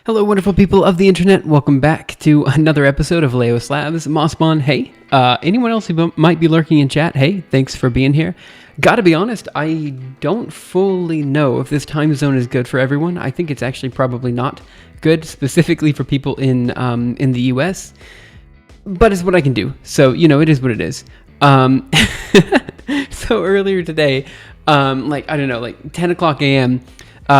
Hello, wonderful people of the internet. Welcome back to another episode of Leos Labs. Mossbon, hey. Anyone else who might be lurking in chat, hey, thanks for being here. Gotta be honest, I don't fully know if this time zone is good for everyone. I think it's actually probably not good, specifically for people in the US. But it's what I can do. So, it is what it is. So earlier today, 10 o'clock a.m.,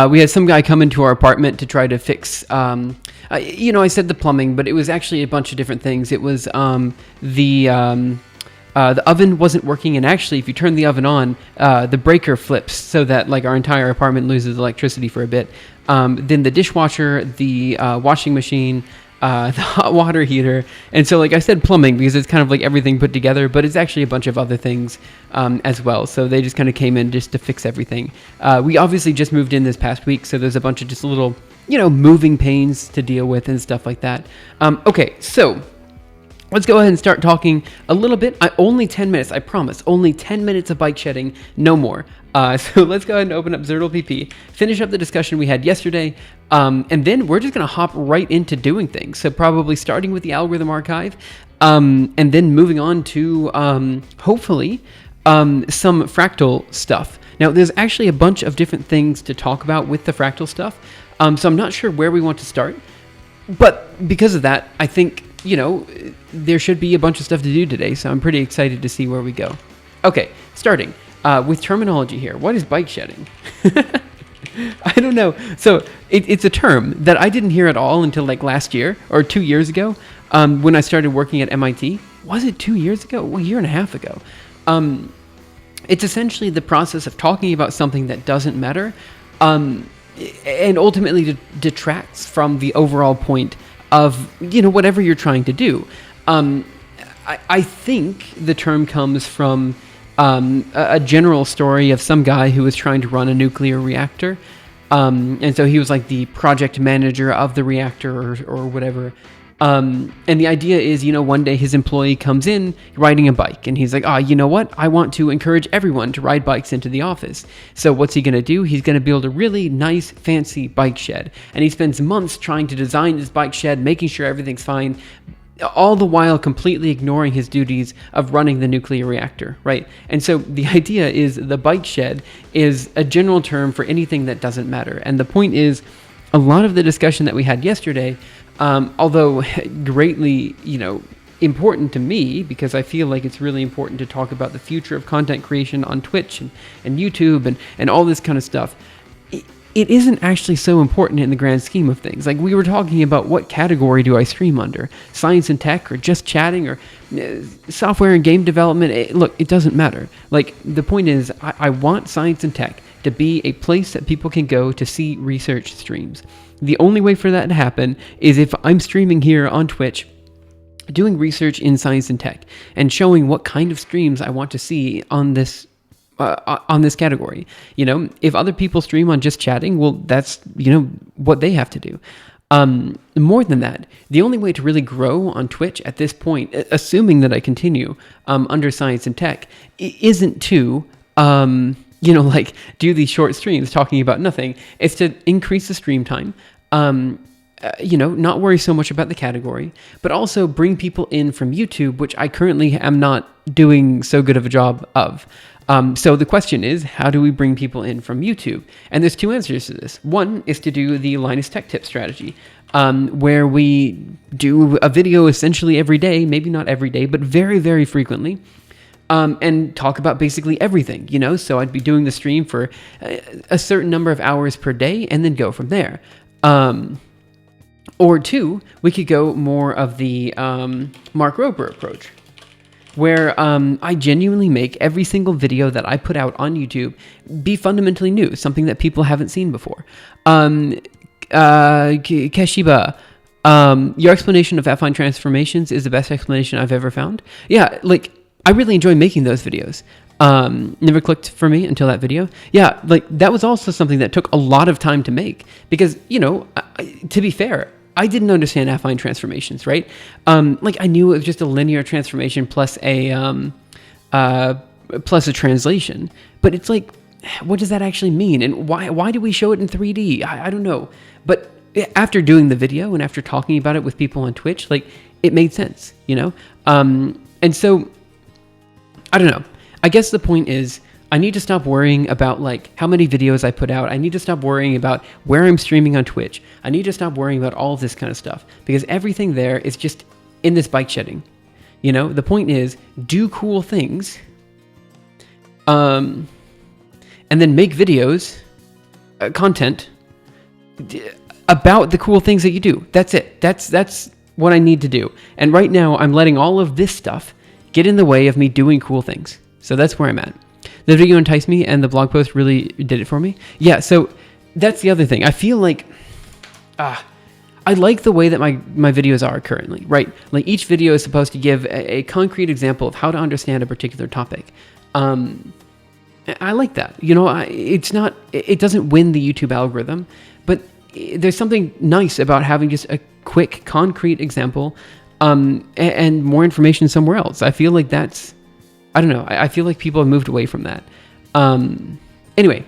we had some guy come into our apartment to try to fix, I said the plumbing, but it was actually a bunch of different things. It was the oven wasn't working, and actually, if you turn the oven on, the breaker flips so that our entire apartment loses electricity for a bit. Then the dishwasher, the washing machine, the hot water heater, and so I said plumbing because it's kind of everything put together, but it's actually a bunch of other things as well. So they just kind of came in just to fix everything. We obviously just moved in this past week, so there's a bunch of just little moving pains to deal with and stuff like that. Okay, so let's go ahead and start talking a little bit. Only 10 minutes, I promise. Only 10 minutes of bike shedding, no more. So let's go ahead and open up Zertal PP, finish up the discussion we had yesterday, and then we're just going to hop right into doing things. So probably starting with the algorithm archive, and then moving on to hopefully some fractal stuff. Now, there's actually a bunch of different things to talk about with the fractal stuff, so I'm not sure where we want to start. But because of that, I think, there should be a bunch of stuff to do today, so I'm pretty excited to see where we go. Okay, starting with terminology here. What is bike shedding? I don't know. So it's a term that I didn't hear at all until last year or 2 years ago when I started working at MIT. Was it 2 years ago? Well, a year and a half ago. It's essentially the process of talking about something that doesn't matter and ultimately detracts from the overall point of, whatever you're trying to do. I think the term comes from a general story of some guy who was trying to run a nuclear reactor. And so he was the project manager of the reactor or whatever. And the idea is, one day his employee comes in riding a bike and he's like, you know what? I want to encourage everyone to ride bikes into the office. So what's he going to do? He's going to build a really nice, fancy bike shed. And he spends months trying to design this bike shed, making sure everything's fine, all the while completely ignoring his duties of running the nuclear reactor, right? And so the idea is the bike shed is a general term for anything that doesn't matter. And the point is, a lot of the discussion that we had yesterday, although greatly, important to me, because I feel like it's really important to talk about the future of content creation on Twitch and YouTube and all this kind of stuff, it isn't actually so important in the grand scheme of things. We were talking about what category do I stream under? Science and tech, or just chatting, or software and game development? It doesn't matter. The point is, I want science and tech to be a place that people can go to see research streams. The only way for that to happen is if I'm streaming here on Twitch, doing research in science and tech, and showing what kind of streams I want to see on this category. If other people stream on just chatting, well, that's, what they have to do. More than that, the only way to really grow on Twitch at this point, assuming that I continue under science and tech, isn't to, do these short streams talking about nothing. It's to increase the stream time, not worry so much about the category, but also bring people in from YouTube, which I currently am not doing so good of a job of. So the question is, how do we bring people in from YouTube? And there's two answers to this. One is to do the Linus Tech Tip strategy, where we do a video essentially every day, maybe not every day, but very, very frequently, and talk about basically everything, So I'd be doing the stream for a certain number of hours per day and then go from there. Or two, we could go more of the Mark Rober approach, where I genuinely make every single video that I put out on YouTube be fundamentally new, something that people haven't seen before. Keshiba, your explanation of affine transformations is the best explanation I've ever found. Yeah, I really enjoy making those videos. Never clicked for me until that video. Yeah, that was also something that took a lot of time to make because, to be fair, I didn't understand affine transformations, right? I knew it was just a linear transformation plus a translation, but it's what does that actually mean? And why do we show it in 3D? I don't know. But after doing the video and after talking about it with people on Twitch, like, it made sense, you know? And so, I don't know. I guess the point is, I need to stop worrying about like how many videos I put out. I need to stop worrying about where I'm streaming on Twitch. I need to stop worrying about all of this kind of stuff, because everything there is just in this bike shedding. You know, the point is, do cool things, and then make videos, content about the cool things that you do. That's it. That's what I need to do. And right now, I'm letting all of this stuff get in the way of me doing cool things. So that's where I'm at. The video enticed me, and the blog post really did it for me. Yeah, so that's the other thing. I feel like I like the way that my videos are currently, right? Like, each video is supposed to give a concrete example of how to understand a particular topic. I like that. You know, it doesn't win the YouTube algorithm, but there's something nice about having just a quick, concrete example, and more information somewhere else. I feel like I don't know. I feel like people have moved away from that. Anyway,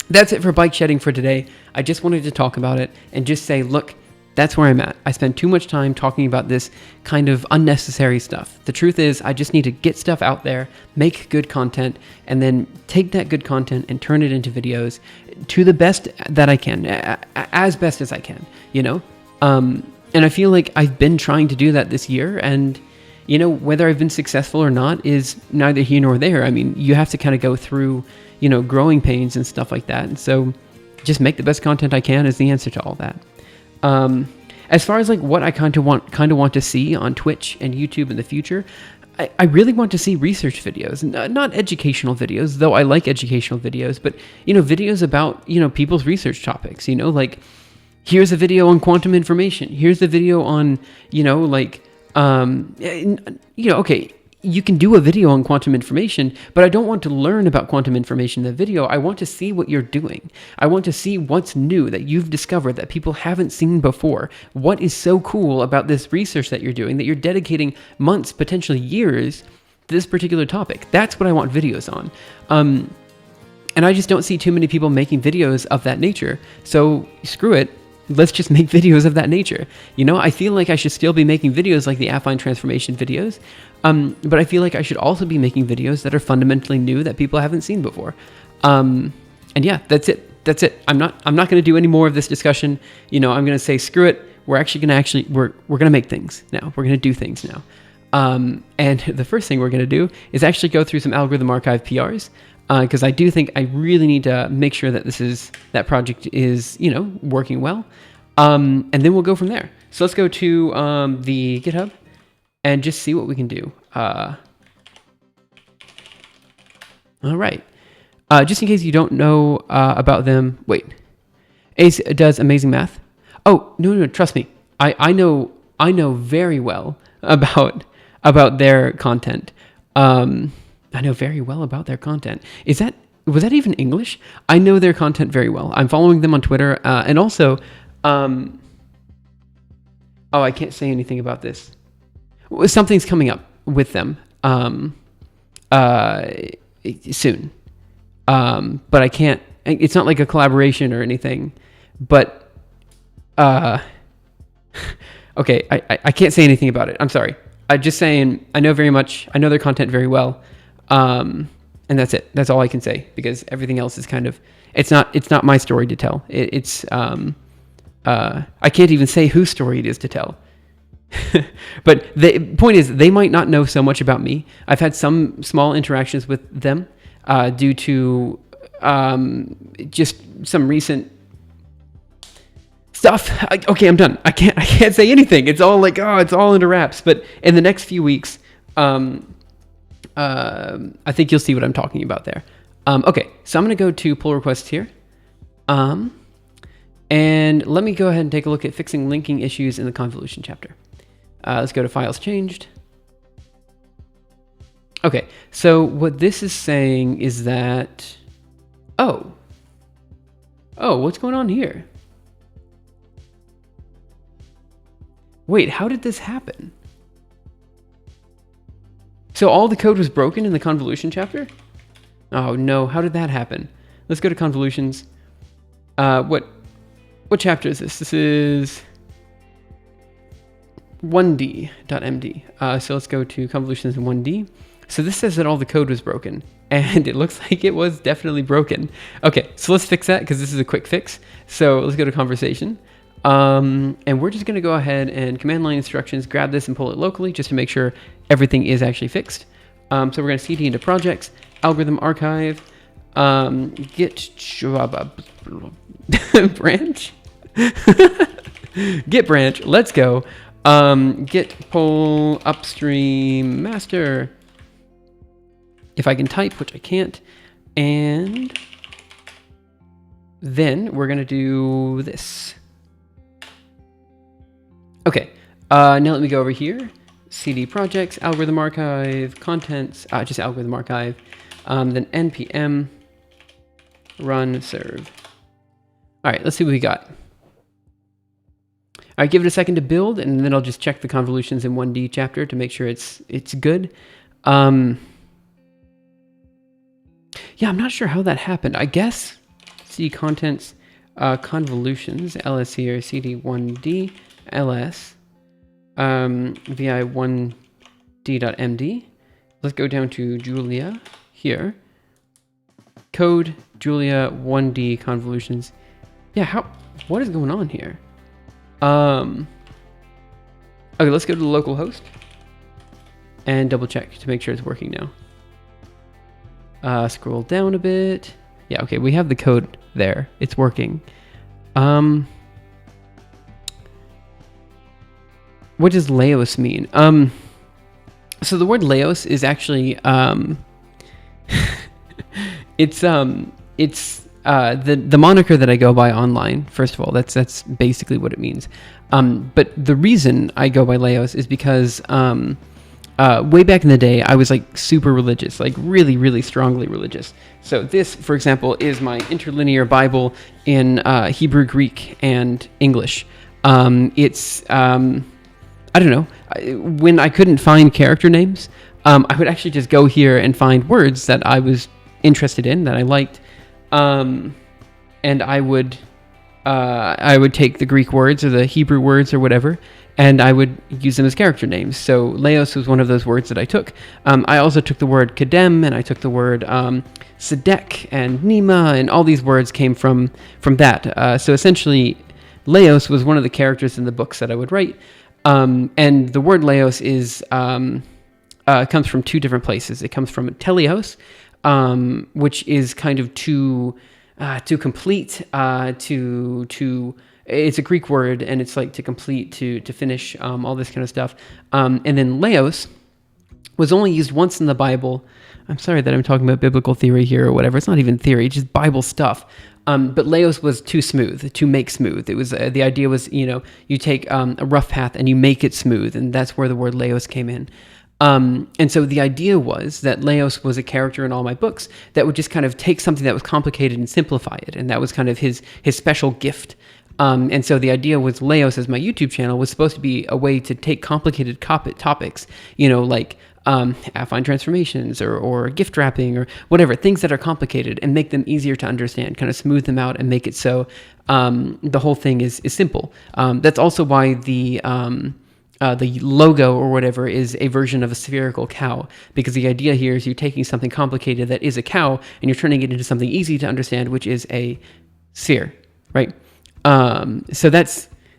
that's it for bike shedding for today. I just wanted to talk about it and just say, look, that's where I'm at. I spend too much time talking about this kind of unnecessary stuff. The truth is, I just need to get stuff out there, make good content, and then take that good content and turn it into videos to the best that I can, as best as I can, you know? And I feel like I've been trying to do that this year, and you know, whether I've been successful or not is neither here nor there. I mean, you have to kind of go through, you know, growing pains and stuff like that. And so just make the best content I can is the answer to all that. As far as like what I kind of want to see on Twitch and YouTube in the future, I really want to see research videos, not educational videos, though I like educational videos, but, you know, videos about, you know, people's research topics, you know, like, here's a video on quantum information. Here's a video on, you know, like, okay, you can do a video on quantum information, but I don't want to learn about quantum information in the video. I want to see what you're doing. I want to see what's new that you've discovered that people haven't seen before. What is so cool about this research that you're doing, that you're dedicating months, potentially years, to this particular topic? That's what I want videos on. And I just don't see too many people making videos of that nature. So screw it. Let's just make videos of that nature. You know, I feel like I should still be making videos like the affine transformation videos, but I feel like I should also be making videos that are fundamentally new that people haven't seen before. And yeah, that's it. I'm not going to do any more of this discussion. You know, I'm going to say, screw it. We're actually going to we're going to make things now. We're going to do things now. And the first thing we're going to do is actually go through some algorithm archive PRs. Because I do think I really need to make sure that that project is, you know, working well. And then we'll go from there. So let's go to the GitHub and just see what we can do. All right. Just in case you don't know about them, wait. Ace does amazing math. Oh, no, trust me. I know very well about their content. I know very well about their content. Was that even English? I know their content very well. I'm following them on Twitter, and also, I can't say anything about this. Something's coming up with them soon, but I can't. It's not like a collaboration or anything, but okay, I can't say anything about it. I'm sorry. I'm just saying I know their content very well. And that's it. That's all I can say, because everything else is kind of, it's not my story to tell. I can't even say whose story it is to tell. But the point is, they might not know so much about me. I've had some small interactions with them, due to, just some recent stuff. Okay, I'm done. I can't say anything. It's all like, it's all under wraps. But in the next few weeks, I think you'll see what I'm talking about there. Okay, so I'm going to go to pull requests here. And let me go ahead and take a look at fixing linking issues in the convolution chapter. Let's go to files changed. Okay, so what this is saying is that, oh, what's going on here? Wait, how did this happen? So all the code was broken in the convolution chapter? Oh no, how did that happen? Let's go to convolutions. what chapter is this? This is 1D.md. So let's go to convolutions in 1D. So this says that all the code was broken, and it looks like it was definitely broken. Okay, so let's fix that because this is a quick fix. So let's go to conversation. And we're just going to go ahead and command line instructions, grab this and pull it locally just to make sure everything is actually fixed. So we're going to cd into projects, algorithm archive, git branch, git branch. Let's go. Git pull upstream master. If I can type, which I can't. And then we're going to do this. Okay, now let me go over here. CD projects, algorithm archive, contents, just algorithm archive, then npm run serve. All right, let's see what we got. All right, give it a second to build, and then I'll just check the convolutions in 1D chapter to make sure it's good. Yeah, I'm not sure how that happened. I guess CD contents, convolutions, ls here, cd 1D, ls, vi 1d.md. Let's go down to Julia here. Code Julia 1D convolutions. Yeah, what is going on here? Okay, let's go to the local host and double check to make sure it's working now. Scroll down a bit. Yeah, okay, we have the code there. It's working. What does Laos mean? So the word Laos is actually it's the moniker that I go by online. First of all, that's basically what it means. But the reason I go by Laos is because way back in the day, I was like super religious, like really, really strongly religious. So this, for example, is my interlinear Bible in Hebrew, Greek, and English. It's I don't know, when I couldn't find character names, I would actually just go here and find words that I was interested in, that I liked, and I would take the Greek words or the Hebrew words or whatever, and I would use them as character names. So Laos was one of those words that I took. I also took the word Kedem, and I took the word Sedek and Nima, and all these words came from that. So essentially, Laos was one of the characters in the books that I would write. And the word Laos is comes from two different places. It comes from teleos, which is kind of to complete, it's a Greek word, and it's like to complete, to finish, all this kind of stuff. And then Laos was only used once in the Bible. I'm sorry that I'm talking about biblical theory here or whatever. It's not even theory, it's just Bible stuff. But Laos was too smooth, to make smooth. It was the idea was, you take a rough path and you make it smooth, and that's where the word Laos came in. And so the idea was that Laos was a character in all my books that would just kind of take something that was complicated and simplify it, and that was kind of his special gift. And so the idea was Laos, as my YouTube channel, was supposed to be a way to take complicated topics, like affine transformations or gift wrapping or whatever, things that are complicated, and make them easier to understand, kind of smooth them out and make it so the whole thing is simple. That's also why the logo or whatever is a version of a spherical cow, because the idea here is you're taking something complicated that is a cow and you're turning it into something easy to understand, which is a sphere, right? So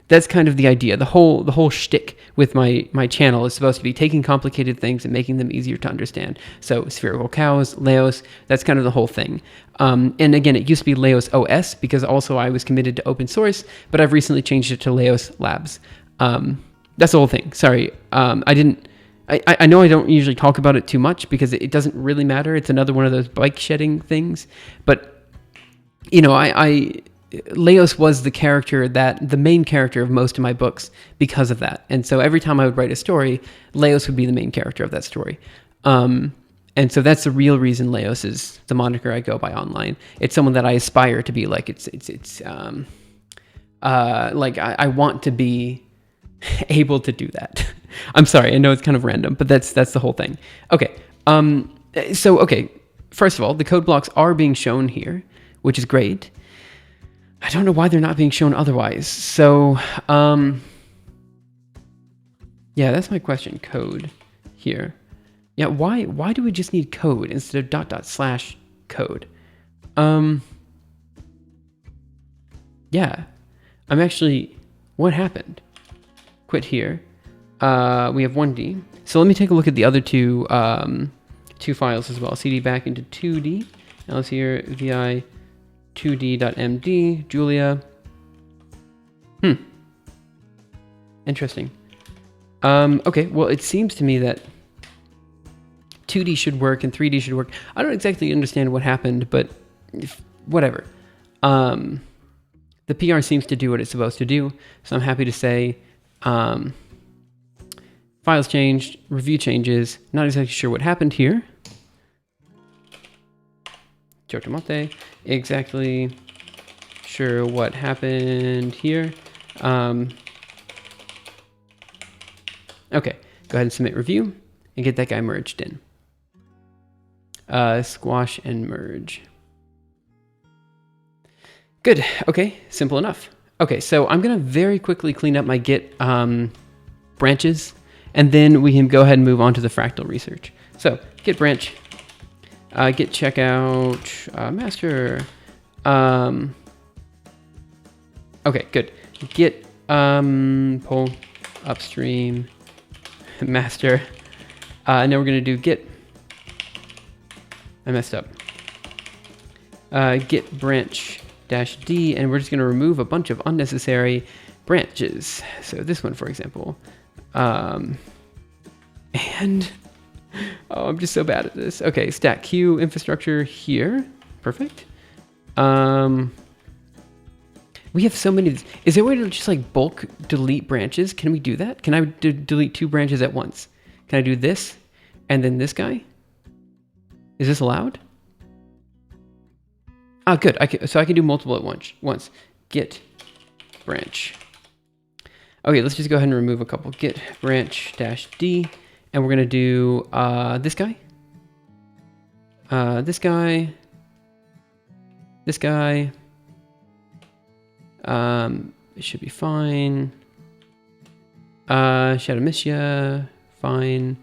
that's kind of the idea. The whole shtick with my channel is supposed to be taking complicated things and making them easier to understand. So spherical cows, Laos, that's kind of the whole thing. And again, it used to be Laos OS because also I was committed to open source, but I've recently changed it to Laos Labs. That's the whole thing. Sorry, I know I don't usually talk about it too much because it doesn't really matter. It's another one of those bike shedding things. But, Laos was the main character of most of my books because of that. And so every time I would write a story, Laos would be the main character of that story. And so that's the real reason Laos is the moniker I go by online. It's someone that I aspire to be like. I want to be able to do that. I'm sorry, I know it's kind of random, but that's the whole thing. Okay. First of all, the code blocks are being shown here, which is great. I don't know why they're not being shown otherwise. So, yeah, that's my question. Code here. Yeah, why do we just need code instead of // code? Yeah, I'm actually, what happened? Quit here. We have 1D. So let me take a look at the other two files as well. CD back into 2D. Now let's see here, vi 2d.md, Julia. Interesting. Okay, well, it seems to me that 2D should work and 3D should work. I don't exactly understand what happened, but whatever. The PR seems to do what it's supposed to do, so I'm happy to say files changed, review changes. Not exactly sure what happened here. Chotomate, exactly sure what happened here. Okay, go ahead and submit review and get that guy merged in. Squash and merge. Good. Okay, simple enough. Okay, so I'm gonna very quickly clean up my Git branches, and then we can go ahead and move on to the fractal research. So Git branch, Git checkout, master. Okay, good. Git pull upstream master, and then we're gonna do Git. I messed up. Git branch -d, and we're just going to remove a bunch of unnecessary branches. So this one, for example. And oh, I'm just so bad at this. Okay, stack queue infrastructure here. Perfect. We have so many. Is there a way to just like bulk delete branches? Can we do that? Can I delete 2 branches at once? Can I do this and then this guy? Is this allowed? Ah, good. So I can do multiple at once. Git branch. Okay, let's just go ahead and remove a couple. Git branch -d, and we're gonna do this guy, this guy, this guy. It should be fine. Shadow Missia, fine.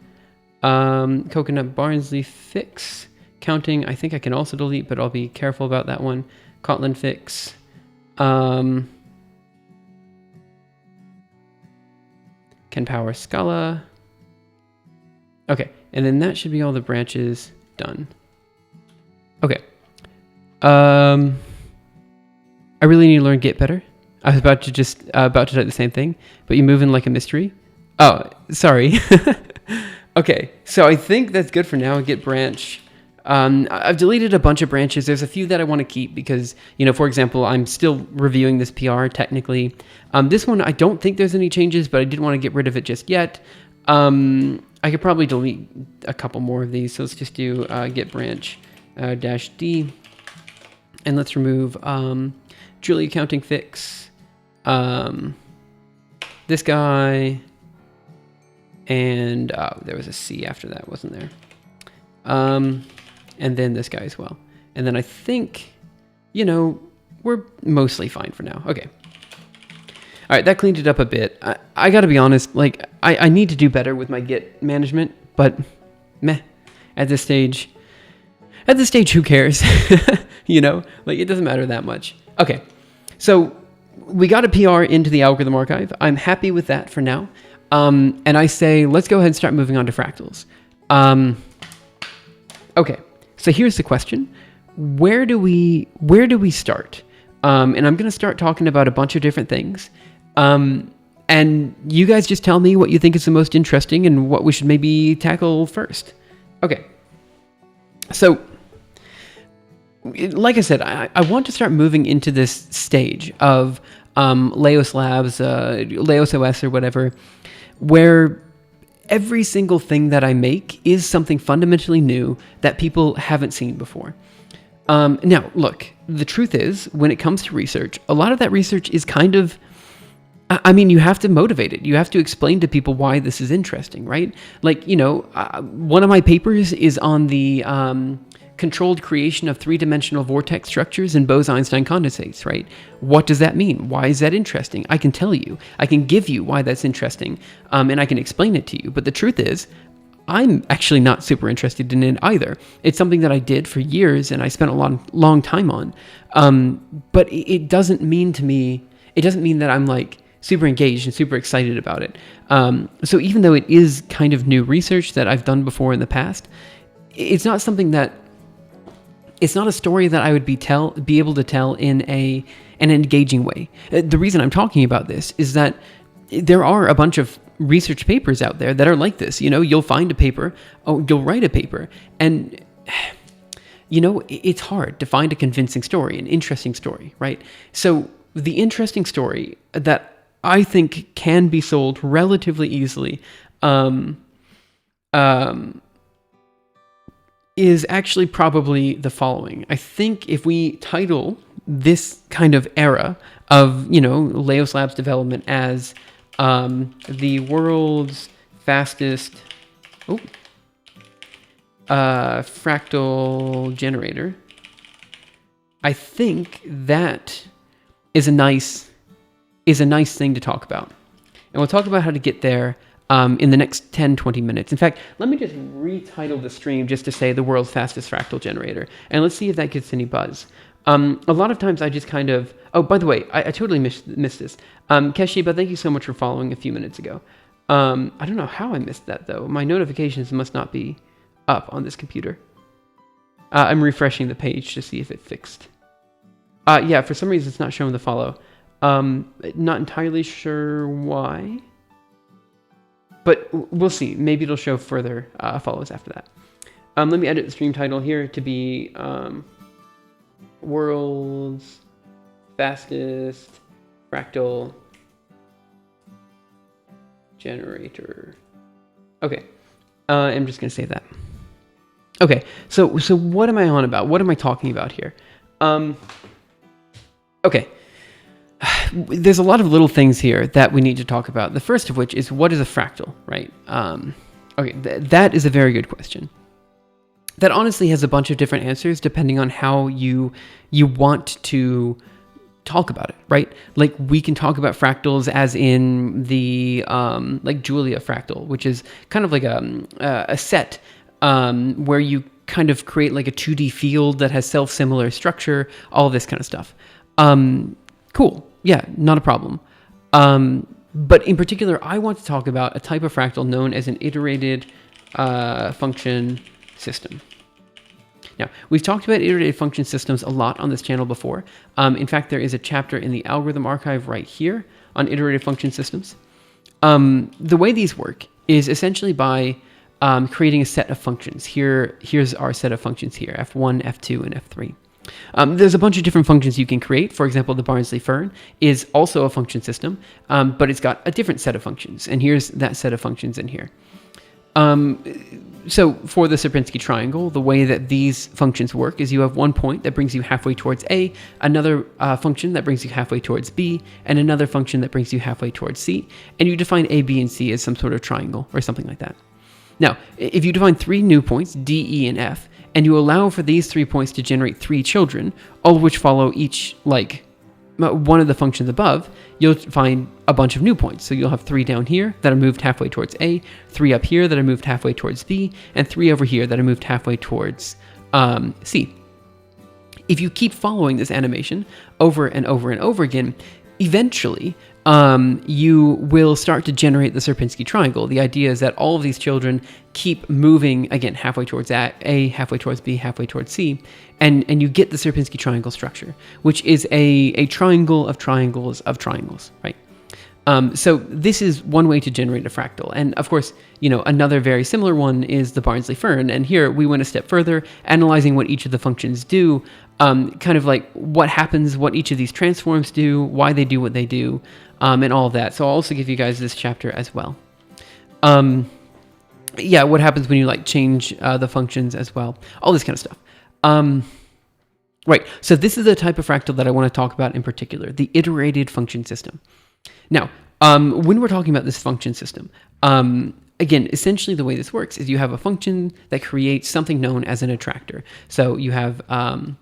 Coconut Barnsley fix. Counting, I think I can also delete, but I'll be careful about that one. Kotlin fix. Can power Scala. Okay, and then that should be all the branches done. Okay. I really need to learn Git better. I was about to type the same thing, but you move in like a mystery. Oh, sorry. Okay, so I think that's good for now. Git branch. I've deleted a bunch of branches. There's a few that I want to keep because, you know, for example, I'm still reviewing this PR technically. This one, I don't think there's any changes, but I didn't want to get rid of it just yet. I could probably delete a couple more of these. So let's just do git branch -d. And let's remove Julia counting fix. This guy. And there was a C after that, wasn't there? And then this guy as well. And then I think, you know, we're mostly fine for now. Okay. All right, that cleaned it up a bit. I got to be honest, like, I need to do better with my Git management, but meh. At this stage, who cares? You know, like, it doesn't matter that much. Okay, so we got a PR into the algorithm archive. I'm happy with that for now. And I say, let's go ahead and start moving on to fractals. Okay, so here's the question. Where do we start? And I'm going to start talking about a bunch of different things. And you guys just tell me what you think is the most interesting and what we should maybe tackle first. Okay. So, like I said, I want to start moving into this stage of Laos Labs, Laos OS or whatever, where every single thing that I make is something fundamentally new that people haven't seen before. Now, look, the truth is, when it comes to research, a lot of that research is kind of, I mean, you have to motivate it. You have to explain to people why this is interesting, right? Like, you know, one of my papers is on the controlled creation of three-dimensional vortex structures in Bose-Einstein condensates, right? What does that mean? Why is that interesting? I can tell you. I can give you why that's interesting, and I can explain it to you. But the truth is, I'm actually not super interested in it either. It's something that I did for years and I spent a long time on. But it doesn't mean to me, it doesn't mean that I'm like super engaged and super excited about it. So even though it is kind of new research that I've done before in the past, it's not something that, it's not a story that I would be able to tell in an engaging way. The reason I'm talking about this is that there are a bunch of research papers out there that are like this. You'll find a paper, you'll write a paper, and it's hard to find a convincing story, an interesting story, right? So the interesting story that I think can be sold relatively easily is actually probably the following. I think if we title this kind of era of, Laos Labs development as the world's fastest fractal generator, I think that is a nice thing to talk about. And we'll talk about how to get there in the next 10-20 minutes. In fact, let me just retitle the stream just to say the world's fastest fractal generator, and let's see if that gets any buzz. A lot of times I just kind of... Oh, by the way, I totally missed this. Keshiba, thank you so much for following a few minutes ago. I don't know how I missed that, though. My notifications must not be up on this computer. I'm refreshing the page to see if it fixed. Yeah, for some reason it's not showing the follow. Not entirely sure why. But we'll see. Maybe it'll show further follows after that. Let me edit the stream title here to be... world's fastest fractal generator. Okay, I'm just gonna save that. Okay, so what am I on about? What am I talking about here? Okay, there's a lot of little things here that we need to talk about. The first of which is, what is a fractal, right? Okay, that is a very good question. That honestly has a bunch of different answers depending on how you want to talk about it, right? Like, we can talk about fractals as in the like Julia fractal, which is kind of like a set where you kind of create like a 2D field that has self-similar structure, all this kind of stuff. Cool, yeah, not a problem. But in particular, I want to talk about a type of fractal known as an iterated function system. Now, we've talked about iterated function systems a lot on this channel before. In fact, there is a chapter in the algorithm archive right here on iterated function systems. The way these work is essentially by creating a set of functions. Here's our set of functions here, f1, f2, and f3. There's a bunch of different functions you can create. For example, the Barnsley-Fern is also a function system, but it's got a different set of functions. And here's that set of functions in here. So for the Sierpinski triangle, the way that these functions work is you have one point that brings you halfway towards A, another function that brings you halfway towards B, and another function that brings you halfway towards C, and you define A, B, and C as some sort of triangle or something like that. Now, if you define three new points, D, E, and F, and you allow for these 3 points to generate 3 children, all of which follow each, like, one of the functions above, you'll find a bunch of new points. So you'll have 3 down here that are moved halfway towards A, 3 up here that are moved halfway towards B, and 3 over here that are moved halfway towards C. If you keep following this animation over and over and over again, eventually you will start to generate the Sierpinski triangle. The idea is that all of these children keep moving, again, halfway towards A, halfway towards B, halfway towards C, and you get the Sierpinski triangle structure, which is a triangle of triangles of triangles, right? So this is one way to generate a fractal. And of course, another very similar one is the Barnsley-Fern. And here we went a step further, analyzing what each of the functions do, kind of like what happens, what each of these transforms do, why they do what they do, and all of that. So I'll also give you guys this chapter as well. Yeah, what happens when you change the functions as well, all this kind of stuff. Right, so this is the type of fractal that I want to talk about in particular, the iterated function system. Now, when we're talking about this function system, again, essentially the way this works is you have a function that creates something known as an attractor. So you have f1,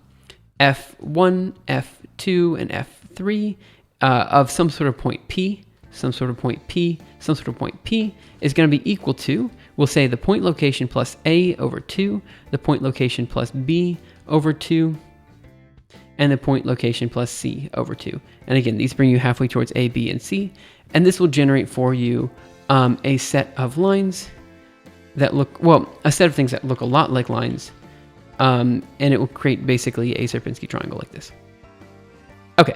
f2, and f3 of some sort of point P, some sort of point P, some sort of point P is going to be equal to, we'll say the point location plus A over 2, the point location plus B over 2, and the point location plus C over 2. And again, these bring you halfway towards A, B, and C. And this will generate for you a set of lines that look, well, a set of things that look a lot like lines. And it will create basically a Sierpinski triangle like this. Okay.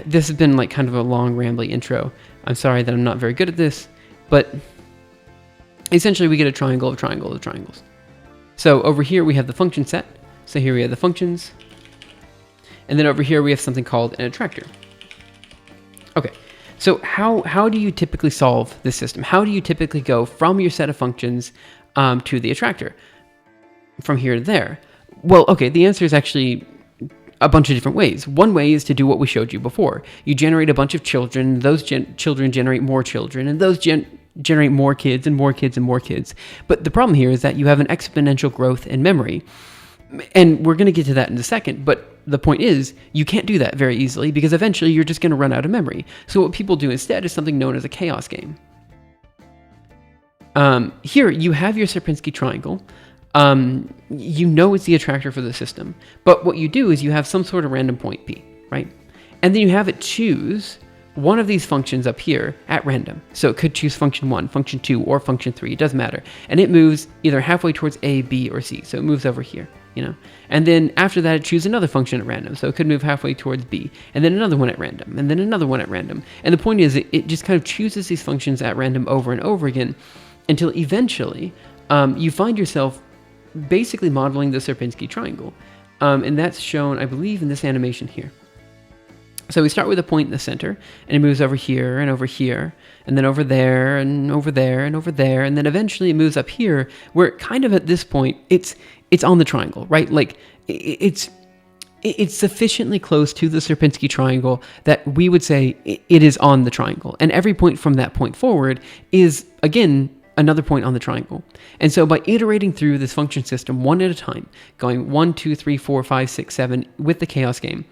This has been like kind of a long, rambly intro. I'm sorry that I'm not very good at this, but essentially we get a triangle of triangles. So over here we have the function set. So here we have the functions. And then over here we have something called an attractor. Okay, so how do you typically solve this system? How do you typically go from your set of functions to the attractor? From here to there? Well, okay, the answer is actually a bunch of different ways. One way is to do what we showed you before. You generate a bunch of children, those children generate more children, and those generate more kids and more kids and more kids. But the problem here is that you have an exponential growth in memory. And we're going to get to that in a second, but the point is, you can't do that very easily because eventually you're just going to run out of memory. So what people do instead is something known as a chaos game. Here, you have your Sierpinski triangle. You know it's the attractor for the system. But what you do is you have some sort of random point P, right? And then you have it choose one of these functions up here at random. So it could choose function 1, function 2, or function 3. It doesn't matter. And it moves either halfway towards A, B, or C. So it moves over here. And then after that, it chooses another function at random. So it could move halfway towards B, and then another one at random, and then another one at random. And the point is, it just kind of chooses these functions at random over and over again until eventually you find yourself basically modeling the Sierpinski triangle. And that's shown, I believe, in this animation here. So we start with a point in the center, and it moves over here, and then over there, and over there, and over there, and then eventually it moves up here, where kind of at this point, it's on the triangle, right? Like, it's sufficiently close to the Sierpinski triangle that we would say it is on the triangle. And every point from that point forward is, again, another point on the triangle. And so by iterating through this function system one at a time, going 1, 2, 3, 4, 5, 6, 7 with the chaos game,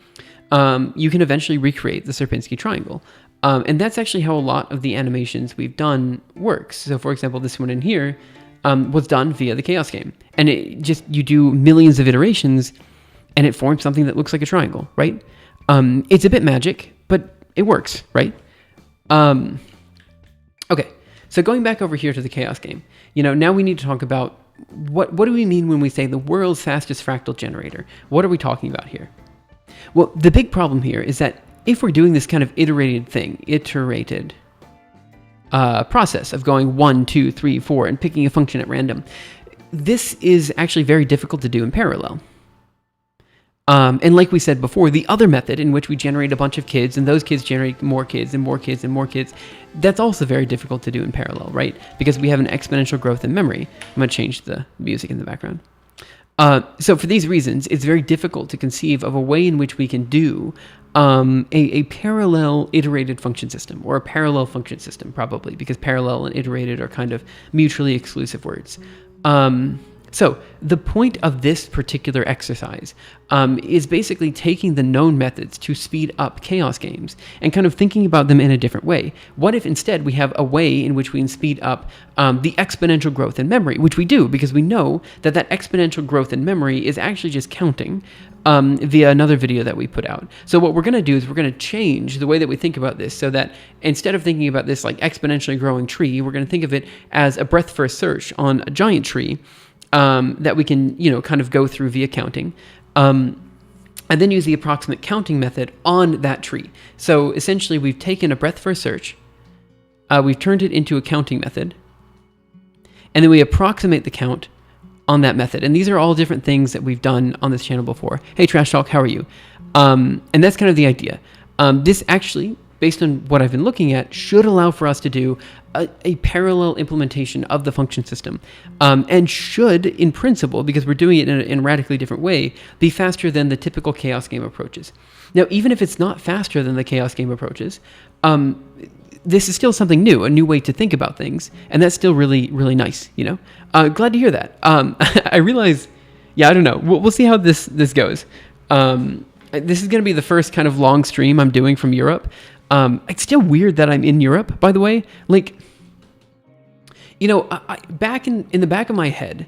you can eventually recreate the Sierpinski triangle. And that's actually how a lot of the animations we've done works. So for example, this one in here was done via the chaos game. And it just, you do millions of iterations and it forms something that looks like a triangle, right? It's a bit magic, but it works, right? Okay, so going back over here to the chaos game, now we need to talk about what do we mean when we say the world's fastest fractal generator? What are we talking about here? Well, the big problem here is that if we're doing this kind of iterated process of going 1, 2, 3, 4 and picking a function at random, this is actually very difficult to do in parallel. And like we said before, the other method in which we generate a bunch of kids and those kids generate more kids and more kids and more kids, that's also very difficult to do in parallel, right? Because we have an exponential growth in memory. I'm going to change the music in the background. So for these reasons, it's very difficult to conceive of a way in which we can do a parallel iterated function system, or a parallel function system, probably, because parallel and iterated are kind of mutually exclusive words. So the point of this particular exercise is basically taking the known methods to speed up chaos games and kind of thinking about them in a different way. What if instead we have a way in which we can speed up the exponential growth in memory, which we do because we know that that exponential growth in memory is actually just counting via another video that we put out. So what we're going to do is we're going to change the way that we think about this so that instead of thinking about this like exponentially growing tree, we're going to think of it as a breadth first search on a giant tree. That we can, kind of go through via counting, and then use the approximate counting method on that tree. So essentially, we've taken a breadth first search, we've turned it into a counting method, and then we approximate the count on that method. And these are all different things that we've done on this channel before. Hey, Trash Talk, how are you? And that's kind of the idea. This actually based on what I've been looking at, should allow for us to do a parallel implementation of the function system, and should, in principle, because we're doing it in a radically different way, be faster than the typical chaos game approaches. Now, even if it's not faster than the chaos game approaches, this is still something new, a new way to think about things, and that's still really, really nice, you know? Glad to hear that. I realize, yeah, I don't know. We'll see how this goes. This is going to be the first kind of long stream I'm doing from Europe. It's still weird that I'm in Europe, by the way. Like, you know, back in the back of my head,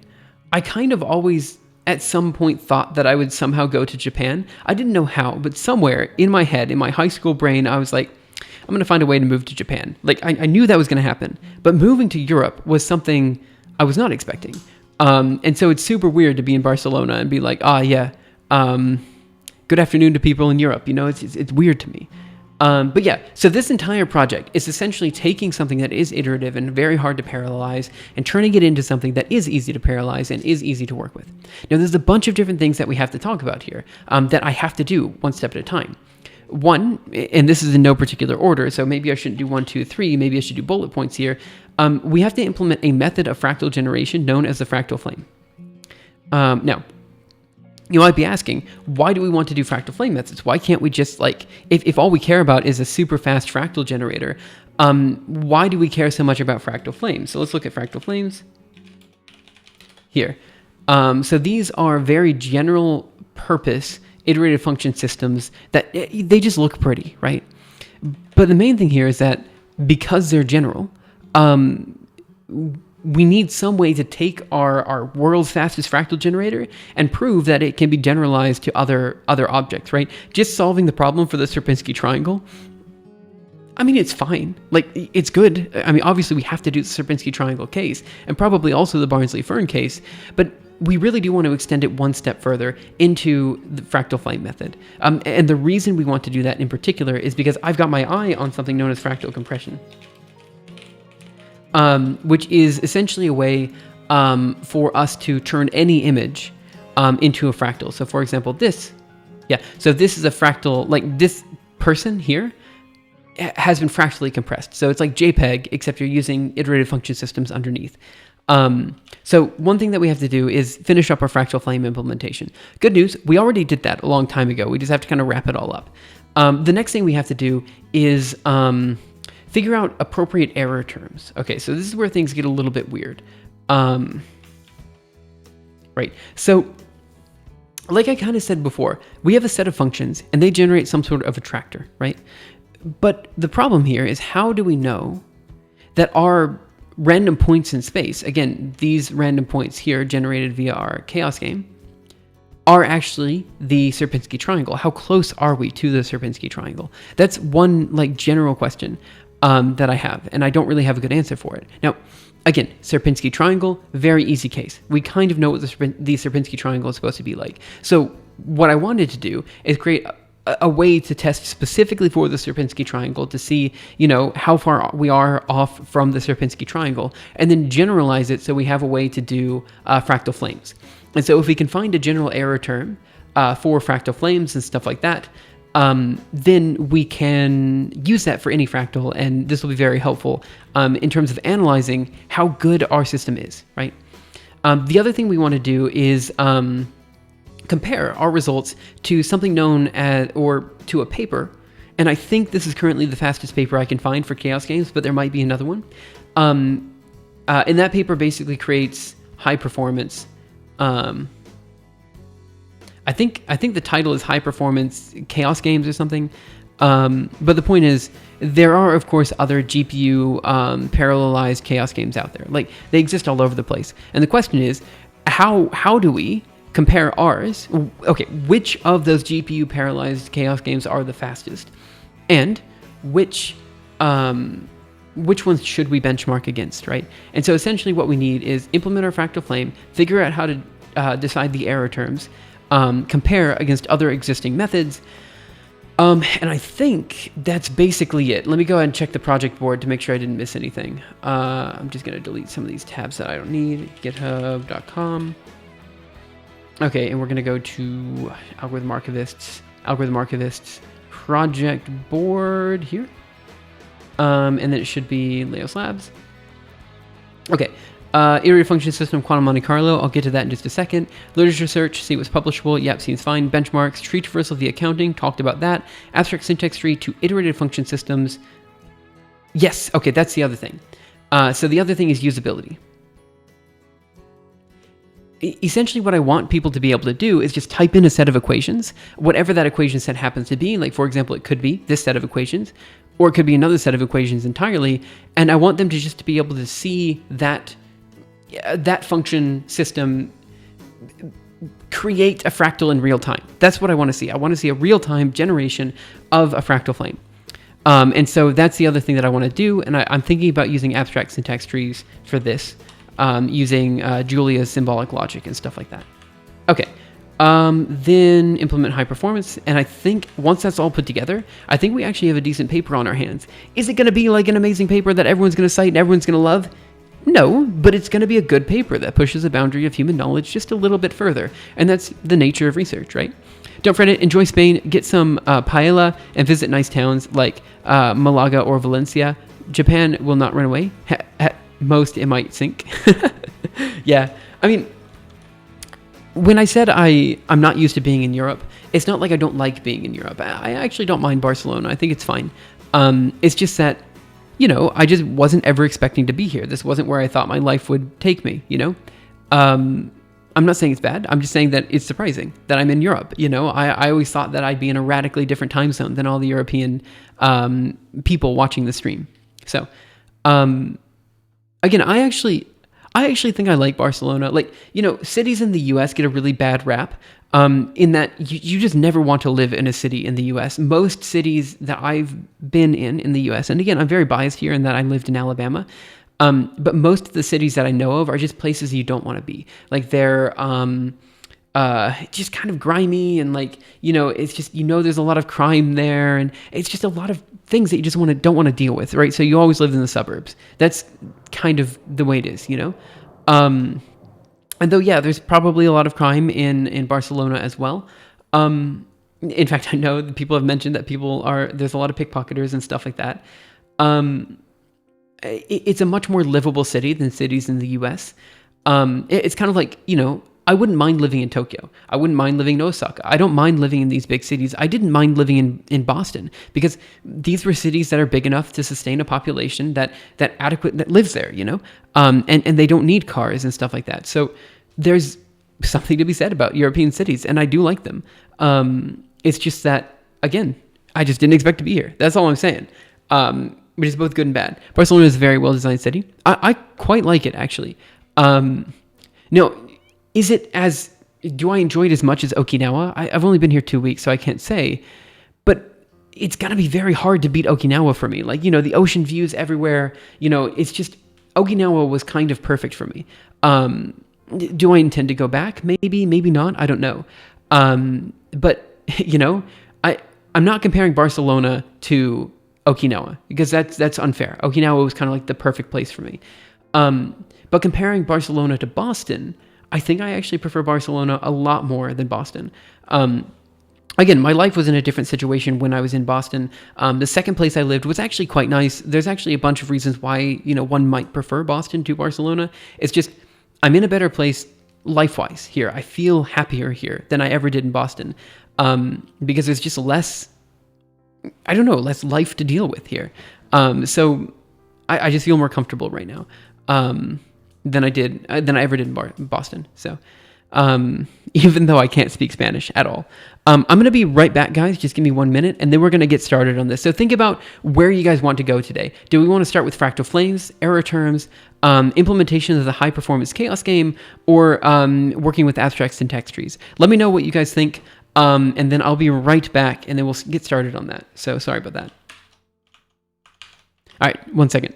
I kind of always at some point thought that I would somehow go to Japan. I didn't know how, but somewhere in my head, in my high school brain, I was like, I'm going to find a way to move to Japan. Like, I knew that was going to happen. But moving to Europe was something I was not expecting. And so it's super weird to be in Barcelona and be like, yeah, good afternoon to people in Europe. You know, it's weird to me. But yeah, so this entire project is essentially taking something that is iterative and very hard to parallelize and turning it into something that is easy to parallelize and is easy to work with. Now, there's a bunch of different things that we have to talk about here that I have to do one step at a time. One, and this is in no particular order, so maybe I shouldn't do 1, 2, 3, maybe I should do bullet points here. We have to implement a method of fractal generation known as the fractal flame. Now, you might be asking, why do we want to do fractal flame methods? Why can't we just, like, if all we care about is a super fast fractal generator, why do we care so much about fractal flames? So let's look at fractal flames here. So these are very general purpose iterative function systems that they just look pretty, right? But the main thing here is that because they're general, we need some way to take our world's fastest fractal generator and prove that it can be generalized to other objects, right? Just solving the problem for the Sierpinski triangle, I mean, it's fine. Like, it's good. I mean, obviously we have to do the Sierpinski triangle case and probably also the Barnsley-Fern case, but we really do want to extend it one step further into the fractal flame method. And the reason we want to do that in particular is because I've got my eye on something known as fractal compression. Which is essentially a way for us to turn any image into a fractal. So for example, this is a fractal, like this person here has been fractally compressed. So it's like JPEG, except you're using iterative function systems underneath. So one thing that we have to do is finish up our fractal flame implementation. Good news, we already did that a long time ago. We just have to kind of wrap it all up. The next thing we have to do is figure out appropriate error terms. Okay, so this is where things get a little bit weird. Right, so like I kind of said before, we have a set of functions and they generate some sort of attractor, right? But the problem here is, how do we know that our random points in space, again, these random points here generated via our chaos game, are actually the Sierpinski triangle? How close are we to the Sierpinski triangle? That's one, like, general question that I have, and I don't really have a good answer for it. Now, again, Sierpinski triangle, very easy case. We kind of know what the Sierpinski triangle is supposed to be like. So what I wanted to do is create a way to test specifically for the Sierpinski triangle to see, you know, how far we are off from the Sierpinski triangle, and then generalize it so we have a way to do fractal flames. And so if we can find a general error term for fractal flames and stuff like that, then we can use that for any fractal, and this will be very helpful in terms of analyzing how good our system is, right? The other thing we want to do is compare our results to something known as, or to a paper, and I think this is currently the fastest paper I can find for chaos games, but there might be another one. And that paper basically creates high performance. I think the title is High Performance Chaos Games or something. But the point is, there are of course other GPU parallelized chaos games out there. Like, they exist all over the place. And the question is, how do we compare ours? Okay, which of those GPU parallelized chaos games are the fastest, and which ones should we benchmark against, right? And so essentially what we need is implement our fractal flame, figure out how to decide the error terms, compare against other existing methods, and I think that's basically it. Let me go ahead and check the project board to make sure I didn't miss anything. I'm just going to delete some of these tabs that I don't need. github.com. Okay, and we're going to go to Algorithm Archivists project board here. And then it should be Leos Labs. Okay. Iterative function system, quantum Monte Carlo. I'll get to that in just a second. Literature search, see what's publishable. Yep, seems fine. Benchmarks, tree traversal via counting. Talked about that. Abstract syntax tree to iterative function systems. Yes, okay, that's the other thing. So the other thing is usability. Essentially, what I want people to be able to do is just type in a set of equations, whatever that equation set happens to be. Like, for example, it could be this set of equations, or it could be another set of equations entirely. And I want them to just be able to see that function system create a fractal in real time. That's what I want to see. I want to see a real-time generation of a fractal flame. And so that's the other thing that I want to do. And I'm thinking about using abstract syntax trees for this, using Julia's symbolic logic and stuff like that. Okay. Then implement high performance. And I think once that's all put together, I think we actually have a decent paper on our hands. Is it going to be like an amazing paper that everyone's going to cite and everyone's going to love? No, but it's going to be a good paper that pushes the boundary of human knowledge just a little bit further. And that's the nature of research, right? Don't fret it. Enjoy Spain. Get some paella and visit nice towns like Malaga or Valencia. Japan will not run away. At most, it might sink. Yeah. I mean, when I said I'm not used to being in Europe, it's not like I don't like being in Europe. I actually don't mind Barcelona. I think it's fine. It's just that, I just wasn't ever expecting to be here. This wasn't where I thought my life would take me, I'm not saying it's bad. I'm just saying that it's surprising that I'm in Europe. I always thought that I'd be in a radically different time zone than all the European people watching the stream. So, again, I actually think I like Barcelona. Like, cities in the US get a really bad rap. In that you just never want to live in a city in the U.S. Most cities that I've been in the U.S., and again, I'm very biased here in that I lived in Alabama, but most of the cities that I know of are just places you don't want to be. Like, they're just kind of grimy, and it's just, there's a lot of crime there, and it's just a lot of things that you just don't want to deal with, right? So you always lived in the suburbs. That's kind of the way it is, And though, yeah, there's probably a lot of crime in Barcelona as well. In fact, I know that people have mentioned that there's a lot of pickpocketers and stuff like that. It's a much more livable city than cities in the US. It's kind of like, I wouldn't mind living in Tokyo. I wouldn't mind living in Osaka. I don't mind living in these big cities. I didn't mind living in Boston because these were cities that are big enough to sustain a population that lives there, and they don't need cars and stuff like that. So there's something to be said about European cities, and I do like them. It's just that, again, I just didn't expect to be here. That's all I'm saying. Which is both good and bad. Barcelona is a very well-designed city. I quite like it, actually. Do I enjoy it as much as Okinawa? I've only been here 2 weeks, so I can't say. But it's got to be very hard to beat Okinawa for me. Like, the ocean views everywhere. It's just, Okinawa was kind of perfect for me. Do I intend to go back? Maybe, maybe not. I don't know. But, I'm not comparing Barcelona to Okinawa because that's unfair. Okinawa was kind of like the perfect place for me. But comparing Barcelona to Boston, I think I actually prefer Barcelona a lot more than Boston. Again, my life was in a different situation when I was in Boston. The second place I lived was actually quite nice. There's actually a bunch of reasons why, one might prefer Boston to Barcelona. It's just, I'm in a better place life-wise here. I feel happier here than I ever did in Boston. Because there's just less life to deal with here. So I just feel more comfortable right now. Than I ever did in Boston. So, even though I can't speak Spanish at all. I'm going to be right back, guys. Just give me 1 minute, and then we're going to get started on this. So think about where you guys want to go today. Do we want to start with fractal flames, error terms, implementation of the high-performance chaos game, or working with abstract syntax trees? Let me know what you guys think, and then I'll be right back, and then we'll get started on that. So sorry about that. All right, 1 second.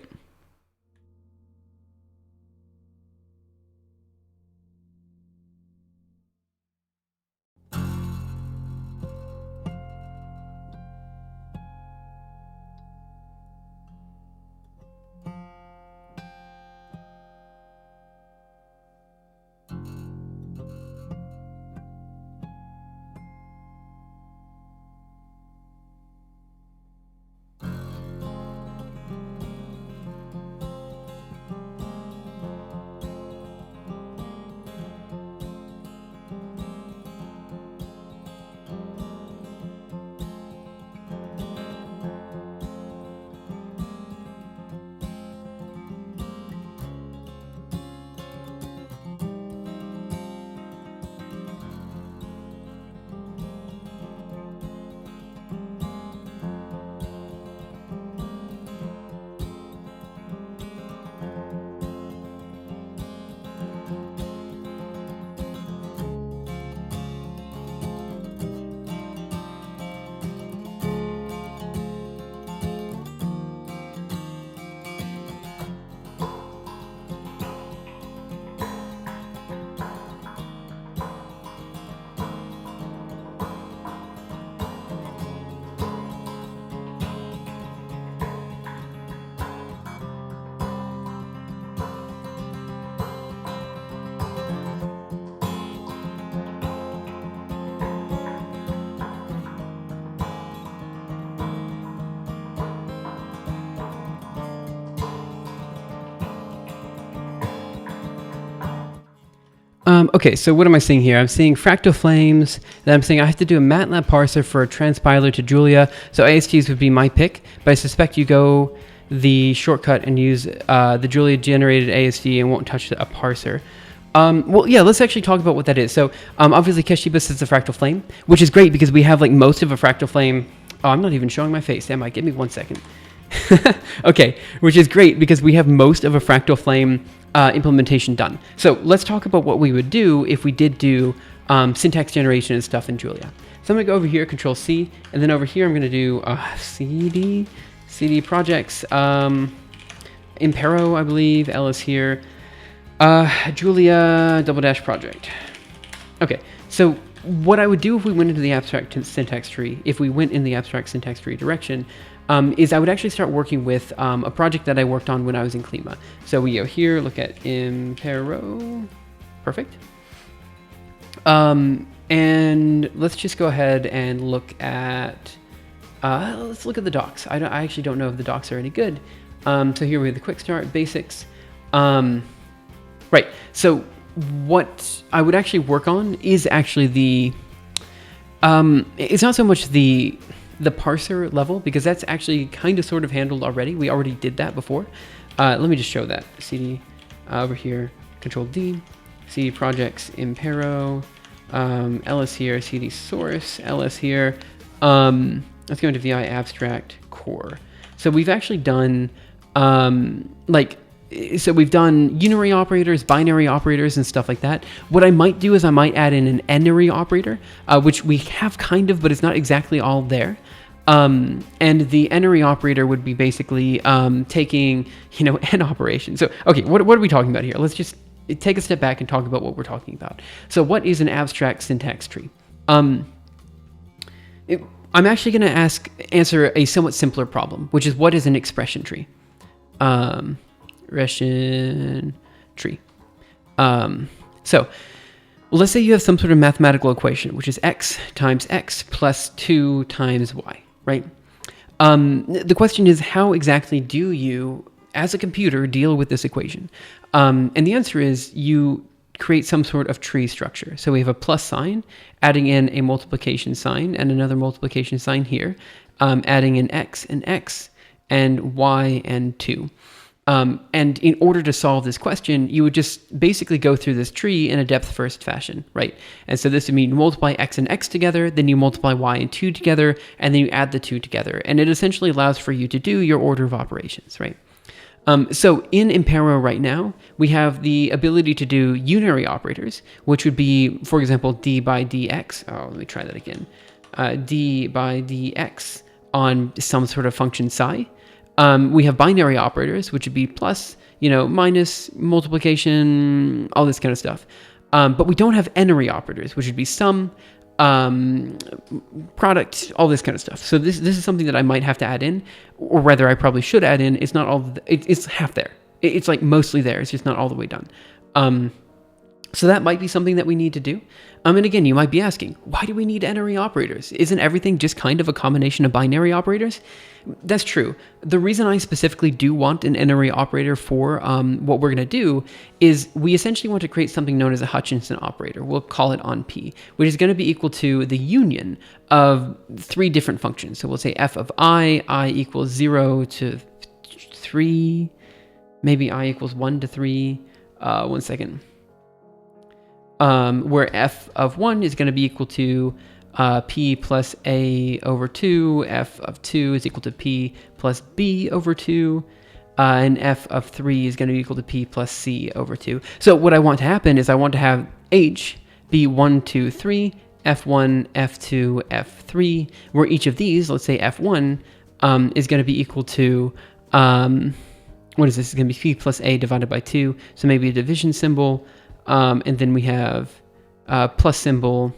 Okay, so what am I seeing here? I'm seeing fractal flames. Then I'm saying I have to do a MATLAB parser for a transpiler to Julia. So ASTs would be my pick, but I suspect you go the shortcut and use the Julia generated AST and won't touch a parser. Well, yeah, let's actually talk about what that is. So obviously Keshibus is a fractal flame, which is great because we have like most of a fractal flame. Oh, I'm not even showing my face, am I? Give me 1 second. Okay, which is great because we have most of a fractal flame implementation done. So let's talk about what we would do if we did do syntax generation and stuff in Julia. So I'm going to go over here, Control C, and then over here I'm going to do CD projects, Impero, I believe, L is here, Julia -- project. Okay, so what I would do if we went into the abstract syntax tree, if we went in the abstract syntax tree direction, is I would actually start working with a project that I worked on when I was in Klima. So we go here, look at Impero, perfect. And let's just go ahead and look at, let's look at the docs. I actually don't know if the docs are any good. So here we have the quick start, basics. Right, so what I would actually work on is actually the, it's not so much the parser level, because that's actually kind of sort of handled already. We already did that before. Let me just show that. CD over here, Control D, CD projects, Impero, LS here, CD source, LS here. Let's go into VI abstract core. So we've actually done so we've done unary operators, binary operators, and stuff like that. What I might do is I might add in an n-ary operator, which we have kind of, but it's not exactly all there. And the n-ary operator would be basically taking, n operations. So, okay, what are we talking about here? Let's just take a step back and talk about what we're talking about. So what is an abstract syntax tree? I'm actually going to answer a somewhat simpler problem, which is what is an expression tree? Expression tree. So let's say you have some sort of mathematical equation, which is x times x plus 2 times y, right? The question is, how exactly do you, as a computer, deal with this equation? And the answer is you create some sort of tree structure. So we have a plus sign, adding in a multiplication sign and another multiplication sign here, adding in x and y and 2. And in order to solve this question, you would just basically go through this tree in a depth first fashion, right? And so this would mean you multiply x and x together, then you multiply y and 2 together, and then you add the 2 together. And it essentially allows for you to do your order of operations, right? So in Impero right now, we have the ability to do unary operators, which would be, for example, d by dx. Oh, let me try that again. D by dx on some sort of function psi. We have binary operators, which would be plus, minus, multiplication, all this kind of stuff. But we don't have n-ary operators, which would be sum, product, all this kind of stuff. So this is something that I might have to add in, or rather I probably should add in. It's not all, it's half there. It's like mostly there. It's just not all the way done. So that might be something that we need to do. And again, you might be asking, why do we need n-ary operators? Isn't everything just kind of a combination of binary operators? That's true. The reason I specifically do want an n-ary operator for what we're going to do is we essentially want to create something known as a Hutchinson operator. We'll call it on P, which is going to be equal to the union of 3 different functions. So we'll say f of I equals 0 to 3, maybe I equals 1 to 3. 1 second. Where f of 1 is going to be equal to p plus a over 2, f of 2 is equal to p plus b over 2, and f of 3 is going to be equal to p plus c over 2. So what I want to happen is I want to have h be 1, 2, 3, f1, f2, f3, where each of these, let's say f1, is going to be equal to, what is this? It's going to be p plus a divided by 2, so maybe a division symbol. And then we have plus symbol,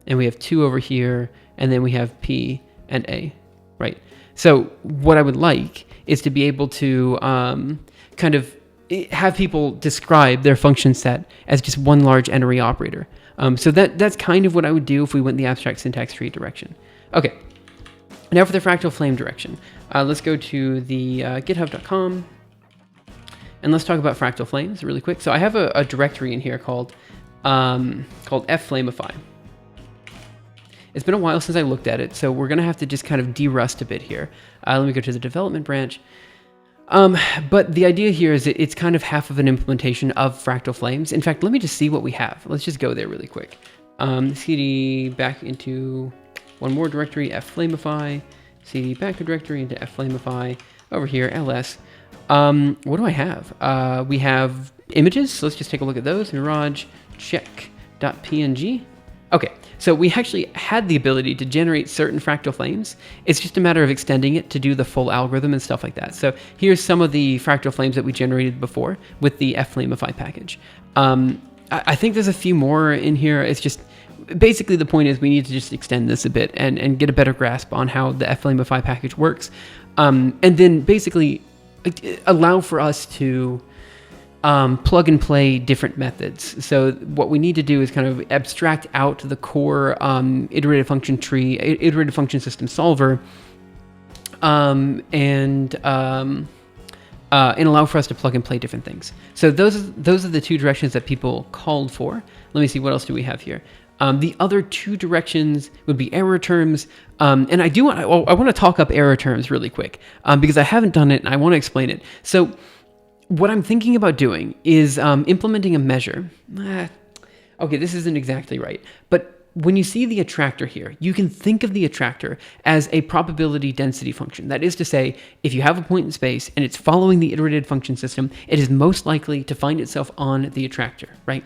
and we have 2 over here, and then we have P and A, right? So what I would like is to be able to kind of have people describe their function set as just one large n-ary operator. So that's kind of what I would do if we went the abstract syntax tree direction. Okay, now for the fractal flame direction. Let's go to the github.com. and let's talk about fractal flames really quick. So I have a directory in here called flamify. It's been a while since I looked at it, so we're going to have to just kind of de-rust a bit here. Let me go to the development branch. But the idea here is it's kind of half of an implementation of fractal flames. In fact, let me just see what we have. Let's just go there really quick. CD back into one more directory, flamify. CD back to directory into flamify. Over here, ls. What do I have? We have images. So let's just take a look at those. Mirage check.png. Okay, so we actually had the ability to generate certain fractal flames. It's just a matter of extending it to do the full algorithm and stuff like that. So here's some of the fractal flames that we generated before with the flamify package. I think there's a few more in here. It's just basically the point is we need to just extend this a bit and get a better grasp on how the flamify package works. And then basically allow for us to plug and play different methods. So what we need to do is kind of abstract out the core iterative function tree, iterative function system solver, and allow for us to plug and play different things. So those are the two directions that people called for. Let me see, what else do we have here? The other two directions would be error terms. And I want to talk up error terms really quick because I haven't done it and I want to explain it. So what I'm thinking about doing is implementing a measure. Okay, this isn't exactly right. But when you see the attractor here, you can think of the attractor as a probability density function. That is to say, if you have a point in space and it's following the iterative function system, it is most likely to find itself on the attractor, right?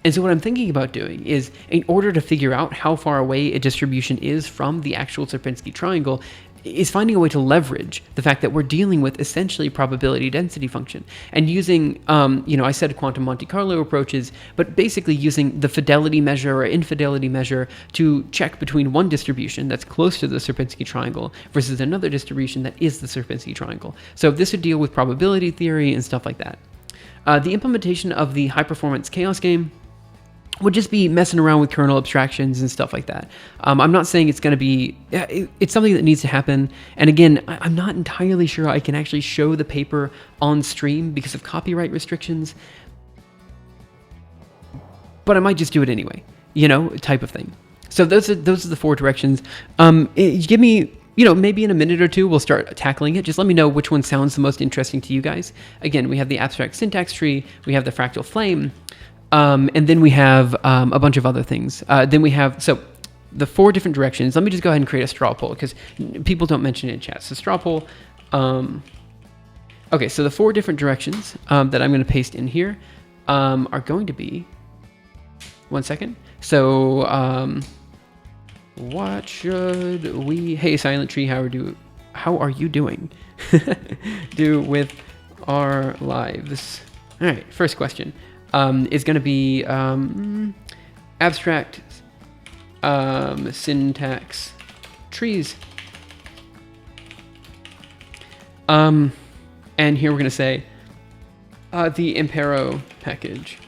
And so what I'm thinking about doing is, in order to figure out how far away a distribution is from the actual Sierpinski triangle, is finding a way to leverage the fact that we're dealing with essentially probability density function and using, I said quantum Monte Carlo approaches, but basically using the fidelity measure or infidelity measure to check between one distribution that's close to the Sierpinski triangle versus another distribution that is the Sierpinski triangle. So this would deal with probability theory and stuff like that. The implementation of the high performance chaos game would just be messing around with kernel abstractions and stuff like that. I'm not saying it's going to be, it's something that needs to happen. And again, I'm not entirely sure I can actually show the paper on stream because of copyright restrictions, but I might just do it anyway, type of thing. So those are the four directions. Give me, maybe in a minute or two, we'll start tackling it. Just let me know which one sounds the most interesting to you guys. Again, we have the abstract syntax tree, we have the fractal flame, and then we have a bunch of other things. Then we have, so the four different directions. Let me just go ahead and create a straw poll because people don't mention it in chat. So straw poll. Okay, so the four different directions that I'm going to paste in here are going to be, one second. So what should we, hey Silent Tree, how are you doing? Do with our lives? All right, first question. Is going to be abstract syntax trees. And here we're going to say the Impero package.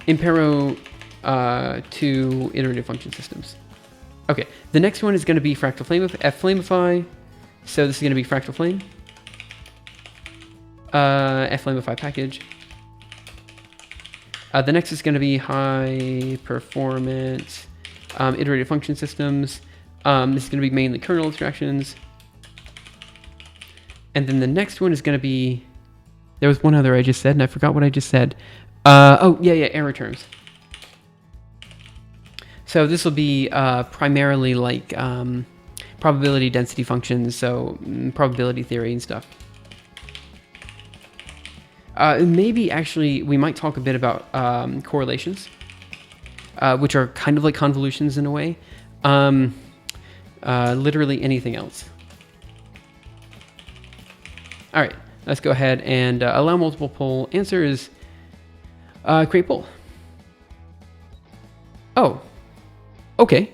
Impero to iterative function systems. Okay, the next one is going to be fractal flamify. So this is going to be fractal flame. Flamify package. The next is going to be high performance iterative function systems. This is going to be mainly kernel abstractions. And then the next one is going to be, there was one other I just said and I forgot what I just said. Error terms. So this will be primarily like probability density functions, so probability theory and stuff. Maybe actually we might talk a bit about correlations, which are kind of like convolutions in a way. Literally anything else. All right, let's go ahead and allow multiple poll answers. Create poll. Oh, okay.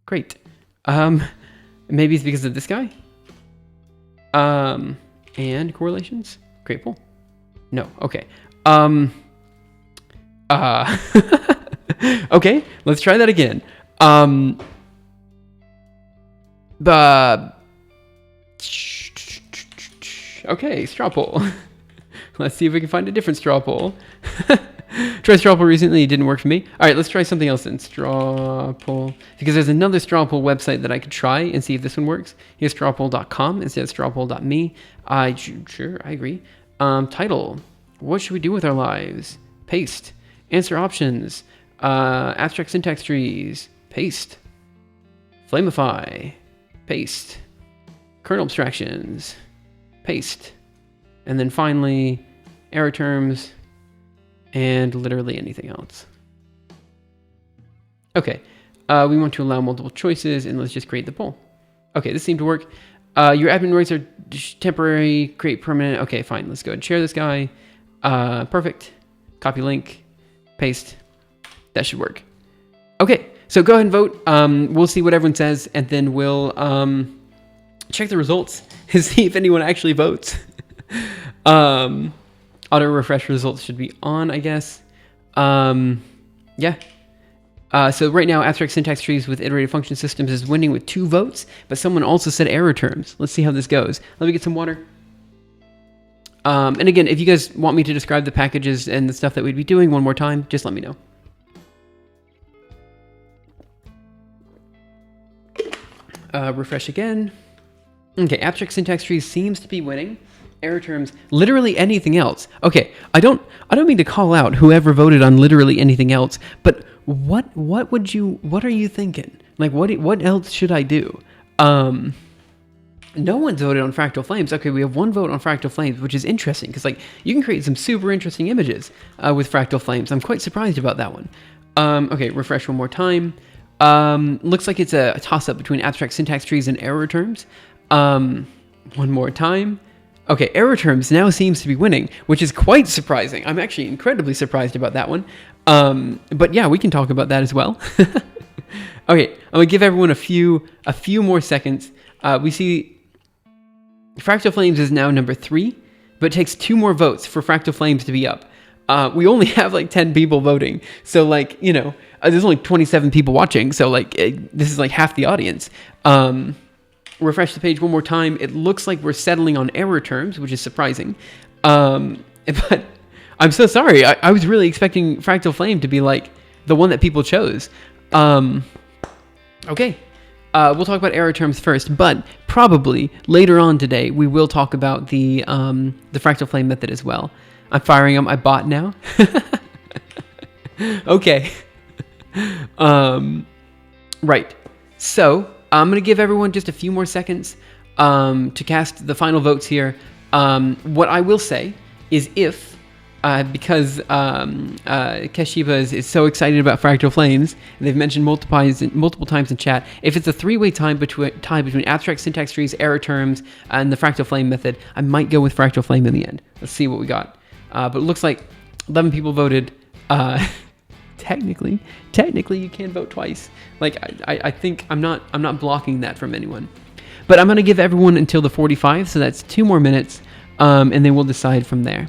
Great. Maybe it's because of this guy. And correlations? Create poll? No. Okay. Okay, let's try that again. Okay, straw poll. Let's see if we can find a different straw poll. Try straw poll recently, it didn't work for me. All right, let's try something else then. Straw poll, because there's another straw poll website that I could try and see if this one works. Here's strawpoll.com instead of strawpoll.me. Sure, I agree. Title: what should we do with our lives? Paste. Answer options: abstract syntax trees. Paste. Flamify. Paste. Kernel abstractions. Paste. And then finally, error terms, and literally anything else. Okay, we want to allow multiple choices, and let's just create the poll. Okay, this seemed to work. Your admin rights are temporary, create permanent. Okay, fine, let's go ahead and share this guy. Perfect. Copy link, paste. That should work. Okay, so go ahead and vote. We'll see what everyone says, and then we'll check the results and see if anyone actually votes. Auto refresh results should be on, I guess. Yeah. So right now, abstract syntax trees with iterative function systems is winning with 2 votes, but someone also said error terms. Let's see how this goes. Let me get some water. And again, if you guys want me to describe the packages and the stuff that we'd be doing one more time, just let me know. Refresh again. Okay, abstract syntax trees seems to be winning. Error terms, literally anything else. Okay, I don't mean to call out whoever voted on literally anything else, but what are you thinking? Like, what else should I do? No one's voted on fractal flames. Okay, we have 1 vote on fractal flames, which is interesting because like you can create some super interesting images with fractal flames. I'm quite surprised about that one. Okay, refresh one more time. Looks like it's a toss-up between abstract syntax trees and error terms. One more time. Okay, error terms now seems to be winning, which is quite surprising. I'm actually incredibly surprised about that one. But yeah, we can talk about that as well. Okay, I'm gonna give everyone a few more seconds. We see Fractal Flames is now number 3, but it takes 2 more votes for Fractal Flames to be up. We only have like 10 people voting, so like, you know, there's only 27 people watching, so like this is like half the audience. Refresh the page one more time. It looks like we're settling on error terms, which is surprising. But I'm so sorry. I was really expecting Fractal Flame to be like the one that people chose. Okay. We'll talk about error terms first, but probably later on today we will talk about the Fractal Flame method as well. I'm firing up my bot now. Okay. Right. So I'm going to give everyone just a few more seconds to cast the final votes here. What I will say is because Keshiba is so excited about Fractal Flames, and they've mentioned multiple times in chat, if it's a 3-way tie between abstract syntax trees, error terms, and the Fractal Flame method, I might go with Fractal Flame in the end. Let's see what we got. But it looks like 11 people voted. Technically you can vote twice. Like I think I'm not blocking that from anyone. But I'm gonna give everyone until the 45, so that's 2 more minutes, and then we'll decide from there.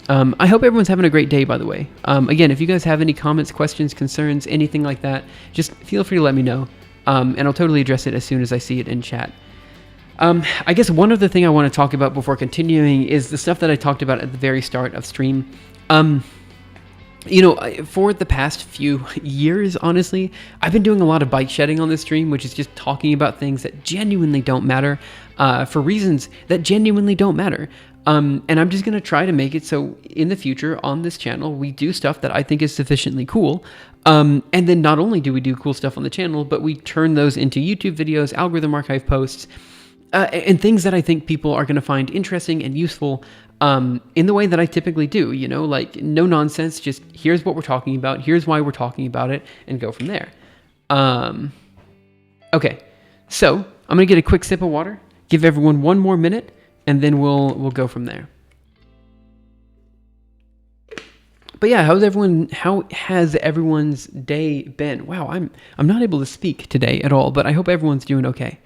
I hope everyone's having a great day, by the way. Again, if you guys have any comments, questions, concerns, anything like that, just feel free to let me know, and I'll totally address it as soon as I see it in chat. I guess one other thing I want to talk about before continuing is the stuff that I talked about at the very start of stream. You know, for the past few years, honestly, I've been doing a lot of bike shedding on this stream, which is just talking about things that genuinely don't matter, for reasons that genuinely don't matter. And I'm just going to try to make it so in the future on this channel, we do stuff that I think is sufficiently cool. And then not only do we do cool stuff on the channel, but we turn those into YouTube videos, algorithm archive posts, and things that I think people are going to find interesting and useful in the way that I typically do, you know, like no nonsense, just here's what we're talking about, here's why we're talking about it, and go from there. Okay, so I'm going to get a quick sip of water, give everyone 1 more minute, and then we'll go from there. But yeah, how has everyone's day been? Wow, I'm not able to speak today at all, but I hope everyone's doing okay.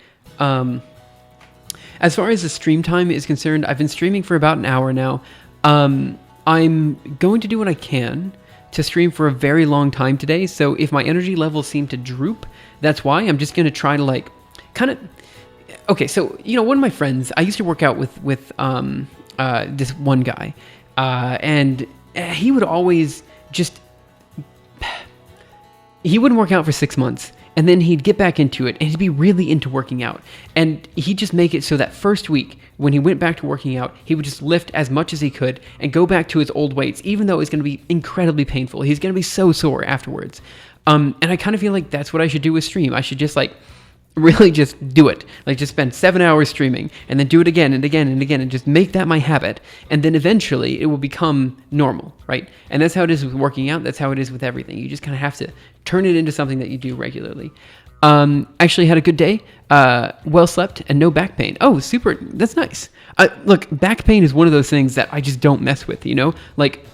As far as the stream time is concerned, I've been streaming for about an hour now. I'm going to do what I can to stream for a very long time today, so if my energy levels seem to droop, that's why. I'm just going to try to like kind of... Okay, so, you know, one of my friends, I used to work out with this one guy, and he would always just, he wouldn't work out for 6 months. And then he'd get back into it, and he'd be really into working out. And he'd just make it so that first week, when he went back to working out, he would just lift as much as he could and go back to his old weights, even though it's going to be incredibly painful. He's going to be so sore afterwards. And I kind of feel like that's what I should do with stream. I should just really just do it. Like just spend 7 hours streaming and then do it again and again and again and just make that my habit. And then eventually it will become normal, right? And that's how it is with working out. That's how it is with everything. You just kind of have to turn it into something that you do regularly. Actually had a good day, well slept and no back pain. Oh, super. That's nice. Look, back pain is one of those things that I just don't mess with, like,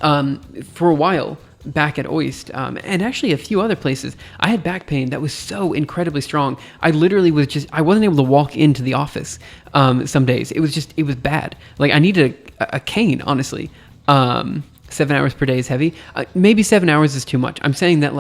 for a while, back at Oist, and actually a few other places, I had back pain that was so incredibly strong. I literally I wasn't able to walk into the office some days. It was bad. Like I needed a cane, honestly. 7 hours per day is heavy. Maybe 7 hours is too much. I'm saying that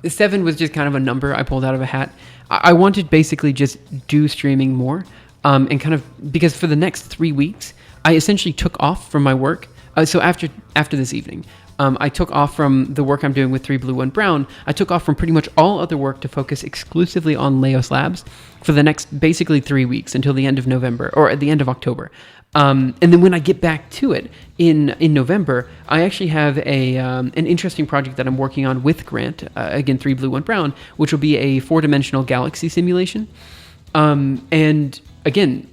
7 was just kind of a number I pulled out of a hat. I wanted basically just do streaming more, and kind of, because for the next 3 weeks, I essentially took off from my work. So after this evening, I took off from the work I'm doing with 3 Blue 1 Brown. I took off from pretty much all other work to focus exclusively on Leos Labs for the next basically 3 weeks until the end of November, or at the end of October. And then when I get back to it in November, I actually have an interesting project that I'm working on with Grant, again 3 Blue 1 Brown, which will be a 4-dimensional galaxy simulation. And again,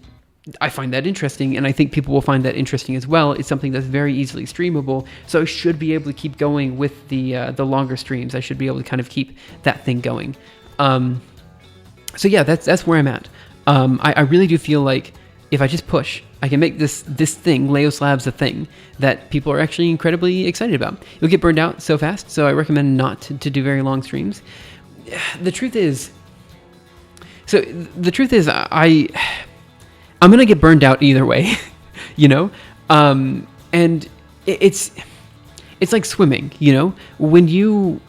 I find that interesting, and I think people will find that interesting as well. It's something that's very easily streamable, so I should be able to keep going with the longer streams. I should be able to kind of keep that thing going. So yeah, that's where I'm at. I really do feel like if I just push, I can make this thing, Leos Labs, a thing that people are actually incredibly excited about. You'll get burned out so fast, so I recommend not to do very long streams. The truth is, I'm going to get burned out either way, and it's like swimming, when you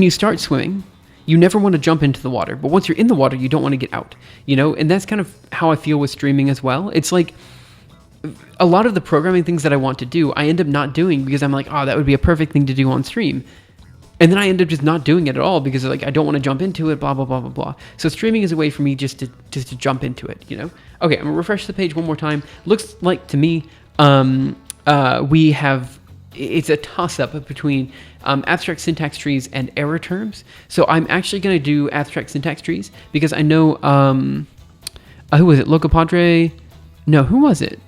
start swimming, you never want to jump into the water, but once you're in the water, you don't want to get out, and that's kind of how I feel with streaming as well. It's like a lot of the programming things that I want to do, I end up not doing because I'm like, oh, that would be a perfect thing to do on stream. And then I end up just not doing it at all because I don't want to jump into it, blah, blah, blah, blah, blah. So streaming is a way for me just to jump into it, Okay, I'm going to refresh the page one more time. Looks like to me we have, it's a toss-up between abstract syntax trees and error terms. So I'm actually going to do abstract syntax trees because I know, who was it? Locopadre? No, who was it?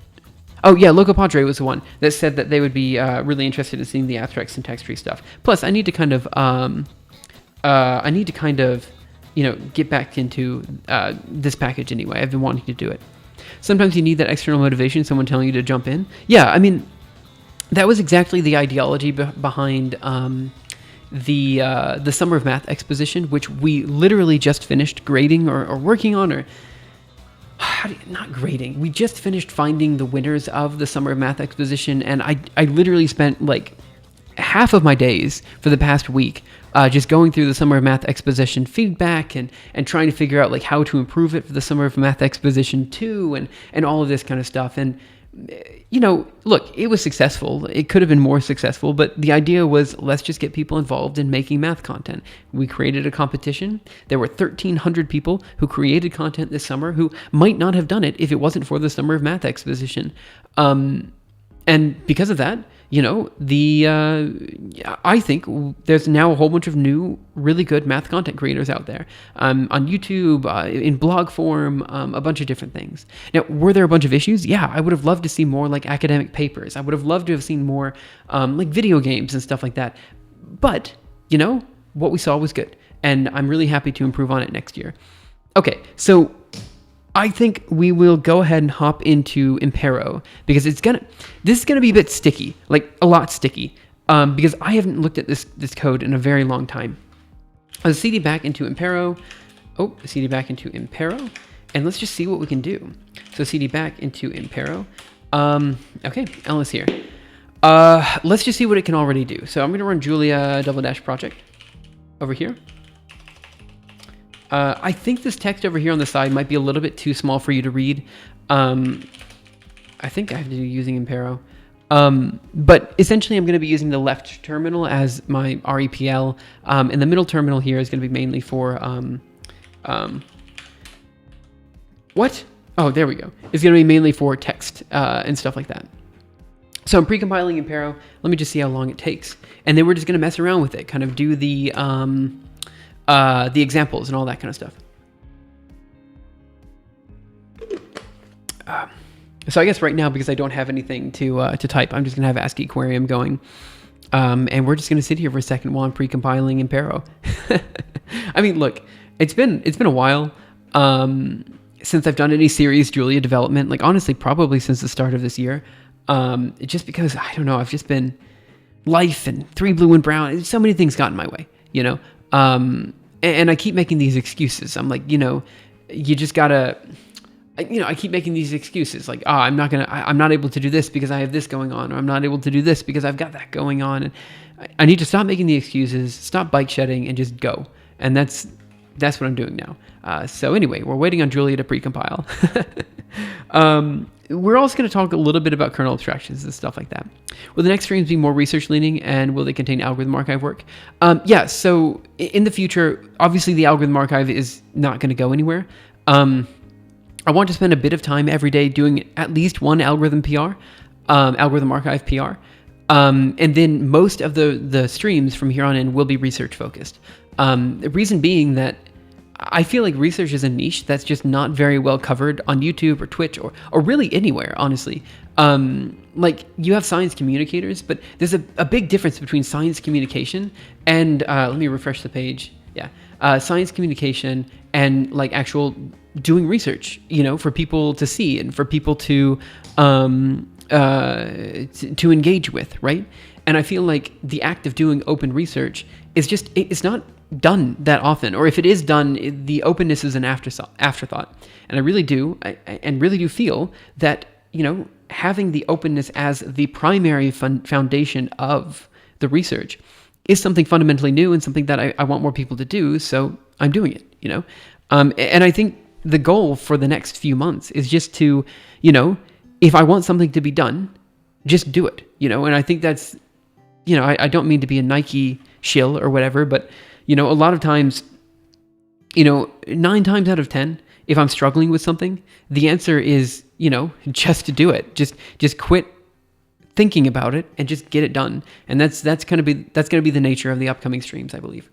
Oh yeah, Locopadre was the one that said that they would be really interested in seeing the abstract syntax tree stuff. Plus, I need to kind of, get back into this package anyway. I've been wanting to do it. Sometimes you need that external motivation, someone telling you to jump in. Yeah, I mean, that was exactly the ideology behind the Summer of Math exposition, which we literally just finished grading or working on, or not grading. We just finished finding the winners of the Summer of Math exposition, and I literally spent like half of my days for the past week just going through the Summer of Math exposition feedback and trying to figure out like how to improve it for the Summer of Math exposition 2 and all of this kind of stuff. And look, it was successful. It could have been more successful, but the idea was, let's just get people involved in making math content. We created a competition. There were 1,300 people who created content this summer who might not have done it if it wasn't for the Summer of Math exposition. And because of that, I think there's now a whole bunch of new, really good math content creators out there on YouTube, in blog form, a bunch of different things. Now, were there a bunch of issues? Yeah, I would have loved to see more like academic papers. I would have loved to have seen more like video games and stuff like that. But, what we saw was good. And I'm really happy to improve on it next year. Okay, so I think we will go ahead and hop into Impero because this is gonna be a bit sticky, like a lot sticky, because I haven't looked at this code in a very long time. Let's CD back into Impero. CD back into Impero, and let's just see what we can do. So CD back into Impero. Okay, Alice here. Let's just see what it can already do. So I'm gonna run Julia -- project over here. I think this text over here on the side might be a little bit too small for you to read. I think I have to do using Impero. But essentially I'm going to be using the left terminal as my REPL, and the middle terminal here is going to be mainly for, what? Oh, there we go. It's going to be mainly for text, and stuff like that. So I'm pre-compiling Impero. Let me just see how long it takes. And then we're just going to mess around with it, kind of do the examples and all that kind of stuff. So I guess right now, because I don't have anything to type, I'm just going to have ASCII Aquarium going. And we're just going to sit here for a second while I'm pre-compiling Impero. I mean, look, it's been a while since I've done any serious Julia development. Like, honestly, probably since the start of this year. Just because, I don't know, I've just been life and 3 Blue and Brown. So many things got in my way, you know? And I keep making these excuses. I'm like, you know, you just gotta, you know, I keep making these excuses like, I'm not able to do this because I have this going on, or I'm not able to do this because I've got that going on. And I need to stop making the excuses, stop bike shedding, and just go. And that's what I'm doing now. So anyway, we're waiting on Julia to precompile. We're also going to talk a little bit about kernel abstractions and stuff like that. Will the next streams be more research leaning, and will they contain algorithm archive work? Yeah, so in the future, obviously the algorithm archive is not going to go anywhere. I want to spend a bit of time every day doing at least one algorithm PR, algorithm archive PR. And then most of the streams from here on in will be research focused. The reason being that I feel like research is a niche that's just not very well covered on YouTube or Twitch or really anywhere, honestly. Like, you have science communicators, but there's a big difference between science communication and, let me refresh the page. Yeah. Science communication and like actual doing research, you know, for people to see and for people to engage with, right? And I feel like the act of doing open research is just, it's not done that often, or if it is done, the openness is an afterthought. And I really do, and really do feel that, you know, having the openness as the primary foundation of the research is something fundamentally new and something that I want more people to do. So I'm doing it, you know? And I think the goal for the next few months is just to, you know, if I want something to be done, just do it, you know? And I think that's, you know, I don't mean to be a Nike shill or whatever, but, you know, a lot of times, you know, 9 times out of 10, if I'm struggling with something, the answer is, you know, just to do it. Just quit thinking about it and just get it done. And that's gonna be the nature of the upcoming streams, I believe.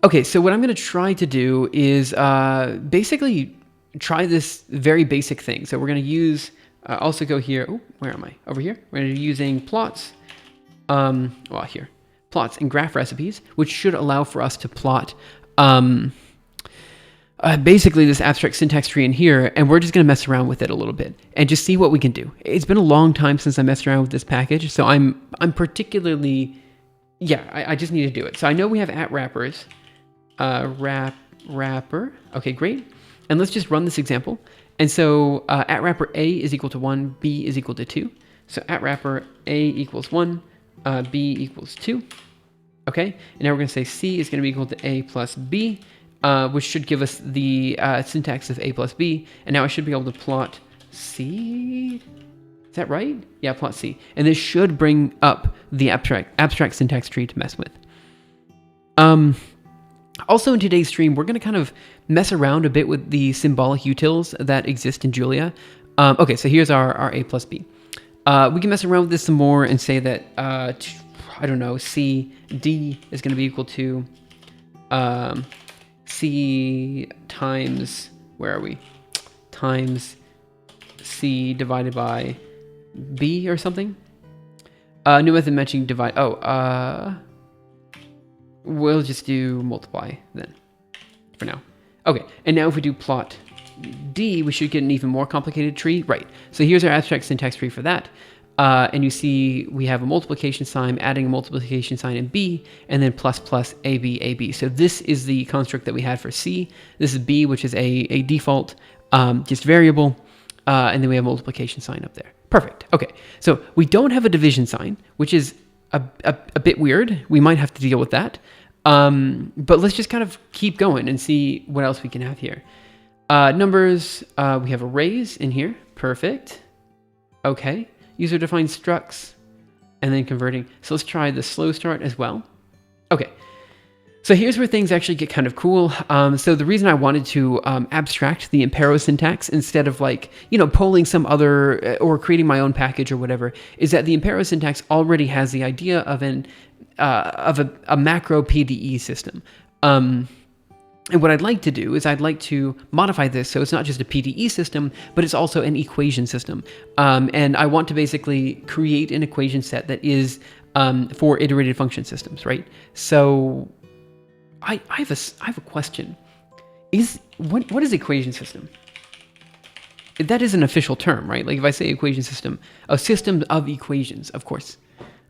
Okay, so what I'm gonna try to do is basically try this very basic thing. So we're gonna use also go here. Oh, where am I? Over here. We're gonna be using plots. Well, here. Plots and graph recipes, which should allow for us to plot basically this abstract syntax tree in here, and we're just going to mess around with it a little bit and just see what we can do. It's been a long time since I messed around with this package, so I'm particularly, yeah, I just need to do it. So I know we have @wrappers, wrapper, okay, great. And let's just run this example. And so @wrapper A is equal to 1, B is equal to 2. So @wrapper A equals 1, B equals 2. Okay, and now we're going to say C is going to be equal to A plus B, which should give us the syntax of A plus B. And now I should be able to plot C. Is that right? Yeah, plot C. And this should bring up the abstract syntax tree to mess with. Also in today's stream, we're going to kind of mess around a bit with the symbolic utils that exist in Julia. Okay, so here's our A plus B. We can mess around with this some more and say that, I don't know, CD is going to be equal to C times, where are we? Times C divided by B or something. New method matching divide. We'll just do multiply then for now. Okay, and now if we do plot D, we should get an even more complicated tree. Right, so here's our abstract syntax tree for that. And you see we have a multiplication sign, adding a multiplication sign in B, and then plus plus AB, AB. So this is the construct that we had for C. This is B, which is a default just variable. And then we have a multiplication sign up there. Perfect. Okay, so we don't have a division sign, which is a bit weird. We might have to deal with that. But let's just kind of keep going and see what else we can have here. Numbers, we have arrays in here. Perfect. Okay, user-defined structs, and then converting. So let's try the slow start as well. Okay, so here's where things actually get kind of cool. So the reason I wanted to abstract the Impero syntax instead of like, pulling some other or creating my own package or whatever, is that the Impero syntax already has the idea of a macro PDE system. And what I'd like to do is I'd like to modify this so it's not just a PDE system, but it's also an equation system. And I want to basically create an equation set that is for iterated function systems, right? So I have a question. What is equation system? That is an official term, right? Like if I say equation system, a system of equations, of course,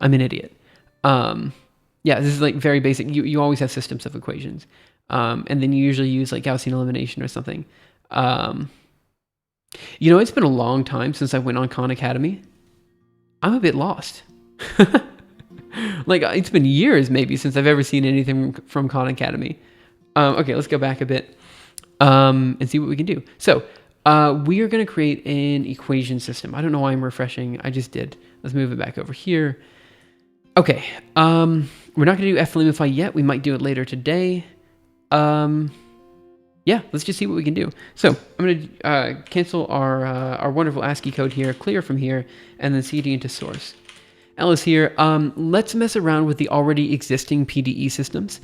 I'm an idiot. Yeah, this is like very basic. You always have systems of equations. And then you usually use like Gaussian elimination or something. It's been a long time since I went on Khan Academy. I'm a bit lost. Like it's been years maybe since I've ever seen anything from Khan Academy. Okay, let's go back a bit and see what we can do. So we are going to create an equation system. I don't know why I'm refreshing. I just did. Let's move it back over here. Okay, we're not going to do flimify yet. We might do it later today. Yeah, let's just see what we can do. So I'm going to cancel our wonderful ASCII code here, clear from here, and then cd into source. Alice here. Let's mess around with the already existing PDE systems.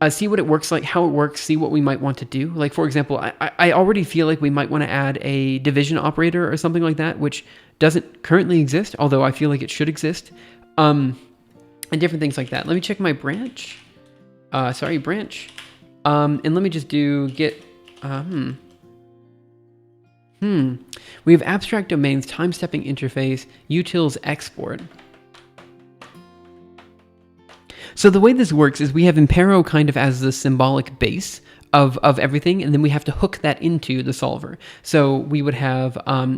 See what it works like, how it works, see what we might want to do. Like, for example, I already feel like we might want to add a division operator or something like that, which doesn't currently exist, although I feel like it should exist. And different things like that. Let me check my branch. Branch. And let me just do get, we have abstract domains, time-stepping interface, utils export. So the way this works is we have Impero kind of as the symbolic base of everything, and then we have to hook that into the solver. So we would have,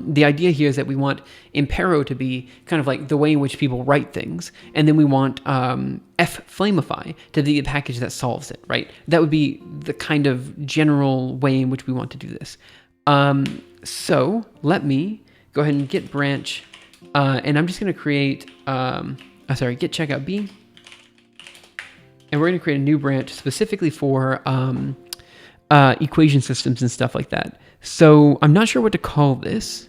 the idea here is that we want Impero to be kind of like the way in which people write things, and then we want flamify to be the package that solves it, right? That would be the kind of general way in which we want to do this. So let me go ahead and get branch, and I'm just going to create, get checkout B, and we're going to create a new branch specifically for equation systems and stuff like that. So I'm not sure what to call this.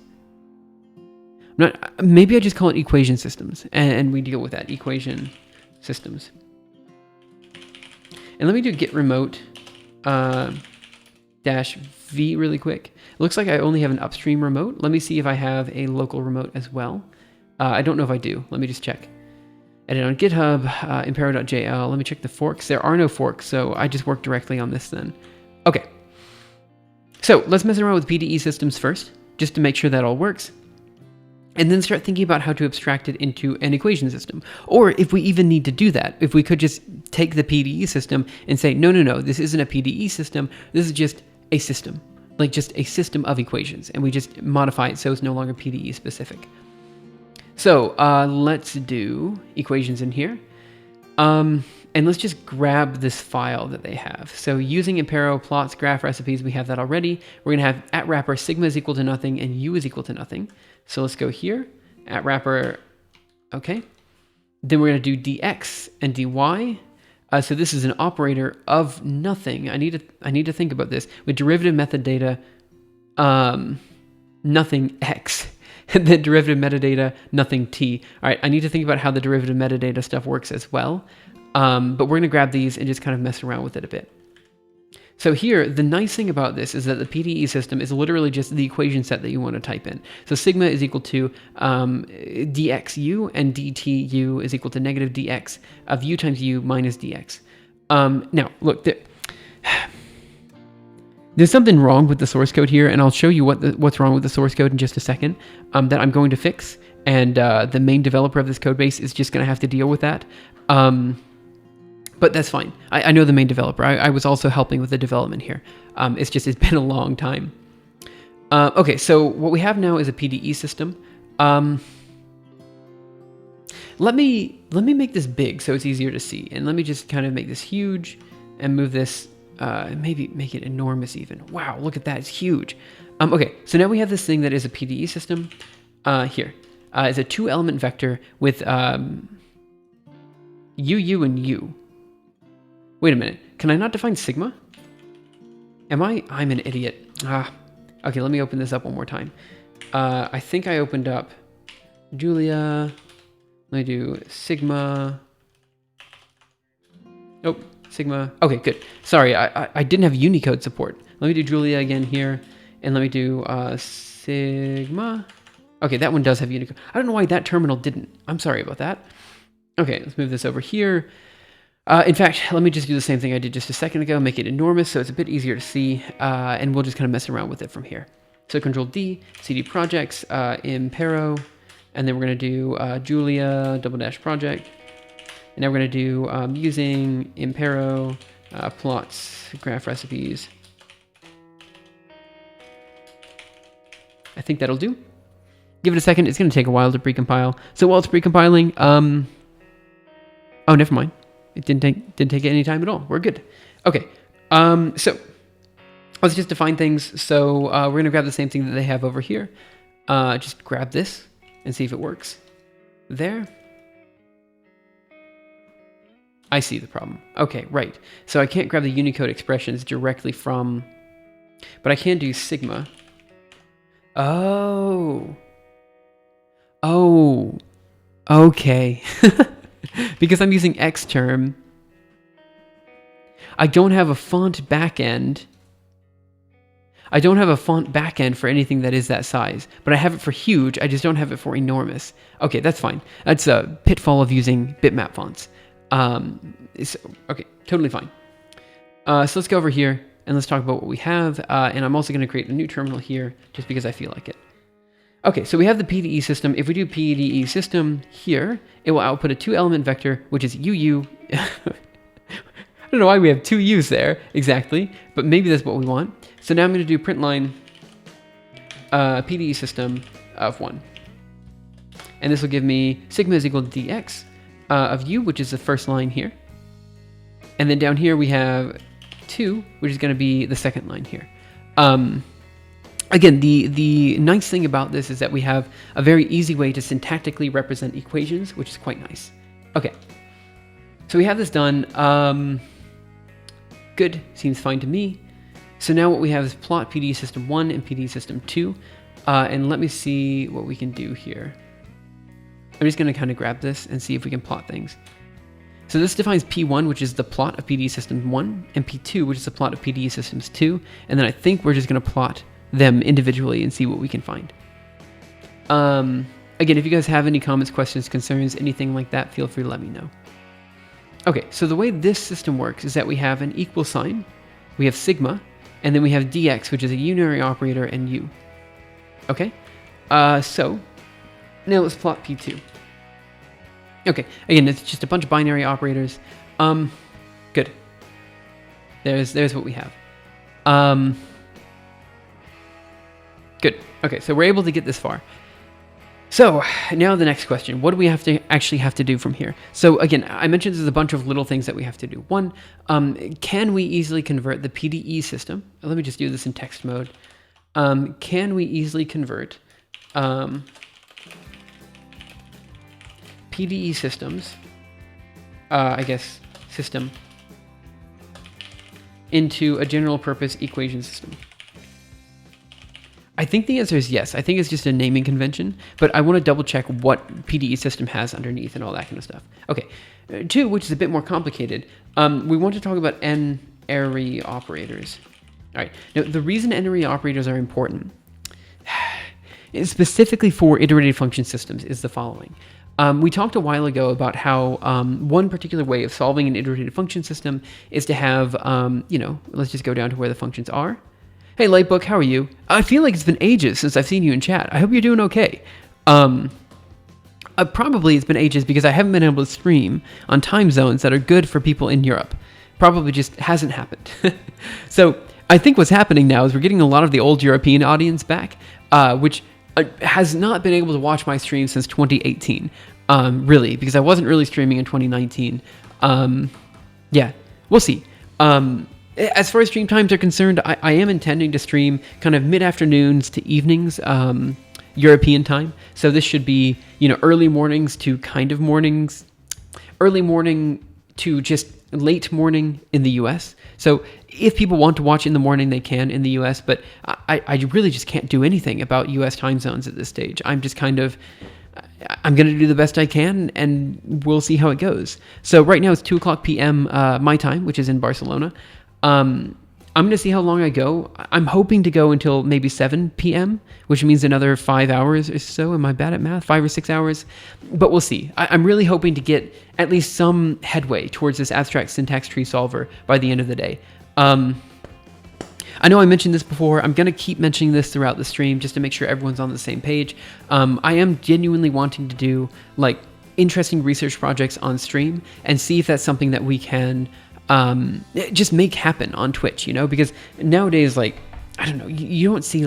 Maybe I just call it equation systems, and we deal with that, equation systems. And let me do get remote dash V really quick. It looks like I only have an upstream remote. Let me see if I have a local remote as well. I don't know if I do. Let me just check. Edit on GitHub, impero.jl. Let me check the forks. There are no forks, so I just work directly on this then. Okay. So let's mess around with PDE systems first, just to make sure that all works. And then start thinking about how to abstract it into an equation system. Or if we even need to do that, if we could just take the PDE system and say, no, this isn't a PDE system. This is just a system, like just a system of equations. And we just modify it so it's no longer PDE specific. So let's do equations in here. And let's just grab this file that they have. So using Impero plots, graph recipes, we have that already. We're going to have at wrapper sigma is equal to nothing and u is equal to nothing. So let's go here, at wrapper, okay. Then we're going to do dx and dy. So this is an operator of nothing. I need to think about this. With derivative method data, nothing x. And then derivative metadata, nothing t. All right, I need to think about how the derivative metadata stuff works as well. But we're going to grab these and just kind of mess around with it a bit. So here, the nice thing about this is that the PDE system is literally just the equation set that you want to type in. So sigma is equal to dxu, and dtu is equal to negative dx of u times u minus dx. Now, look, there's something wrong with the source code here, and I'll show you what's wrong with the source code in just a second that I'm going to fix. And the main developer of this code base is just going to have to deal with that. But that's fine. I know the main developer. I was also helping with the development here. It's been a long time. Okay, so what we have now is a PDE system. Let me make this big so it's easier to see. And let me just kind of make this huge and move this, maybe make it enormous even. Wow, look at that, it's huge. Okay, so now we have this thing that is a PDE system. Here, is a 2-element vector with U, and U. Wait a minute. Can I not define sigma? Am I? I'm an idiot. Okay, let me open this up one more time. I think I opened up Julia. Let me do sigma. Nope, sigma. Okay, good. Sorry, I didn't have Unicode support. Let me do Julia again here, and let me do sigma. Okay, that one does have Unicode. I don't know why that terminal didn't. I'm sorry about that. Okay, let's move this over here. In fact, let me just do the same thing I did just a second ago, make it enormous so it's a bit easier to see, and we'll just kind of mess around with it from here. So Control D, CD projects, Impero, and then we're going to do Julia -- project. And now we're going to do using Impero, plots, graph recipes. I think that'll do. Give it a second. It's going to take a while to precompile. So while it's precompiling, oh, never mind. It didn't take any time at all. We're good. Okay. So let's just define things. So we're going to grab the same thing that they have over here. Just grab this and see if it works. There. I see the problem. Okay, right. So I can't grab the Unicode expressions directly from, but I can do sigma. Oh, okay. Because I'm using Xterm, I don't have a font backend. I don't have a font backend for anything that is that size, but I have it for huge. I just don't have it for enormous. Okay, that's fine. That's a pitfall of using bitmap fonts. Okay, totally fine. So let's go over here and let's talk about what we have. And I'm also going to create a new terminal here just because I feel like it. Okay, so we have the PDE system. If we do PDE system here, it will output a 2-element vector, which is UU. I don't know why we have 2 U's there exactly, but maybe that's what we want. So now I'm going to do print line PDE system of 1. And this will give me sigma is equal to dx of u, which is the first line here. And then down here we have 2, which is going to be the second line here. Again, the nice thing about this is that we have a very easy way to syntactically represent equations, which is quite nice. Okay, so we have this done. Good, seems fine to me. So now what we have is plot PDE system 1 and PDE system 2. And let me see what we can do here. I'm just going to kind of grab this and see if we can plot things. So this defines P1, which is the plot of PDE system 1, and P2, which is the plot of PDE systems 2. And then I think we're just going to plot them individually and see what we can find. Again, if you guys have any comments, questions, concerns, anything like that, feel free to let me know. Okay, so the way this system works is that we have an equal sign, we have sigma, and then we have dx, which is a unary operator, and u. Okay, so now let's plot P2. Okay, again, it's just a bunch of binary operators. Good. There's what we have. Good. Okay, so we're able to get this far. So now the next question: what do we actually have to do from here? So again, I mentioned there's a bunch of little things that we have to do. One, can we easily convert the PDE system? Let me just do this in text mode. Can we easily convert PDE systems, I guess system, into a general purpose equation system? I think the answer is yes. I think it's just a naming convention, but I want to double check what PDE system has underneath and all that kind of stuff. Okay, 2, which is a bit more complicated. We want to talk about n-ary operators. All right, now the reason n-ary operators are important, specifically for iterative function systems, is the following. We talked a while ago about how one particular way of solving an iterative function system is to have, let's just go down to where the functions are. Hey, Lightbook, how are you? I feel like it's been ages since I've seen you in chat. I hope you're doing okay. Probably it's been ages because I haven't been able to stream on time zones that are good for people in Europe. Probably just hasn't happened. So I think what's happening now is we're getting a lot of the old European audience back, which has not been able to watch my stream since 2018, really, because I wasn't really streaming in 2019. Yeah, we'll see. As far as stream times are concerned, I am intending to stream kind of mid-afternoons to evenings, European time. So this should be, early mornings to kind of mornings, early morning to just late morning in the US. So if people want to watch in the morning, they can in the US, but I really just can't do anything about US time zones at this stage. I'm going to do the best I can, and we'll see how it goes. So right now it's 2 o'clock p.m. My time, which is in Barcelona. I'm going to see how long I go. I'm hoping to go until maybe 7 p.m., which means another 5 hours or so. Am I bad at math? 5 or 6 hours? But we'll see. I'm really hoping to get at least some headway towards this abstract syntax tree solver by the end of the day. I know I mentioned this before. I'm going to keep mentioning this throughout the stream just to make sure everyone's on the same page. I am genuinely wanting to do interesting research projects on stream and see if that's something that we can just make happen on Twitch, because nowadays, I don't know, you don't see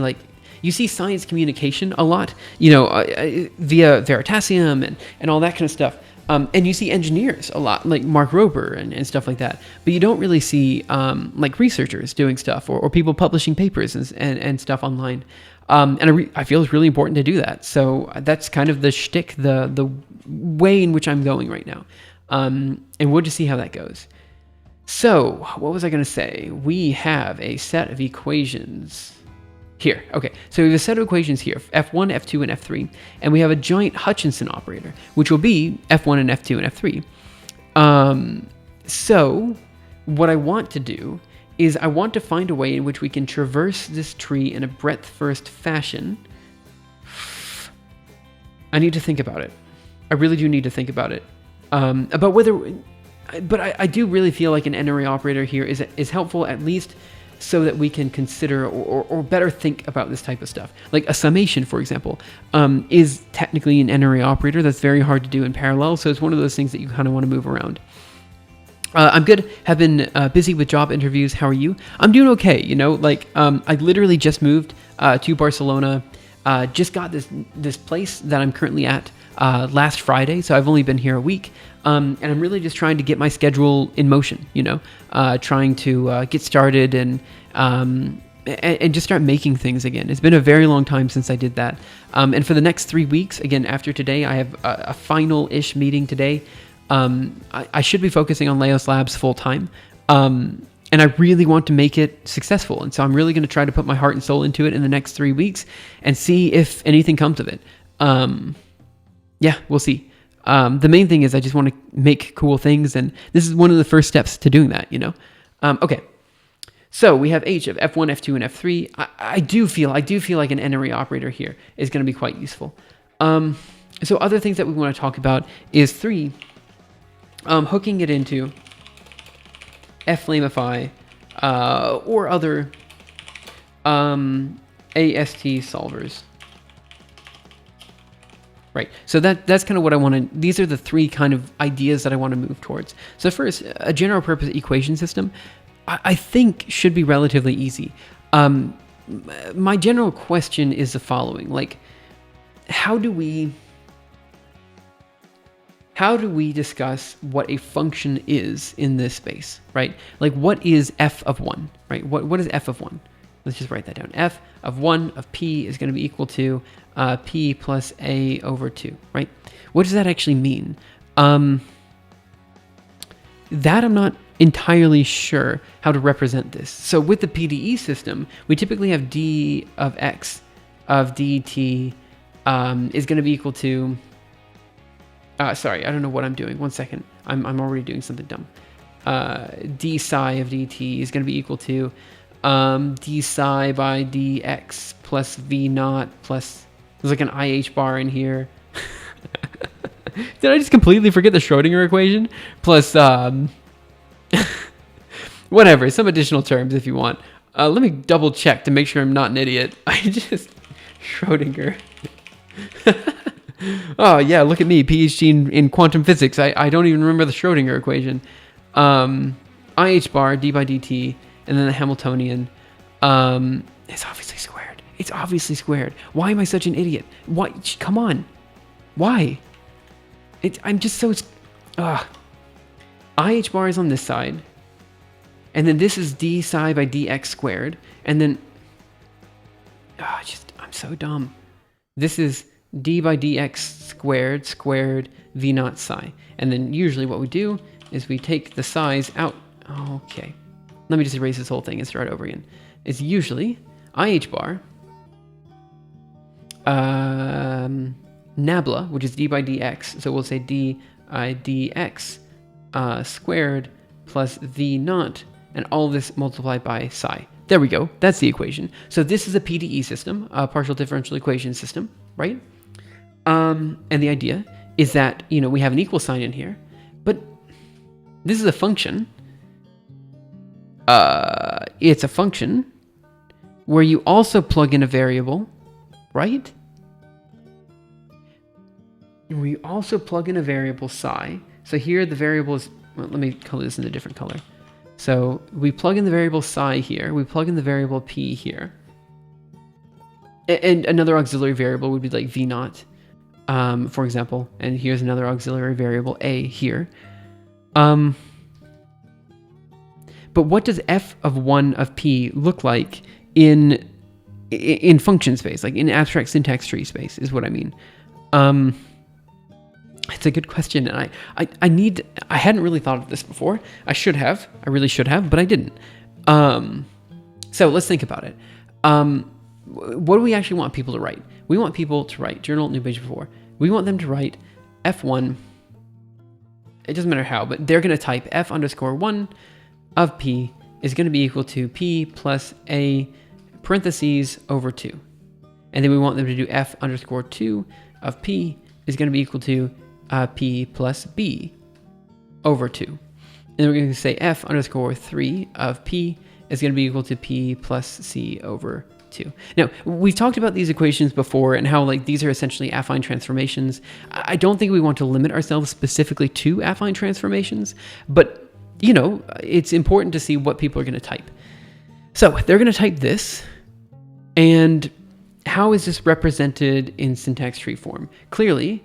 you see science communication a lot, via Veritasium and all that kind of stuff. And you see engineers a lot, like Mark Rober and stuff like that. But you don't really see researchers doing stuff or people publishing papers and stuff online. And I feel it's really important to do that. So that's kind of the shtick, the way in which I'm going right now. And we'll just see how that goes. So what was I going to say? We have a set of equations here. Okay, so we have a set of equations here, F1, F2, and F3, and we have a giant Hutchinson operator, which will be F1 and F2 and F3. So what I want to do is I want to find a way in which we can traverse this tree in a breadth-first fashion. I need to think about it. I really do need to think about it. About whether... But I do really feel like an n-array operator here is helpful, at least so that we can consider or better think about this type of stuff. Like a summation, for example, is technically an n-array operator. That's very hard to do in parallel, so it's one of those things that you kind of want to move around. I'm good. Have been busy with job interviews. How are you? I'm doing okay. I literally just moved to Barcelona. Just got this place that I'm currently at last Friday, so I've only been here a week. And I'm really just trying to get my schedule in motion, trying to get started and just start making things again. It's been a very long time since I did that. And for the next 3 weeks, again, after today, I have a final-ish meeting today. I should be focusing on Laos Labs full time. And I really want to make it successful. And so I'm really going to try to put my heart and soul into it in the next 3 weeks and see if anything comes of it. Yeah, we'll see. The main thing is I just want to make cool things, and this is one of the first steps to doing that, Okay, so we have H of F1, F2, and F3. I do feel like an n-array operator here is going to be quite useful. So other things that we want to talk about is 3, hooking it into Flamify or other AST solvers. Right, so that's kind of what I want to, these are the 3 kind of ideas that I want to move towards. So first, a general purpose equation system, I think should be relatively easy. My general question is the following, how do we discuss what a function is in this space, right? What is f of 1, right? What is f of 1? Let's just write that down. F of 1 of p is going to be equal to p plus a over 2, right? What does that actually mean? That I'm not entirely sure how to represent this. So with the PDE system, we typically have d of x of dt is going to be equal to... sorry, I don't know what I'm doing. 1 second. I'm already doing something dumb. D psi of dt is going to be equal to d psi by dx plus v naught plus... There's an IH bar in here. Did I just completely forget the Schrodinger equation? Plus, whatever, some additional terms if you want. Let me double check to make sure I'm not an idiot. Schrodinger. Oh yeah, look at me, PhD in quantum physics. I don't even remember the Schrodinger equation. IH bar, d by dt, and then the Hamiltonian. It's obviously squared. It's obviously squared. Why am I such an idiot? Why? Come on. Why? I'm just so... IH bar is on this side. And then this is d psi by dx squared. And then... I'm so dumb. This is d by dx squared v naught psi. And then usually what we do is we take the psi's out. Okay. Let me just erase this whole thing and start over again. It's usually IH bar, nabla, which is d by dx. So we'll say d I dx squared plus v naught, and all of this multiplied by psi. There we go. That's the equation. So this is a PDE system, a partial differential equation system, right? And the idea is that, you know, we have an equal sign in here, but this is a function. It's a function where you also plug in a variable, right? We also plug in a variable psi. So here the variable is, well, let me color this in a different color. So we plug in the variable psi here. We plug in the variable p here. And another auxiliary variable would be like v naught, for example. And here's another auxiliary variable a here. But what does f of 1 of p look like in function space, like in abstract syntax tree space is what I mean. It's a good question, and I hadn't really thought of this before. I really should have, but I didn't. So let's think about it. What do we actually want people to write? We want people to write journal new page before. We want them to write f1. It doesn't matter how, but they're going to type f underscore 1 of p is going to be equal to p plus a parentheses over 2. And then we want them to do f underscore 2 of p is going to be equal to p plus b over 2. And then we're going to say f underscore 3 of p is going to be equal to p plus c over 2. Now, we've talked about these equations before and how like these are essentially affine transformations. I don't think we want to limit ourselves specifically to affine transformations, but you know, it's important to see what people are going to type. So they're going to type this, and how is this represented in syntax tree form? Clearly,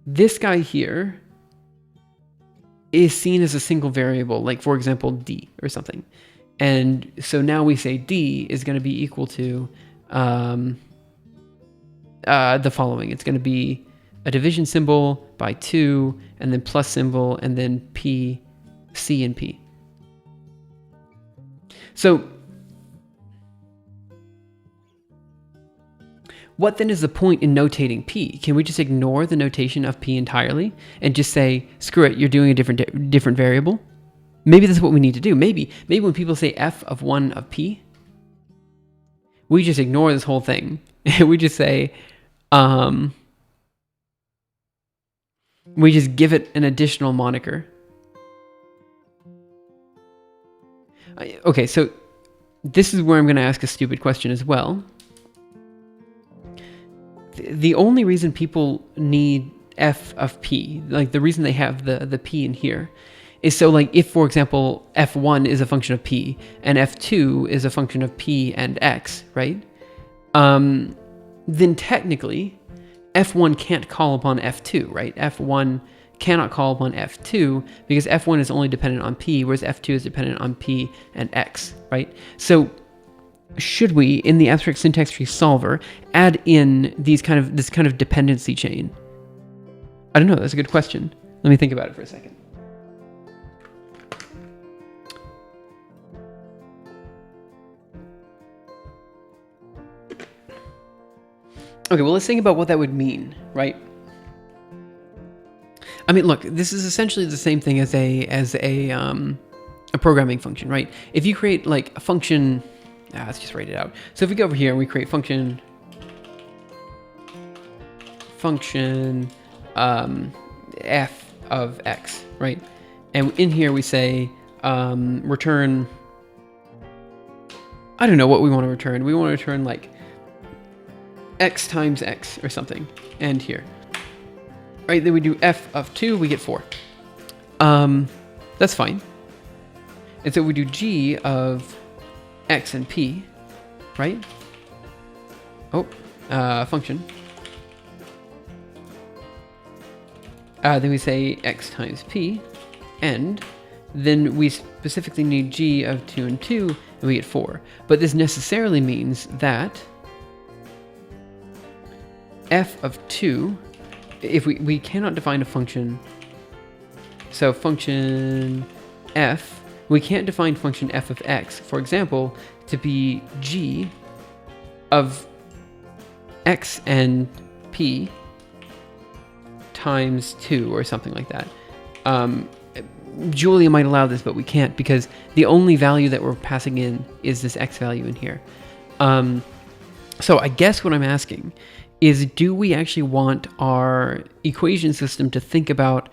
this guy here is seen as a single variable, like for example, d or something. And so now we say d is going to be equal to the following. It's going to be a division symbol by 2, and then plus symbol, and then p, c, and p. So what then is the point in notating p? Can we just ignore the notation of p entirely and just say, screw it, you're doing a different variable? Maybe that's what we need to do. Maybe when people say f of 1 of p, we just ignore this whole thing. We just say, we just give it an additional moniker. Okay, so this is where I'm going to ask a stupid question as well. The only reason people need f of p, like the reason they have the p in here, is so like if, for example, f1 is a function of p and f2 is a function of p and x, right? Then technically, f1 can't call upon f2, right? F1 cannot call upon f2 because f1 is only dependent on p, whereas f2 is dependent on p and x, right? So should we, in the abstract syntax tree solver, add in this kind of dependency chain? I don't know. That's a good question. Let me think about it for a second. Okay, well, let's think about what that would mean, right? I mean, look, this is essentially the same thing as a programming function, right? If you create like a function, let's just write it out. So if we go over here and we create function f of x, right? And in here we say return, I don't know what we want to return. We want to return like x times x or something, and here. Right, then we do f of 2, we get 4. That's fine. And so we do g of x and p, right? Oh, function. Then we say x times p, and then we specifically need g of 2 and 2, and we get 4. But this necessarily means that f of 2, if we cannot define a function, so function f, we can't define function f of x, for example, to be g of x and p times 2 or something like that. Julia might allow this, but we can't because the only value that we're passing in is this x value in here. So I guess what I'm asking is, do we actually want our equation system to think about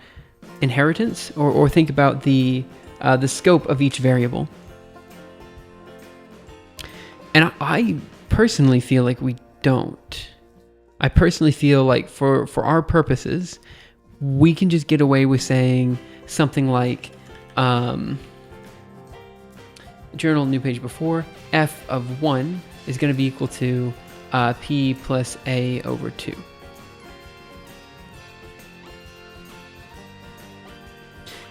inheritance or think about the scope of each variable? And I personally feel like we don't. I personally feel like for our purposes, we can just get away with saying something like, journal new page before, f of 1 is going to be equal to p plus a over 2.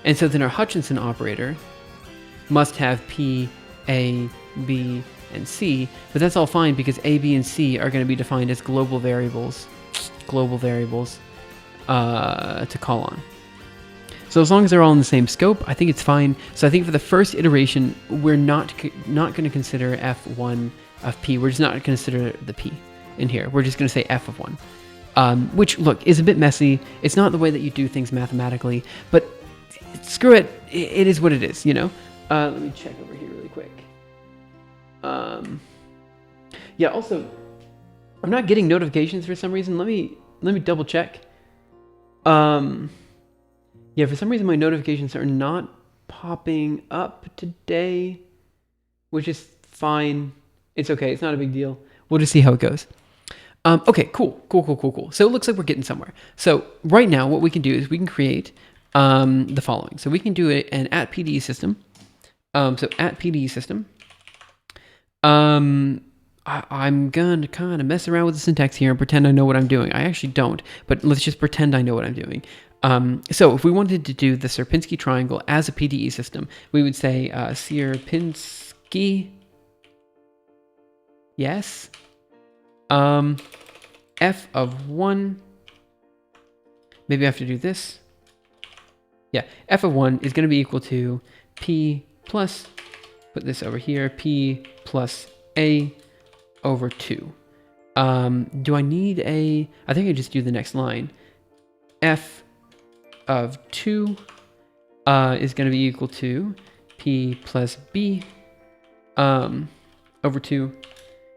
And so then our Hutchinson operator must have p, a, b, and c, but that's all fine because a, b, and c are going to be defined as global variables to call on. So as long as they're all in the same scope, I think it's fine. So I think for the first iteration, we're not going to consider f1 of p. We're just not going to consider the p in here. We're just going to say f of 1, which, look, is a bit messy. It's not the way that you do things mathematically, but screw it. It is what it is, you know? Let me check over here really quick. Yeah, also, I'm not getting notifications for some reason. Let me double check. Yeah, for some reason my notifications are not popping up today, which is fine. It's okay. It's not a big deal. We'll just see how it goes. Okay, cool. So it looks like we're getting somewhere. So right now what we can do is we can create the following. So we can do an @PDE system. So @PDE system. I'm going to kind of mess around with the syntax here and pretend I know what I'm doing. I actually don't, but let's just pretend I know what I'm doing. So if we wanted to do the Sierpinski triangle as a PDE system, we would say Sierpinski, yes, f of 1, maybe I have to do this. Yeah, f of 1 is going to be equal to p plus, put this over here, p plus a over 2. Do I need a, I think I just do the next line. F of 2 is going to be equal to p plus b over 2.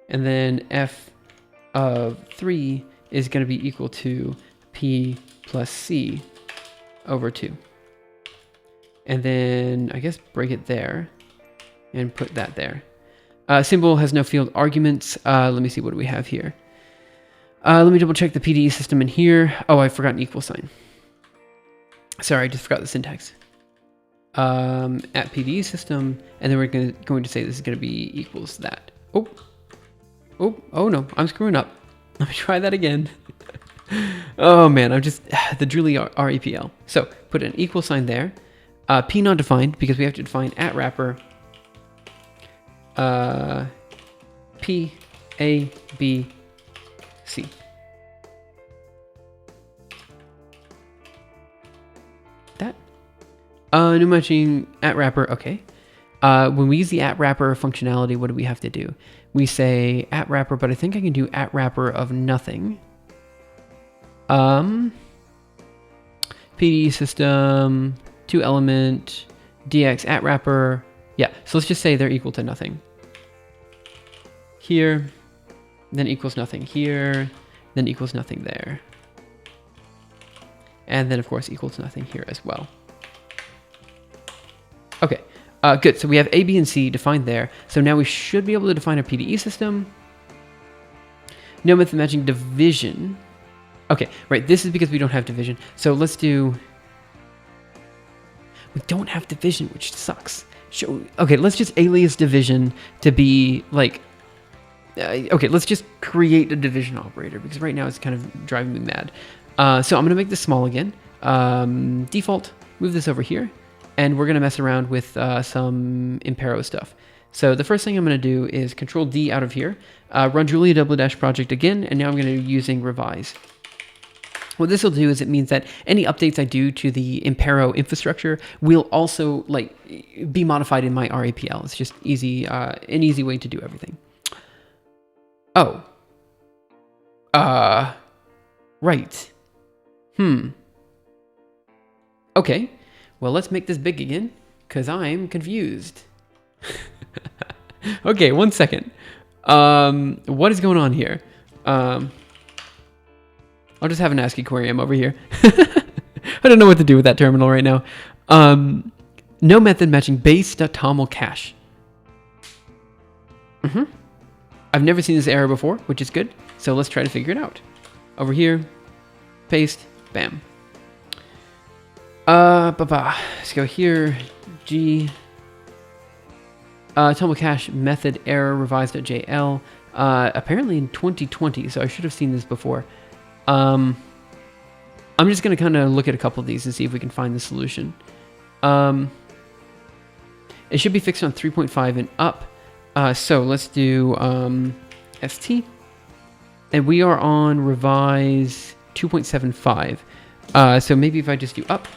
And then f of 3 is going to be equal to p plus c over 2. And then I guess break it there and put that there. Symbol has no field arguments. Let me see, what do we have here? Let me double check the PDE system in here. Oh, I forgot an equal sign. Sorry, I just forgot the syntax. @PDE system, and then we're going to say this is going to be equals that. Oh no, I'm screwing up. Let me try that again. Oh man, I'm just, the Julie REPL. So put an equal sign there. P not defined because we have to define @wrapper. P, A, B, C. That. New matching @wrapper, okay. When we use the @wrapper functionality, what do we have to do? We say @wrapper, but I think I can do @wrapper of nothing. PDE system, 2-element, DX @wrapper. Yeah, so let's just say they're equal to nothing. Here, then equals nothing here, then equals nothing there. And then of course equals nothing here as well. Okay, good. So we have A, B, and C defined there. So now we should be able to define a PDE system. No method matching division. Okay, right, this is because we don't have division. So let's do, we don't have division, which sucks. Okay, let's just alias division to be like, okay, let's just create a division operator because right now it's kind of driving me mad. So I'm going to make this small again. Default, move this over here, and we're going to mess around with some Impero stuff. So the first thing I'm going to do is Control D out of here, run Julia double dash project again, and now I'm going to be using revise. What this will do is it means that any updates I do to the Impero infrastructure will also like be modified in my RAPL. It's just easy, an easy way to do everything. Oh. Right. Okay. Well, let's make this big again, because I'm confused. Okay, 1 second. What is going on here? I'll just have an ASCII query over here. I don't know what to do with that terminal right now. No method matching base.toml cache. I've never seen this error before, which is good. So let's try to figure it out. Over here, paste, bam. Let's go here, G. Toml cache method error revise.jl. Apparently in 2020, so I should have seen this before. I'm just going to kind of look at a couple of these and see if we can find the solution. It should be fixed on 3.5 and up. So let's do ST. And we are on revise 2.75. So maybe if I just do up,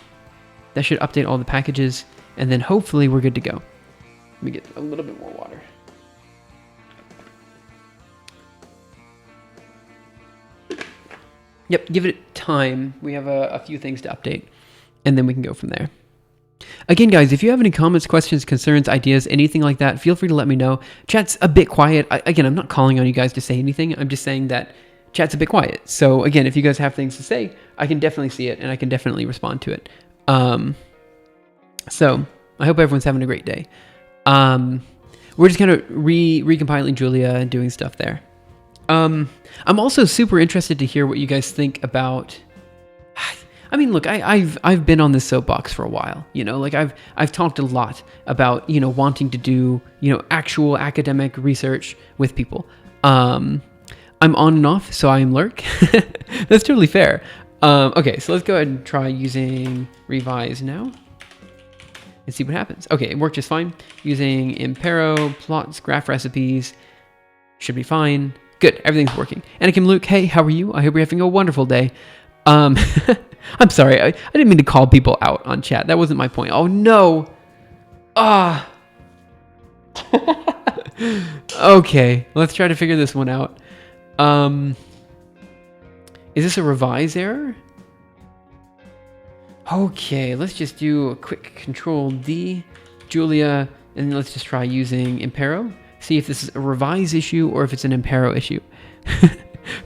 that should update all the packages. And then hopefully we're good to go. Let me get a little bit more water. Yep, give it time. We have a few things to update, and then we can go from there. Again, guys, if you have any comments, questions, concerns, ideas, anything like that, feel free to let me know. Chat's a bit quiet. Again, I'm not calling on you guys to say anything. I'm just saying that chat's a bit quiet. So again, if you guys have things to say, I can definitely see it, and I can definitely respond to it. So I hope everyone's having a great day. We're just kind of recompiling Julia and doing stuff there. I'm also super interested to hear what you guys think about. I mean, look, I've been on this soapbox for a while. You know, like I've talked a lot about wanting to do actual academic research with people. I'm on and off, so I am lurk. That's totally fair. Okay, so let's go ahead and try using revise now and see what happens. Okay, it worked just fine. Using Impero, plots, graph recipes, should be fine. Good, everything's working. Anakim Luke, hey, how are you? I hope you're having a wonderful day. I'm sorry, I didn't mean to call people out on chat. That wasn't my point. Oh no. Okay, let's try to figure this one out. Is this a revise error? Okay, let's just do a quick Control D, Julia, and then let's just try using Impero. See if this is a revise issue or if it's an Impero issue.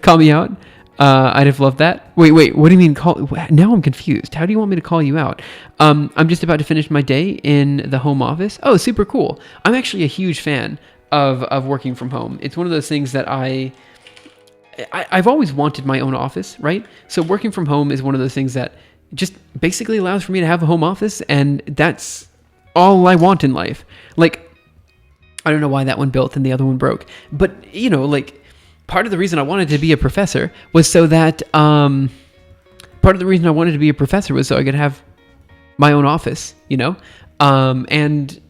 Call me out. I'd have loved that. Wait, what do you mean call? Now I'm confused. How do you want me to call you out? I'm just about to finish my day in the home office. Oh, super cool. I'm actually a huge fan of working from home. It's one of those things that I've always wanted my own office, right? So working from home is one of those things that just basically allows for me to have a home office, and that's all I want in life. Like, I don't know why that one built and the other one broke, but like part of the reason I wanted to be a professor was so that part of the reason I wanted to be a professor was so I could have my own office, and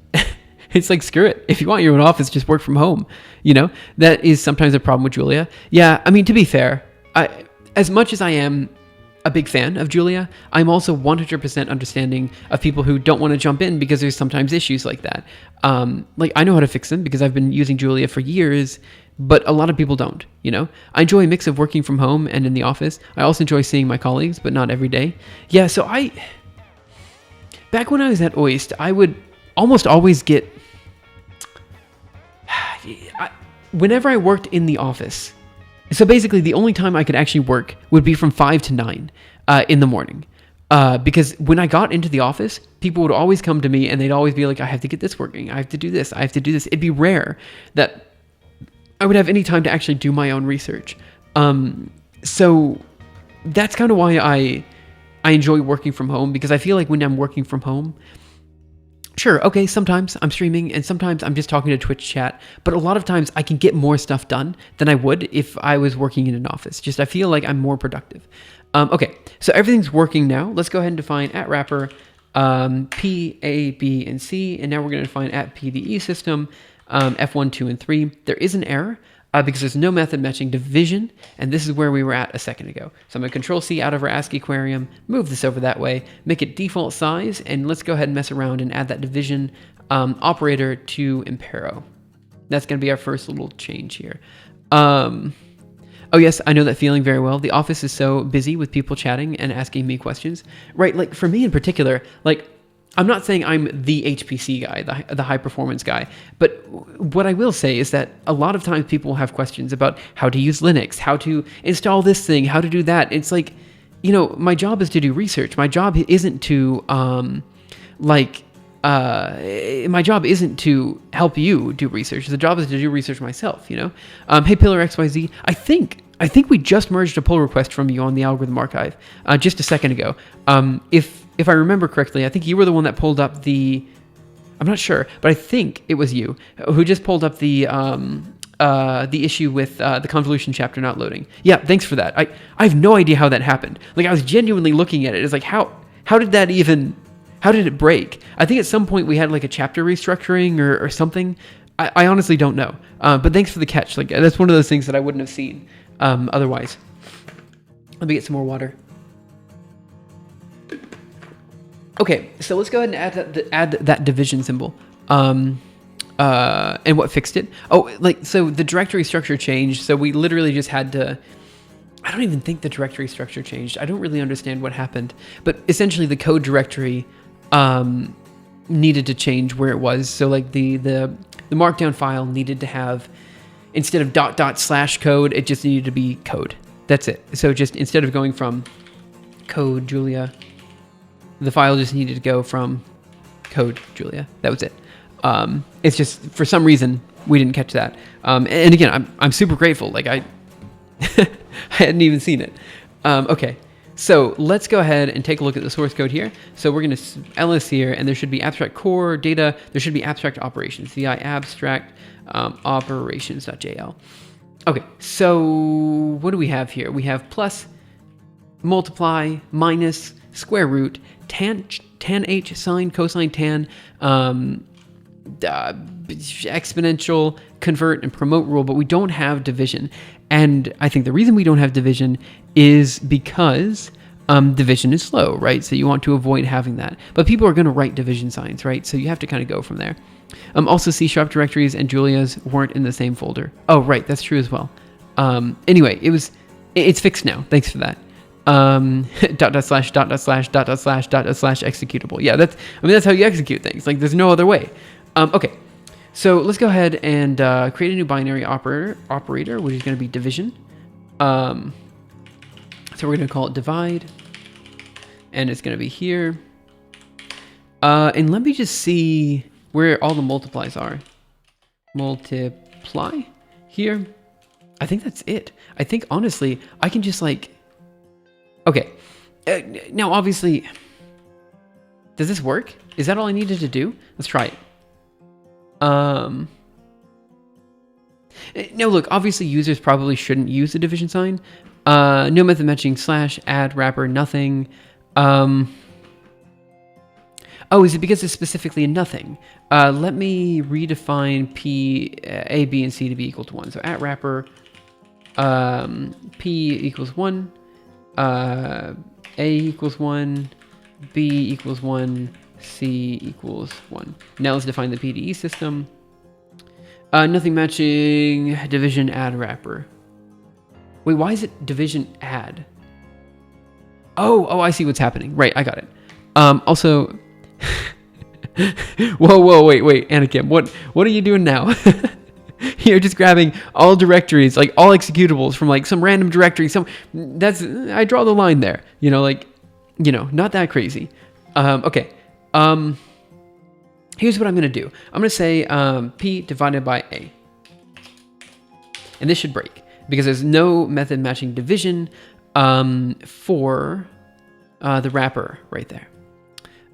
it's like, screw it. If you want your own office, just work from home. That is sometimes a problem with Julia. Yeah, I mean, to be fair, as much as I am a big fan of Julia, I'm also 100% understanding of people who don't want to jump in because there's sometimes issues like that. Like, I know how to fix them because I've been using Julia for years, but a lot of people don't, I enjoy a mix of working from home and in the office. I also enjoy seeing my colleagues, but not every day. Yeah, so back when I was at OIST, I would almost always get, whenever I worked in the office, so basically the only time I could actually work would be from 5 to 9 in the morning. Because when I got into the office, people would always come to me and they'd always be like, I have to get this working. I have to do this. I have to do this. It'd be rare that I would have any time to actually do my own research. So that's kind of why I enjoy working from home, because I feel like when I'm working from home, sure, okay, sometimes I'm streaming and sometimes I'm just talking to Twitch chat, but a lot of times I can get more stuff done than I would if I was working in an office. Just I feel like I'm more productive. Okay, so everything's working now. Let's go ahead and define @wrapper P, A, B, and C, and now we're going to define @PDE system. F1, 2, and 3. There is an error because there's no method matching division, and this is where we were at a second ago. So I'm going to Control-C out of our ASCII aquarium, move this over that way, make it default size, and let's go ahead and mess around and add that division operator to Impero. That's going to be our first little change here. Oh yes, I know that feeling very well. The office is so busy with people chatting and asking me questions. Right, like for me in particular, like I'm not saying I'm the HPC guy, the high performance guy, but what I will say is that a lot of times people will have questions about how to use Linux, how to install this thing, how to do that. It's like, you know, my job is to do research. My job isn't to my job isn't to help you do research. The job is to do research myself, you know? Hey, Pillar XYZ, I think we just merged a pull request from you on the algorithm archive just a second ago. If I remember correctly, I think you were the one that pulled up I'm not sure, but I think it was you who just pulled up the issue with the convolution chapter not loading. Yeah, thanks for that. I have no idea how that happened. Like I was genuinely looking at it. It's like, how did that even... How did it break? I think at some point we had like a chapter restructuring or something. I honestly don't know. But thanks for the catch. Like that's one of those things that I wouldn't have seen otherwise. Let me get some more water. Okay, so let's go ahead and add that division symbol. And what fixed it? Oh, like so the directory structure changed. So we literally just had to. I don't even think the directory structure changed. I don't really understand what happened. But essentially the code directory needed to change where it was. So like the markdown file needed to have, instead of // code, it just needed to be code. That's it. So just instead of going from code Julia, the file just needed to go from code Julia. That was it. It's just for some reason we didn't catch that. And again, I'm super grateful. Like I hadn't even seen it. Okay, so let's go ahead and take a look at the source code here. So we're going to ls here, and there should be abstract core data. There should be abstract operations. Vi abstract operations.jl. Okay, so what do we have here? We have plus, multiply, minus, square root, tan h, sine, cosine, tan, exponential, convert, and promote rule, but we don't have division. And I think the reason we don't have division is because division is slow, right? So you want to avoid having that. But people are going to write division signs, right? So you have to kind of go from there. Also, C# directories and Julia's weren't in the same folder. Oh, right, that's true as well. Anyway, it's fixed now. Thanks for that. // executable. Yeah, that's how you execute things. Like there's no other way. Okay. So let's go ahead and create a new binary operator, which is going to be division. So we're going to call it divide, and it's going to be here. And let me just see where all the multiplies are. Multiply here. I think that's it. I think honestly, I can just like. Okay. Now, obviously, does this work? Is that all I needed to do? Let's try it. Now look, obviously users probably shouldn't use the division sign. No method matching / add wrapper, nothing. Oh, is it because it's specifically a nothing? Let me redefine P, A, B, and C to be equal to 1. So at wrapper, P equals 1, A equals 1, B equals 1, C equals 1. Now let's define the PDE system. Nothing matching division add wrapper. Wait, why is it division add? Oh, I see what's happening. Right, I got it. Also, whoa, wait, Anakim, what are you doing now? You're just grabbing all directories, like all executables from like some random directory. I draw the line there. Not that crazy. Okay. Here's what I'm going to do. I'm going to say P divided by A. And this should break because there's no method matching division for the wrapper right there.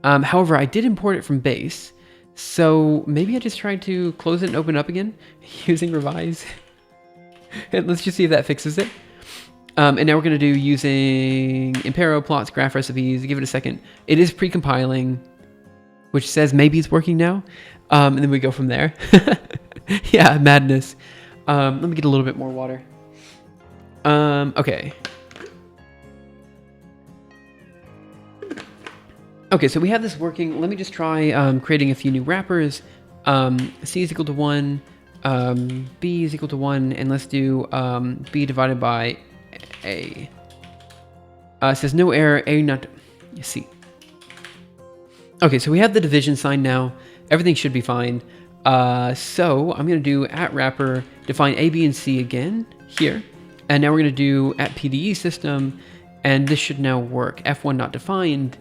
However, I did import it from base. So maybe I just tried to close it and open it up again using revise. And let's just see if that fixes it. And now we're going to do using Impero, plots, graph recipes. Give it a second. It is pre-compiling, which says maybe it's working now. And then we go from there. Yeah, madness. Let me get a little bit more water. Okay. Okay, so we have this working. Let me just try creating a few new wrappers. C is equal to 1, B is equal to 1, and let's do B divided by A. It says no error, A not... C. Okay, so we have the division sign now. Everything should be fine. So I'm going to do @wrapper, define A, B, and C again here. And now we're going to do @PDE system, and this should now work. F1 not defined.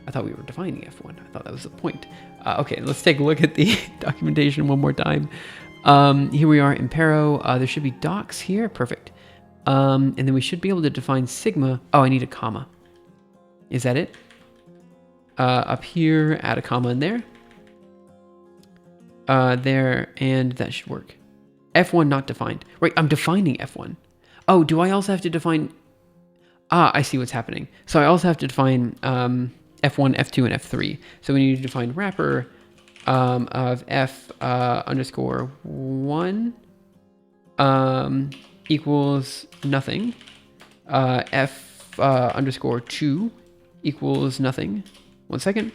I thought we were defining F1. I thought that was the point. Okay, let's take a look at the documentation one more time. Here we are in Paro. There should be docs here. Perfect. And then we should be able to define sigma. Oh, I need a comma. Is that it? Up here, add a comma in there. There, and that should work. F1 not defined. Right, I'm defining F1. Oh, do I also have to define... Ah, I see what's happening. So I also have to define F1, F2, and F3. So we need to define wrapper of F underscore 1 equals nothing. F underscore 2 equals nothing. 1 second.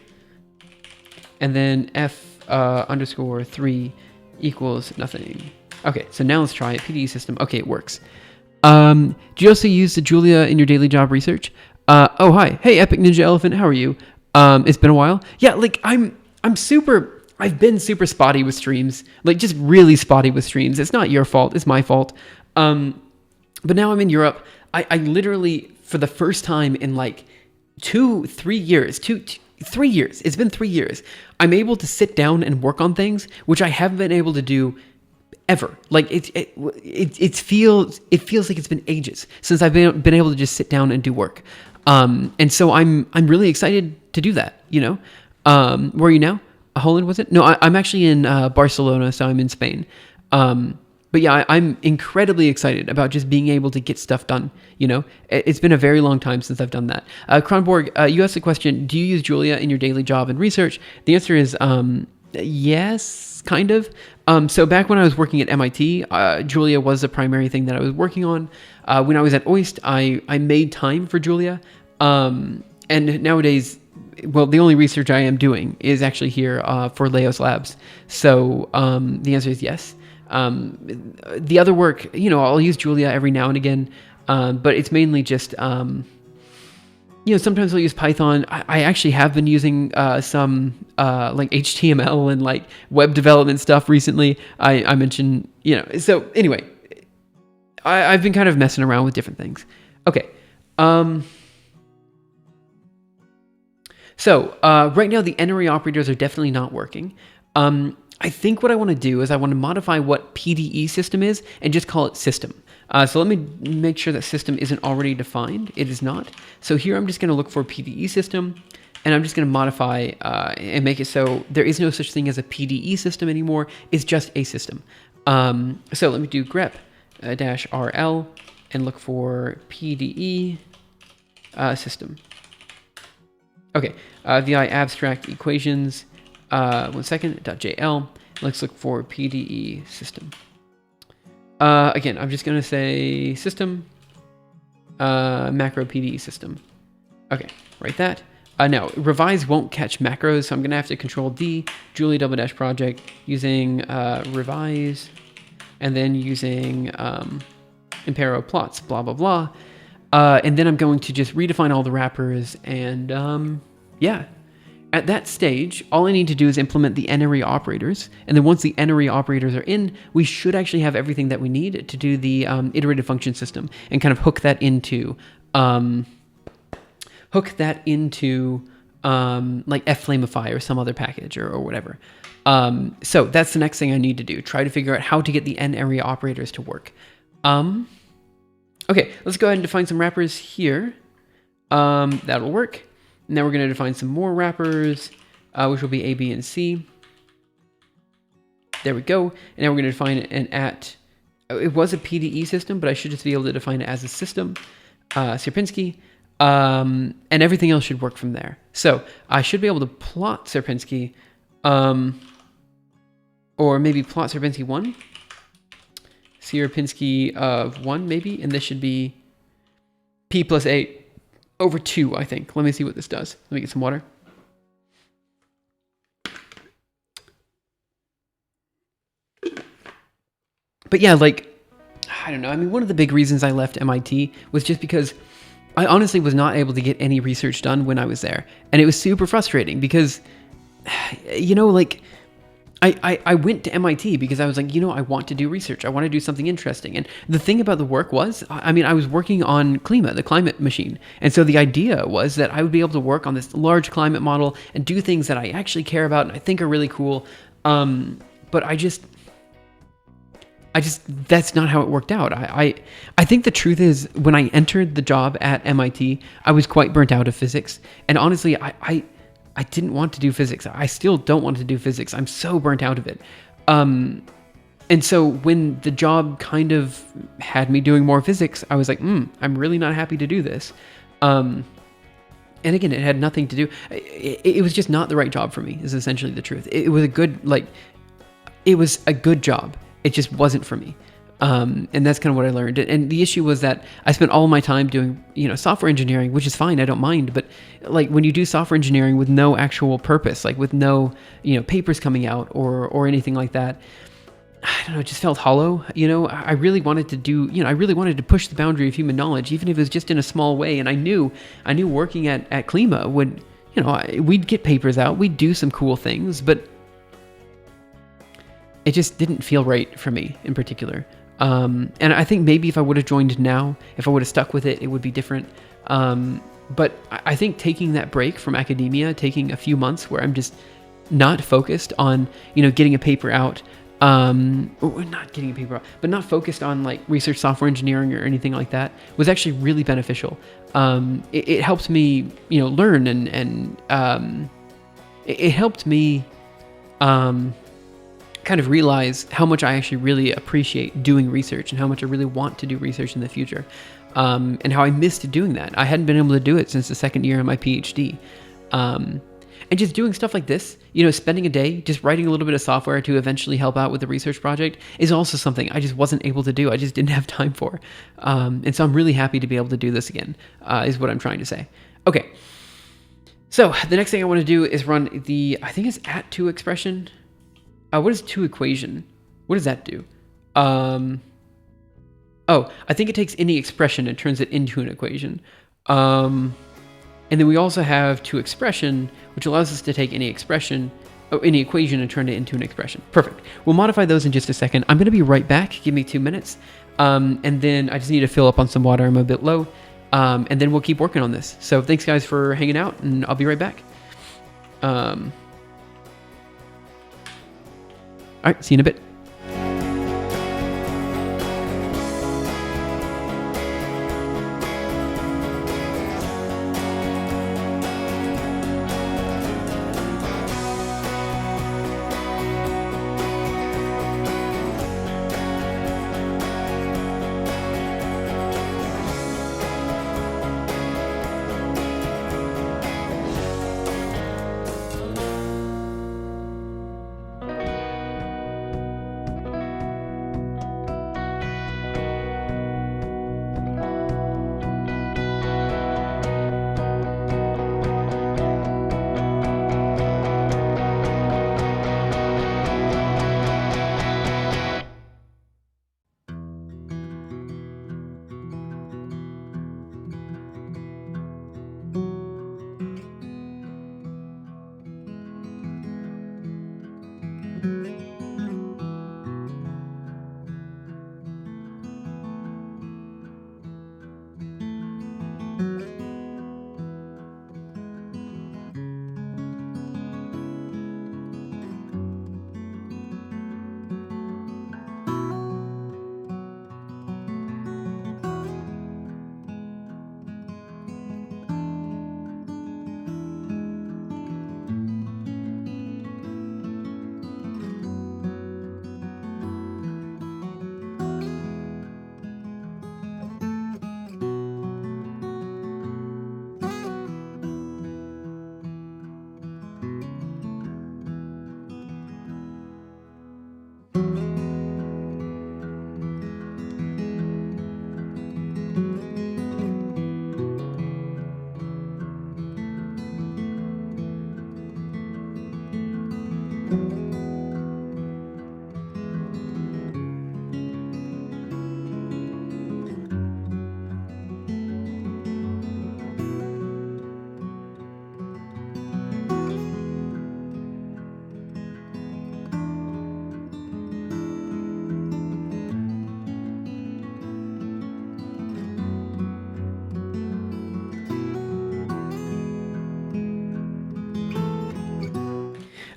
And then F underscore 3 equals nothing. Okay, so now let's try it. PDE system. Okay, it works. Do you also use the Julia in your daily job research? Oh, hi. Hey, Epic Ninja Elephant. How are you? It's been a while. Yeah, like I've been super spotty with streams. Like just really spotty with streams. It's not your fault. It's my fault. But now I'm in Europe. I literally, for the first time in like 3 years, 3 years. It's been 3 years. I'm able to sit down and work on things, which I haven't been able to do ever. Like it feels like it's been ages since I've been able to just sit down and do work. And so I'm really excited to do that. You know, where are you now? Holland, was it? No, I'm actually in Barcelona, so I'm in Spain. But yeah, I'm incredibly excited about just being able to get stuff done. You know, it's been a very long time since I've done that. Kronborg, you asked the question, do you use Julia in your daily job and research? The answer is yes, kind of. So back when I was working at MIT, Julia was the primary thing that I was working on. When I was at OIST, I made time for Julia. And nowadays, well, the only research I am doing is actually here for Leos Labs. So the answer is yes. The other work, you know, I'll use Julia every now and again, but it's mainly just, you know, sometimes I'll use Python. I actually have been using some like HTML and like web development stuff recently. I mentioned, you know, so anyway, I've been kind of messing around with different things. Okay. So right now the n-ary operators are definitely not working. I think what I want to do is I want to modify what PDE system is and just call it system. So let me make sure that system isn't already defined. It is not. So here I'm just going to look for PDE system, and I'm just going to modify and make it so there is no such thing as a PDE system anymore. It's just a system. So let me do grep -rl and look for PDE system. Okay, vi abstract equations. 1 second, .jl. Let's look for PDE system. Again, I'm just going to say system, macro PDE system. Okay, write that. Now, revise won't catch macros, so I'm going to have to control D, Julia _ project, using revise, and then using impero plots, blah, blah, blah. And then I'm going to just redefine all the wrappers, and yeah. At that stage, all I need to do is implement the n-ary operators, and then once the n-ary operators are in, we should actually have everything that we need to do the iterative function system and kind of hook that into like Flamify or some other package or whatever. So that's the next thing I need to do. Try to figure out how to get the n-ary operators to work. Okay, let's go ahead and define some wrappers here. That'll work. Now we're going to define some more wrappers, which will be A, B, and C. There we go. And now we're going to define an it was a PDE system, but I should just be able to define it as a system, Sierpinski, and everything else should work from there. So I should be able to plot Sierpinski, or maybe plot Sierpinski 1. Sierpinski of 1, maybe. And this should be P plus 8 over 2, I think. Let me see what this does. Let me get some water. But yeah, like, I don't know. I mean, one of the big reasons I left MIT was just because I honestly was not able to get any research done when I was there. And it was super frustrating because, you know, like, I went to MIT because I was like, you know, I want to do research. I want to do something interesting. And the thing about the work was, I mean, I was working on Klima, the climate machine. And so the idea was that I would be able to work on this large climate model and do things that I actually care about and I think are really cool. But I just, that's not how it worked out. I think the truth is when I entered the job at MIT, I was quite burnt out of physics. And honestly, I didn't want to do physics. I still don't want to do physics. I'm so burnt out of it. And so when the job kind of had me doing more physics, I was like, I'm really not happy to do this. And again, it had nothing to do. It was just not the right job for me, is essentially the truth. It was a good, it was a good job. It just wasn't for me. And that's kind of what I learned. And the issue was that I spent all my time doing, you know, software engineering, which is fine. I don't mind. But like when you do software engineering with no actual purpose, like with no, you know, papers coming out or anything like that, I don't know, it just felt hollow. You know, I really wanted to do, you know, I really wanted to push the boundary of human knowledge, even if it was just in a small way. And I knew working at Klima would, you know, we'd get papers out, we'd do some cool things, but it just didn't feel right for me in particular. And I think maybe if I would have joined now, if I would have stuck with it, it would be different. But I think taking that break from academia, taking a few months where I'm just not focused on, you know, getting a paper out, or not getting a paper out, but not focused on like research software engineering or anything like that, was actually really beneficial. It helped me, you know, learn and it helped me, kind of realize how much I actually really appreciate doing research and how much I really want to do research in the future, and how I missed doing that. I hadn't been able to do it since the second year of my PhD. And just doing stuff like this, you know, spending a day just writing a little bit of software to eventually help out with the research project is also something I just wasn't able to do. I just didn't have time for. And so I'm really happy to be able to do this again, is what I'm trying to say. Okay. So the next thing I want to do is run the, I think it's @2 expression. What is 2 equation? What does that do? I think it takes any expression and turns it into an equation. And then we also have 2 expression, which allows us to take any expression, any equation and turn it into an expression. Perfect. We'll modify those in just a second. I'm going to be right back. Give me 2 minutes. And then I just need to fill up on some water. I'm a bit low. And then we'll keep working on this. So thanks guys for hanging out and I'll be right back. All right, see you in a bit.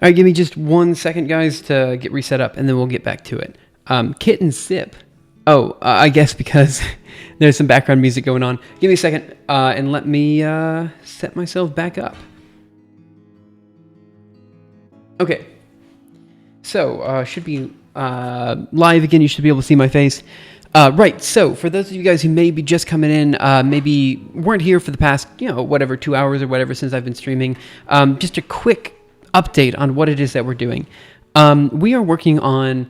All right, give me just 1 second, guys, to get reset up, and then we'll get back to it. Kit and Sip. Oh, I guess because there's some background music going on. Give me a second, and let me set myself back up. Okay. So, should be live again. You should be able to see my face. Right, so for those of you guys who may be just coming in, maybe weren't here for the past, 2 hours or whatever since I've been streaming, just a quick update on what it is that we're doing. We are working on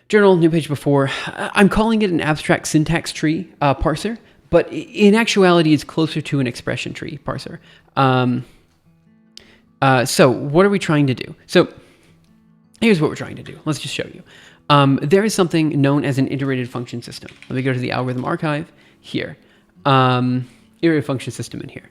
journal, new page before. I'm calling it an abstract syntax tree parser, but in actuality, it's closer to an expression tree parser. So what are we trying to do? So here's what we're trying to do. Let's just show you. There is something known as an iterated function system. Let me go to the algorithm archive here. Iterated function system in here.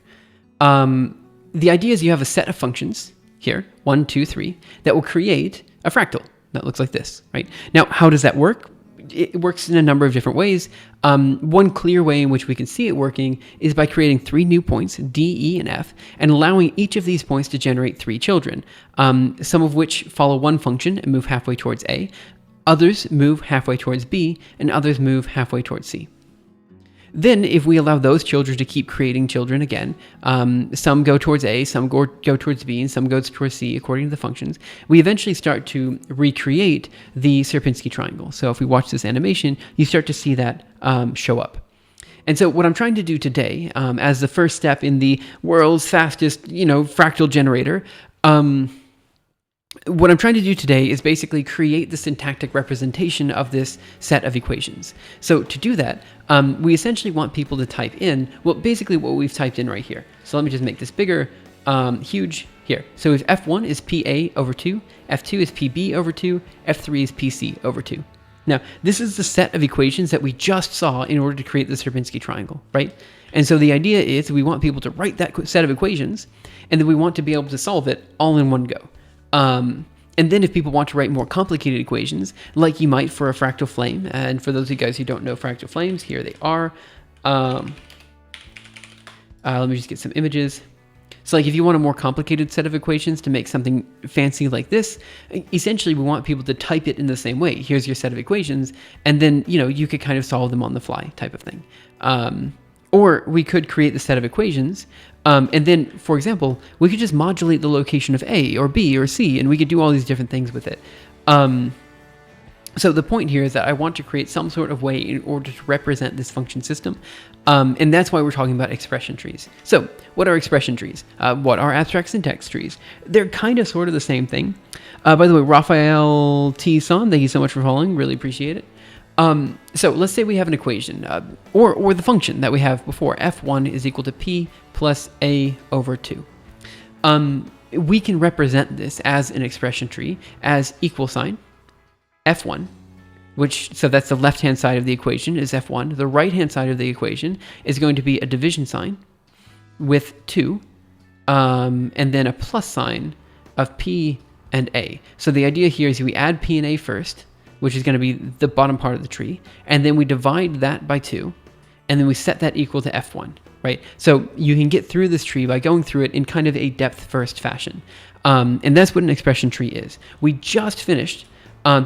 The idea is you have a set of functions here, 1, 2, 3, that will create a fractal that looks like this, right? Now, how does that work? It works in a number of different ways. One clear way in which we can see it working is by creating 3 new points, D, E, and F, and allowing each of these points to generate 3 children, some of which follow one function and move halfway towards A, others move halfway towards B, and others move halfway towards C. Then, if we allow those children to keep creating children again, some go towards A, some go towards B, and some go towards C according to the functions, we eventually start to recreate the Sierpinski triangle. So if we watch this animation, you start to see that show up. And so what I'm trying to do today, as the first step in the world's fastest, fractal generator, what I'm trying to do today is basically create the syntactic representation of this set of equations. So to do that, we essentially want people to type in, well, basically what we've typed in right here. So let me just make this bigger, huge here. So if F1 is PA over 2, F2 is PB over 2, F3 is PC over 2. Now, this is the set of equations that we just saw in order to create the Sierpinski triangle, right? And so the idea is we want people to write that set of equations, and then we want to be able to solve it all in one go. And then if people want to write more complicated equations, like you might for a fractal flame, and for those of you guys who don't know fractal flames, here they are. Let me just get some images. So like if you want a more complicated set of equations to make something fancy like this, essentially we want people to type it in the same way. Here's your set of equations, and then, you could kind of solve them on the fly type of thing. Or we could create the set of equations, and then, for example, we could just modulate the location of A or B or C, and we could do all these different things with it. So the point here is that I want to create some sort of way in order to represent this function system, and that's why we're talking about expression trees. So what are expression trees? What are abstract syntax trees? They're kind of sort of the same thing. By the way, Raphael T-san, thank you so much for following. Really appreciate it. So let's say we have an equation, or the function that we have before, f1 is equal to p plus a over 2. We can represent this as an expression tree as equal sign, f1, so that's the left-hand side of the equation is f1. The right-hand side of the equation is going to be a division sign with 2, and then a plus sign of p and a. So the idea here is we add p and a first, which is going to be the bottom part of the tree, and then we divide that by 2, and then we set that equal to f1, right? So you can get through this tree by going through it in kind of a depth-first fashion, and that's what an expression tree is. We just finished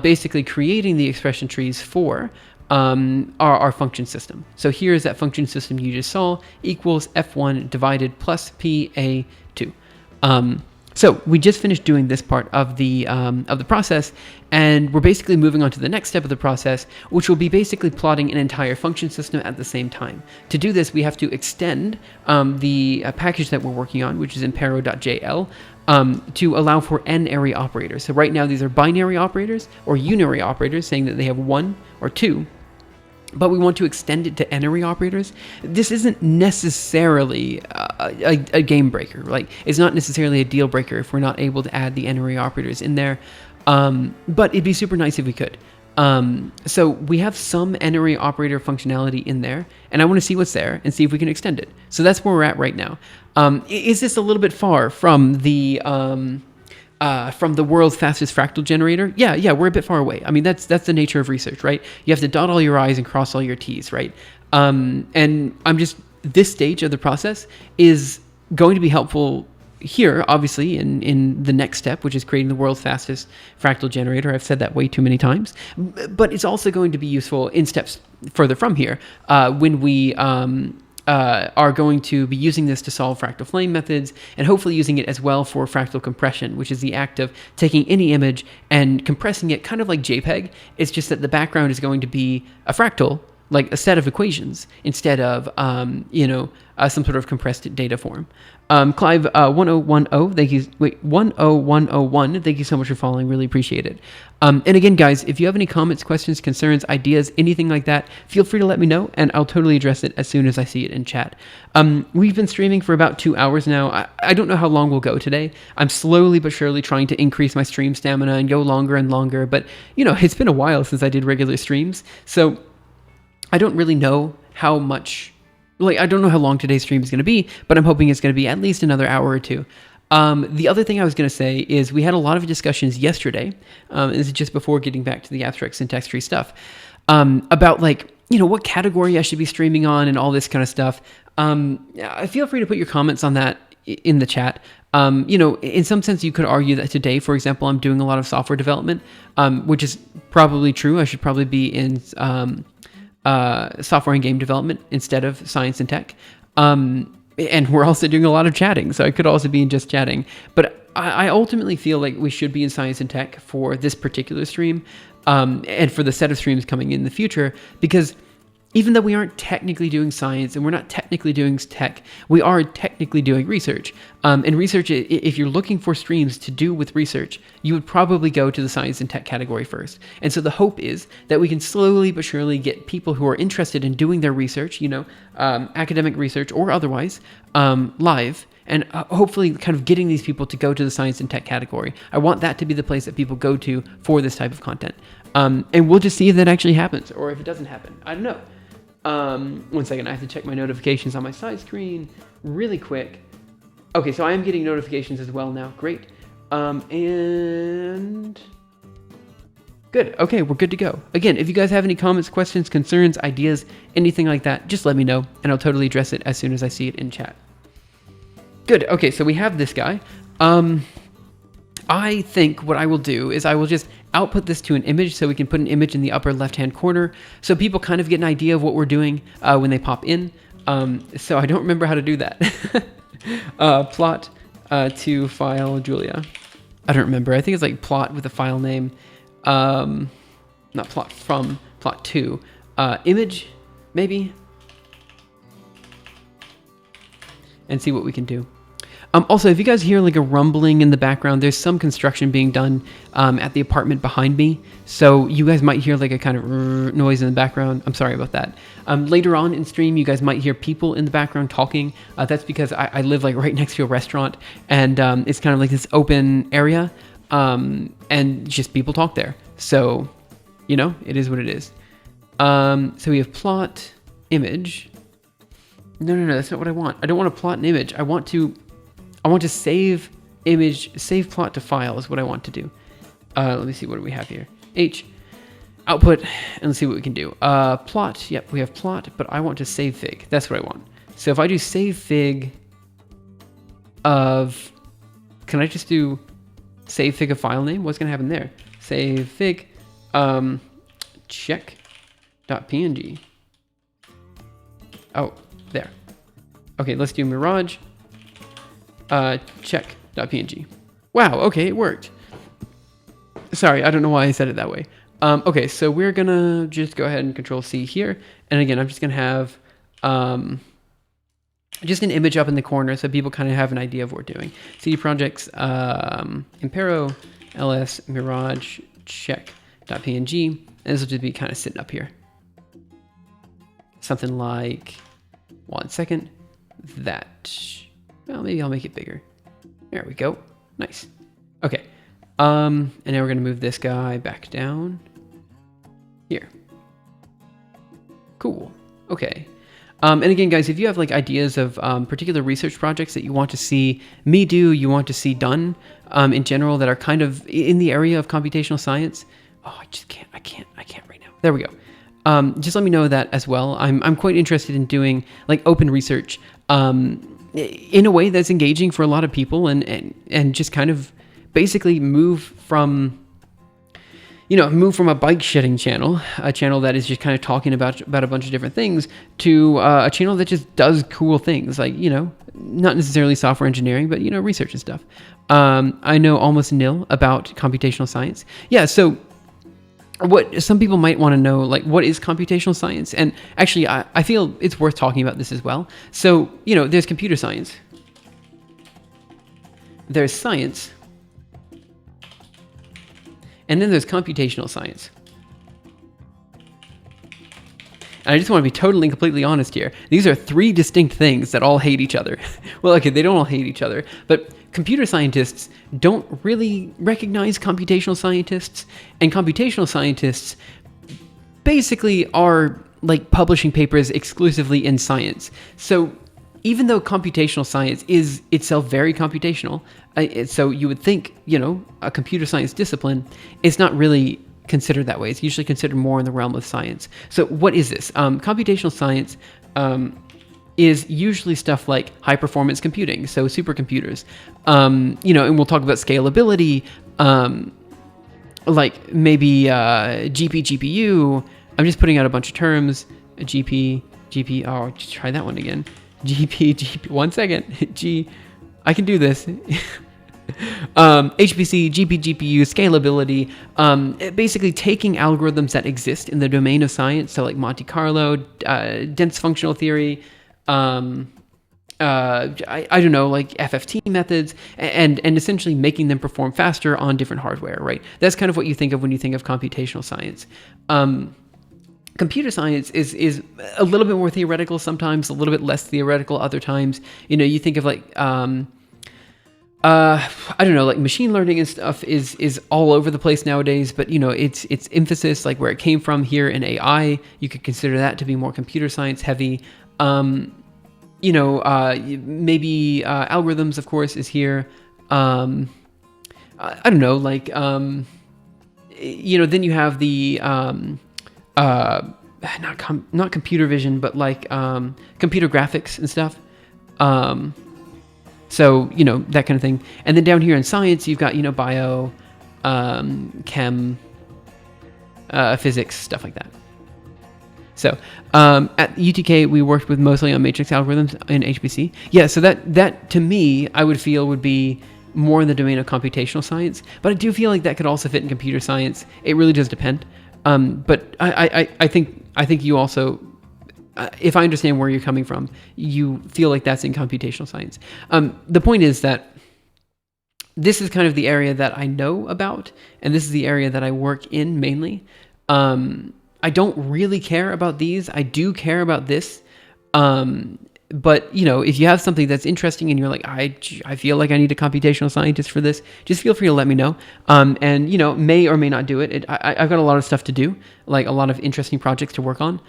basically creating the expression trees for our function system. So here's that function system you just saw, equals f1 divided plus pa2. So we just finished doing this part of the process, and we're basically moving on to the next step of the process, which will be basically plotting an entire function system at the same time. To do this, we have to extend the package that we're working on, which is impero.jl, to allow for n-ary operators. So right now these are binary operators or unary operators, saying that they have 1 or 2. but we want to extend it to n-ary operators, this isn't necessarily a game breaker. Like, it's not necessarily a deal breaker if we're not able to add the n-ary operators in there. But it'd be super nice if we could. So we have some n-ary operator functionality in there, and I want to see what's there and see if we can extend it. So that's where we're at right now. Is this a little bit far from the world's fastest fractal generator? Yeah, we're a bit far away. I mean, that's the nature of research, right? You have to dot all your I's and cross all your T's, right? And this stage of the process is going to be helpful here, obviously, in the next step, which is creating the world's fastest fractal generator. I've said that way too many times, but it's also going to be useful in steps further from here, when we are going to be using this to solve fractal flame methods, and hopefully using it as well for fractal compression, which is the act of taking any image and compressing it, kind of like JPEG. It's just that the background is going to be a fractal, like a set of equations, instead of some sort of compressed data form. Clive 1010, thank you. Wait, 10101. Thank you so much for following. Really appreciate it. And again, guys, if you have any comments, questions, concerns, ideas, anything like that, feel free to let me know, and I'll totally address it as soon as I see it in chat. We've been streaming for about 2 hours now. I don't know how long we'll go today. I'm slowly but surely trying to increase my stream stamina and go longer and longer. But it's been a while since I did regular streams, so I don't really know how much. I don't know how long today's stream is going to be, but I'm hoping it's going to be at least another hour or two. The other thing I was going to say is we had a lot of discussions yesterday, this is just before getting back to the abstract syntax tree stuff, about what category I should be streaming on and all this kind of stuff. Feel free to put your comments on that in the chat. In some sense, you could argue that today, for example, I'm doing a lot of software development, which is probably true. I should probably be in software and game development instead of science and tech. And we're also doing a lot of chatting, so I could also be in just chatting. But I ultimately feel like we should be in science and tech for this particular stream, and for the set of streams coming in the future, because even though we aren't technically doing science and we're not technically doing tech, we are technically doing research. And research, if you're looking for streams to do with research, you would probably go to the science and tech category first. And so the hope is that we can slowly but surely get people who are interested in doing their research, academic research or otherwise, live, and hopefully kind of getting these people to go to the science and tech category. I want that to be the place that people go to for this type of content. And we'll just see if that actually happens or if it doesn't happen. I don't know. 1 second, I have to check my notifications on my side screen really quick. Okay, so I am getting notifications as well now. Great. And good. Okay, we're good to go. Again, if you guys have any comments, questions, concerns, ideas, anything like that, just let me know, and I'll totally address it as soon as I see it in chat. Good. Okay, so we have this guy. I think what I will do is I will just output this to an image, so we can put an image in the upper left-hand corner, so people kind of get an idea of what we're doing when they pop in. So I don't remember how to do that. Plot to file Julia. I don't remember. I think it's like plot with a file name. Not plot from, plot to. Image, maybe? And see what we can do. Also, if you guys hear like a rumbling in the background, there's some construction being done at the apartment behind me. So you guys might hear like a kind of noise in the background. I'm sorry about that. Later on in stream, you guys might hear people in the background talking. That's because I live like right next to a restaurant, and it's kind of like this open area, and just people talk there. So, it is what it is. So we have plot, image. No, that's not what I want. I don't want to plot an image. I want to save image, save plot to file is what I want to do. Let me see, what do we have here? H, output, and let's see what we can do. Plot, yep, we have plot, but I want to save fig. That's what I want. So if I do save fig of, can I just do save fig of file name? What's going to happen there? Save fig, check.png. Oh, there. Okay, let's do Mirage. Check.png. Wow, okay, it worked. Sorry, I don't know why I said it that way. Okay, so we're gonna just go ahead and Control C here. And again, I'm just gonna have just an image up in the corner so people kind of have an idea of what we're doing. CD projects, Impero, ls, Mirage, check.png. And this will just be kind of sitting up here. something like, one second, that. Well, maybe I'll make it bigger. There we go. Nice. Okay. And now we're going to move this guy back down here. Cool. Okay. And again, guys, if you have like ideas of particular research projects that you want to see me do, you want to see done in general that are kind of in the area of computational science. Oh, I can't right now. There we go. Just let me know that as well. I'm quite interested in doing like open research in a way that's engaging for a lot of people and just kind of basically move from a bike shedding channel, a channel that is just kind of talking about a bunch of different things, to a channel that just does cool things, like, not necessarily software engineering, but, research and stuff. I know almost nil about computational science. Yeah, so what some people might want to know, like, what is computational science? And actually, I feel it's worth talking about this as well. So, there's computer science. There's science. And then there's computational science. And I just want to be totally and completely honest here. These are three distinct things that all hate each other. Well, okay, they don't all hate each other, but computer scientists don't really recognize computational scientists, and computational scientists basically are like publishing papers exclusively in science. So even though computational science is itself very computational, so you would think, a computer science discipline is not really considered that way. It's usually considered more in the realm of science. So what is this? Computational science is usually stuff like high performance computing, so supercomputers. And we'll talk about scalability, like maybe GPU. I'm just putting out a bunch of terms. GP. Oh, just try that one again. GP, 1 second. I can do this. HPC, GPU, scalability, basically taking algorithms that exist in the domain of science, so like Monte Carlo, dense functional theory, I don't know, like FFT methods, and essentially making them perform faster on different hardware, right? That's kind of what you think of when you think of computational science. Computer science is a little bit more theoretical sometimes, a little bit less theoretical other times. You think of like, I don't know, like machine learning and stuff is all over the place nowadays, but its emphasis, like where it came from here in AI, you could consider that to be more computer science heavy. Maybe algorithms, of course, is here. I don't know, like, then you have the, not computer vision, but like computer graphics and stuff. So that kind of thing. And then down here in science, you've got bio, chem, physics, stuff like that. So at UTK, we worked with mostly on matrix algorithms in HPC. Yeah, so that to me, I would feel would be more in the domain of computational science. But I do feel like that could also fit in computer science. It really does depend. But I think you also, if I understand where you're coming from, you feel like that's in computational science. The point is that this is kind of the area that I know about, and this is the area that I work in mainly. I don't really care about these. I do care about this. But if you have something that's interesting and you're like, I feel like I need a computational scientist for this, just feel free to let me know. And may or may not do it. I've got a lot of stuff to do, like a lot of interesting projects to work on.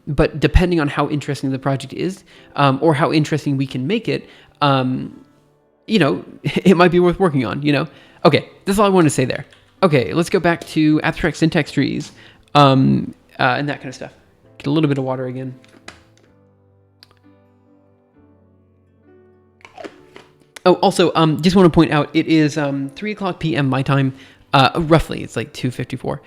But depending on how interesting the project is, or how interesting we can make it, it might be worth working on. Okay, that's all I want to say there. Okay, let's go back to abstract syntax trees, and that kind of stuff. Get a little bit of water again. Oh, also, just want to point out, it is 3:00 p.m. my time, roughly. It's like 2:54.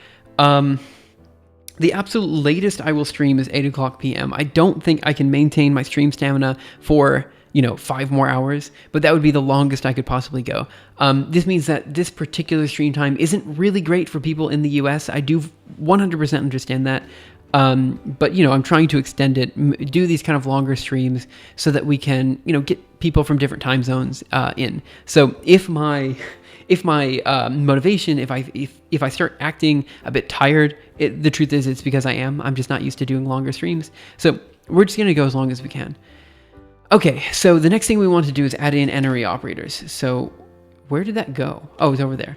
The absolute latest I will stream is 8:00 p.m. I don't think I can maintain my stream stamina for 5 more hours, but that would be the longest I could possibly go. This means that this particular stream time isn't really great for people in the US. I do 100% understand that. But I'm trying to extend it, do these kind of longer streams so that we can, get people from different time zones in. So if if my motivation, if I start acting a bit tired, the truth is it's because I'm just not used to doing longer streams. So we're just gonna go as long as we can. Okay, so the next thing we want to do is add in n-ary operators. So where did that go? Oh, it's over there.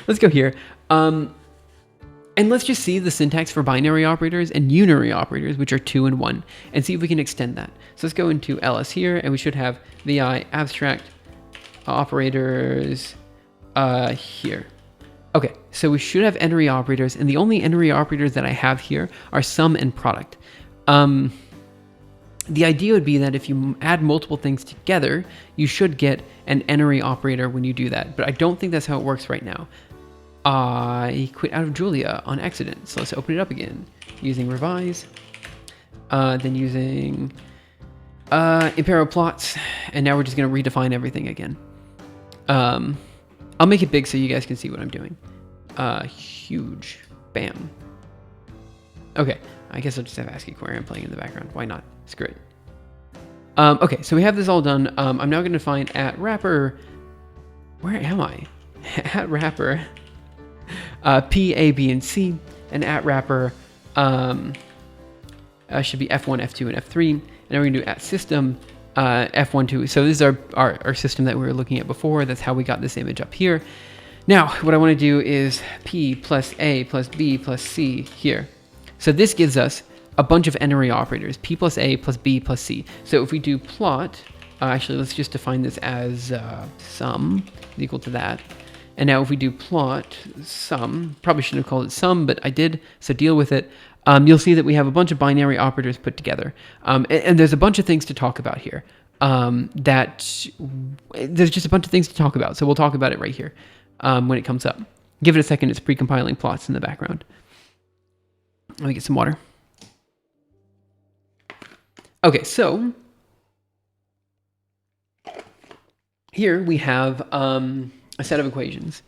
Let's go here. And let's just see the syntax for binary operators and unary operators, which are 2 and 1, and see if we can extend that. So let's go into ls here, and we should have vi abstract operators here. Okay, so we should have n-ary operators, and the only n-ary operators that I have here are sum and product. The idea would be that if you add multiple things together, you should get an n-ary operator when you do that, but I don't think that's how it works right now. I quit out of Julia on accident, so let's open it up again using revise, then using imperial plots, and now we're just going to redefine everything again. I'll make it big so you guys can see what I'm doing. Huge. Bam. Okay, I guess I'll just have ASCII Aquarium playing in the background. Why not? Screw it. Okay, so we have this all done. I'm now going to find at wrapper. Where am I? At wrapper. P, A, B, and C, and at wrapper should be F1, F2, and F3. And then we're going to do at system F1, 2. So this is our system that we were looking at before. That's how we got this image up here. Now, what I want to do is P plus A plus B plus C here. So this gives us a bunch of n-ary operators, P plus A plus B plus C. So if we do plot, actually, let's just define this as sum is equal to that. And now if we do plot sum, probably shouldn't have called it sum, but I did, so deal with it. You'll see that we have a bunch of binary operators put together. And there's a bunch of things to talk about here. There's just a bunch of things to talk about, so we'll talk about it right here when it comes up. Give it a second, it's pre-compiling plots in the background. Let me get some water. Okay, so here we have a set of equations.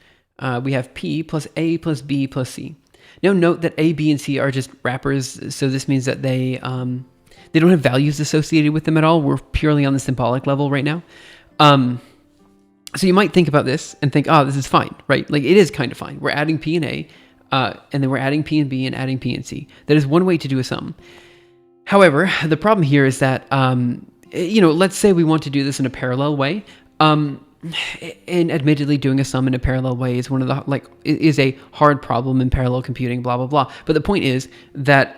We have P plus A plus B plus C. Now note that A, B, and C are just wrappers, so this means that they don't have values associated with them at all. We're purely on the symbolic level right now. So you might think about this and think, oh, this is fine, right? Like it is kind of fine. We're adding P and A, and then we're adding P and B and adding P and C. That is one way to do a sum. However, the problem here is that, let's say we want to do this in a parallel way. And admittedly, doing a sum in a parallel way is is a hard problem in parallel computing, blah, blah, blah. But the point is that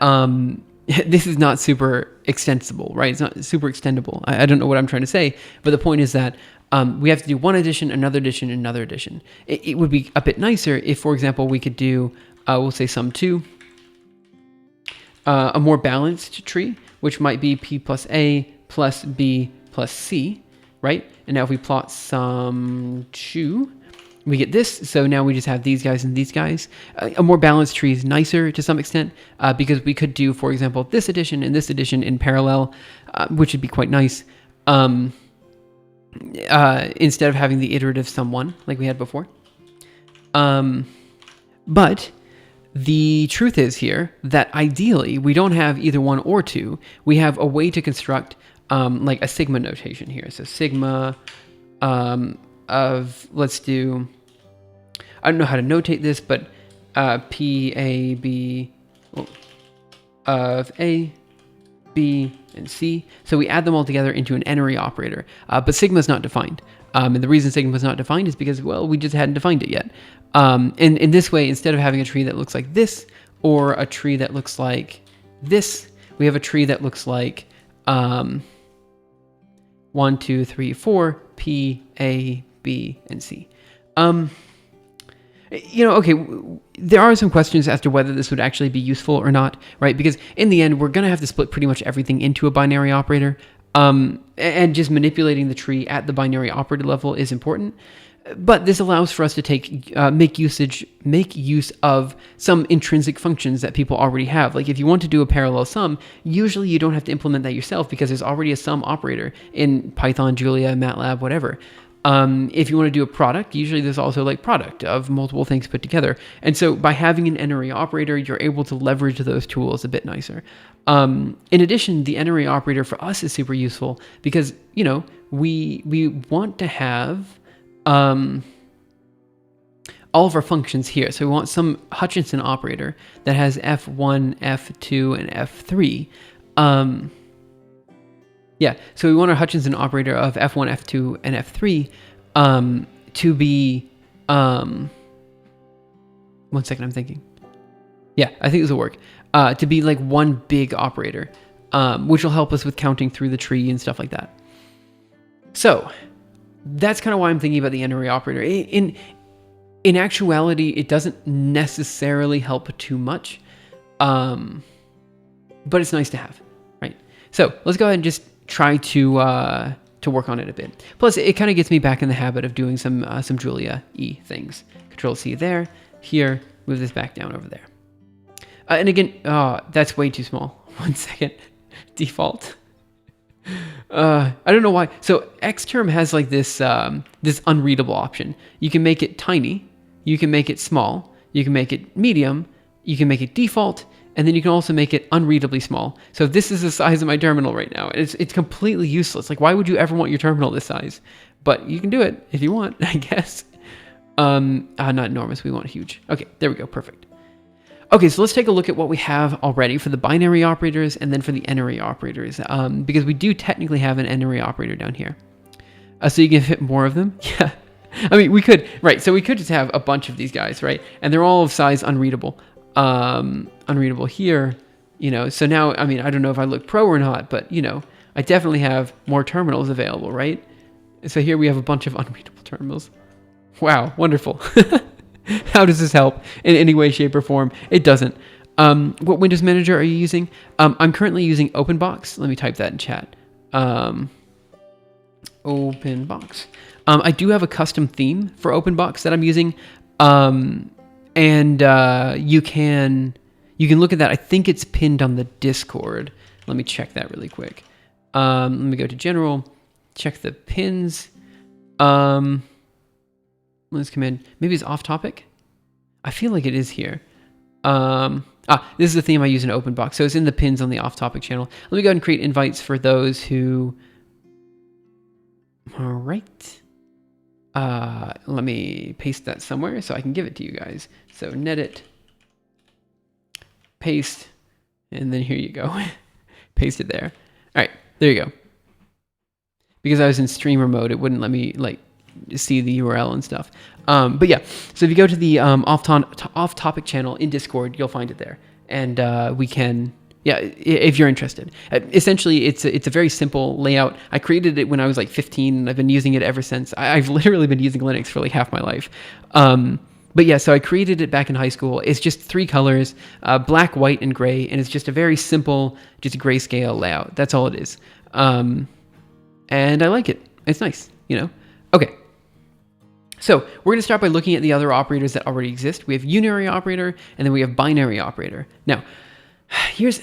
this is not super extensible, right? It's not super extendable. I don't know what I'm trying to say, but the point is that we have to do one addition, another addition, another addition. It would be a bit nicer if, for example, we could do, we'll say sum 2, a more balanced tree, which might be P plus A plus B plus C, right? And now if we plot sum 2, we get this. So now we just have these guys and these guys. A more balanced tree is nicer to some extent because we could do, for example, this addition and this addition in parallel, which would be quite nice, instead of having the iterative sum 1 like we had before. But the truth is here that ideally we don't have either 1 or 2. We have a way to construct like a sigma notation here. So sigma of, let's do, I don't know how to notate this, but P, A, B, of A, B, and C. So we add them all together into an n-ary operator, but sigma is not defined. And the reason sigma is not defined is because, well, we just hadn't defined it yet. And in this way, instead of having a tree that looks like this, or a tree that looks like this, we have a tree that looks like 1, 2, 3, 4, P, A, B, and C. Okay, there are some questions as to whether this would actually be useful or not, right? Because in the end, we're going to have to split pretty much everything into a binary operator. And just manipulating the tree at the binary operator level is important. But this allows for us to make use of some intrinsic functions that people already have. Like if you want to do a parallel sum, usually you don't have to implement that yourself because there's already a sum operator in Python, Julia, MATLAB, whatever. If you want to do a product, usually there's also like product of multiple things put together. And so by having an n-ary operator, you're able to leverage those tools a bit nicer. In addition, the n-ary operator for us is super useful because, we want to have all of our functions here. So we want some Hutchinson operator that has F1, F2, and F3. Yeah, so we want our Hutchinson operator of F1, F2, and F3 to be, 1 second, I'm thinking. Yeah, I think this will work. To be like one big operator, which will help us with counting through the tree and stuff like that. So that's kind of why I'm thinking about the n-array operator. In actuality, it doesn't necessarily help too much, but it's nice to have, right? So let's go ahead and just try to work on it a bit. Plus, it kind of gets me back in the habit of doing some Julia E things. Control C there, here, move this back down over there. And again, that's way too small. 1 second, default. I don't know why. So Xterm has like this this unreadable option. You can make it tiny, you can make it small, you can make it medium, you can make it default, and then you can also make it unreadably small. So this is the size of my terminal right now. It's completely useless. Like, why would you ever want your terminal this size? But you can do it if you want, I guess. Not enormous. We want huge. Okay, there we go. Perfect. Okay, so let's take a look at what we have already for the binary operators and then for the n-array operators, because we do technically have an n-array operator down here. So you can fit more of them. Yeah. I mean, we could, right, so we could just have a bunch of these guys, right? And they're all of size unreadable. Unreadable here, you know, so now, I mean, I don't know if I look pro or not, but, you know, I definitely have more terminals available, right? So here we have a bunch of unreadable terminals. Wow, wonderful. How does this help in any way, shape, or form? It doesn't. What Windows Manager are you using? I'm currently using OpenBox. Let me type that in chat. OpenBox. I do have a custom theme for OpenBox that I'm using. And you can look at that. I think it's pinned on the Discord. Let me check that really quick. Let me go to General, check the pins. Let's come in. Maybe it's off topic. I feel like it is here. This is the theme I use in OpenBox. So it's in the pins on the off topic channel. Let me go ahead and create invites for those who... All right. Let me paste that somewhere so I can give it to you guys. So net it, paste, and then here you go. Paste it there. All right, there you go. Because I was in streamer mode, it wouldn't let me like see the URL and stuff. But yeah, so if you go to the off topic channel in Discord, you'll find it there. And we can, yeah, if you're interested. Essentially, it's a very simple layout. I created it when I was like 15, and I've been using it ever since. I've literally been using Linux for like half my life. But yeah, so I created it back in high school. It's just 3 colors, black, white, and gray, and it's just a very simple, just grayscale layout. That's all it is. And I like it. It's nice, you know? Okay. So we're going to start by looking at the other operators that already exist. We have unary operator, and then we have binary operator. Now, here's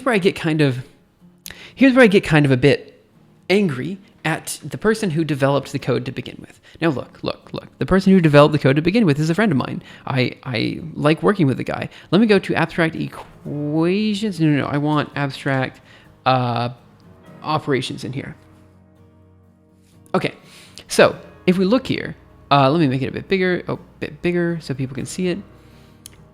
where I get kind of a bit angry at the person who developed the code to begin with. Now look. The person who developed the code to begin with is a friend of mine. I like working with the guy. Let me go to abstract equations. No, I want abstract operations in here. Okay, so if we look here, let me make it a bit bigger so people can see it.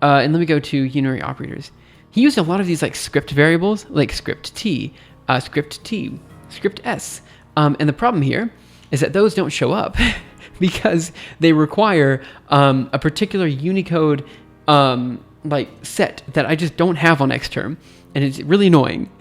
And let me go to unary operators. He used a lot of these like script variables, like script T, script S. And the problem here is that those don't show up because they require a particular Unicode like set that I just don't have on Xterm, and it's really annoying.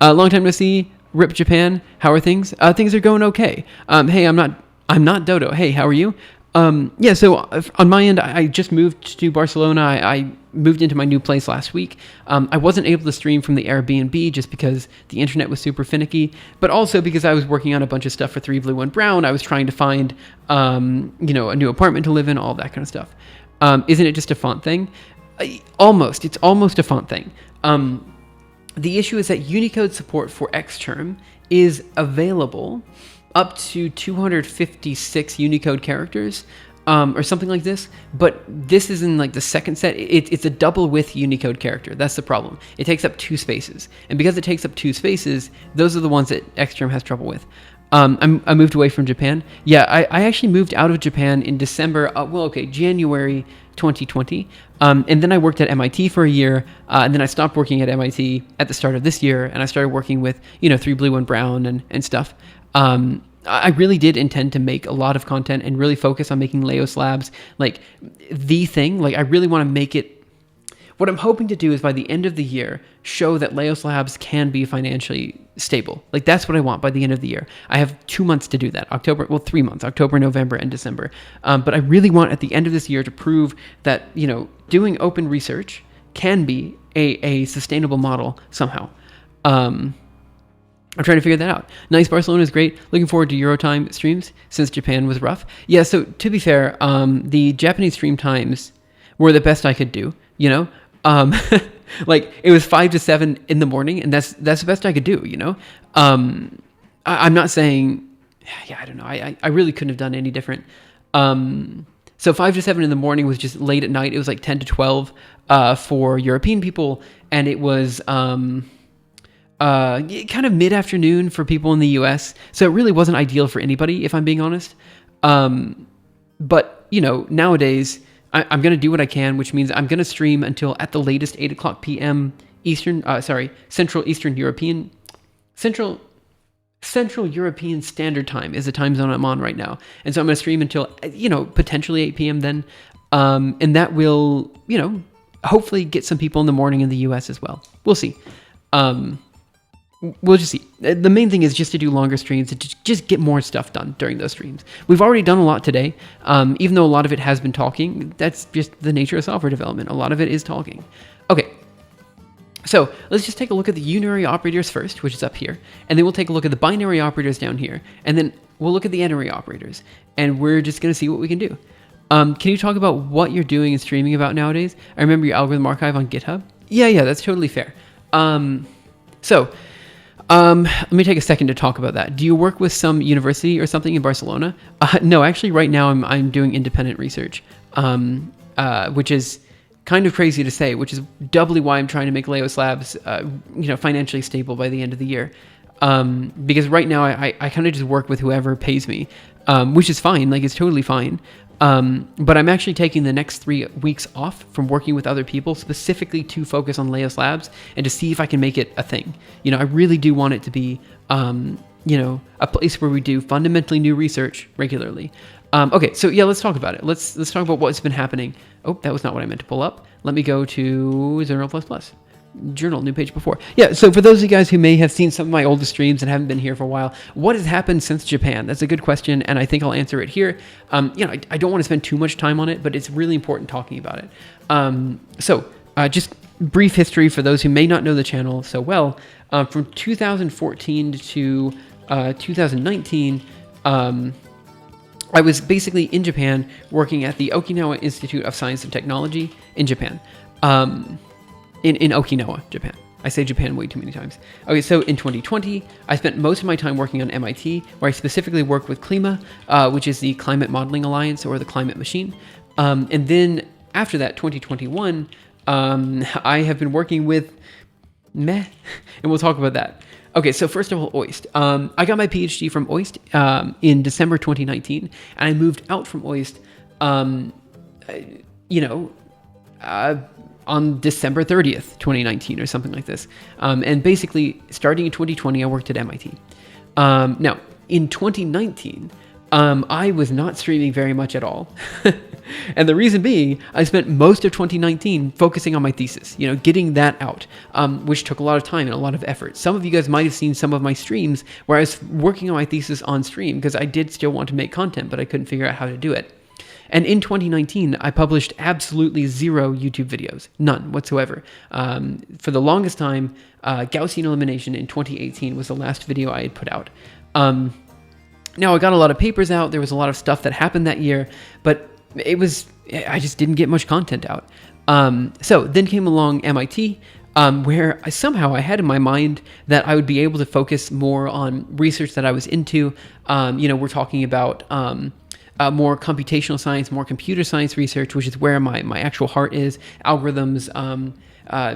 Long time no see. Rip Japan. How are things? Things are going okay. Hey, I'm not Dodo. Hey, how are you? Yeah, so on my end, I just moved to Barcelona. I moved into my new place last week. I wasn't able to stream from the Airbnb just because the internet was super finicky, but also because I was working on a bunch of stuff for 3 Blue 1 Brown. I was trying to find, a new apartment to live in, all that kind of stuff. Isn't it just a font thing? Almost. It's almost a font thing. The issue is that Unicode support for Xterm is available up to 256 Unicode characters, or something like this. But this is in like the second set. It's a double width Unicode character. That's the problem. It takes up 2 spaces. And because it takes up 2 spaces, those are the ones that Xterm has trouble with. I moved away from Japan. Yeah, I actually moved out of Japan in December. January 2020. And then I worked at MIT for a year, and then I stopped working at MIT at the start of this year, and I started working with 3 Blue 1 Brown and stuff. I really did intend to make a lot of content and really focus on making Laos Labs like the thing. Like I really want to make it. What I'm hoping to do is by the end of the year, show that Laos Labs can be financially stable. Like that's what I want by the end of the year. I have 2 months to do that. 3 months, October, November, and December. But I really want at the end of this year to prove that, doing open research can be a sustainable model somehow. I'm trying to figure that out. Nice Barcelona is great. Looking forward to Eurotime streams since Japan was rough. Yeah, so to be fair, the Japanese stream times were the best I could do, like it was 5 to 7 in the morning, and that's the best I could do, I'm not saying, I don't know. I really couldn't have done any different. So 5 to 7 in the morning was just late at night. It was like 10 to 12 for European people, and it was kind of mid-afternoon for people in the US. So it really wasn't ideal for anybody, if I'm being honest. But, nowadays, I'm going to do what I can, which means I'm going to stream until at the latest 8 o'clock p.m. Central European Standard Time is the time zone I'm on right now. And so I'm going to stream until, potentially 8 p.m. then. And that will, hopefully get some people in the morning in the US as well. We'll see. We'll just see. The main thing is just to do longer streams and to just get more stuff done during those streams. We've already done a lot today, even though a lot of it has been talking. That's just the nature of software development. A lot of it is talking. Okay, so let's just take a look at the unary operators first, which is up here, and then we'll take a look at the binary operators down here, and then we'll look at the n-ary operators, and we're just going to see what we can do. Can you talk about what you're doing and streaming about nowadays? I remember your algorithm archive on GitHub. Yeah, that's totally fair. Let me take a second to talk about that. Do you work with some university or something in Barcelona? No, actually right now I'm doing independent research, which is kind of crazy to say, which is doubly why I'm trying to make Laos Labs, financially stable by the end of the year. Because right now I kind of just work with whoever pays me, which is fine. Like it's totally fine. But I'm actually taking the next 3 weeks off from working with other people specifically to focus on Laos Labs and to see if I can make it a thing. I really do want it to be, a place where we do fundamentally new research regularly. Okay, so yeah, let's talk about it. Let's talk about what's been happening. Oh, that was not what I meant to pull up. Let me go to Journal++. Journal, new page before. Yeah, so for those of you guys who may have seen some of my oldest streams and haven't been here for a while, what has happened since Japan? That's a good question, and I think I'll answer it here. I don't want to spend too much time on it, but it's really important talking about it. Just brief history for those who may not know the channel so well. From 2014 to 2019, I was basically in Japan working at the Okinawa Institute of Science and Technology in Japan. In Okinawa, Japan. I say Japan way too many times. Okay, so in 2020, I spent most of my time working on MIT, where I specifically worked with CLIMA, which is the Climate Modeling Alliance, or the Climate Machine. And then after that, 2021, I have been working with and we'll talk about that. Okay, so first of all, OIST. I got my PhD from OIST in December 2019, and I moved out from OIST, on December 30th, 2019 or something like this. And basically, starting in 2020, I worked at MIT. Now, in 2019, I was not streaming very much at all. And the reason being, I spent most of 2019 focusing on my thesis, getting that out, which took a lot of time and a lot of effort. Some of you guys might have seen some of my streams where I was working on my thesis on stream because I did still want to make content, but I couldn't figure out how to do it. And in 2019, I published absolutely 0 YouTube videos, none whatsoever. For the longest time, Gaussian elimination in 2018 was the last video I had put out. Now, I got a lot of papers out. There was a lot of stuff that happened that year, but I just didn't get much content out. So then came along MIT, where I had in my mind that I would be able to focus more on research that I was into. We're talking about more computational science, more computer science research, which is where my actual heart is, algorithms,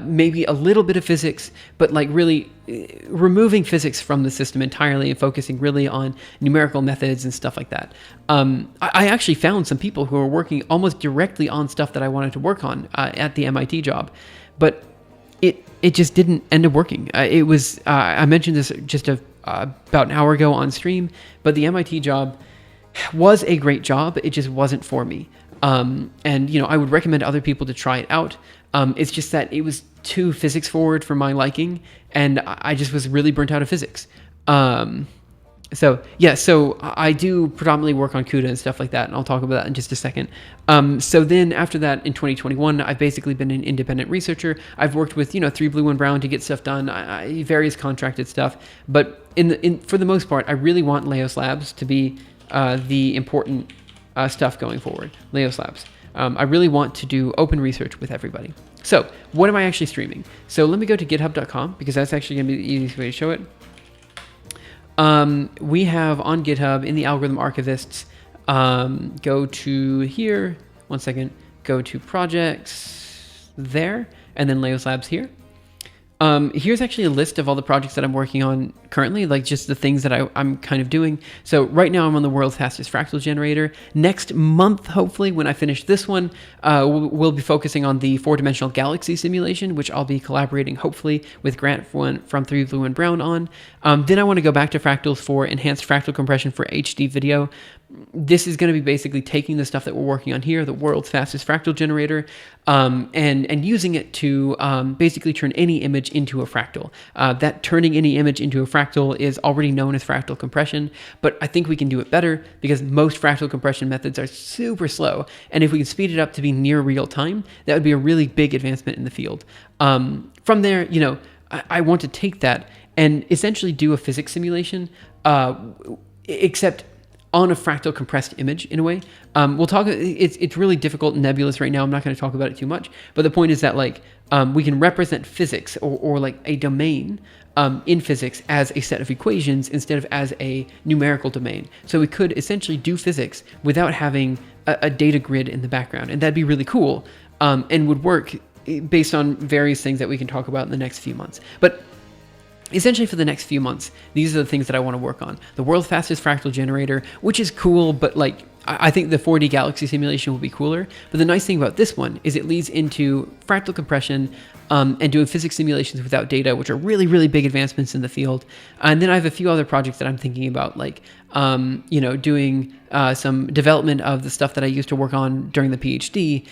maybe a little bit of physics, but like really removing physics from the system entirely and focusing really on numerical methods and stuff like that. I actually found some people who are working almost directly on stuff that I wanted to work on at the MIT job, but it just didn't end up working. It was I mentioned this just about an hour ago on stream, but the MIT job was a great job. It just wasn't for me. And I would recommend other people to try it out. It's just that it was too physics forward for my liking, and I just was really burnt out of physics. So I do predominantly work on CUDA and stuff like that, and I'll talk about that in just a second. So then after that, in 2021, I've basically been an independent researcher. I've worked with 3 Blue 1 Brown to get stuff done, various contracted stuff. But for the most part, I really want Laos Labs to be the important stuff going forward. Laos Labs. I really want to do open research with everybody. So what am I actually streaming? So let me go to github.com, because that's actually going to be the easiest way to show it. We have on GitHub in the algorithm archivists, go to here, one second, go to projects there, and then Laos Labs here. Here's actually a list of all the projects that I'm working on currently, like just the things that I'm kind of doing. So right now I'm on the world's fastest fractal generator. Next month, hopefully, when I finish this one, we'll be focusing on the 4-dimensional galaxy simulation, which I'll be collaborating, hopefully, with Grant from 3 Blue and Brown on. Then I want to go back to fractals for enhanced fractal compression for HD video. This is going to be basically taking the stuff that we're working on here, the world's fastest fractal generator, and using it to basically turn any image into a fractal. That turning any image into a fractal is already known as fractal compression, but I think we can do it better because most fractal compression methods are super slow. And if we can speed it up to be near real time, that would be a really big advancement in the field. From there, I want to take that and essentially do a physics simulation, except on a fractal compressed image in a way. We'll talk, it's really difficult and nebulous right now. I'm not going to talk about it too much, but the point is that we can represent physics or like a domain in physics as a set of equations instead of as a numerical domain. So we could essentially do physics without having a data grid in the background, and that'd be really cool, and would work based on various things that we can talk about in the next few months. But essentially for the next few months, these are the things that I want to work on. The world's fastest fractal generator, which is cool, but I think the 4D galaxy simulation will be cooler. But the nice thing about this one is it leads into fractal compression and doing physics simulations without data, which are really, really big advancements in the field. And then I have a few other projects that I'm thinking about, doing some development of the stuff that I used to work on during the PhD.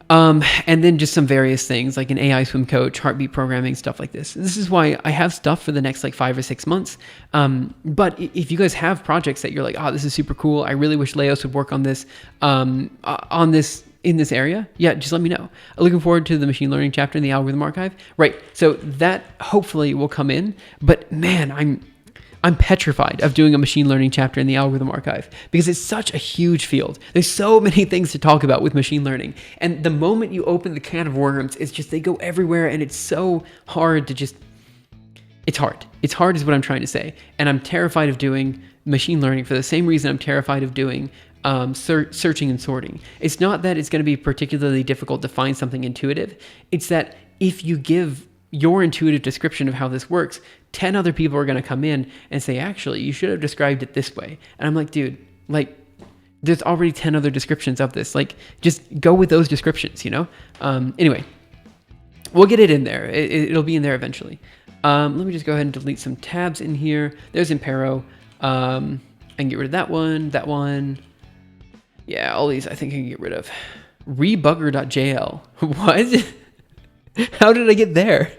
And then just some various things like an AI swim coach, heartbeat programming, stuff like this. This is why I have stuff for the next 5 or 6 months. But if you guys have projects that you're like, oh, this is super cool, I really wish Laos would work on this, in this area, yeah, just let me know. Looking forward to the machine learning chapter in the algorithm archive. Right, so that hopefully will come in, but man, I'm petrified of doing a machine learning chapter in the algorithm archive because it's such a huge field. There's so many things to talk about with machine learning. And the moment you open the can of worms, it's just, they go everywhere, and it's so hard to just, it's hard. It's hard is what I'm trying to say. And I'm terrified of doing machine learning for the same reason I'm terrified of doing searching and sorting. It's not that it's going to be particularly difficult to find something intuitive. It's that if you give your intuitive description of how this works, 10 other people are going to come in and say, actually, you should have described it this way. And I'm like, dude, there's already 10 other descriptions of this. Just go with those descriptions, Anyway, we'll get it in there. It'll be in there eventually. Let me just go ahead and delete some tabs in here. There's Impero. I can get rid of that one. Yeah, all these I think I can get rid of. Rebugger.jl. What? How did I get there?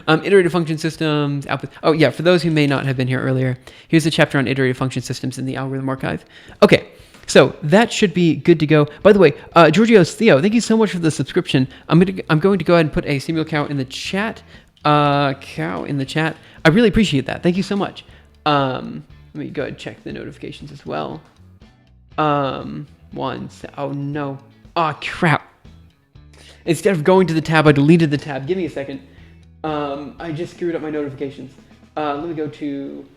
Iterative function systems. Output. Oh yeah, for those who may not have been here earlier, here's a chapter on iterative function systems in the algorithm archive. Okay, so that should be good to go. By the way, Giorgio's Theo, thank you so much for the subscription. I'm going to go ahead and put a Samuel cow in the chat. Cow in the chat. I really appreciate that. Thank you so much. Let me go ahead and check the notifications as well. Oh no. Oh crap. Instead of going to the tab, I deleted the tab. Give me a second. I just screwed up my notifications. Let me go to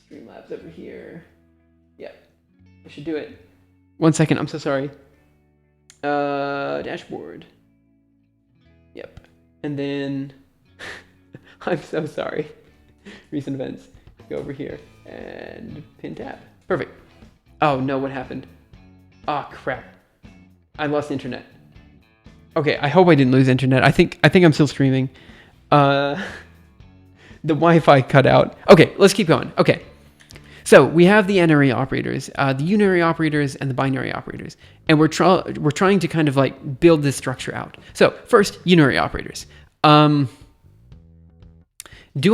Streamlabs over here. Yeah, I should do it. 1 second, I'm so sorry. Dashboard. Yep. And then, I'm so sorry. Recent events. Go over here and pin tab. Perfect. Oh no, what happened? Oh crap. I lost internet. Okay, I hope I didn't lose internet. I think I'm still streaming. The Wi-Fi cut out. Okay, let's keep going. Okay. So we have the n-ary operators, the unary operators, and the binary operators. And we're trying to kind of like build this structure out. So first, unary operators. Do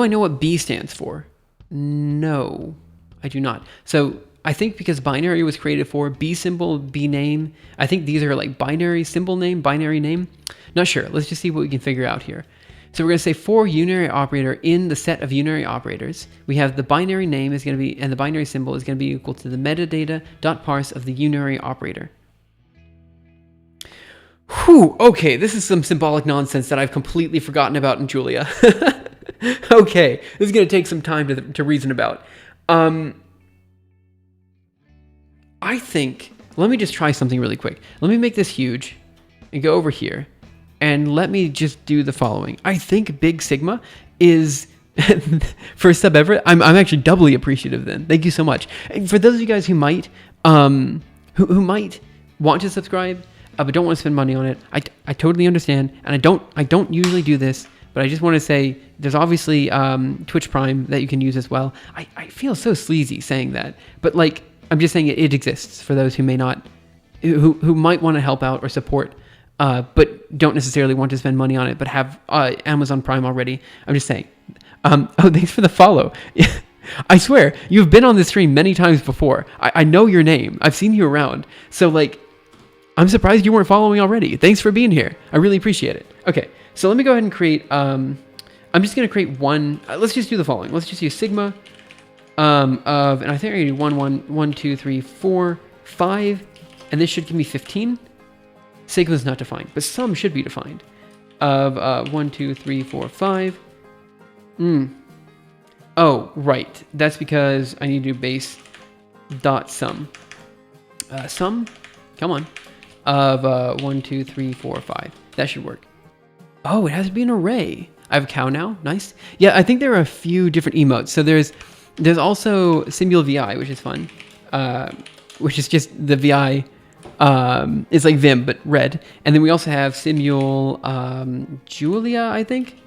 I know what B stands for? No, I do not. So I think because binary was created for B symbol, B name, I think these are like binary symbol name, binary name. Not sure. Let's just see what we can figure out here. So we're going to say for unary operator in the set of unary operators, we have the binary name is going to be, and the binary symbol is going to be equal to the metadata.parse of the unary operator. Whew, okay, this is some symbolic nonsense that I've completely forgotten about in Julia. Okay, this is going to take some time to reason about. I think, let me just try something really quick. Let me make this huge and go over here. And let me just do the following. I think Big Sigma is, for sub Everett, I'm actually doubly appreciative then. Thank you so much. And for those of you guys who might, who might want to subscribe, but don't want to spend money on it, I totally understand. And I don't usually do this, but I just want to say there's obviously Twitch Prime that you can use as well. I feel so sleazy saying that, but like, I'm just saying it exists for those who may not, who might want to help out or support, but don't necessarily want to spend money on it, but have Amazon Prime already. I'm just saying. Oh, thanks for the follow. I swear, you've been on this stream many times before. I know your name. I've seen you around. So, like, I'm surprised you weren't following already. Thanks for being here. I really appreciate it. Okay, so let me go ahead and create... I'm just going to create one... let's just do the following. Let's just use Sigma of... And I think I'm going to do 1, 2, 3, 4, 5. And this should give me 15. Sigma is not defined, but some should be defined. Of 1, 2, 3, 4, 5. Oh, right. That's because I need to do base dot sum. Sum, come on. Of 1, 2, 3, 4, 5. That should work. Oh, it has to be an array. I have a cow now. Nice. Yeah, I think there are a few different emotes. So there's also Simul VI, which is fun. Which is just the VI. It's like Vim, but red. And then we also have Simul Julia, I think.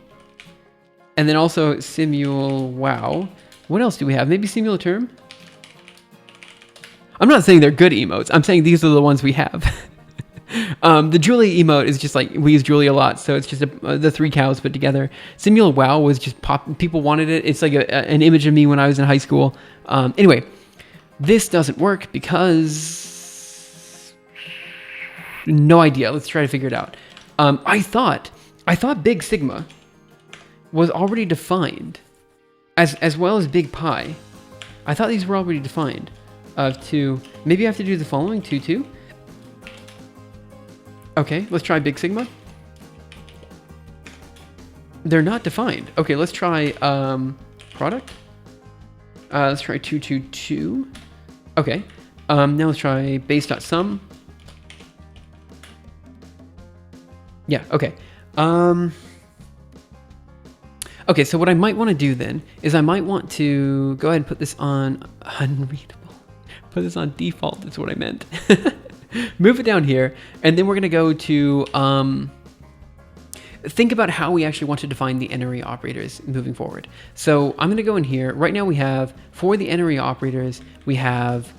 And then also Simul Wow. What else do we have? Maybe Simul Term? I'm not saying they're good emotes. I'm saying these are the ones we have. The Julia emote is just like, we use Julia a lot, so it's just the three cows put together. Simul Wow was just people wanted it. It's like an image of me when I was in high school. Anyway, this doesn't work because... No idea. Let's try to figure it out. I thought Big Sigma was already defined as well as Big Pi. I thought these were already defined. Of 2. Maybe I have to do the following. 2, 2. Okay, let's try Big Sigma. They're not defined. Okay, let's try product. Let's try 2, 2, 2. Okay. Now let's try base.sum. Yeah, okay. Okay, so what I might want to do then is I might want to go ahead and put this on unreadable. Put this on default, that's what I meant. Move it down here, and then we're going to go to think about how we actually want to define the n-ary operators moving forward. So I'm going to go in here. Right now we have, for the n-ary operators, we have,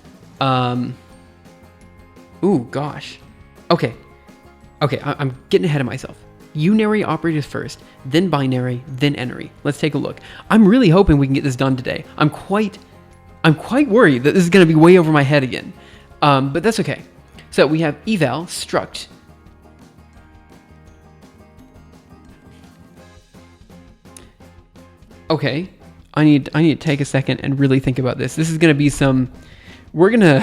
ooh, gosh. Okay, I'm getting ahead of myself. Unary operators first, then binary, then n-ary. Let's take a look. I'm really hoping we can get this done today. I'm quite worried that this is going to be way over my head again, but that's okay. So we have eval struct. Okay, I need to take a second and really think about this. This is going to be some. We're gonna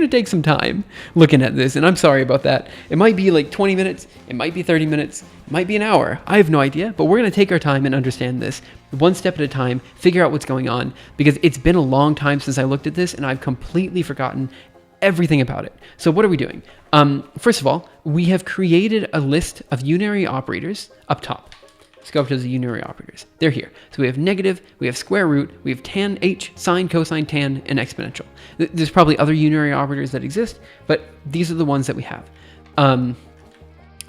take some time looking at this, and I'm sorry about that. It might be like 20 minutes, it might be 30 minutes, it might be an hour. I have no idea, but we're going to take our time and understand this one step at a time, figure out what's going on, because it's been a long time since I looked at this, and I've completely forgotten everything about it. So what are we doing? First of all, we have created a list of unary operators up top. Let's go up to the unary operators. They're here. So we have negative, we have square root, we have tan, h, sine, cosine, tan, and exponential. There's probably other unary operators that exist, but these are the ones that we have.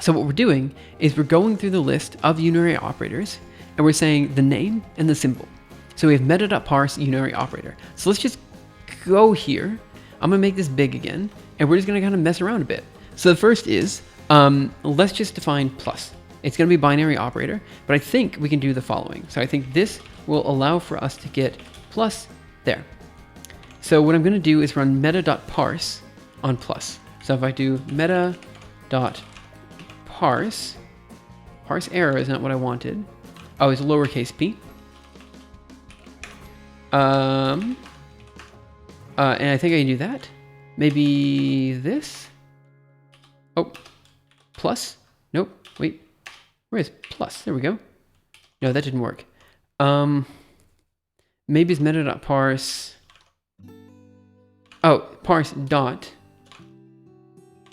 So what we're doing is we're going through the list of unary operators, and we're saying the name and the symbol. So we have meta.parse unary operator. So let's just go here. I'm gonna make this big again, and we're just gonna kind of mess around a bit. So the first is, let's just define plus. It's gonna be a binary operator, but I think we can do the following. So I think this will allow for us to get plus there. So what I'm gonna do is run meta.parse on plus. So if I do meta.parse, parse error is not what I wanted. Oh, it's lowercase p. And I think I can do that. Maybe this? Oh, plus? Nope, wait. Where is plus? There we go. No, that didn't work. Maybe it's meta.parse. Oh, parse dot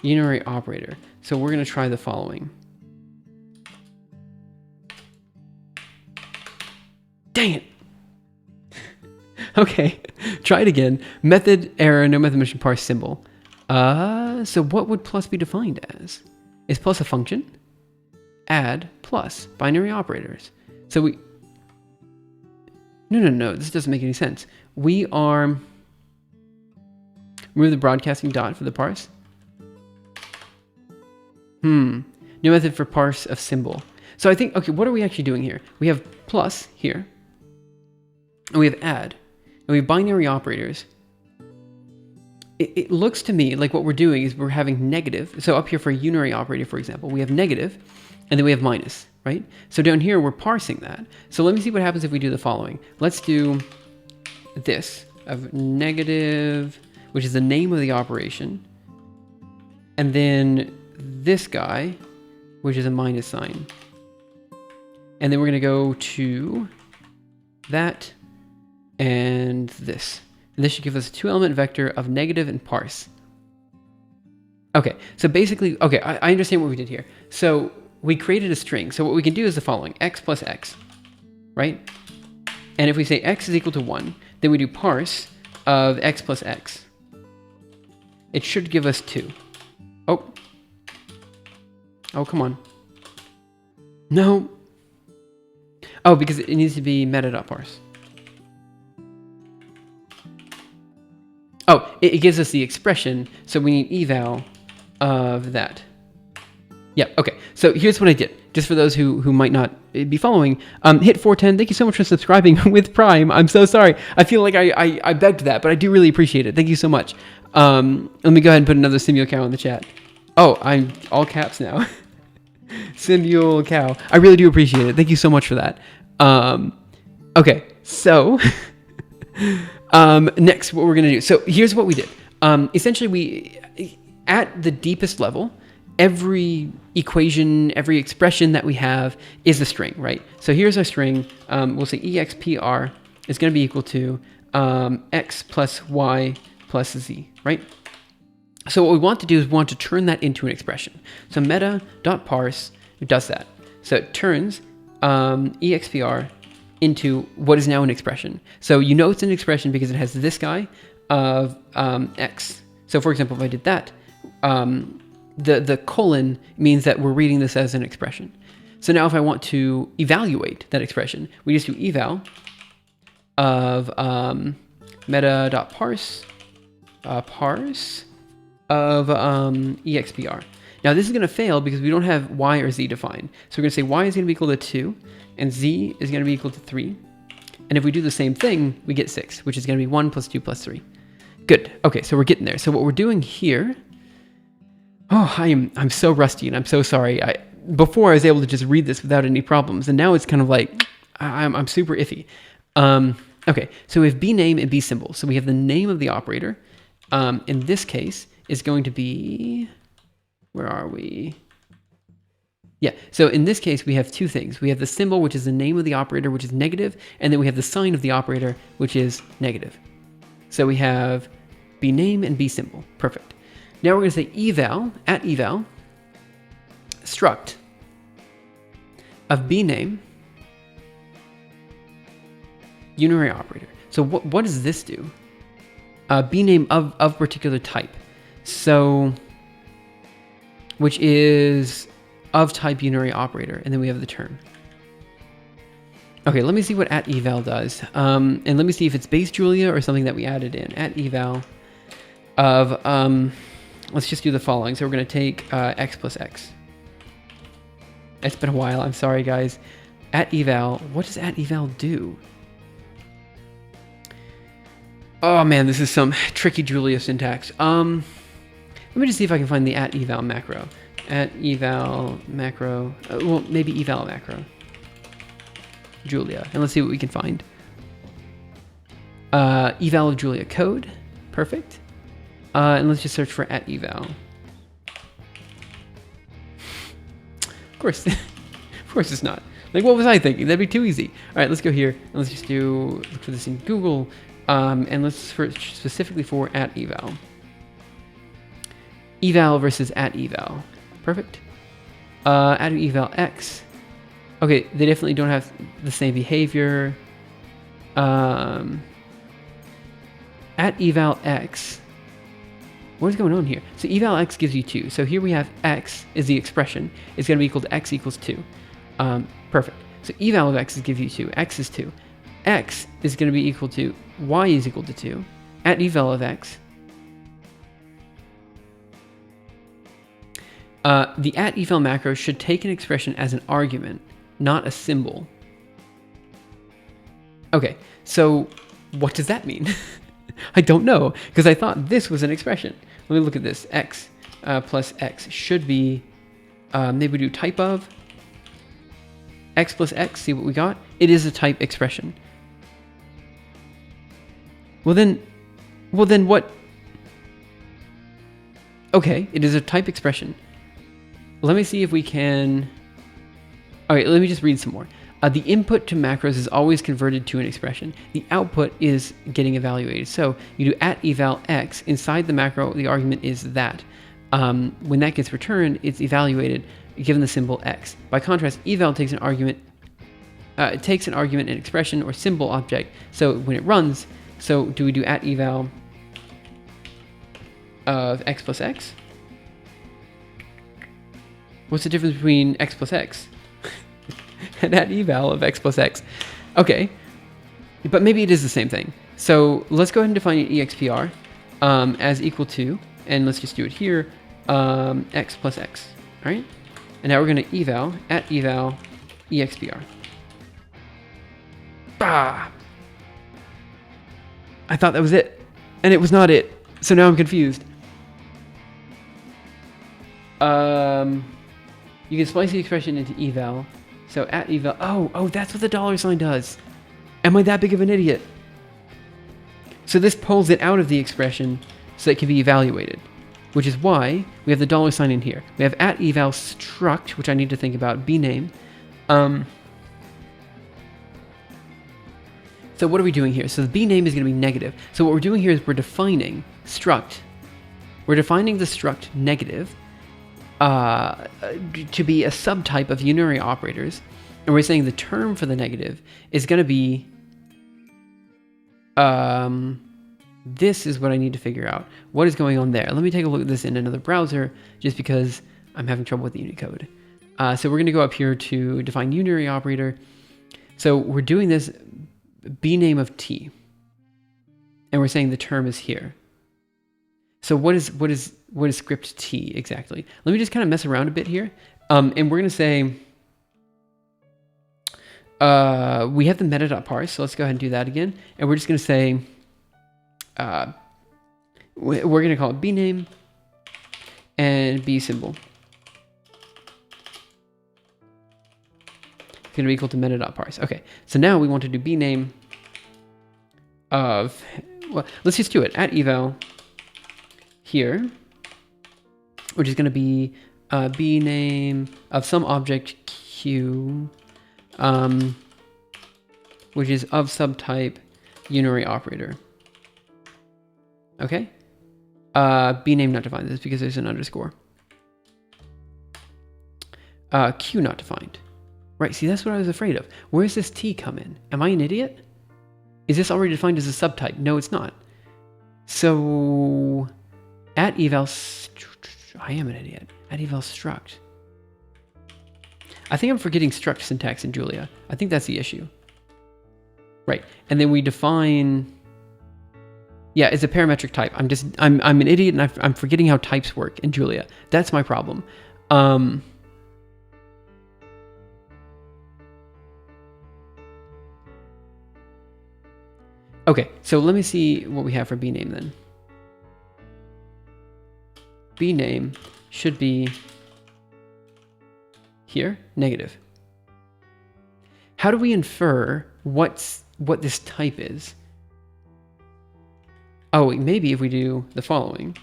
unary operator. So we're going to try the following. Dang it. Okay, try it again. Method error, no method mention parse symbol. So what would plus be defined as? Is plus a function? Add plus binary operators. So we... No, this doesn't make any sense. We are... Remove the broadcasting dot for the parse. No method for parse of symbol. So I think, okay, what are we actually doing here? We have plus here, and we have add, and we have binary operators. It looks to me like what we're doing is we're having negative. So up here for a unary operator, for example, we have negative, and then we have minus, right? So down here, we're parsing that. So let me see what happens if we do the following. Let's do this of negative, which is the name of the operation, and then this guy, which is a minus sign. And then we're going to go to that and this. And this should give us a 2-element vector of negative and parse. Okay, so basically, okay, I understand what we did here. So we created a string. So what we can do is the following, x plus x, right? And if we say x is equal to 1, then we do parse of x plus x. It should give us 2. Oh, come on. No. Oh, because it needs to be meta.parse. Oh, it gives us the expression, so we need eval of that. Yeah, okay. So here's what I did. Just for those who might not be following, hit 410. Thank you so much for subscribing with Prime. I'm so sorry. I feel like I begged that, but I do really appreciate it. Thank you so much. Let me go ahead and put another Simule Cow in the chat. Oh, I'm all caps now. Simule Cow. I really do appreciate it. Thank you so much for that. Okay, so next what we're going to do. So here's what we did. Essentially, we, at the deepest level, every equation, every expression that we have is a string, right? So here's our string. We'll say expr is going to be equal to x plus y plus z, right? So what we want to do is we want to turn that into an expression. So meta.parse does that. So it turns expr into what is now an expression. So you know it's an expression because it has this guy of x. So for example, if I did that, the colon means that we're reading this as an expression. So now if I want to evaluate that expression, we just do eval of meta.parse parse of expr. Now this is going to fail because we don't have y or z defined. So we're going to say y is going to be equal to 2 and z is going to be equal to 3. And if we do the same thing, we get 6, which is going to be 1 plus 2 plus 3. Good. Okay, so we're getting there. So what we're doing here... Oh, I'm so rusty and I'm so sorry. Before I was able to just read this without any problems, and now it's kind of like I'm super iffy. Okay, so we have b name and b symbol. So we have the name of the operator. In this case, is going to be, where are we? Yeah, so in this case, we have two things. We have the symbol, which is the name of the operator, which is negative, and then we have the sign of the operator, which is negative. So we have B name and B symbol. Perfect. Now we're going to say eval, at eval, struct of B name, unary operator. So what does this do? B name of particular type. So, which is of type unary operator, and then we have the term. Okay, let me see what at eval does. And let me see if it's base Julia or something that we added in. At eval of, let's just do the following. So we're going to take x plus x. It's been a while. I'm sorry, guys. At eval, what does at eval do? Oh man, this is some tricky Julia syntax. Let me just see if I can find the at eval macro. At eval macro, well, maybe eval macro. Julia, and let's see what we can find. Eval of Julia code, perfect. And let's just search for at eval. Of course, of course it's not. Like, what was I thinking? That'd be too easy. All right, let's go here and let's just look for this in Google. And let's search specifically for at eval. Eval versus at eval. Perfect. At eval x. Okay, they definitely don't have the same behavior. At eval x. What is going on here? So eval x gives you 2. So here we have x is the expression. It's going to be equal to x equals 2. Perfect. So eval of x gives you 2. X is 2. X is going to be equal to y is equal to 2. At eval of x. The at eval macro should take an expression as an argument, not a symbol. Okay, so what does that mean? I don't know, because I thought this was an expression. Let me look at this. X plus x should be, maybe we do type of. X plus x, see what we got? It is a type expression. Well then what? Okay, it is a type expression. Let me see if we can... All right, let me just read some more. The input to macros is always converted to an expression. The output is getting evaluated. So you do at eval x. Inside the macro, the argument is that. When that gets returned, it's evaluated given the symbol x. By contrast, eval takes an argument. It takes an argument, an expression, or symbol object. So when it runs, so do we do at eval of x plus x? What's the difference between x plus x? And at eval of x plus x. Okay, but maybe it is the same thing. So let's go ahead and define an expr as equal to, and let's just do it here, x plus x, all right? And now we're going to eval at eval expr. Bah! I thought that was it, and it was not it. So now I'm confused. You can splice the expression into eval. So at eval, oh, that's what the $sign does. Am I that big of an idiot? So this pulls it out of the expression so it can be evaluated, which is why we have the $sign in here. We have at eval struct, which I need to think about, b name. So what are we doing here? So the b name is going to be negative. So what we're doing here is we're defining struct. We're defining the struct negative to be a subtype of unary operators, and we're saying the term for the negative is going to be this is what I need to figure out. What is going on there? Let me take a look at this in another browser, just because I'm having trouble with the Unicode. So we're going to go up here to define unary operator. So we're doing this b name of t, and we're saying the term is here. So what is script t exactly? Let me just kind of mess around a bit here, and we're going to say we have the meta.parse, so let's go ahead and do that again, and we're just going to say we're going to call it b name and b symbol. It's going to be equal to meta.parse. Okay, so now we want to do b name of, well, let's just do it at eval here, which is going to be b name of some object q, which is of subtype unary operator. Okay, B name not defined. That's because there's an underscore. Q not defined. Right, see, that's what I was afraid of. Where does this T come in? Am I an idiot? Is this already defined as a subtype? No, it's not. So, at eval, I am an idiot. At eval struct. I think I'm forgetting struct syntax in Julia. I think that's the issue. Right, and then we define, yeah, it's a parametric type. I'm an idiot and I'm forgetting how types work in Julia. That's my problem. Okay, so let me see what we have for bname then. Bname should be here, negative. How do we infer what this type is? Oh, maybe if we do the following.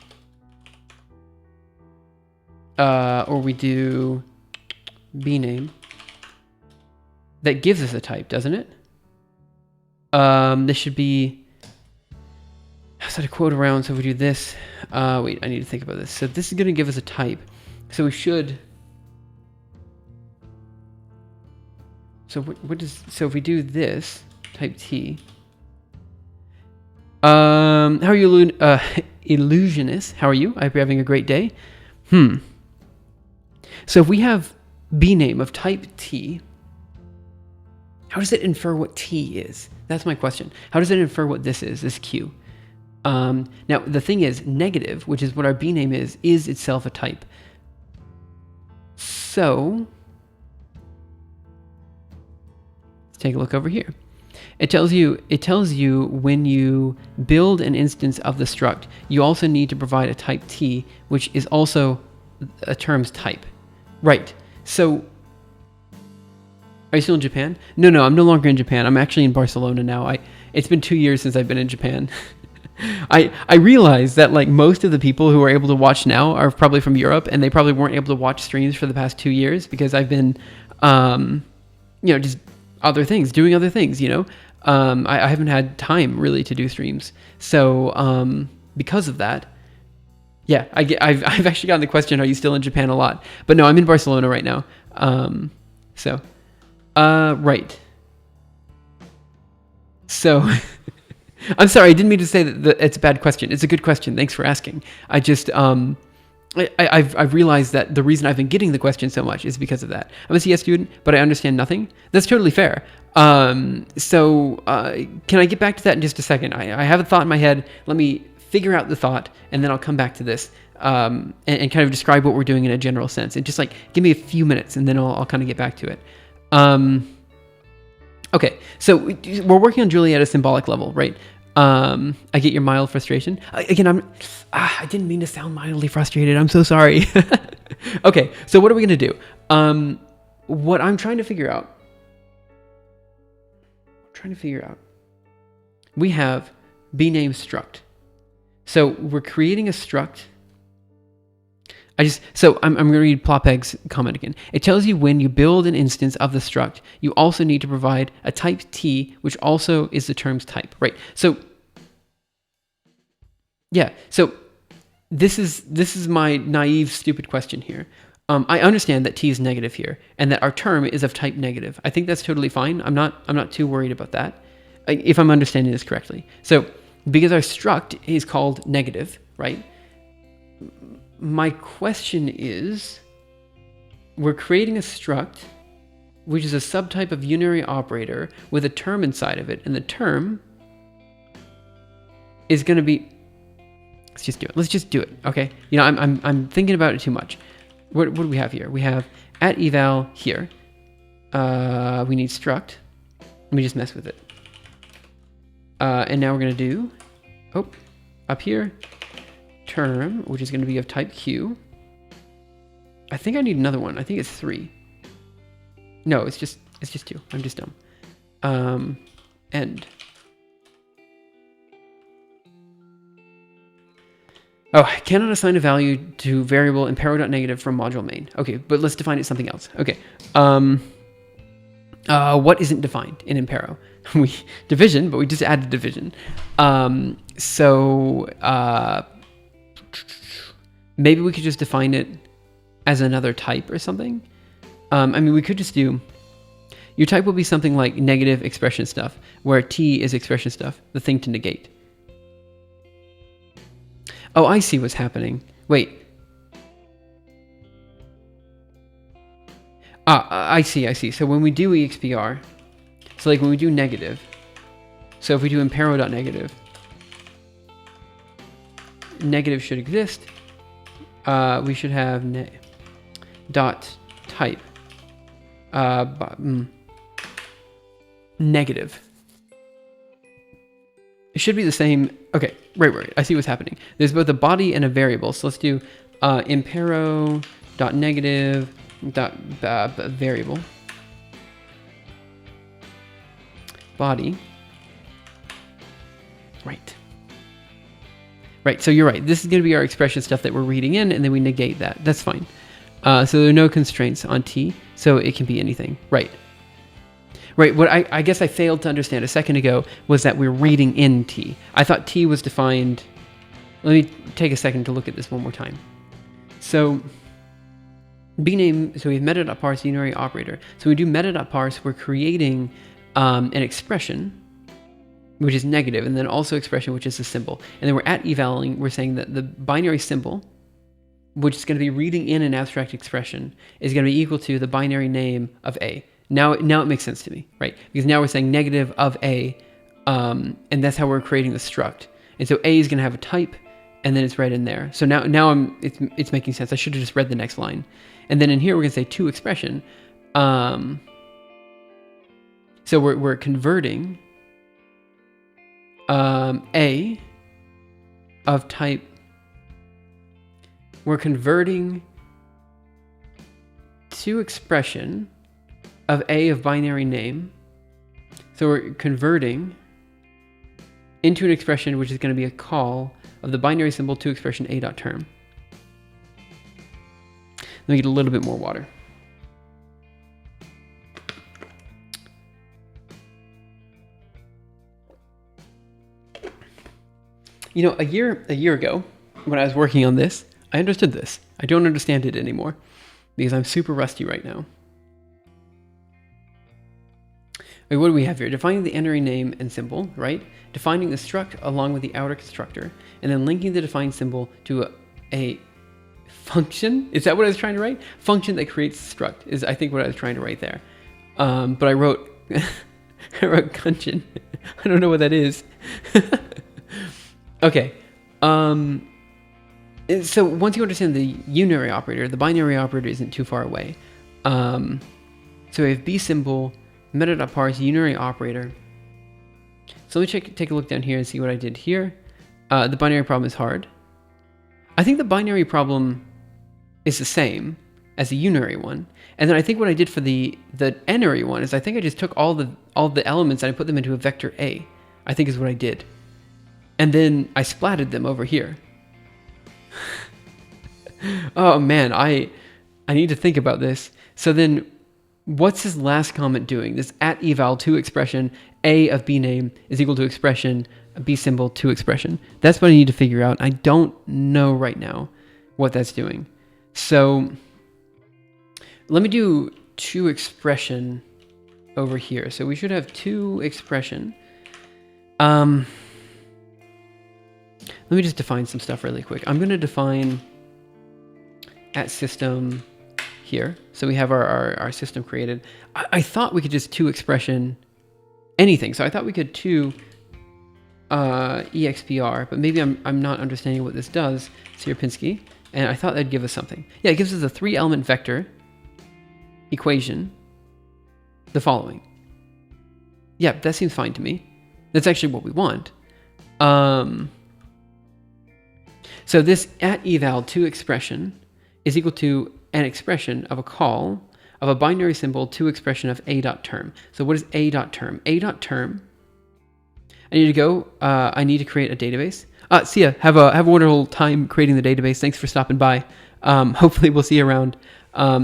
Or we do bname. That gives us a type, doesn't it? This should be, set a quote around, so if we do this, wait, I need to think about this. So this is going to give us a type. So we should, so so if we do this, type T, how are you, illusionist? How are you? I hope you're having a great day. So if we have bname of type T, how does it infer what T is? That's my question. How does it infer what this is, this Q? Now, the thing is, negative, which is what our bname is itself a type. So, let's take a look over here. It tells you when you build an instance of the struct, you also need to provide a type T, which is also a term's type. Right. So, are you still in Japan? No, I'm no longer in Japan. I'm actually in Barcelona now. It's been 2 years since I've been in Japan. I realize that like most of the people who are able to watch now are probably from Europe, and they probably weren't able to watch streams for the past 2 years because I've been, just doing other things, I haven't had time really to do streams. So because of that, yeah, I've actually gotten the question, are you still in Japan, a lot. But no, I'm in Barcelona right now. Right. So, I'm sorry, I didn't mean to say that it's a bad question. It's a good question. Thanks for asking. I just, I've realized that the reason I've been getting the question so much is because of that. I'm a CS student, but I understand nothing. That's totally fair. Can I get back to that in just a second? I have a thought in my head. Let me figure out the thought, and then I'll come back to this and kind of describe what we're doing in a general sense. And just like, give me a few minutes, and then I'll kind of get back to it. Okay, so we're working on Julia at a symbolic level, right? I get your mild frustration. Again, I didn't mean to sound mildly frustrated. I'm so sorry. Okay, so what are we going to do? What I'm trying to figure out, we have bname struct. So we're creating a struct. I'm going to read Plopeg's comment again. It tells you when you build an instance of the struct, you also need to provide a type T, which also is the term's type, right? So, yeah. So this is my naive, stupid question here. I understand that T is negative here, and that our term is of type negative. I think that's totally fine. I'm not too worried about that, if I'm understanding this correctly. So, because our struct is called negative, right? My question is, we're creating a struct, which is a subtype of unary operator with a term inside of it, and the term is going to be, let's just do it, okay? I'm thinking about it too much. What do we have here? We have at eval here. We need struct. Let me just mess with it. And now we're going to do, up here, term, which is going to be of type Q. I think I need another one. I think it's 3. No, it's just 2. I'm just dumb. End. Oh, I cannot assign a value to variable impero.negative from module main. Okay, but let's define it something else. Okay. What isn't defined in impero? Division, but we just added division. maybe we could just define it as another type or something. I mean, we could just do, your type will be something like negative expression stuff, where T is expression stuff, the thing to negate. Oh, I see what's happening. Wait. I see. So when we do EXPR, so like when we do negative, so if we do impero.negative, negative should exist. We should have dot type negative. It should be the same. Okay, right. I see what's happening. There's both a body and a variable. So let's do impero.negative variable body. Right, so you're right. This is going to be our expression stuff that we're reading in, and then we negate that. That's fine. So there are no constraints on T, so it can be anything. Right. What I guess I failed to understand a second ago was that we're reading in T. I thought T was defined. Let me take a second to look at this one more time. So bname, so we have meta.parse unary operator. So we do meta.parse, we're creating an expression, which is negative, and then also expression, which is a symbol. And then we're at evaling, we're saying that the binary symbol, which is going to be reading in an abstract expression, is going to be equal to the binary name of A. Now it makes sense to me, right? Because now we're saying negative of A, and that's how we're creating the struct. And so A is going to have a type, and then it's right in there. So now it's making sense. I should have just read the next line. And then in here we're going to say to expression. So we're converting A of type. We're converting to expression of A of binary name. So we're converting into an expression which is going to be a call of the binary symbol to expression A.term. Let me get a little bit more water. You know, a year ago, when I was working on this, I understood this. I don't understand it anymore because I'm super rusty right now. Wait, what do we have here? Defining the entry name and symbol, right? Defining the struct along with the outer constructor, and then linking the defined symbol to a function. Is that what I was trying to write? Function that creates struct is, I think, what I was trying to write there. But I wrote, I wrote function. I don't know what that is. Okay. So once you understand the unary operator, the binary operator isn't too far away. So we have B symbol, meta.parse, unary operator. So let me take a look down here and see what I did here. The binary problem is hard. I think the binary problem is the same as the unary one. And then I think what I did for the n-ary one is I think I just took all the elements and I put them into a vector A, I think is what I did. And then I splatted them over here. Oh man, I need to think about this. So then what's this last comment doing? This at eval to expression A of B name is equal to expression B symbol to expression. That's what I need to figure out. I don't know right now what that's doing. So let me do to expression over here. So we should have to expression. Let me just define some stuff really quick. I'm going to define at system here. So we have our system created. I thought we could just to expression anything. So I thought we could to EXPR, but maybe I'm not understanding what this does. Sierpinski, and I thought that'd give us something. Yeah, it gives us a 3-element vector equation, the following. Yeah, that seems fine to me. That's actually what we want. So this at eval to expression is equal to an expression of a call of a binary symbol to expression of A.term. So what is A.term? A.term, I need to go, I need to create a database. See ya, have a wonderful time creating the database. Thanks for stopping by. Hopefully we'll see you around.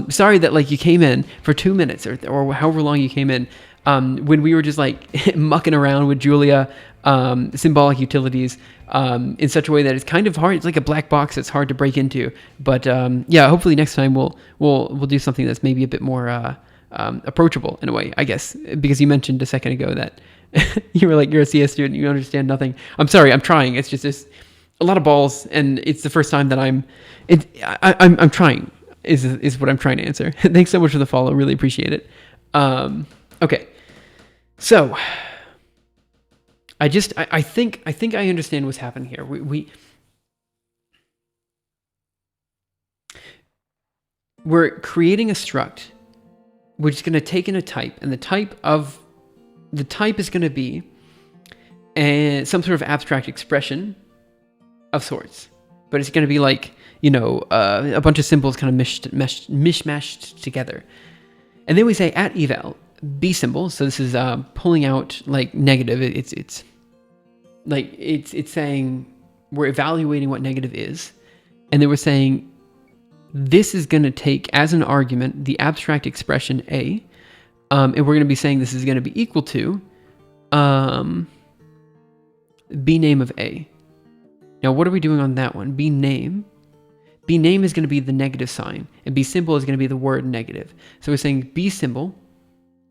Sorry that like you came in for 2 minutes or however long you came in. When we were just like mucking around with Julia, symbolic utilities in such a way that it's kind of hard. It's like a black box that's hard to break into. But yeah, hopefully next time we'll do something that's maybe a bit more approachable in a way, I guess, because you mentioned a second ago that you were like, you're a CS student, you understand nothing. I'm sorry, I'm trying. It's just there's a lot of balls, and it's the first time that I'm trying. Is what I'm trying to answer. Thanks so much for the follow. Really appreciate it. Okay, so I think I understand what's happening here. We're creating a struct, which is going to take in a type, and the type is going to be some sort of abstract expression of sorts, but it's going to be like, a bunch of symbols kind of mishmashed together. And then we say at eval b symbol. So this is pulling out like negative. It's saying we're evaluating what negative is, and then we're saying this is going to take as an argument the abstract expression a, and we're going to be saying this is going to be equal to b name of a. Now, what are we doing on that one? B name is going to be the negative sign, and B symbol is going to be the word negative. So we're saying B symbol.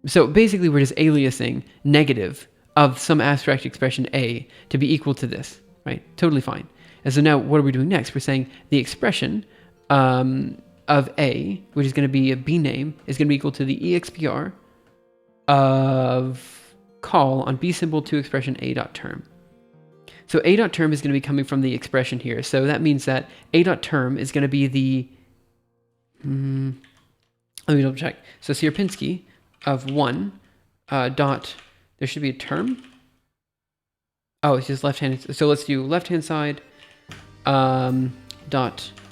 So basically, we're just aliasing negative of some abstract expression A to be equal to this, right? Totally fine. And so now what are we doing next? We're saying the expression of A, which is going to be a B name, is going to be equal to the EXPR of call on B symbol to expression A dot term. So A dot term is going to be coming from the expression here. So that means that A dot term is going to be the, let me double check. So Sierpinski of 1 dot, there should be a term. Oh, it's just left-hand. So let's do left-hand side dot,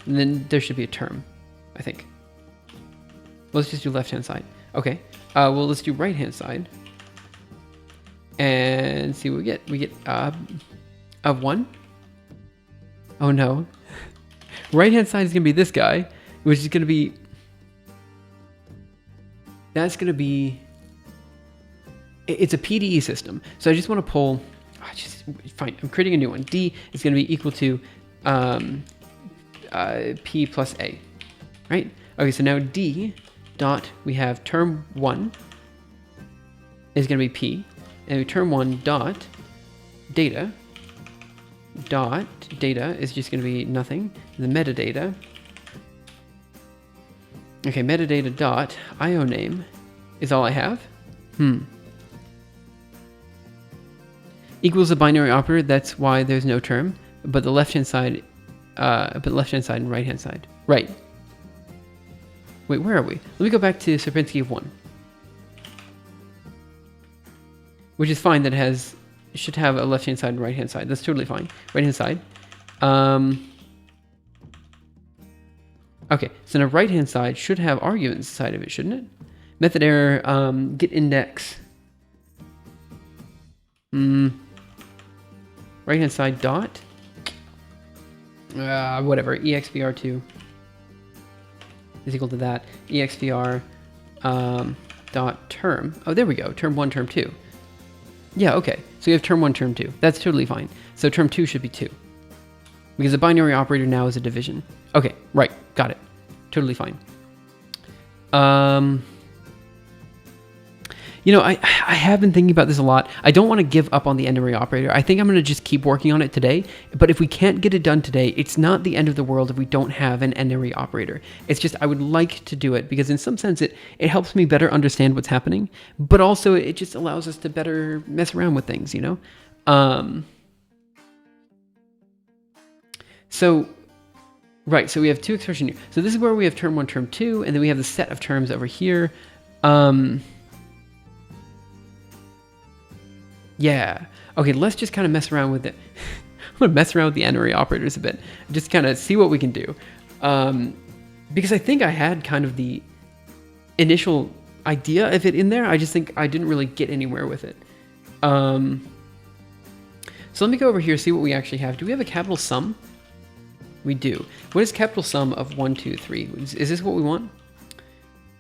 and then there should be a term, I think. Let's just do left-hand side. Okay. Well, let's do right-hand side and see what we get. We get of 1. Oh no. Right hand side is going to be this guy, which is going to be, that's going to be, it's a PDE system. So I just want to pull, fine, I'm creating a new one. D is going to be equal to P plus A, right? Okay, so now D dot, we have term 1 is going to be P, and term 1 dot data is just going to be nothing. The metadata. Okay, metadata dot IO name is all I have. Equals a binary operator. That's why there's no term. But the left hand side, and right hand side. Right. Wait, where are we? Let me go back to Sierpinski of 1, which is fine. That should have a left hand side and right hand side. That's totally fine. Right hand side. Okay, so now right hand side should have arguments inside of it, shouldn't it? Method error, get index. Right hand side dot. Whatever, EXPR2 is equal to that. EXPR dot term. Oh, there we go. Term 1, term 2. Yeah, okay. So you have term 1, term 2. That's totally fine. So term 2 should be 2. Because the binary operator now is a division. Okay, right. Got it. Totally fine. I have been thinking about this a lot. I don't want to give up on the n-ary operator. I think I'm going to just keep working on it today. But if we can't get it done today, it's not the end of the world if we don't have an n-ary operator. It's just I would like to do it because in some sense it helps me better understand what's happening. But also it just allows us to better mess around with things, So we have two expressions here. So this is where we have term 1, term 2, and then we have the set of terms over here. Yeah. Okay, let's just kind of mess around with it. I'm going to mess around with the n-ary operators a bit. Just kind of see what we can do. Because I think I had kind of the initial idea of it in there. I just think I didn't really get anywhere with it. So let me go over here, see what we actually have. Do we have a capital sum? We do. What is capital sum of 1, 2, 3? Is this what we want?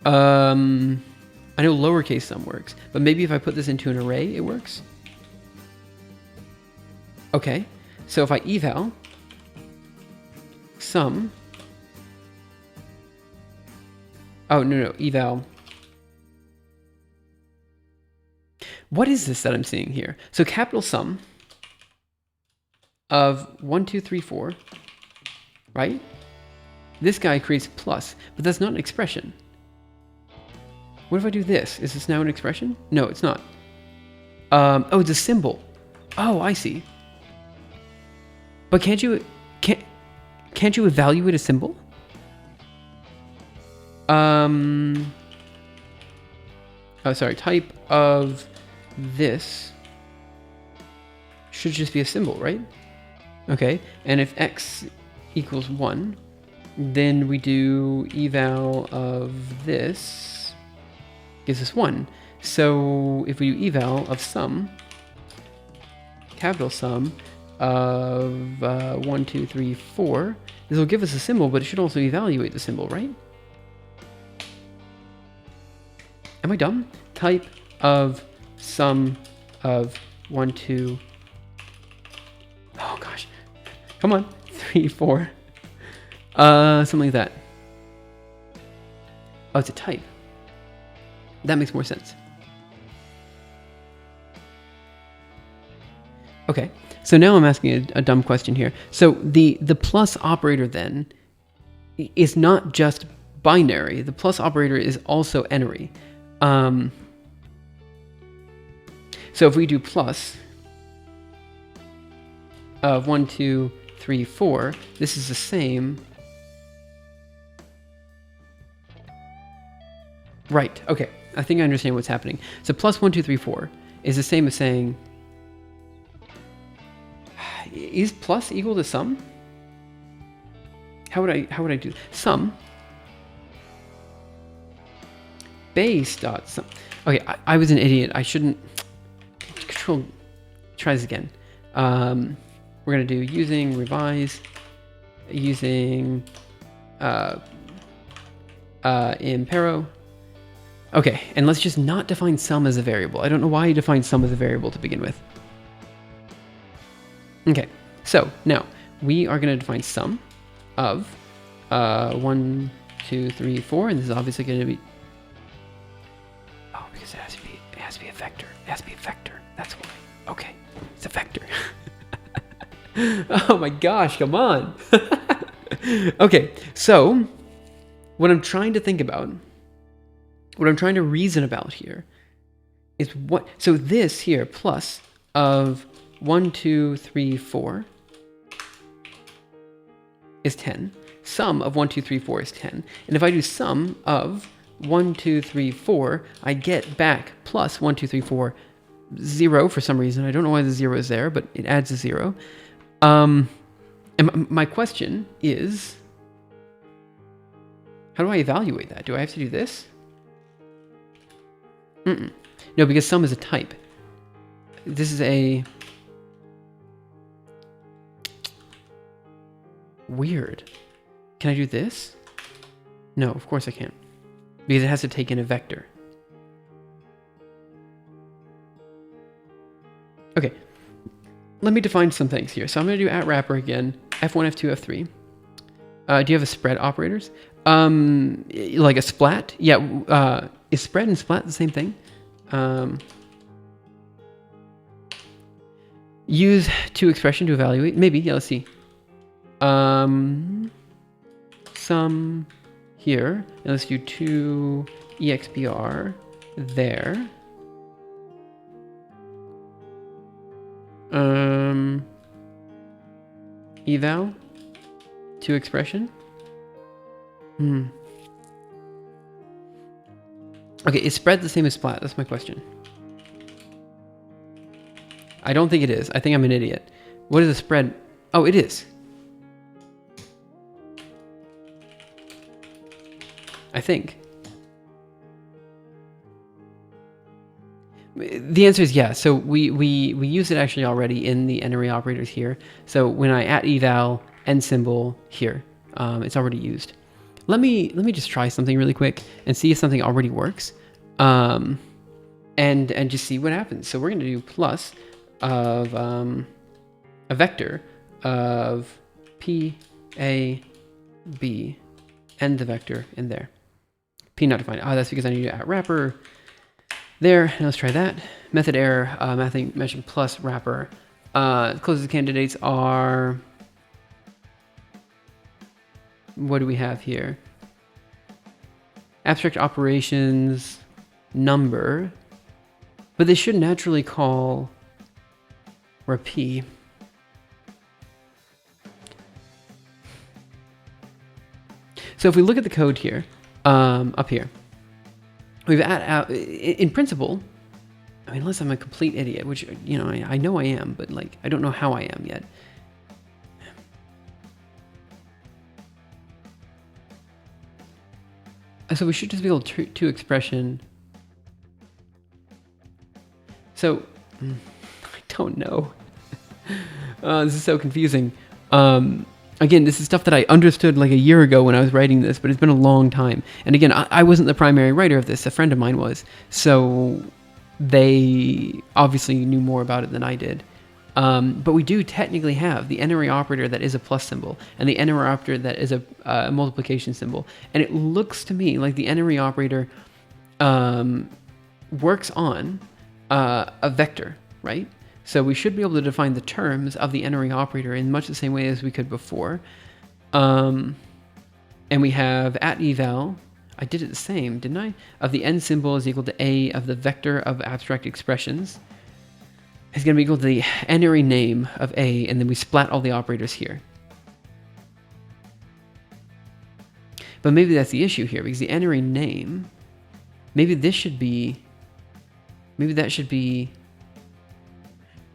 I know lowercase sum works, but maybe if I put this into an array, it works. Okay, so if I eval sum, oh, no, eval. What is this that I'm seeing here? So capital sum of 1, 2, 3, 4, right? This guy creates plus, but that's not an expression. What if I do this? Is this now an expression? No, it's not. Oh, it's a symbol. Oh, I see. But can't you evaluate a symbol? Oh, sorry. Type of this should just be a symbol, right? Okay. And if x equals 1, then we do eval of this gives us 1. So if we do eval of sum, capital sum of 1, 2, 3, 4, this will give us a symbol, but it should also evaluate the symbol, right? Am I dumb? Type of sum of 1, 2, oh gosh, come on, 3, 4, something like that. Oh, it's a type. That makes more sense. Okay, so now I'm asking a dumb question here. So the plus operator then is not just binary. The plus operator is also n-ary. So if we do plus of 1, 2, 3, 4, this is the same. Right, okay. I think I understand what's happening. So plus 1, 2, 3, 4 is the same as saying, is plus equal to sum? How would I do sum base dot sum? Okay, I was an idiot. I shouldn't control. Try this again. We're gonna do using revise, using impero. Okay, and let's just not define sum as a variable. I don't know why you define sum as a variable to begin with. Okay, so now we are going to define sum of 1, 2, 3, 4, and this is obviously going to be, oh, because it has to be a vector. It has to be a vector. That's why. Okay, it's a vector. Oh my gosh, come on. Okay, so what I'm trying to think about, what I'm trying to reason about here is what, so this here plus of 1, 2, 3, 4 is 10. Sum of 1, 2, 3, 4 is 10. And if I do sum of 1, 2, 3, 4, I get back plus 1, 2, 3, 4, 0 for some reason. I don't know why the 0 is there, but it adds a 0. And my question is, how do I evaluate that? Do I have to do this? No, because sum is a type. This is a weird. Can I do this? No, of course I can't. Because it has to take in a vector. Okay. Let me define some things here. So I'm going to do @wrapper again. F1, F2, F3. Do you have a spread operators? Like a splat? Yeah. Is spread and splat the same thing? Use toExpression to evaluate. Maybe. Yeah, let's see. Sum here. And let's do 2EXPR there. Eval toExpression. Okay, is spread the same as splat? That's my question. I don't think it is. I think I'm an idiot. What is a spread? Oh, it is. I think. The answer is yeah. So we use it actually already in the n-ary operators here. So when I @eval n symbol here, it's already used. Let me just try something really quick and see if something already works, and just see what happens. So we're going to do plus of a vector of P, A, B, and the vector in there. P not defined. Oh, that's because I need to add wrapper there. Now let's try that. Method error, mathing mention plus wrapper. Closest candidates are, what do we have here? Abstract operations, number, but they should naturally call P. So if we look at the code here, up here, we've in principle, I mean, unless I'm a complete idiot, which, you know, I know I am, but like, I don't know how I am yet. So we should just be able to expression. So, I don't know. This is so confusing. Again, this is stuff that I understood like a year ago when I was writing this, but it's been a long time. And again, I wasn't the primary writer of this. A friend of mine was. So they obviously knew more about it than I did. But we do technically have the n-ary operator that is a plus symbol and the n-ary operator that is a multiplication symbol. And it looks to me like the n-ary operator works on a vector, right? So we should be able to define the terms of the n-ary operator in much the same way as we could before. And we have at eval, I did it the same, didn't I? Of the n symbol is equal to a of the vector of abstract expressions. It's going to be equal to the n-ary name of a, and then we splat all the operators here. But maybe that's the issue here, because the n-ary name, maybe this should be, maybe that should be,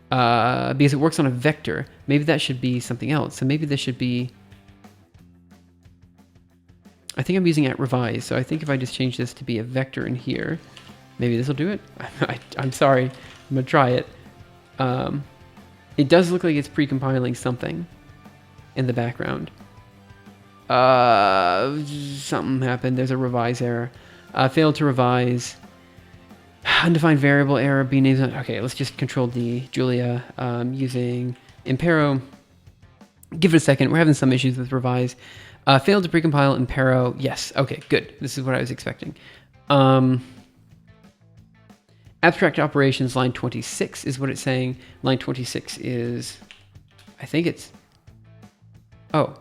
because it works on a vector, maybe that should be something else. So maybe this should be, I think I'm using at revise, so I think if I just change this to be a vector in here, maybe this will do it. I'm sorry, I'm going to try it. It does look like it's pre-compiling something in the background. Something happened. There's a revise error. Failed to revise. Undefined variable error. B names. Okay, let's just control D. Julia using Impero. Give it a second. We're having some issues with revise. Failed to precompile Impero. Yes. Okay, good. This is what I was expecting. Abstract operations, line 26 is what it's saying. Line 26 is, I think it's, oh.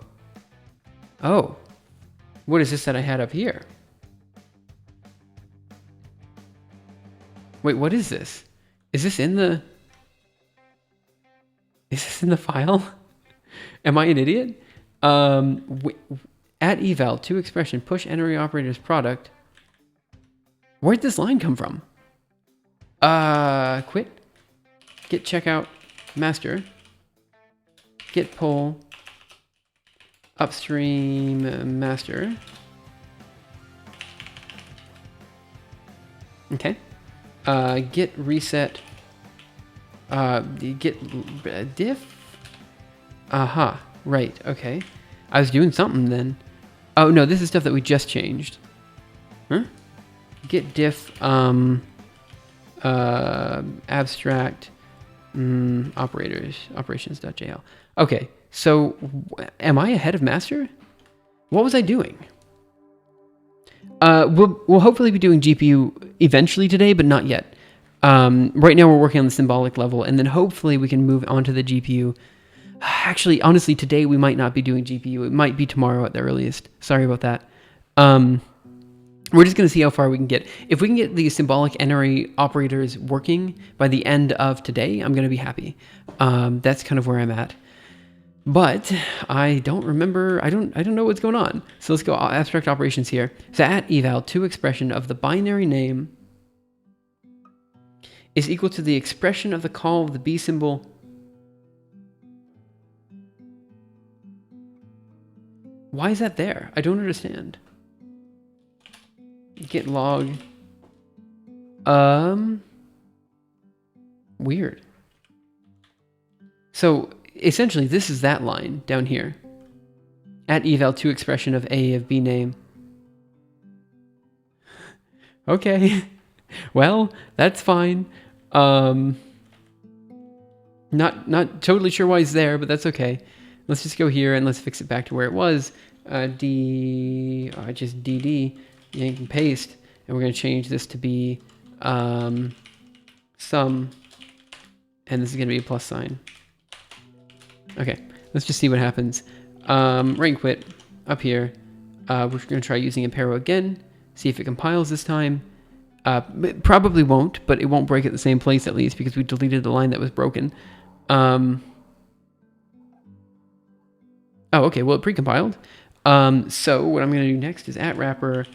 What is this that I had up here? Wait, what is this? Is this in the file? Am I an idiot? At eval to expression, push n-ary operator's product. Where'd this line come from? Quit, get checkout master, get pull upstream master. Okay. Get reset, get diff. Aha, right. Okay. I was doing something then. Oh no, this is stuff that we just changed. Huh? Get diff, abstract operations.jl. Okay, so am I ahead of master? What was I doing? We'll hopefully be doing GPU eventually today, but not yet. Right now we're working on the symbolic level, and then hopefully we can move on to the GPU. Actually, honestly, today we might not be doing GPU. It might be tomorrow at the earliest. Sorry about that. We're just going to see how far we can get. If we can get the symbolic n-ary operators working by the end of today, I'm going to be happy. That's kind of where I'm at. But I don't remember, I don't know what's going on. So let's go abstract operations here. So at eval to expression of the binary name is equal to the expression of the call of the B symbol. Why is that there? I don't understand. Get log. Weird. So essentially this is that line down here. At eval to expression of A of B name. Okay. Well, that's fine. Not totally sure why it's there, but that's okay. Let's just go here and let's fix it back to where it was. Just DD, yank and paste, and we're going to change this to be sum, and this is going to be a plus sign. Okay, let's just see what happens. Rank quit up here. We're going to try using Impero again, see if it compiles this time. It probably won't, but it won't break at the same place at least because we deleted the line that was broken. Oh, okay, well, it precompiled. So what I'm going to do next is at wrapper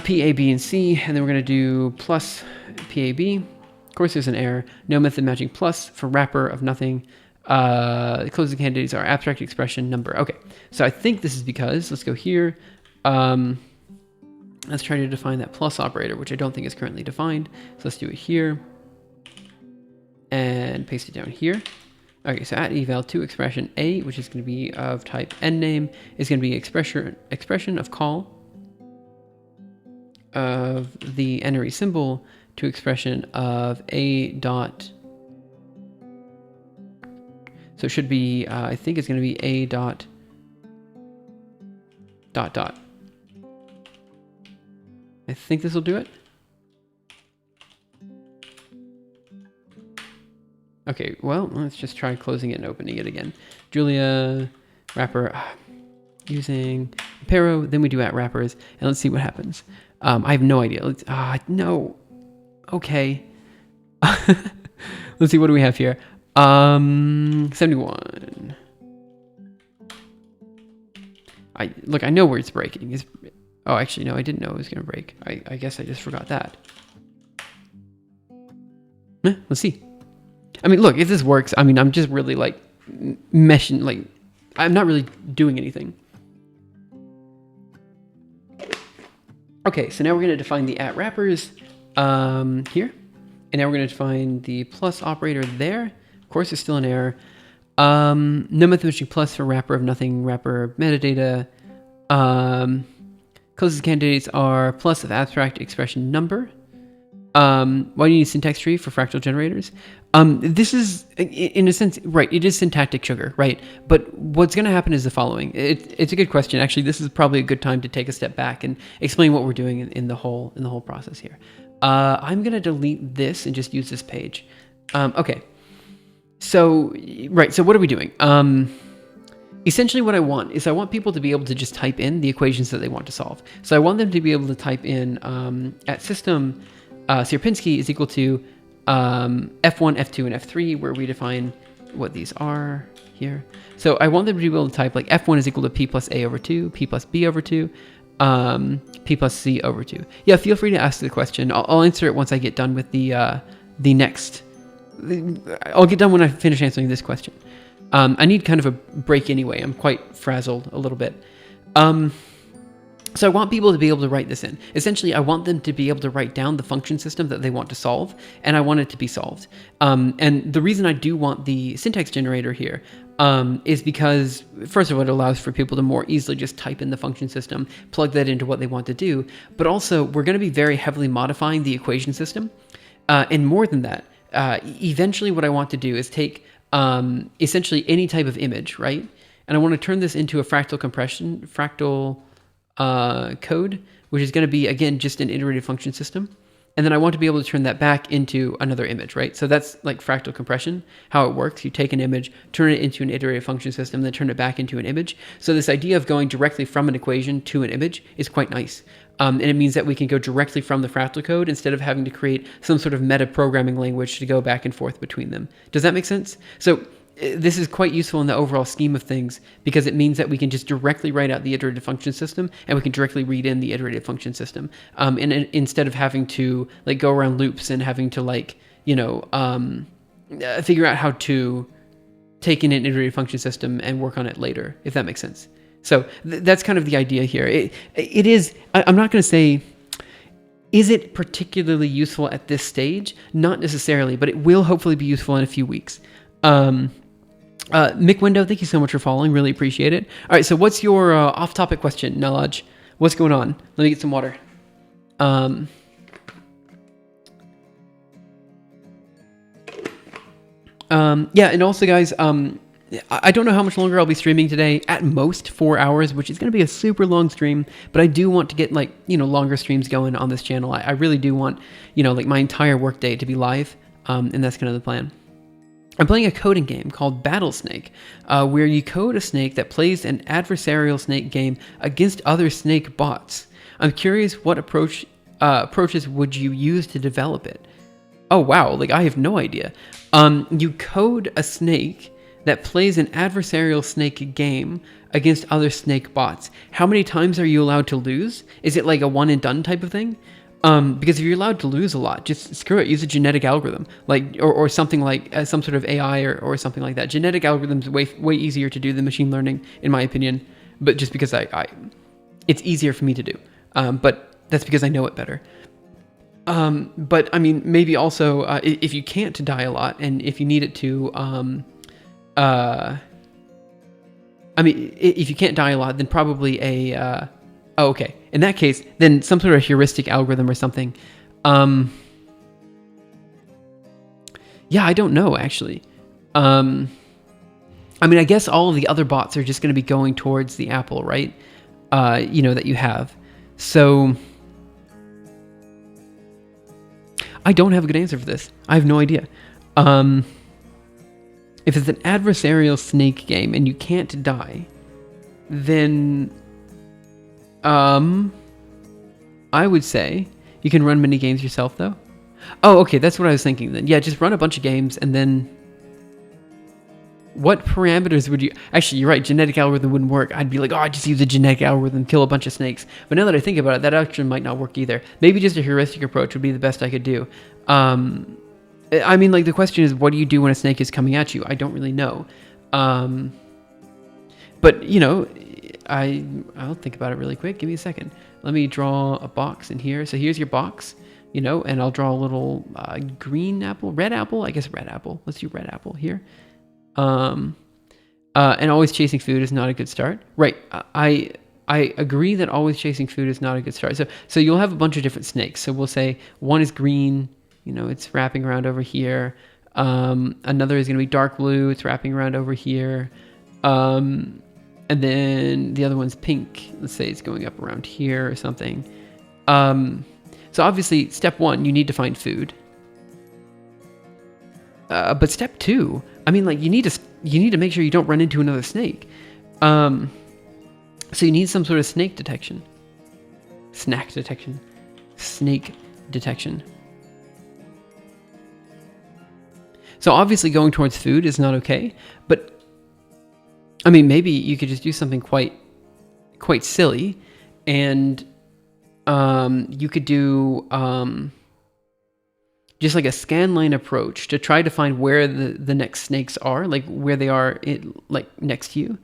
P, A, B, and C, and then we're going to do plus P, A, B. Of course, there's an error. No method matching plus for wrapper of nothing. Closing candidates are abstract expression number. Okay, so I think this is because, let's go here. Let's try to define that plus operator, which I don't think is currently defined. So let's do it here and paste it down here. Okay, so at eval to expression A, which is going to be of type name, is going to be expression of call of the n-ary symbol to expression of A dot. So it should be, I think it's going to be A dot dot. I think this will do it. Okay, well, let's just try closing it and opening it again. Julia, wrapper, using Impero, then we do at wrappers, and let's see what happens. I have no idea. No. Okay. Let's see, what do we have here? 71. Look, I know where it's breaking. Oh, actually, no, I didn't know it was going to break. I guess I just forgot that. Let's see. I mean, look, if this works, I mean, I'm just really like meshing, like I'm not really doing anything. Okay, so now we're going to define the at wrappers here. And now we're going to define the plus operator there. Of course, there's still an error. No method matching plus for wrapper of nothing, wrapper metadata. Closest candidates are plus of abstract expression number. Why do you need syntax tree for fractal generators? This is, in a sense, right, it is syntactic sugar, right? But what's going to happen is the following. It's a good question. Actually, this is probably a good time to take a step back and explain what we're doing in the whole process here. I'm going to delete this and just use this page. Okay. So, right, so what are we doing? Essentially what I want is I want people to be able to just type in the equations that they want to solve. So I want them to be able to type in at system Sierpinski is equal to F1, F2, and F3, where we define what these are here. So I want them to be able to type like F1 is equal to P plus A over 2, P plus B over 2, P plus C over 2. Yeah, feel free to ask the question. I'll answer it once I get done with the next. I'll get done when I finish answering this question. I need kind of a break anyway. I'm quite frazzled a little bit. So I want people to be able to write this in. Essentially, I want them to be able to write down the function system that they want to solve, and I want it to be solved. And the reason I do want the syntax generator here is because, first of all, it allows for people to more easily just type in the function system, plug that into what they want to do. But also, we're going to be very heavily modifying the equation system. And more than that, eventually what I want to do is take essentially any type of image, right? And I want to turn this into a fractal code, which is going to be, again, just an iterative function system. And then I want to be able to turn that back into another image, right? So that's like fractal compression, how it works. You take an image, turn it into an iterative function system, then turn it back into an image. So this idea of going directly from an equation to an image is quite nice. And it means that we can go directly from the fractal code instead of having to create some sort of meta programming language to go back and forth between them. Does that make sense? So this is quite useful in the overall scheme of things because it means that we can just directly write out the iterative function system and we can directly read in the iterative function system. And instead of having to like go around loops and having to like, figure out how to take in an iterative function system and work on it later, if that makes sense. So that's kind of the idea here. It is, I'm not going to say, is it particularly useful at this stage? Not necessarily, but it will hopefully be useful in a few weeks. Mick Window, thank you so much for following. Really appreciate it. All right, so what's your off-topic question, Nalaj? What's going on? Let me get some water. Yeah, and also, guys, I don't know how much longer I'll be streaming today. At most 4 hours, which is going to be a super long stream. But I do want to get like longer streams going on this channel. I really do want like my entire workday to be live, and that's kind of the plan. I'm playing a coding game called Battle Snake, where you code a snake that plays an adversarial snake game against other snake bots. I'm curious what approaches would you use to develop it? Oh wow, like I have no idea. You code a snake that plays an adversarial snake game against other snake bots. How many times are you allowed to lose? Is it like a one and done type of thing? Because if you're allowed to lose a lot, just screw it. Use a genetic algorithm, like or something like some sort of AI or something like that. Genetic algorithms are way easier to do than machine learning, in my opinion. But just because it's easier for me to do. But that's because I know it better. But I mean, maybe also if you can't die a lot, and if you need it to, I mean, if you can't die a lot, then probably a. Oh, okay. In that case, then some sort of heuristic algorithm or something. Yeah, I don't know, actually. I mean, I guess all of the other bots are just going to be going towards the apple, right? That you have. So I don't have a good answer for this. I have no idea. If it's an adversarial snake game and you can't die, then I would say you can run mini games yourself, though. Oh, okay, that's what I was thinking then. Yeah, just run a bunch of games, and then what parameters would you... Actually, you're right, genetic algorithm wouldn't work. I'd be like, oh, I just use a genetic algorithm, kill a bunch of snakes. But now that I think about it, that actually might not work either. Maybe just a heuristic approach would be the best I could do. I mean, like, the question is, what do you do when a snake is coming at you? I don't really know. But, I'll think about it really quick. Give me a second. Let me draw a box in here. So here's your box, and I'll draw a little green apple, red apple. I guess red apple. Let's do red apple here. And always chasing food is not a good start. Right. I agree that always chasing food is not a good start. So you'll have a bunch of different snakes. So we'll say one is green, it's wrapping around over here. Another is going to be dark blue. It's wrapping around over here. And then the other one's pink. Let's say it's going up around here or something. So obviously, step one, you need to find food. But step two, I mean, like you need to make sure you don't run into another snake. So you need some sort of snake detection. Snake detection. So obviously, going towards food is not okay, but I mean, maybe you could just do something quite silly, and you could do just like a scanline approach to try to find where the next snakes are, like where they are, like next to you.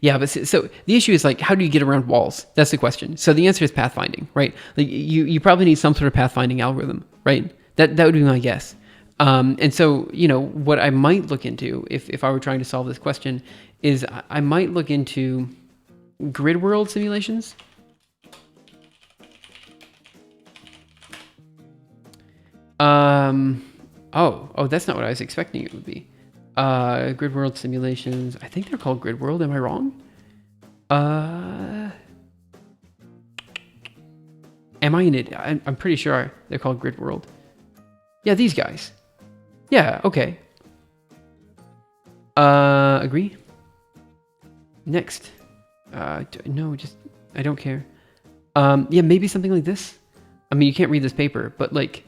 Yeah, but so the issue is like, how do you get around walls? That's the question. So the answer is pathfinding, right? Like you probably need some sort of pathfinding algorithm, right? That would be my guess. And so, what I might look into if I were trying to solve this question is I might look into grid world simulations. Oh, that's not what I was expecting it would be. Grid world simulations. I think they're called grid world. Am I wrong? Am I in it? I'm pretty sure they're called grid world. Yeah, these guys. Yeah, okay. Agree? Next. No, just, I don't care. Yeah, maybe something like this. I mean, you can't read this paper, but like,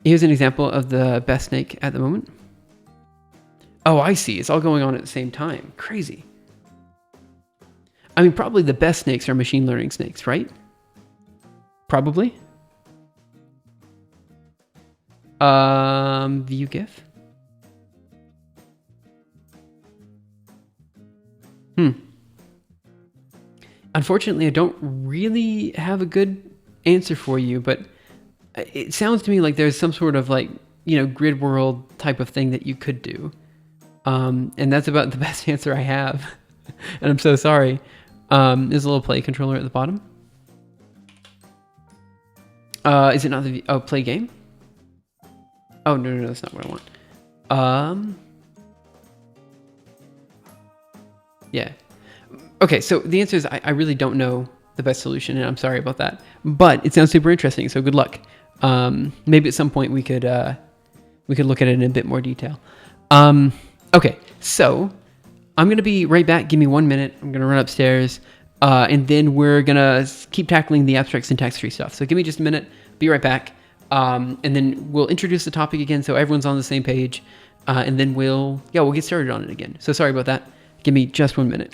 here's an example of the best snake at the moment. Oh, I see. It's all going on at the same time. Crazy. I mean, probably the best snakes are machine learning snakes, right? Probably. View GIF. Unfortunately, I don't really have a good answer for you, but it sounds to me like there's some sort of like, grid world type of thing that you could do. And that's about the best answer I have. And I'm so sorry. There's a little play controller at the bottom. Is it not the play game? Oh no, that's not what I want. Yeah. Okay, so the answer is I really don't know the best solution, and I'm sorry about that. But it sounds super interesting, so good luck. Maybe at some point we could look at it in a bit more detail. Okay, so I'm gonna be right back. Give me 1 minute. I'm gonna run upstairs, and then we're gonna keep tackling the abstract syntax tree stuff. So give me just a minute. Be right back, and then we'll introduce the topic again so everyone's on the same page, and then we'll get started on it again. So sorry about that. Give me just 1 minute.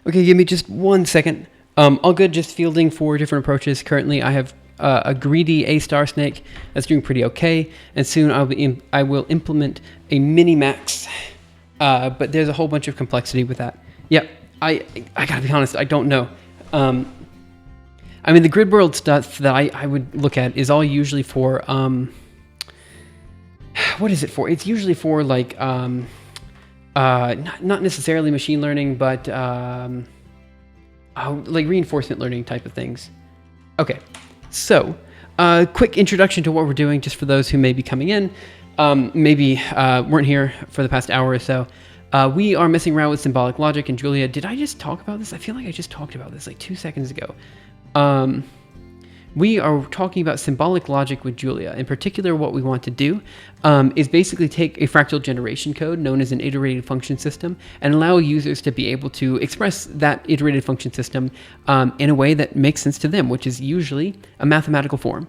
Okay, give me just 1 second. All good, just fielding 4 different approaches. Currently, I have a greedy A-star snake that's doing pretty okay, and soon I will implement a mini-max, but there's a whole bunch of complexity with that. Yep, I gotta be honest, I don't know. I mean, the grid world stuff that I would look at is all usually for, what is it for? It's usually for like, not necessarily machine learning, but like reinforcement learning type of things. Okay, so quick introduction to what we're doing, just for those who may be coming in, maybe weren't here for the past hour or so. We are messing around with symbolic logic in Julia. Did I just talk about this? I feel like I just talked about this like 2 seconds ago. We are talking about symbolic logic with Julia. In particular, what we want to do is basically take a fractal generation code known as an iterated function system and allow users to be able to express that iterated function system in a way that makes sense to them, which is usually a mathematical form.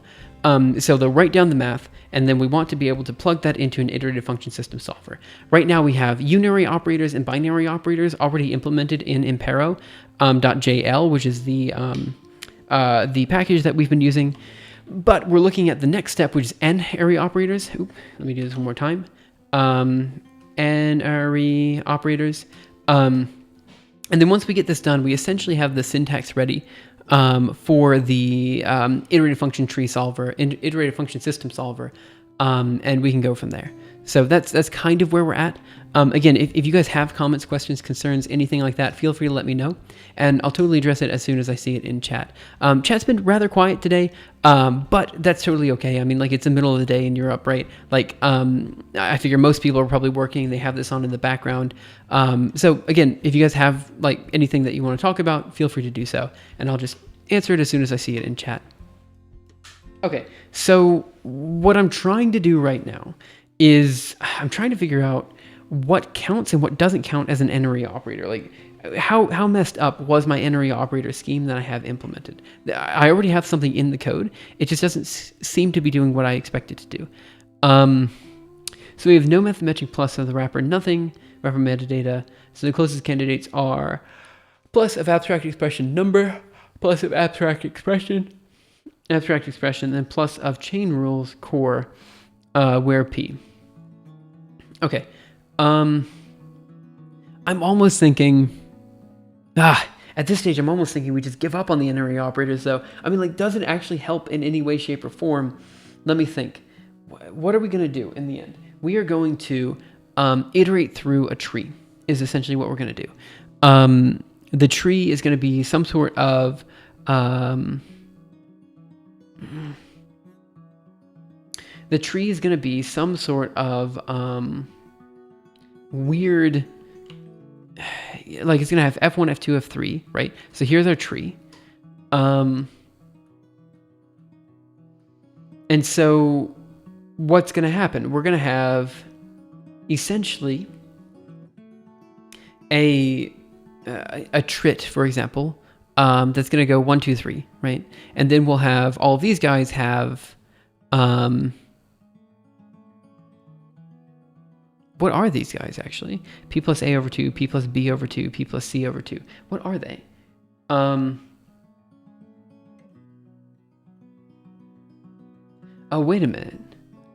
So they'll write down the math, and then we want to be able to plug that into an iterated function system solver. Right now we have unary operators and binary operators already implemented in Impero.jl, which is the package that we've been using. But we're looking at the next step, which is n-ary operators. Let me do this one more time. N-ary operators. And then once we get this done, we essentially have the syntax ready for the iterated function tree solver, iterated function system solver, and we can go from there. So that's kind of where we're at. Again, if you guys have comments, questions, concerns, anything like that, feel free to let me know, and I'll totally address it as soon as I see it in chat. Chat's been rather quiet today, but that's totally okay. I mean, like, it's the middle of the day in Europe, right? Like, I figure most people are probably working. They have this on in the background. So again, if you guys have like anything that you want to talk about, feel free to do so, and I'll just answer it as soon as I see it in chat. Okay, so what I'm trying to do right now is I'm trying to figure out what counts and what doesn't count as an n-ary operator. Like, how messed up was my n-ary operator scheme that I have implemented? I already have something in the code. It just doesn't seem to be doing what I expect it to do. So we have no method matching plus of the wrapper, nothing, wrapper metadata. So the closest candidates are plus of abstract expression number, plus of abstract expression, then plus of chain rules core, where P. Okay. I'm almost thinking, at this stage, I'm almost thinking we just give up on the n-ary operators, though. I mean, like, does it actually help in any way, shape, or form? Let me think. What are we going to do in the end? We are going to iterate through a tree, is essentially what we're going to do. The tree is going to be some sort of... the tree is going to be some sort of weird... Like, it's going to have F1, F2, F3, right? So here's our tree. And so what's going to happen? We're going to have essentially a trit, for example, that's going to go 1, 2, 3, right? And then we'll have all of these guys have... what are these guys, actually? P plus A over 2, P plus B over 2, P plus C over 2. What are they? Oh, wait a minute.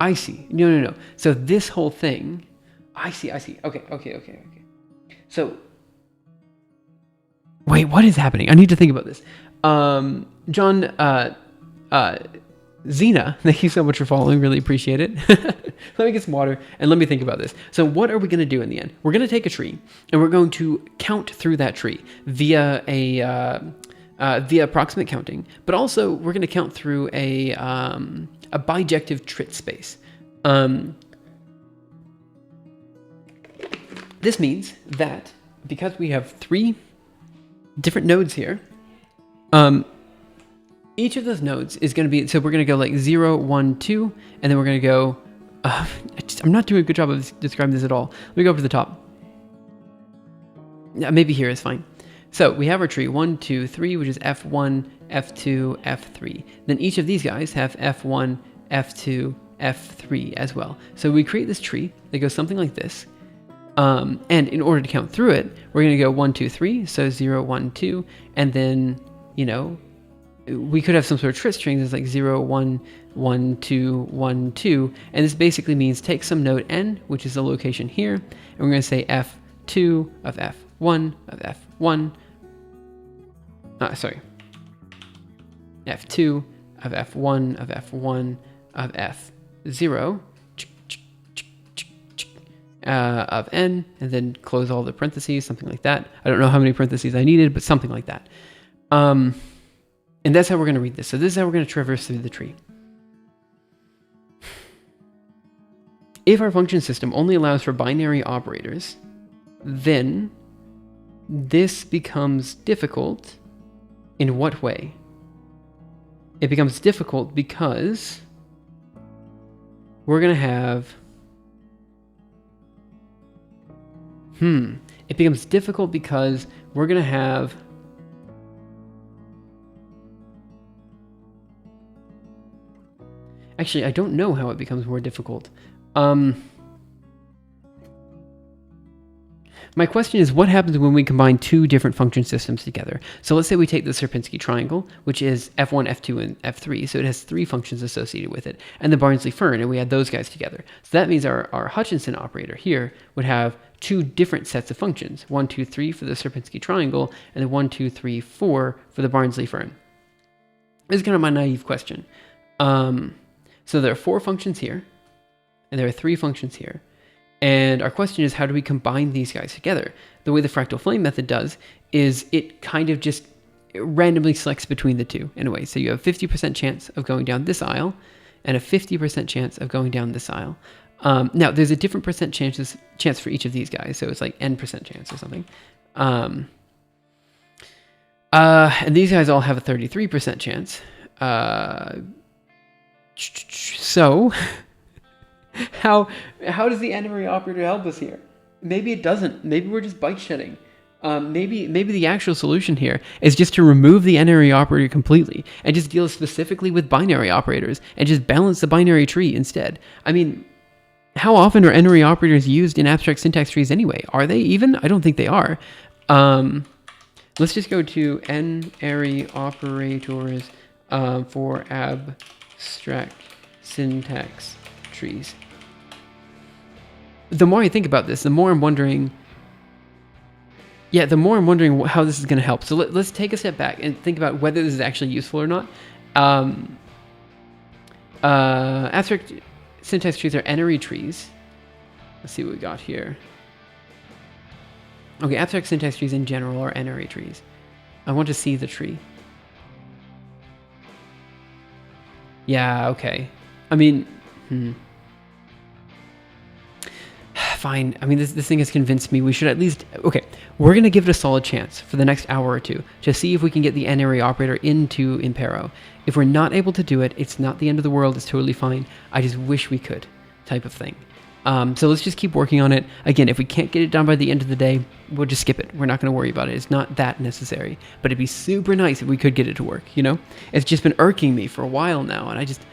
I see. No. So this whole thing... I see. Okay. So... Wait, what is happening? I need to think about this. John... Zena, thank you so much for following. Really appreciate it. Let me get some water and let me think about this. So what are we going to do in the end? We're going to take a tree and we're going to count through that tree via via approximate counting, but also we're going to count through a bijective trit space. This means that because we have 3 different nodes here, each of those nodes is going to be, so we're going to go like 0, 1, 2, and then we're going to go, I'm not doing a good job of describing this at all. Let me go up to the top. Yeah, maybe here is fine. So we have our tree 1, 2, 3, which is F1, F2, F3. Then each of these guys have F1, F2, F3 as well. So we create this tree that goes something like this. And in order to count through it, we're going to go 1, 2, 3, so 0, 1, 2, and then, we could have some sort of trit strings that's like 0, 1, 1, 2, 1, 2. And this basically means take some node n, which is the location here, and we're going to say F2 of F1 of F1. F2 of F1 of F1 of F0 of n, and then close all the parentheses, something like that. I don't know how many parentheses I needed, but something like that. And that's how we're going to read this. So this is how we're going to traverse through the tree. If our function system only allows for binary operators, then this becomes difficult. In what way? It becomes difficult because we're going to have... It becomes difficult because we're going to have... Actually, I don't know how it becomes more difficult. My question is, what happens when we combine 2 different function systems together? So let's say we take the Sierpinski triangle, which is F1, F2, and F3. So it has 3 functions associated with it, and the Barnsley-Fern, and we add those guys together. So that means our Hutchinson operator here would have 2 different sets of functions, 1, 2, 3 for the Sierpinski triangle, and then 1, 2, 3, 4 for the Barnsley-Fern. This is kind of my naive question. So there are 4 functions here, and there are 3 functions here. And our question is, how do we combine these guys together? The way the fractal flame method does is it kind of just randomly selects between the 2 in a way. So you have a 50% chance of going down this aisle and a 50% chance of going down this aisle. Now, there's a different percent chance for each of these guys. So it's like n% chance or something. And these guys all have a 33% chance. So, how does the n-ary operator help us here? maybe it doesn't. Maybe we're just bike shedding. Maybe the actual solution here is just to remove the n-ary operator completely and just deal specifically with binary operators and just balance the binary tree instead. I mean, how often are n-ary operators used in abstract syntax trees anyway? Are they even? I don't think they are. Let's just go to n-ary operators for abstract syntax trees. The more I think about this, the more I'm wondering how this is going to help. So let's take a step back and think about whether this is actually useful or not. Abstract syntax trees are n-ary trees. Let's see what we got here. Okay, abstract syntax trees in general are n-ary trees. I want to see the tree. Yeah, okay. I mean, fine. I mean, this thing has convinced me. We should at least... Okay, we're going to give it a solid chance for the next hour or two to see if we can get the n-ary operator into Impero. If we're not able to do it, it's not the end of the world. It's totally fine. I just wish we could, type of thing. So let's just keep working on it. Again, if we can't get it done by the end of the day, we'll just skip it. We're not going to worry about it. It's not that necessary. But it'd be super nice if we could get it to work, you know? It's just been irking me for a while now, and I just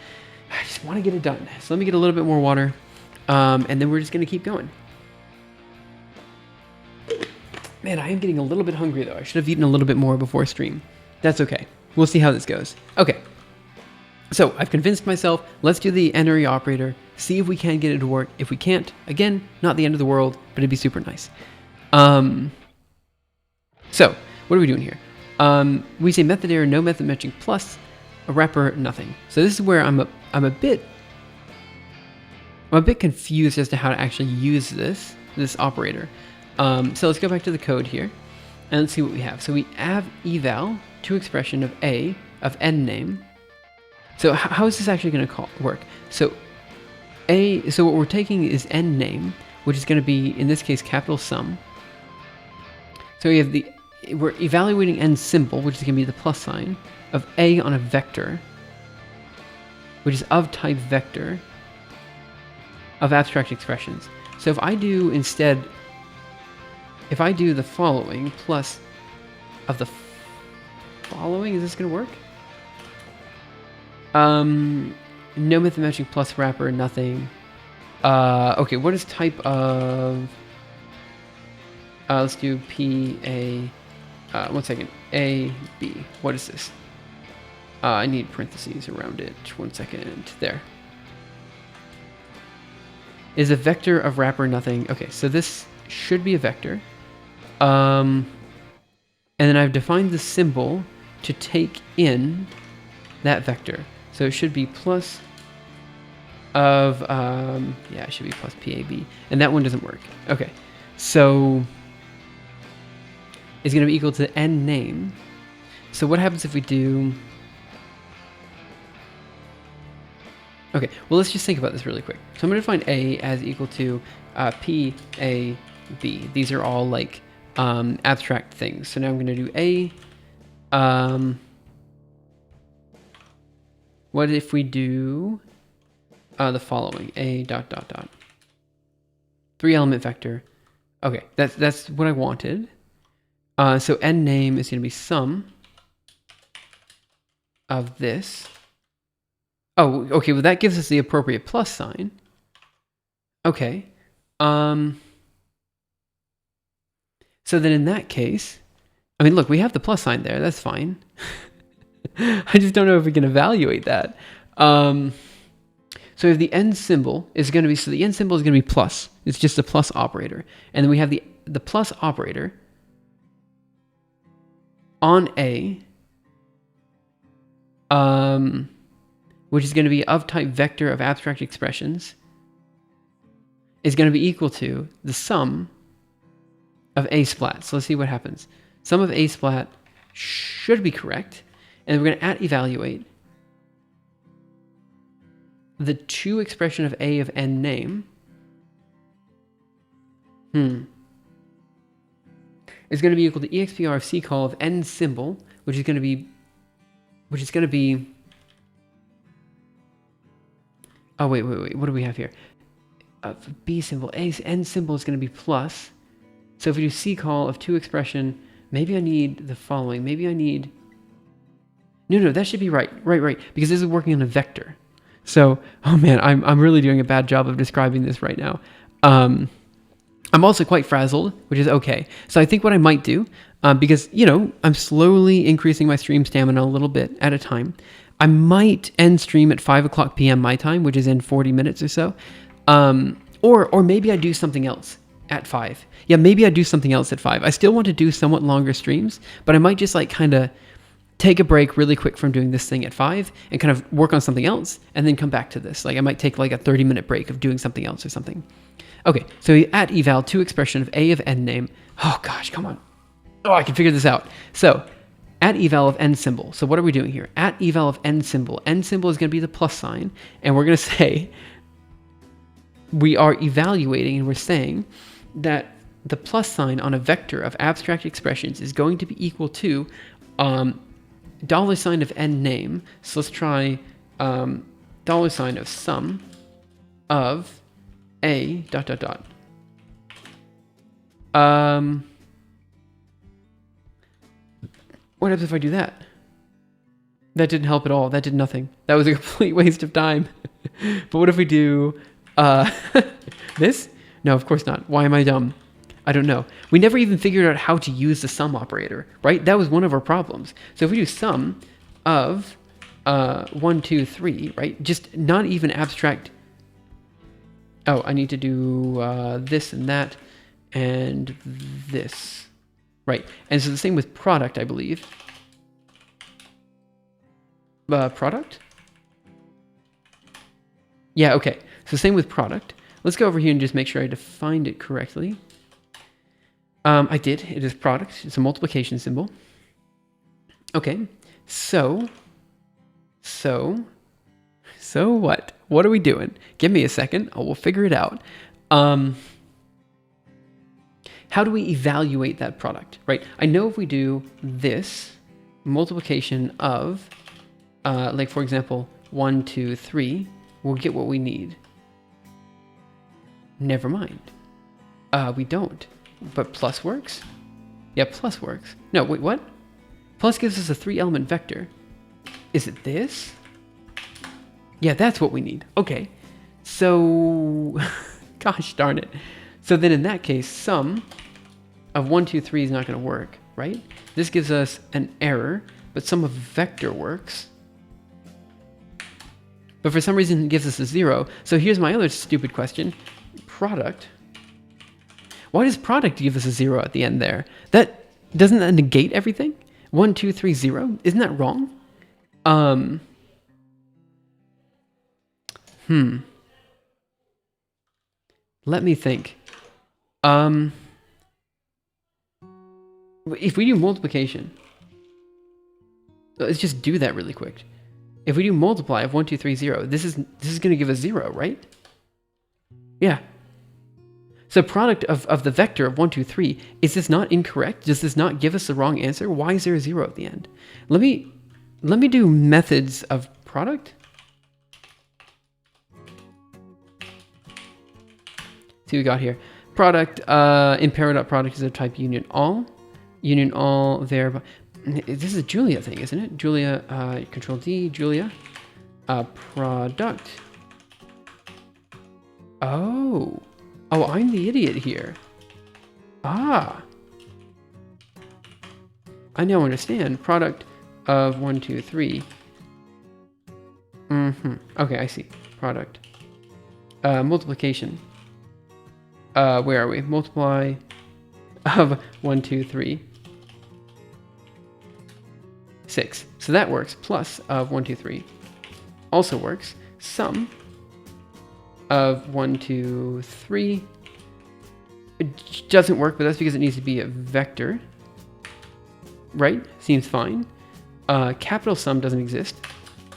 want to get it done. So let me get a little bit more water, and then we're just going to keep going. Man, I am getting a little bit hungry, though. I should have eaten a little bit more before stream. That's okay. We'll see how this goes. Okay. So I've convinced myself, let's do the n-ary operator, see if we can get it to work. If we can't, again, not the end of the world, but it'd be super nice. So what are we doing here? We say method error, no method matching plus, a wrapper, nothing. So this is where I'm a bit confused as to how to actually use this operator. So let's go back to the code here and let's see what we have. So we have eval to expression of a of n name. So how is this actually going to work? So what we're taking is n name, which is going to be, in this case, capital sum. So we're evaluating n symbol, which is going to be the plus sign, of a on a vector, which is of type vector, of abstract expressions. So if I do the following plus of the following, is this going to work? No method matching plus wrapper, nothing. Okay, what is type of... let's do P, A... one second. A, B. What is this? I need parentheses around it. 1 second. There. Is a vector of wrapper, nothing. Okay, so this should be a vector. And then I've defined the symbol to take in that vector. So it should be plus of, yeah, it should be plus PAB. And that one doesn't work. Okay, so it's going to be equal to n name. So what happens if we do... Okay, well, let's just think about this really quick. So I'm going to define A as equal to P, A, B. These are all like abstract things. So now I'm going to do A. What if we do the following? A dot dot dot. 3-element vector. Okay, that's what I wanted. So n name is going to be sum of this. Oh, okay, well that gives us the appropriate plus sign. Okay. So then in that case, I mean, look, we have the plus sign there. That's fine. I just don't know if we can evaluate that. So if the n symbol is going to be, so the n symbol is going to be plus. It's just a plus operator. And then we have the plus operator on A, which is going to be of type vector of abstract expressions, is going to be equal to the sum of A splat. So let's see what happens. Sum of A splat should be correct. And we're going to evaluate the two expression of A of n name. Is going to be equal to expr of c call of n symbol, which is going to be oh, wait. What do we have here? of B symbol, N symbol is going to be plus. So if we do C call of to expression, maybe I need the following. Maybe I need... No, that should be right. Right. Because this is working on a vector. So, oh man, I'm really doing a bad job of describing this right now. I'm also quite frazzled, which is okay. So I think what I might do, because, I'm slowly increasing my stream stamina a little bit at a time, I might end stream at 5 o'clock p.m. my time, which is in 40 minutes or so. Or maybe I do something else at 5. Yeah, maybe I do something else at 5. I still want to do somewhat longer streams, but I might just kind of take a break really quick from doing this thing at 5 and kind of work on something else and then come back to this. I might take a 30-minute break of doing something else or something. Okay, so at eval to expression of a of n name. Oh gosh, come on. Oh, I can figure this out. So at eval of n symbol. So what are we doing here? At eval of n symbol. N symbol is going to be the plus sign, and we're going to say we are evaluating, and we're saying that the plus sign on a vector of abstract expressions is going to be equal to dollar sign of n name. So let's try dollar sign of sum of a ... What happens if I do that? That didn't help at all. That did nothing. That was a complete waste of time. But what if we do this? No, of course not. Why am I dumb? I don't know. We never even figured out how to use the sum operator, right? That was one of our problems. So if we do sum of 1, 2, 3, right? Just not even abstract. Oh, I need to do this and that and this. Right. And so the same with product, I believe. Product? Yeah, okay. So same with product. Let's go over here and just make sure I defined it correctly. I did. It is product. It's a multiplication symbol. Okay. So what? What are we doing? Give me a second. We'll figure it out. How do we evaluate that product, right? I know if we do this multiplication of, for example, 1, 2, 3, we'll get what we need. Never mind. We don't. But plus works? Yeah, plus works. No, wait, what? Plus gives us a 3-element vector. Is it this? Yeah, that's what we need. Okay. So, gosh darn it. So then in that case, sum of 1, 2, 3 is not going to work, right? This gives us an error, but sum of vector works. But for some reason it gives us a 0. So here's my other stupid question. Product. Why does product give us a 0 at the end there? Doesn't that negate everything? 1, 2, 3, 0? Isn't that wrong? Let me think. If we do multiplication, let's just do that really quick. If we do multiply of 1, 2, 3, 0, this is going to give us 0, right? Yeah. So product of the vector of 1, 2, 3, is this not incorrect? Does this not give us the wrong answer? Why is there a 0 at the end? Let me do methods of product. See what we got here. Product, imperative.product is of type union all. Union all there. This is a Julia thing, isn't it? Julia, control D, Julia. Product. Oh, I'm the idiot here. I now understand. Product of 1, 2, 3. Okay, I see. Product. Multiplication. Where are we? Multiply of 1, 2, 3. 6. So that works. Plus of 1, 2, 3 also works. Sum of 1, 2, 3. It doesn't work, but that's because it needs to be a vector. Right? Seems fine. Capital sum doesn't exist.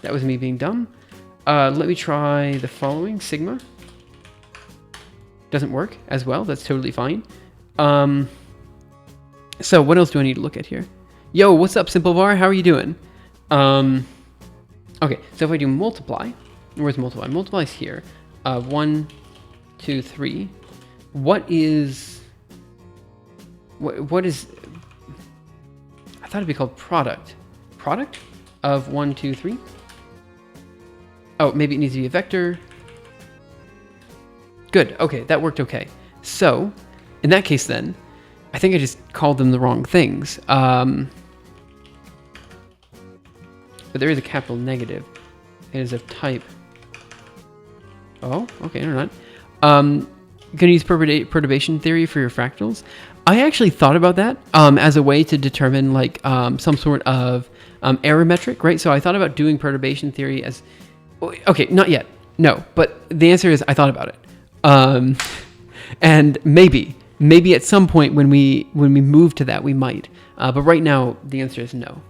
That was me being dumb. Let me try the following. Sigma. Doesn't work as well. That's totally fine. So what else do I need to look at here? Yo, what's up, SimpleVar? How are you doing? Okay, so if I do multiply, where's multiply? Multiply is here. 1, 2, 3. What is... What is... I thought it'd be called product. Product of 1, 2, 3? Oh, maybe it needs to be a vector. Good. Okay, that worked okay. So, in that case then, I think I just called them the wrong things. But there is a capital negative. It is of type. Oh, okay, no, not. Gonna use perturbation theory for your fractals. I actually thought about that as a way to determine like some sort of error metric, right? So I thought about doing perturbation theory as... Okay, not yet. No, but the answer is I thought about it. And maybe at some point when we move to that, we might. But right now, the answer is no.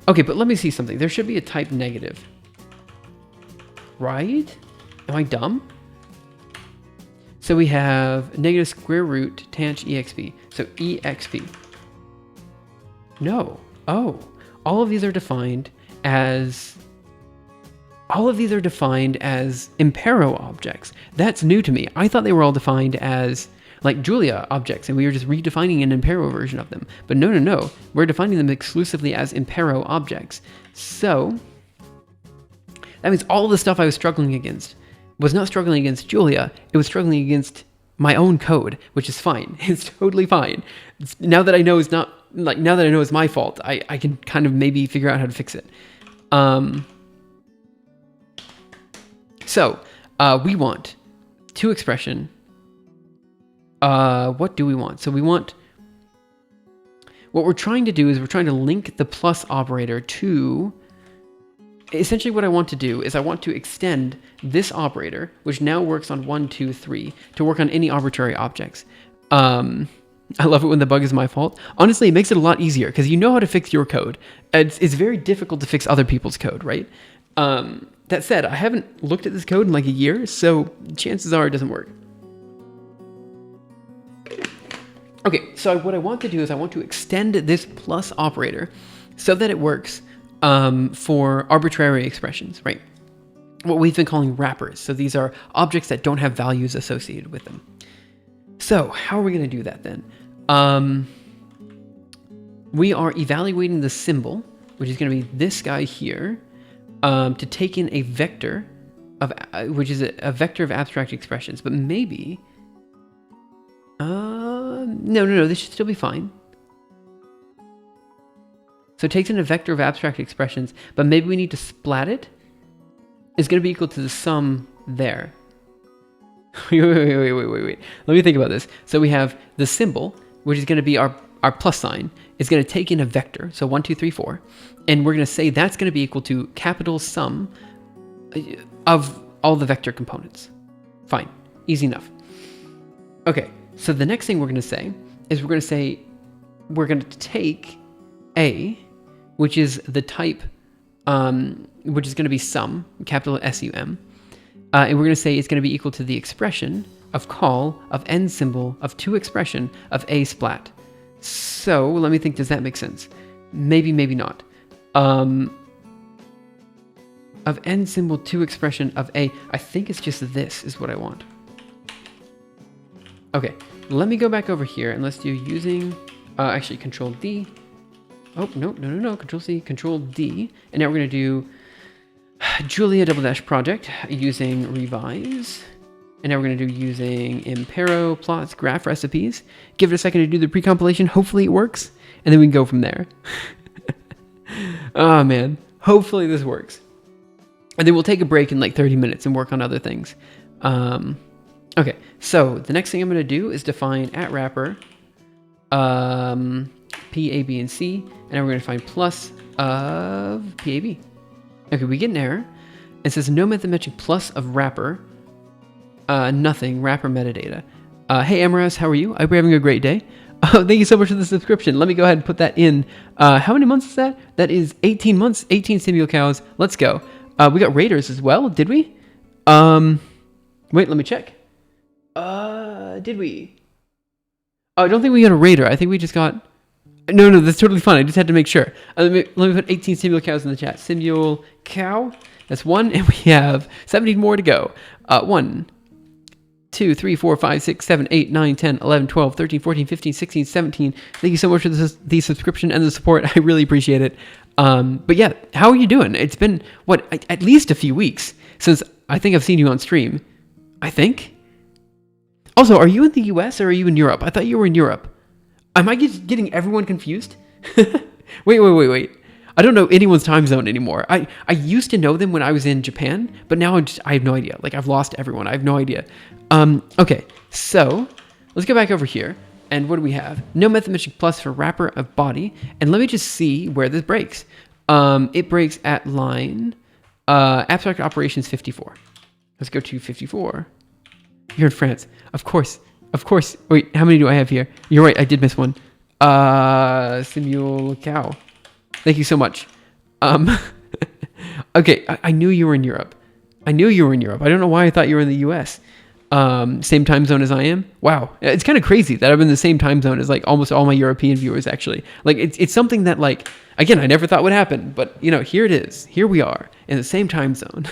Okay, but let me see something. There should be a type negative. Right? Am I dumb? So we have negative square root tanh exp. So exp. No. Oh. All of these are defined as Impero objects. That's new to me. I thought they were all defined as like Julia objects, and we were just redefining an Impero version of them. But no. We're defining them exclusively as Impero objects. So that means all the stuff I was struggling against was not struggling against Julia. It was struggling against my own code, which is fine. It's totally fine. Now that I know it's not like now that I know it's my fault, I can kind of maybe figure out how to fix it. So we want to expression. What do we want? So we want, what we're trying to do is we're trying to link the plus operator to, essentially what I want to do is I want to extend this operator, which now works on 1, 2, 3, to work on any arbitrary objects. I love it when the bug is my fault. Honestly, it makes it a lot easier because you know how to fix your code. It's very difficult to fix other people's code, right? That said, I haven't looked at this code in like a year, so chances are it doesn't work. Okay, so what I want to do is I want to extend this plus operator so that it works for arbitrary expressions, right? What we've been calling wrappers. So these are objects that don't have values associated with them. So how are we going to do that then? We are evaluating the symbol, which is going to be this guy here, to take in a vector of, which is a vector of abstract expressions. But maybe, no, this should still be fine. So it takes in a vector of abstract expressions, but maybe we need to splat it. It's going to be equal to the sum there. Wait. Let me think about this. So we have the symbol, which is going to be our plus sign, is going to take in a vector. So 1, 2, 3, 4. And we're going to say that's going to be equal to capital sum of all the vector components. Fine. Easy enough. Okay. So the next thing we're going to say is we're going to say we're going to take A, which is the type, which is going to be sum, capital SUM. And we're going to say it's going to be equal to the expression of call of n symbol of to expression of a splat. So let me think, does that make sense? Maybe, maybe not. Of n symbol to expression of a, I think it's just this is what I want. Okay, let me go back over here and let's do using, actually Control D. Oh, no, Control C, Control D. And now we're going to do Julia _ project using revise. And now we're going to do using Impero plots graph recipes. Give it a second to do the pre-compilation. Hopefully it works. And then we can go from there. Oh man, hopefully this works. And then we'll take a break in like 30 minutes and work on other things. Okay, so the next thing I'm going to do is define @wrapper P, A, B, and C. And now we're going to find plus of P, A, B. Okay, we get an error. It says no method matching plus of wrapper. Nothing, wrapper metadata. Hey Amaras, how are you? I hope you're having a great day. Oh, thank you so much for the subscription. Let me go ahead and put that in. How many months is that? That is 18 months, 18 Simul cows. Let's go. We got raiders as well, did we? Wait, let me check. Did we? Oh, I don't think we got a raider. I think we just got... No, that's totally fine. I just had to make sure. Let me put 18 Simul cows in the chat. Simul cow. That's 1, and we have 17 more to go. 1, 2, 3, 4, 5, 6, 7, 8, 9, 10, 11, 12, 13, 14, 15, 16, 17. Thank you so much for the subscription and the support. I really appreciate it. But yeah, how are you doing? It's been, at least a few weeks since I think I've seen you on stream. I think. Also, are you in the US or are you in Europe? I thought you were in Europe. Am I getting everyone confused? Wait. I don't know anyone's time zone anymore. I used to know them when I was in Japan, but now I have no idea. Like, I've lost everyone. I have no idea. Okay, so let's go back over here. And what do we have? No Mathematic Plus for wrapper of body. And let me just see where this breaks. It breaks at line abstract operations 54. Let's go to 54. You're in France. Of course. Wait, how many do I have here? You're right, I did miss one. Simul Cow. Thank you so much. Okay, I knew you were in Europe. I don't know why I thought you were in the US. Same time zone as I am. Wow. It's kind of crazy that I'm in the same time zone as like almost all my European viewers actually. Like it's something that like, again, I never thought would happen, but you know, here it is. Here we are in the same time zone.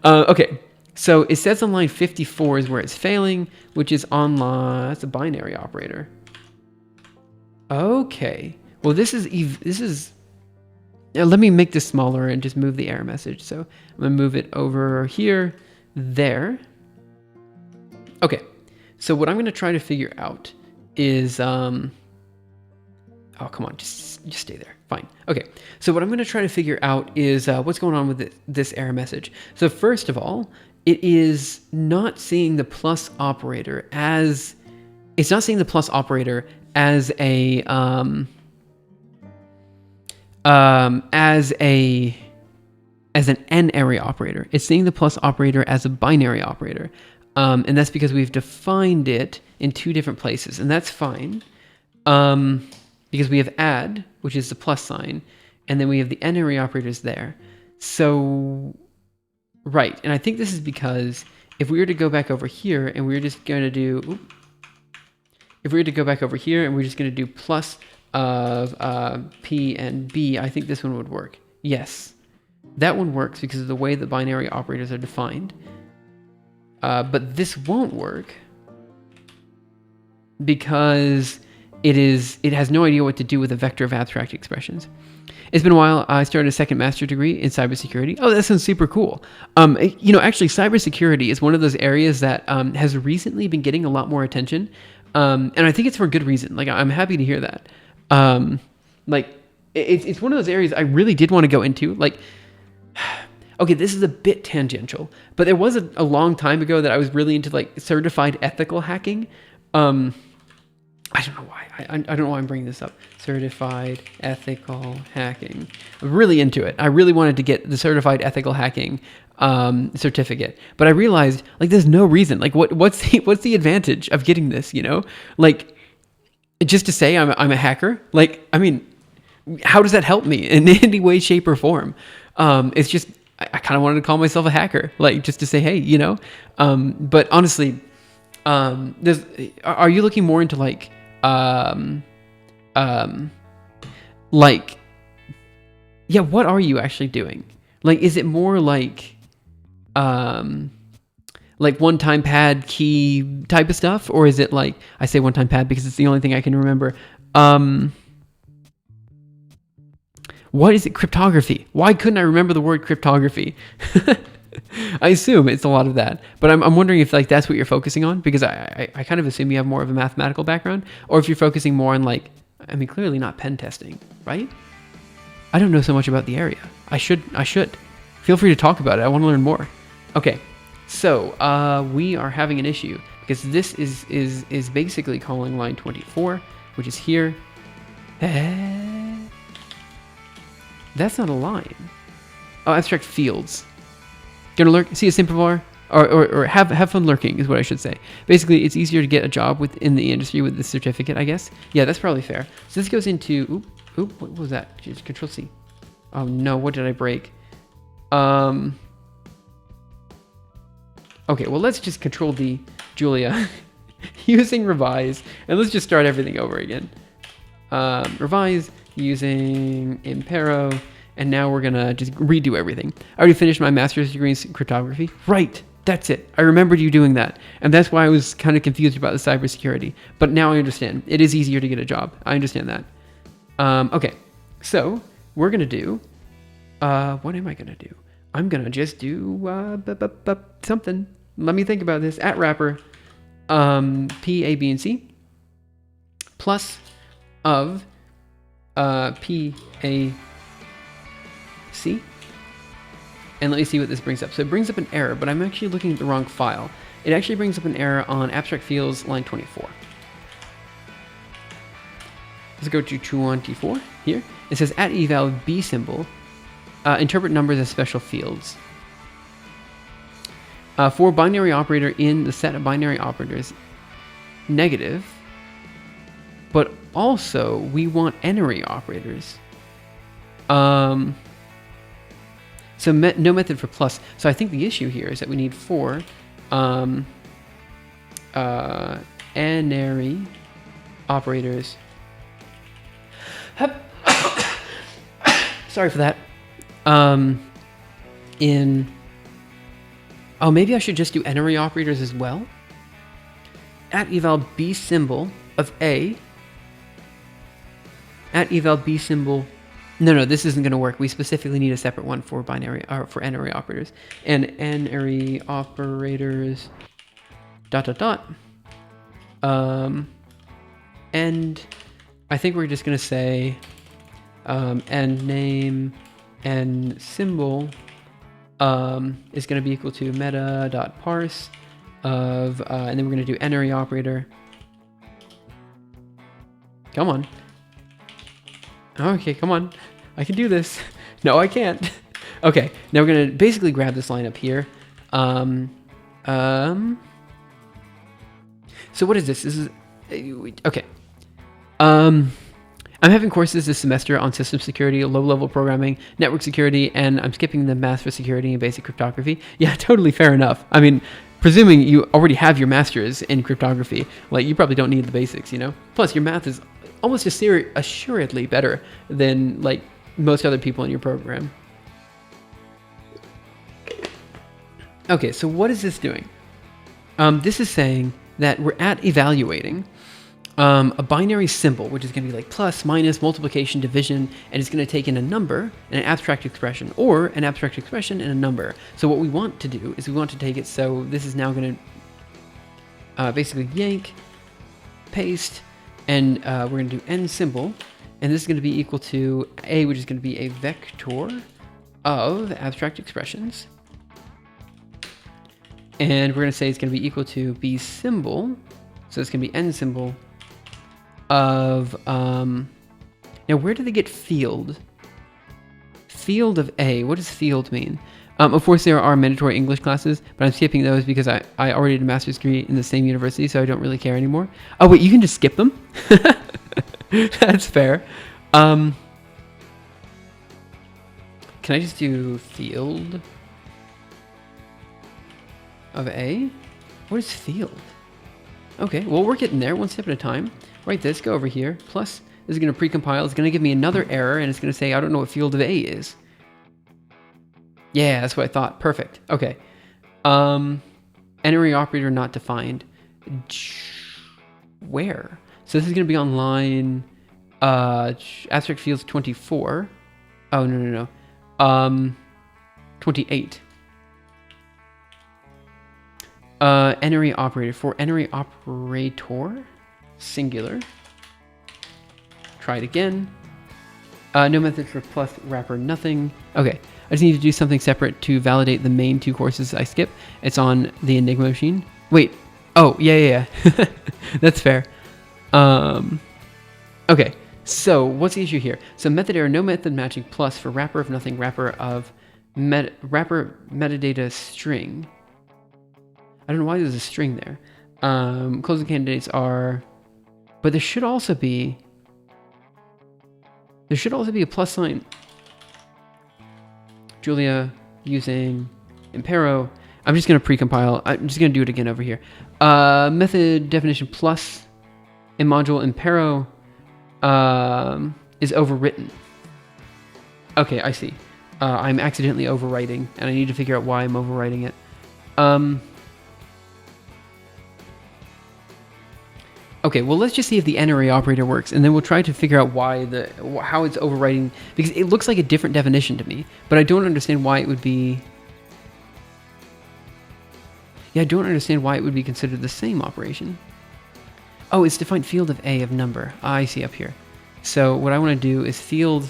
Okay. So it says on line 54 is where it's failing, which is on line, that's a binary operator. Okay. Well, this is, let me make this smaller and just move the error message. So I'm going to move it over here, there. Okay. So what I'm going to try to figure out is, oh, come on, just stay there. Fine. Okay. So what I'm going to try to figure out is what's going on with this error message. So first of all, it is not seeing the plus operator as, it's not seeing the plus operator as a, as an n array operator. It's seeing the plus operator as a binary operator. And that's because we've defined it in two different places, and that's fine. Because we have add, which is the plus sign, and then we have the n array operators there. So, right, and I think this is because if we were to go back over here and we were just going to do, if we were to go back over here and we're just going to do plus of P and B, I think this one would work. Yes, that one works because of the way the binary operators are defined. But this won't work because it has no idea what to do with a vector of abstract expressions. It's been a while. I started a second master's degree in cybersecurity. Oh, that sounds super cool. You know, actually, cybersecurity is one of those areas that has recently been getting a lot more attention. And I think it's for good reason. Like, I'm happy to hear that. Like, it's one of those areas I really did want to go into. Like, okay, this is a bit tangential, but there was a long time ago that I was really into like certified ethical hacking. I don't know why. I don't know why I'm bringing this up. Certified ethical hacking. I'm really into it. I really wanted to get the certified ethical hacking certificate, but I realized like there's no reason. Like what's the advantage of getting this? You know, like just to say I'm a hacker. Like I mean, how does that help me in any way, shape, or form? It's just I kind of wanted to call myself a hacker, like just to say hey, you know. But honestly, are you looking more into like yeah, what are you actually doing? Like, is it more like one-time pad key type of stuff? Or is it like, I say one-time pad because it's the only thing I can remember. What is it? Cryptography. Why couldn't I remember the word cryptography? I assume it's a lot of that, but I'm wondering if like that's what you're focusing on, because I kind of assume you have more of a mathematical background, or if you're focusing more on like, I mean, clearly not pen testing, right? I don't know so much about the area. I should. Feel free to talk about it. I want to learn more. Okay, so we are having an issue because this is basically calling line 24, which is here. That's not a line. Oh, abstract fields. Gonna lurk, see a simplifier, or have fun lurking is what I should say. Basically, it's easier to get a job within the industry with this certificate, I guess. Yeah, that's probably fair. So this goes into, oop, what was that? Just Control C. Oh no, what did I break? Okay, well let's just Control D, Julia, using revise, and let's just start everything over again. Revise using Impero, and now we're gonna just redo everything. I already finished my master's degree in cryptography. Right, that's it. I remembered you doing that, and that's why I was kind of confused about the cybersecurity. But now I understand. It is easier to get a job. I understand that. Okay, so we're gonna do. What am I gonna do? I'm gonna just do something. Let me think about this. At wrapper, P, A, B, and C, plus of P, A, C. And let me see what this brings up. So it brings up an error, but I'm actually looking at the wrong file. It actually brings up an error on abstract fields line 24. Let's go to 24 here. It says at eval B symbol, interpret numbers as special fields. For binary operator in the set of binary operators, negative, but also we want n-ary operators. So no method for plus. So I think the issue here is that we need 4 n-ary operators. Sorry for that. Maybe I should just do n-ary operators as well. At eval B symbol of A. At eval B symbol. No, this isn't going to work. We specifically need a separate one for binary or for n-ary operators. And n-ary operators. ... And I think we're just going to say and name and symbol is going to be equal to meta.parse of and then we're going to do n-ary operator. Come on. Okay, come on. I can do this. No, I can't. Okay, now we're going to basically grab this line up here. So what is this? This is okay. I'm having courses this semester on system security, low-level programming, network security, and I'm skipping the math for security and basic cryptography. Yeah, totally fair enough. I mean, presuming you already have your master's in cryptography, like you probably don't need the basics, you know? Plus, your math is almost assuredly better than like most other people in your program. Okay, so what is this doing? This is saying that we're at evaluating a binary symbol, which is going to be like plus, minus, multiplication, division, and it's going to take in a number and an abstract expression, or an abstract expression and a number. So what we want to do is we want to take it, so this is now going to basically yank, paste, and we're going to do n symbol, and this is going to be equal to A, which is going to be a vector of abstract expressions. And we're going to say it's going to be equal to B symbol, so it's going to be n symbol of, now where do they get field? Field of A, what does field mean? Of course there are mandatory English classes, but I'm skipping those because I already did a master's degree in the same university, so I don't really care anymore. Oh wait, you can just skip them? That's fair. Can I just do field of A? What is field? Okay, well we're getting there one step at a time. Write this, go over here, plus this is going to precompile, it's going to give me another error, and it's going to say I don't know what field of A is. Yeah, that's what I thought. Perfect. Okay. N-ary operator not defined. Where? So this is going to be on line abstract fields 24. Oh, no. 28. N-ary operator. For n-ary operator, singular. Try it again. No method for plus wrapper, nothing. Okay, I just need to do something separate to validate the main 2 courses I skip. It's on the Enigma machine. Wait. Oh, yeah. That's fair. Okay, so what's the issue here? So method error, no method matching plus for wrapper of nothing, wrapper of wrapper metadata string. I don't know why there's a string there. Closing candidates are, but there should also be a plus sign. Julia using Impero. I'm just going to precompile. I'm just going to do it again over here. Method definition plus in module Impero is overwritten. Okay, I see. I'm accidentally overwriting, and I need to figure out why I'm overwriting it. Okay, well, let's just see if the n-array operator works, and then we'll try to figure out how it's overwriting, because it looks like a different definition to me, but I don't understand why it would be... Yeah, I don't understand why it would be considered the same operation. Oh, it's defined field of A of number. I see up here. So what I want to do is field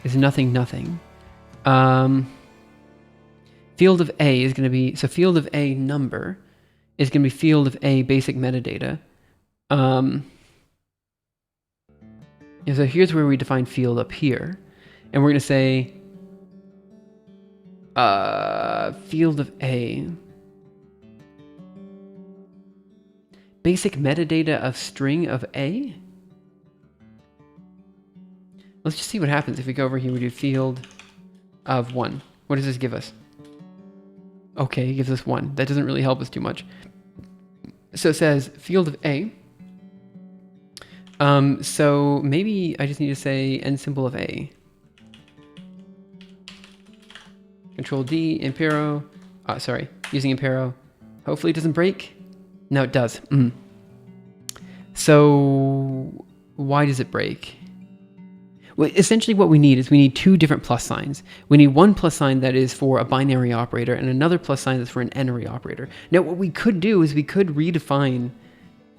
is nothing, nothing. Field of A is going to be, so field of A number is going to be field of A basic metadata. And so here's where we define field up here. And we're going to say field of A. Basic metadata of string of A? Let's just see what happens if we go over here, we do field of 1. What does this give us? Okay, it gives us 1. That doesn't really help us too much. So it says field of A. So maybe I just need to say n symbol of A. Control D, impero. Sorry, using impero. Hopefully it doesn't break. No, it does. So why does it break? Well, essentially what we need is we need two different plus signs. We need one plus sign that is for a binary operator and another plus sign that's for an n-array operator. Now what we could do is we could redefine,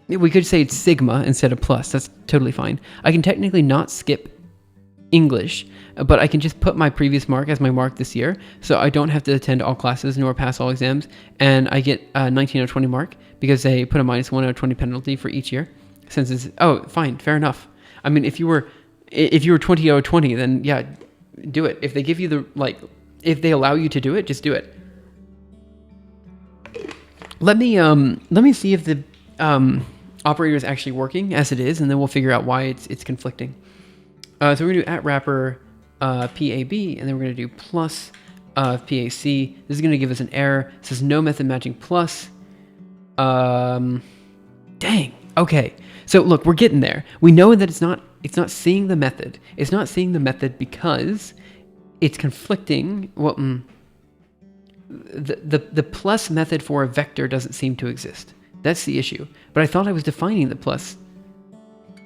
we could say it's sigma instead of plus. That's totally fine. I can technically not skip English, but I can just put my previous mark as my mark this year, so I don't have to attend all classes nor pass all exams, and I get a 19 out of 20 mark because they put a -1 out of 20 penalty for each year. Since it's, oh, fine, fair enough. I mean, if you were 20 out of 20, then yeah, do it. If they give you the, if they allow you to do it, just do it. Let me see if the operator is actually working as it is, and then we'll figure out why it's conflicting. So we're gonna do at wrapper PAB, and then we're gonna do plus PAC. This is gonna give us an error. It says no method matching plus. Dang. Okay. So look, we're getting there. We know that it's not seeing the method. It's not seeing the method because it's conflicting. Well, the plus method for a vector doesn't seem to exist. That's the issue. But I thought I was defining the plus.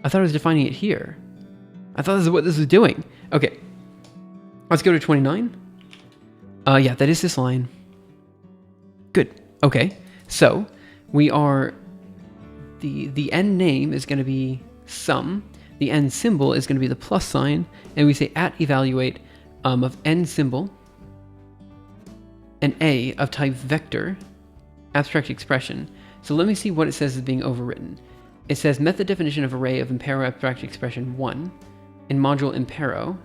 I thought I was defining it here. I thought this is what this was doing. Okay. Let's go to 29. Yeah, that is this line. Good. Okay. So we are, the n name is going to be sum. The n symbol is going to be the plus sign. And we say at evaluate of n symbol and a of type vector abstract expression. So let me see what it says is being overwritten. It says method definition of array of impero abstract expression 1 in module impero.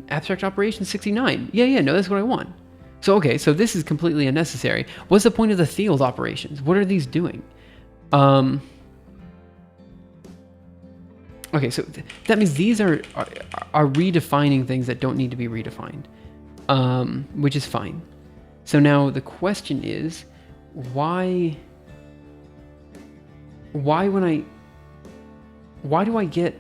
Abstract operation 69. Yeah, no, that's what I want. So, okay, so this is completely unnecessary. What's the point of the field operations? What are these doing? Okay, so that means these are redefining things that don't need to be redefined, which is fine. So now the question is, why do I get...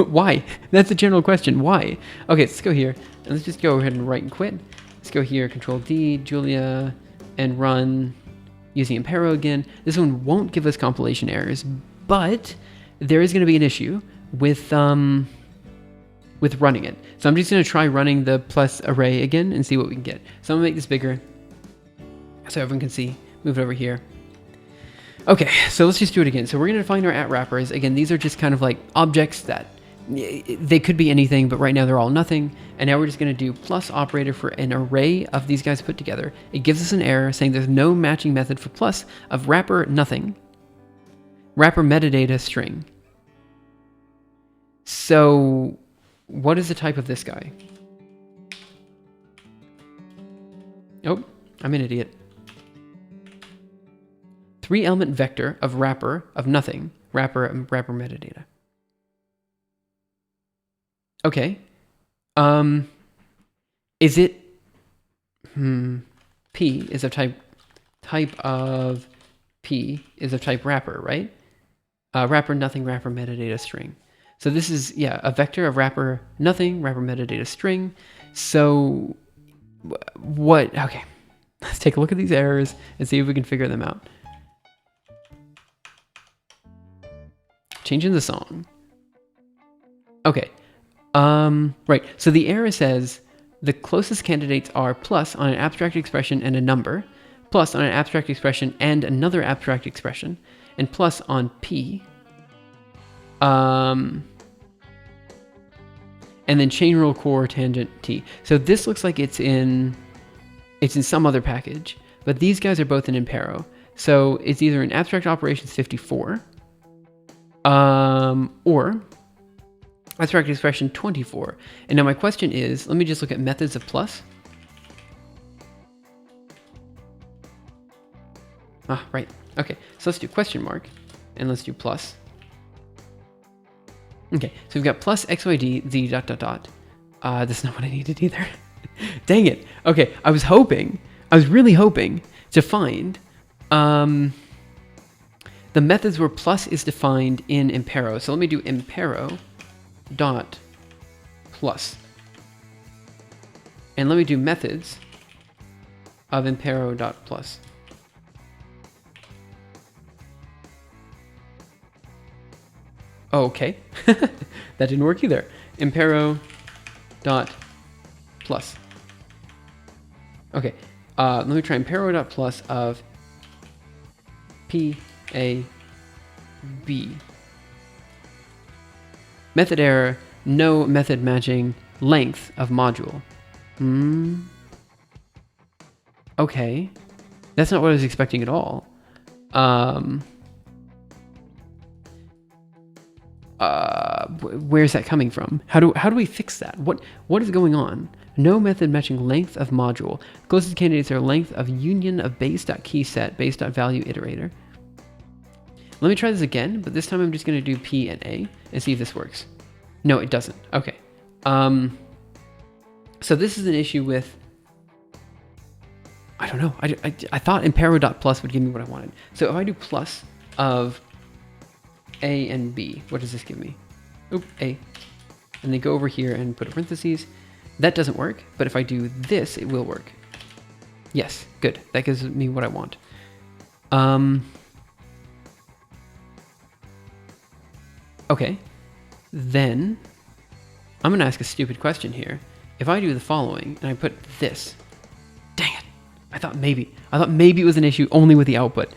Why? That's a general question. Why? Okay, let's go here. And let's just go ahead and write and quit. Let's go here, Control D, Julia, and run using Impero again. This one won't give us compilation errors, but there is going to be an issue with running it. So I'm just going to try running the plus array again and see what we can get. So I'm going to make this bigger so everyone can see. Move it over here. Okay, so let's just do it again. So we're going to define our at wrappers. Again, these are just kind of like objects that they could be anything, but right now they're all nothing. And now we're just going to do plus operator for an array of these guys put together. It gives us an error saying there's no matching method for plus of wrapper nothing, wrapper metadata string. So what is the type of this guy? Oh, I'm an idiot. 3-element vector of wrapper of nothing, wrapper metadata. Okay. Is it P is of type of P is of type wrapper, right? wrapper nothing wrapper metadata string. So this is, yeah, a vector of wrapper nothing wrapper metadata string. So what, okay, let's take a look at these errors and see if we can figure them out. Changing the song. Okay, right, so the error says the closest candidates are plus on an abstract expression and a number, plus on an abstract expression and another abstract expression, and plus on P. And then chain rule core tangent T. So this looks like it's in some other package, but these guys are both in Impero. So it's either in abstract operations 54, or abstract expression 24. And now my question is, let me just look at methods of plus. Ah, right. Okay, so let's do question mark, and let's do plus. Okay, so we've got plus xyd z dot dot dot. That's not what I needed either. Dang it. Okay, I was really hoping to find the methods where plus is defined in Impero. So let me do Impero dot plus. And let me do methods of Impero dot plus. Okay, that didn't work either. Impero dot plus. Okay, let me try Impero dot plus of P A B. Method error, no method matching length of module. Okay, that's not what I was expecting at all. Where's that coming from? How do we fix that? What is going on? No method matching length of module. Closest candidates are length of union of base.keyset, base.value iterator. Let me try this again, but this time I'm just going to do P and A and see if this works. No, it doesn't. Okay. So this is an issue with, I don't know. I thought Impero.plus would give me what I wanted. So if I do plus of A and B, what does this give me? Oop, A. And then go over here and put a parentheses. That doesn't work, but if I do this, it will work. Yes, good. That gives me what I want. Okay, then I'm gonna ask a stupid question here. If I do the following and I put this, dang it, I thought maybe it was an issue only with the output.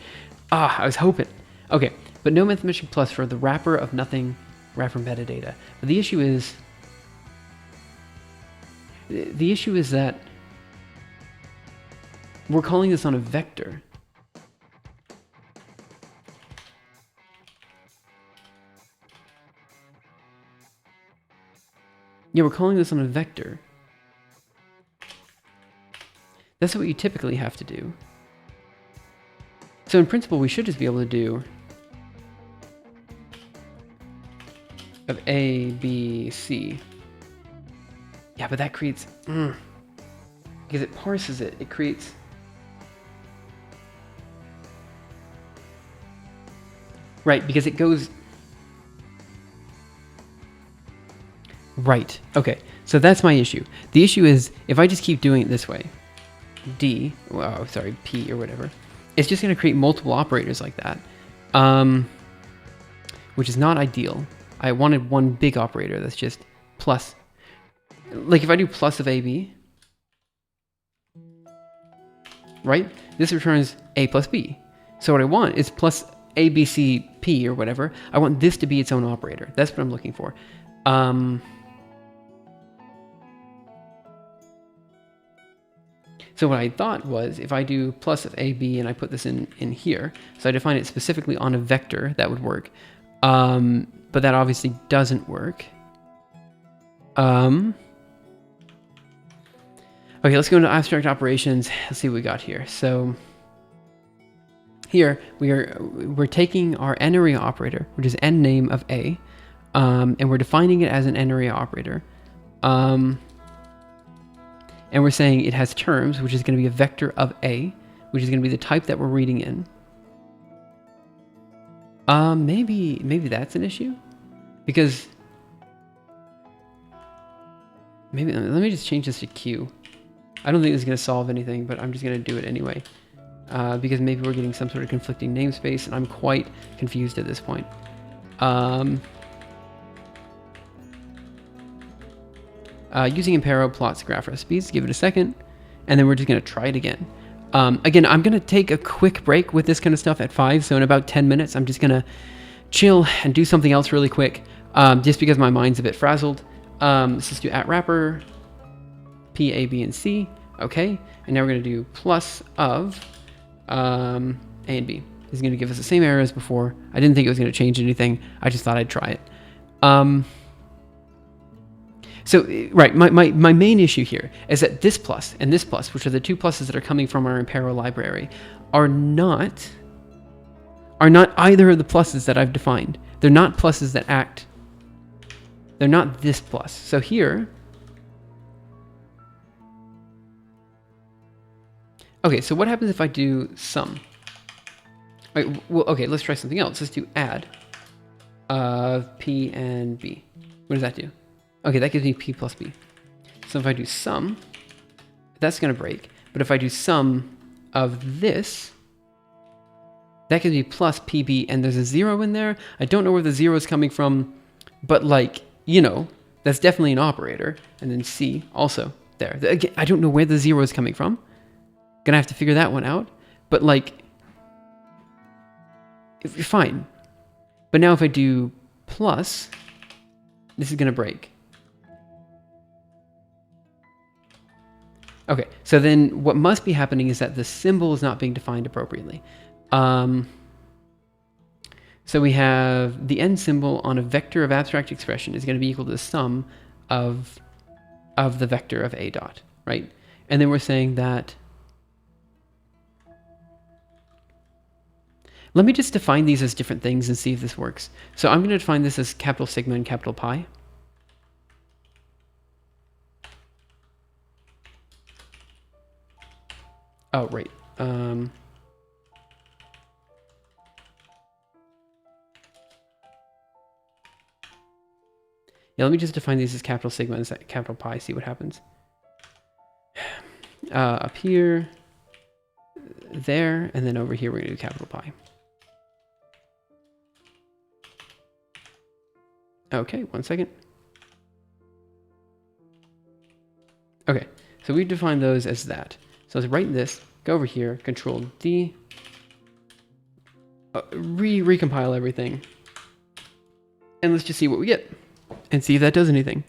I was hoping. Okay, but no method matching plus for the wrapper of nothing wrapper metadata. But the issue is that we're calling this on a vector. Yeah, we're calling this on a vector. That's what you typically have to do. So in principle, we should just be able to do of A, B, C. Yeah, but that creates, because it parses it, it creates, right, because it goes, right, okay, so that's my issue. The issue is, if I just keep doing it this way, D, well, sorry, P or whatever, it's just going to create multiple operators like that, which is not ideal. I wanted one big operator that's just plus. Like if I do plus of AB, right? This returns A plus B. So what I want is plus A, B, C, P or whatever. I want this to be its own operator. That's what I'm looking for. So what I thought was if I do plus of AB and I put this in here, so I define it specifically on a vector, that would work. But that obviously doesn't work. Okay, let's go into abstract operations. Let's see what we got here. So here we're taking our n area operator, which is n name of A, and we're defining it as an n area operator. And we're saying it has terms, which is going to be a vector of A, which is going to be the type that we're reading in. Maybe that's an issue, because maybe let me just change this to Q. I don't think this is going to solve anything, but I'm just going to do it anyway, because maybe we're getting some sort of conflicting namespace, and I'm quite confused at this point. Using Impero plots graph recipes. Give it a second, and then we're just going to try it again. Again, I'm going to take a quick break with this kind of stuff at 5, so in about 10 minutes, I'm just going to chill and do something else really quick, just because my mind's a bit frazzled. Let's just do @wrapper, P, A, B, and C. Okay, and now we're going to do plus of A and B. This is going to give us the same error as before. I didn't think it was going to change anything. I just thought I'd try it. So, right, my main issue here is that this plus and this plus, which are the two pluses that are coming from our Impero library, are not either of the pluses that I've defined. They're not pluses that act. They're not this plus. So here, okay, so what happens if I do sum? Right, well, okay, let's try something else. Let's do add of P and B. What does that do? Okay, that gives me P plus B. So if I do sum, that's going to break. But if I do sum of this, that gives me plus PB, and there's a 0 in there. I don't know where the 0 is coming from, but like, you know, that's definitely an operator. And then C also there. Again, I don't know where the 0 is coming from. Gonna have to figure that one out. But like, fine. But now if I do plus, this is gonna break. Okay, so then what must be happening is that the symbol is not being defined appropriately. So we have the end symbol on a vector of abstract expression is going to be equal to the sum of the vector of A dot, right? And then we're saying that, let me just define these as different things and see if this works. So I'm going to define this as capital sigma and capital pi. Oh, right. Yeah, let me just define these as capital sigma and capital pi, see what happens. Up here, there, and then over here we're going to do capital pi. Okay, 1 second. Okay, so we've defined those as that. So let's write this, go over here, Control D, recompile everything, and let's just see what we get, and see if that does anything.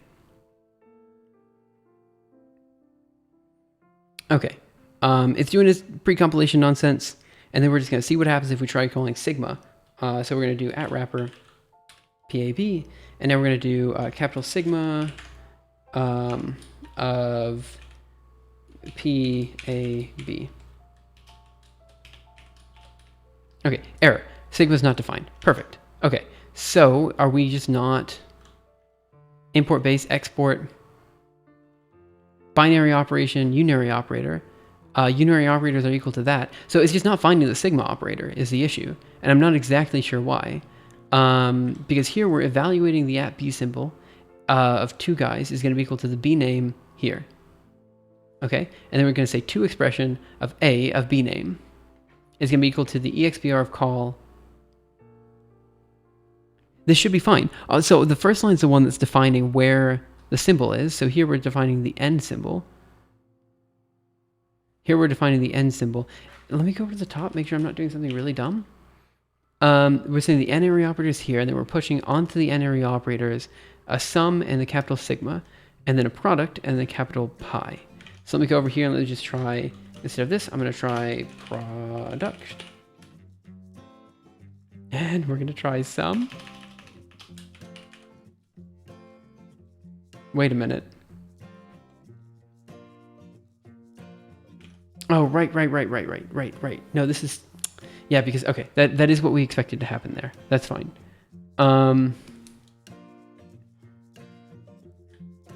Okay, it's doing this pre-compilation nonsense, and then we're just going to see what happens if we try calling sigma. So we're going to do @wrapper PAB, and now we're going to do capital sigma of PAB. Okay, error. Sigma is not defined. Perfect. Okay, so are we just not import base, export, binary operation, unary operator? Unary operators are equal to that. So it's just not finding the sigma operator is the issue. And I'm not exactly sure why. Because here we're evaluating the @B symbol of two guys is going to be equal to the B name here. Okay, and then we're going to say to expression of A of B name is going to be equal to the EXPR of call. This should be fine. So the first line is the one that's defining where the symbol is. So here we're defining the end symbol. Here we're defining the end symbol. Let me go over to the top, make sure I'm not doing something really dumb. We're saying the n-area operator is here, and then we're pushing onto the n-area operators a sum and the capital sigma, and then a product and then capital pi. So let me go over here and let's just try, instead of this, I'm going to try product. And we're going to try sum. Wait a minute. Oh, right. No, this is, yeah, because, okay, that is what we expected to happen there. That's fine.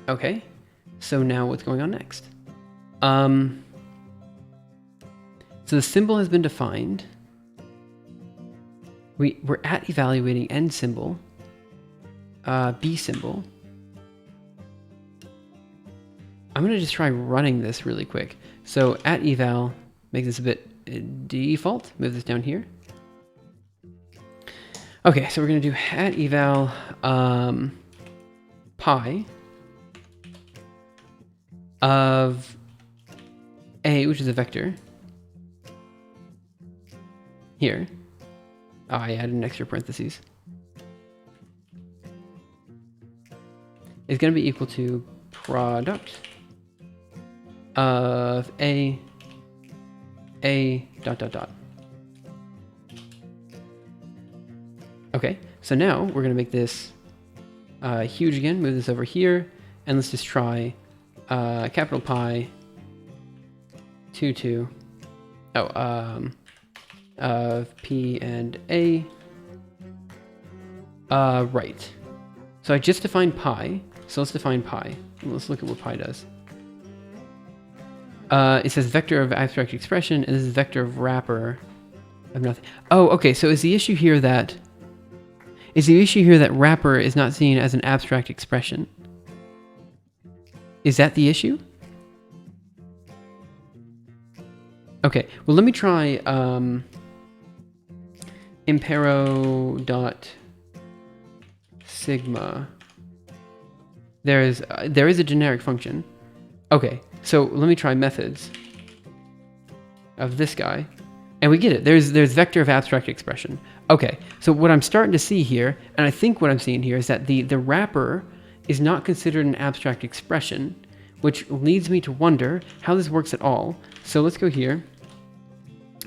Okay, so now what's going on next? So the symbol has been defined. we're at evaluating end symbol, B symbol. I'm gonna just try running this really quick. So at eval, make this a bit default, move this down here. Okay, so we're gonna do at eval pi of A, which is a vector, here. Oh, I added an extra parentheses. Is gonna be equal to product of A dot dot dot. Okay, so now we're gonna make this huge again, move this over here, and let's just try capital pi 2 of P and A, right. So I just defined pi, so let's define pi. Let's look at what pi does. It says vector of abstract expression, and this is vector of wrapper of nothing. Oh, okay, so is the issue here that wrapper is not seen as an abstract expression? Is that the issue? Okay, well, let me try impero dot sigma. There is a generic function. Okay, so let me try methods of this guy, and we get it. There's vector of abstract expression. Okay, so what I'm starting to see here, and I think what I'm seeing here, is that the wrapper is not considered an abstract expression, which leads me to wonder how this works at all. So let's go here,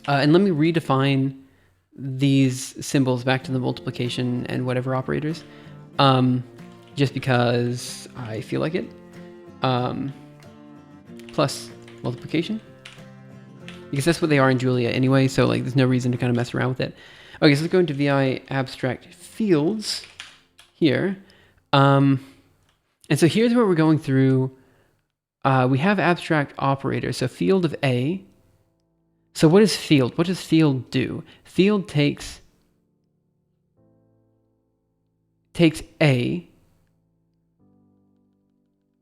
and let me redefine these symbols back to the multiplication and whatever operators, just because I feel like it. Plus multiplication, because that's what they are in Julia anyway, so like there's no reason to kind of mess around with it. Okay, so let's go into VI abstract fields here. And so here's where we're going through. We have abstract operators, so field of A. So what is field? What does field do? Field takes A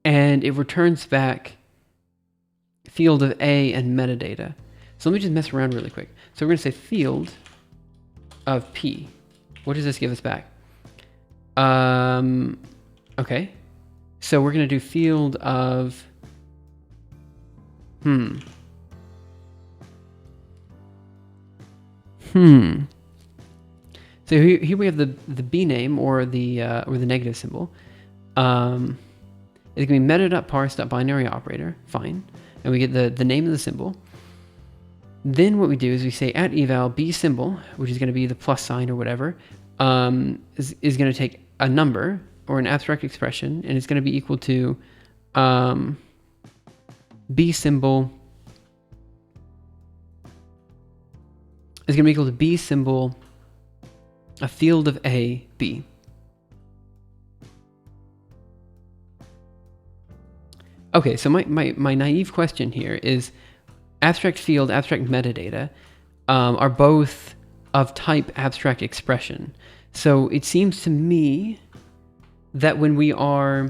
and it returns back field of A and metadata. So let me just mess around really quick. So we're going to say field of P. What does this give us back? Okay. So we're going to do field of So here we have the B name or the negative symbol. It's going to be meta.parse.binary operator. Fine. And we get the name of the symbol. Then what we do is we say at eval B symbol, which is going to be the plus sign or whatever, is going to take a number or an abstract expression, and it's going to be equal to B symbol is going to be equal to B symbol, a field of A, B. Okay, so my naive question here is abstract field, abstract metadata are both of type abstract expression. So it seems to me that when we are...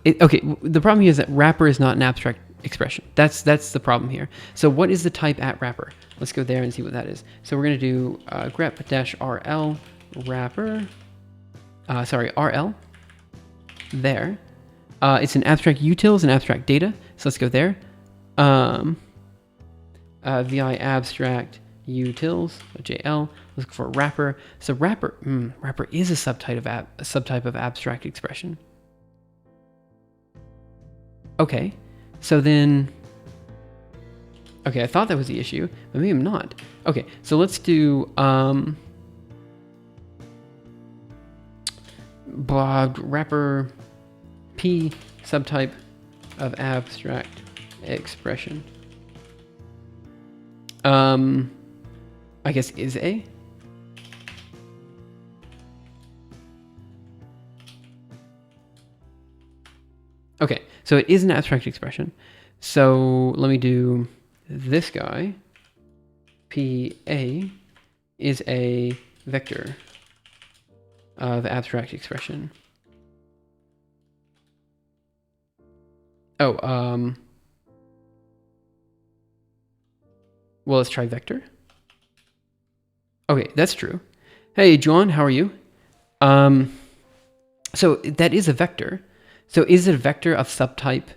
okay, the problem here is that wrapper is not an abstract expression. That's the problem here. So what is the type at wrapper? Let's go there and see what that is. So we're going to do grep-rl wrapper, RL, there. It's an abstract utils and abstract data. So let's go there. VI abstract utils, JL, look for wrapper. So wrapper is a subtype of abstract expression. Okay, so then, okay, I thought that was the issue, but maybe I'm not. Okay, so let's do wrapper P subtype of abstract expression. I guess is A. Okay, so it is an abstract expression. So let me do this guy. PA is a vector of abstract expression. Oh, well, let's try vector. Okay, that's true. Hey, John, how are you? So that is a vector. So is it a vector of subtype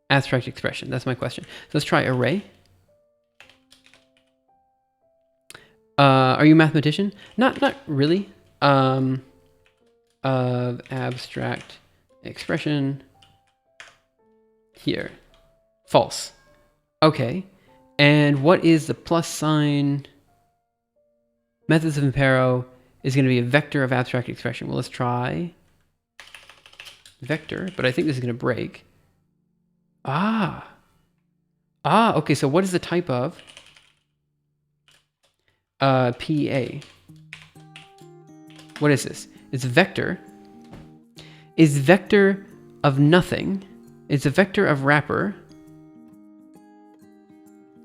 abstract expression? That's my question. So let's try array. Are you a mathematician? Not really. Of abstract expression here. False. Okay. And what is the plus sign? Methods of Impero is going to be a vector of abstract expression. Well, let's try vector, but I think this is going to break. Okay, so what is the type of PA? What is this? It's vector. Is vector of nothing. It's a vector of wrapper.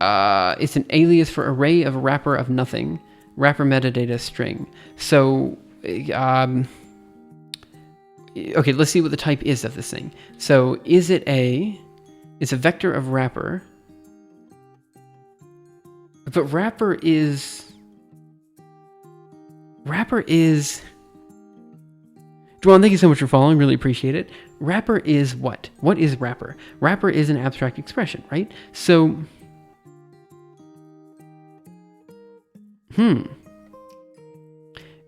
It's an alias for array of wrapper of nothing. Wrapper metadata string. So, okay, let's see what the type is of this thing. So, it's a vector of wrapper. But wrapper is... Dwan, thank you so much for following. Really appreciate it. Wrapper is what? What is wrapper? Wrapper is an abstract expression, right? So...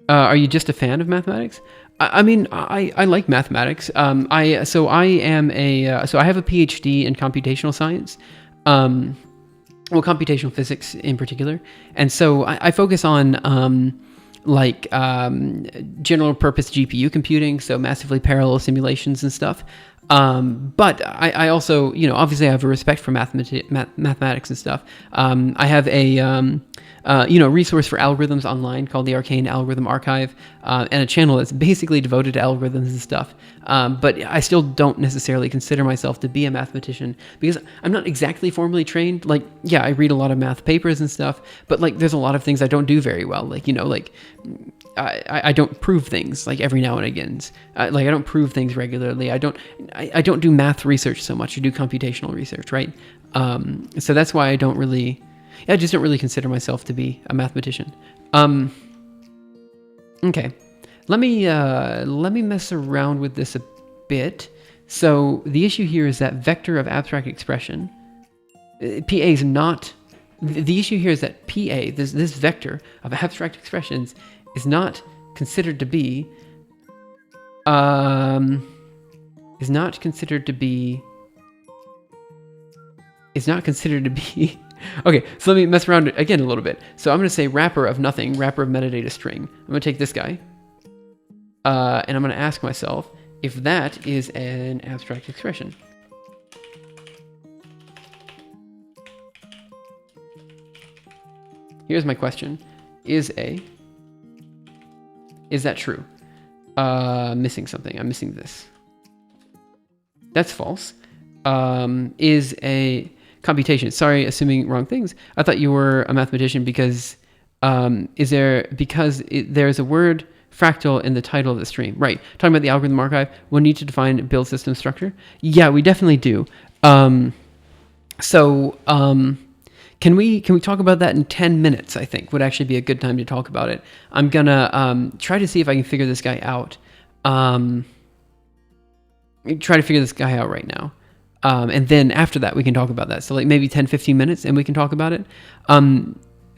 are you just a fan of mathematics? I mean, I like mathematics. I have a PhD in computational science. Computational physics in particular. And so I focus on general purpose GPU computing, so massively parallel simulations and stuff. But I also, obviously I have a respect for mathematics and stuff. I have a resource for algorithms online called the Arcane Algorithm Archive, and a channel that's basically devoted to algorithms and stuff. But I still don't necessarily consider myself to be a mathematician because I'm not exactly formally trained. Like, yeah, I read a lot of math papers and stuff, but there's a lot of things I don't do very well. I don't prove things every now and again. I don't prove things regularly. I don't do math research so much. I do computational research, right? So that's why I just don't really consider myself to be a mathematician. Okay, let me mess around with this a bit. So the issue here is that vector of abstract expression, PA is not. The issue here is that PA, this vector of abstract expressions, is not considered to be. Is not considered to be. Okay, so let me mess around again a little bit. So I'm going to say wrapper of nothing, wrapper of metadata string. I'm going to take this guy, and I'm going to ask myself if that is an abstract expression. Here's my question. Is that true? Missing something. I'm missing this. That's false. Is a computation. Sorry, assuming wrong things. I thought you were a mathematician because there's a word fractal in the title of the stream. Right. Talking about the algorithm archive, we'll need to define build system structure. Yeah, we definitely do. Can we talk about that in 10 minutes, I think, would actually be a good time to talk about it. I'm going to try to see if I can figure this guy out. Try to figure this guy out right now. And then after that, we can talk about that. So maybe 10, 15 minutes and we can talk about it.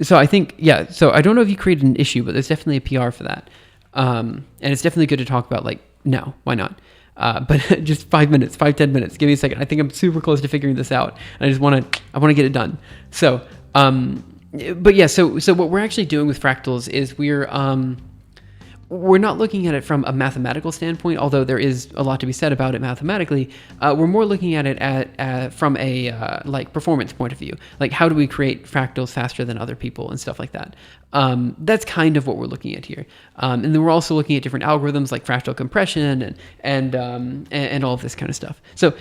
So I think, yeah, so I don't know if you created an issue, but there's definitely a PR for that. And it's definitely good to talk about now. Why not? But just 5 minutes, 10 minutes. Give me a second. I think I'm super close to figuring this out. And I want to get it done. So, but yeah, so what we're actually doing with fractals is we're not looking at it from a mathematical standpoint, although there is a lot to be said about it mathematically. We're more looking at it from a performance point of view. How do we create fractals faster than other people and stuff like that? That's kind of what we're looking at here. And then we're also looking at different algorithms like fractal compression and all of this kind of stuff. So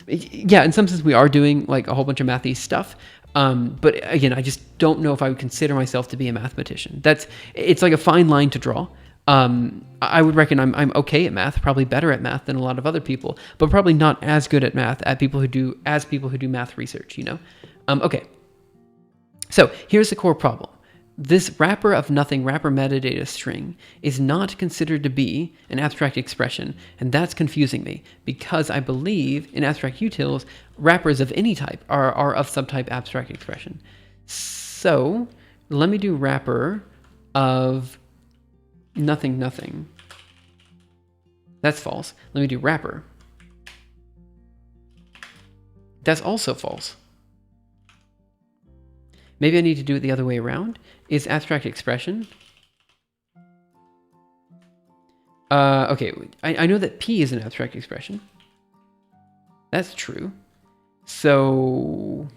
yeah, in some sense we are doing a whole bunch of mathy stuff. But again, I just don't know if I would consider myself to be a mathematician. It's like a fine line to draw. I would reckon I'm okay at math, probably better at math than a lot of other people, but probably not as good at math as people who do math research, Okay. So here's the core problem. This wrapper of nothing wrapper metadata string is not considered to be an abstract expression, and that's confusing me because I believe in abstract utils, wrappers of any type are of subtype abstract expression. So let me do wrapper of nothing. That's false. Let me do wrapper. That's also false. Maybe I need to do it the other way around. Is abstract expression? Okay, I know that P is an abstract expression. That's true. So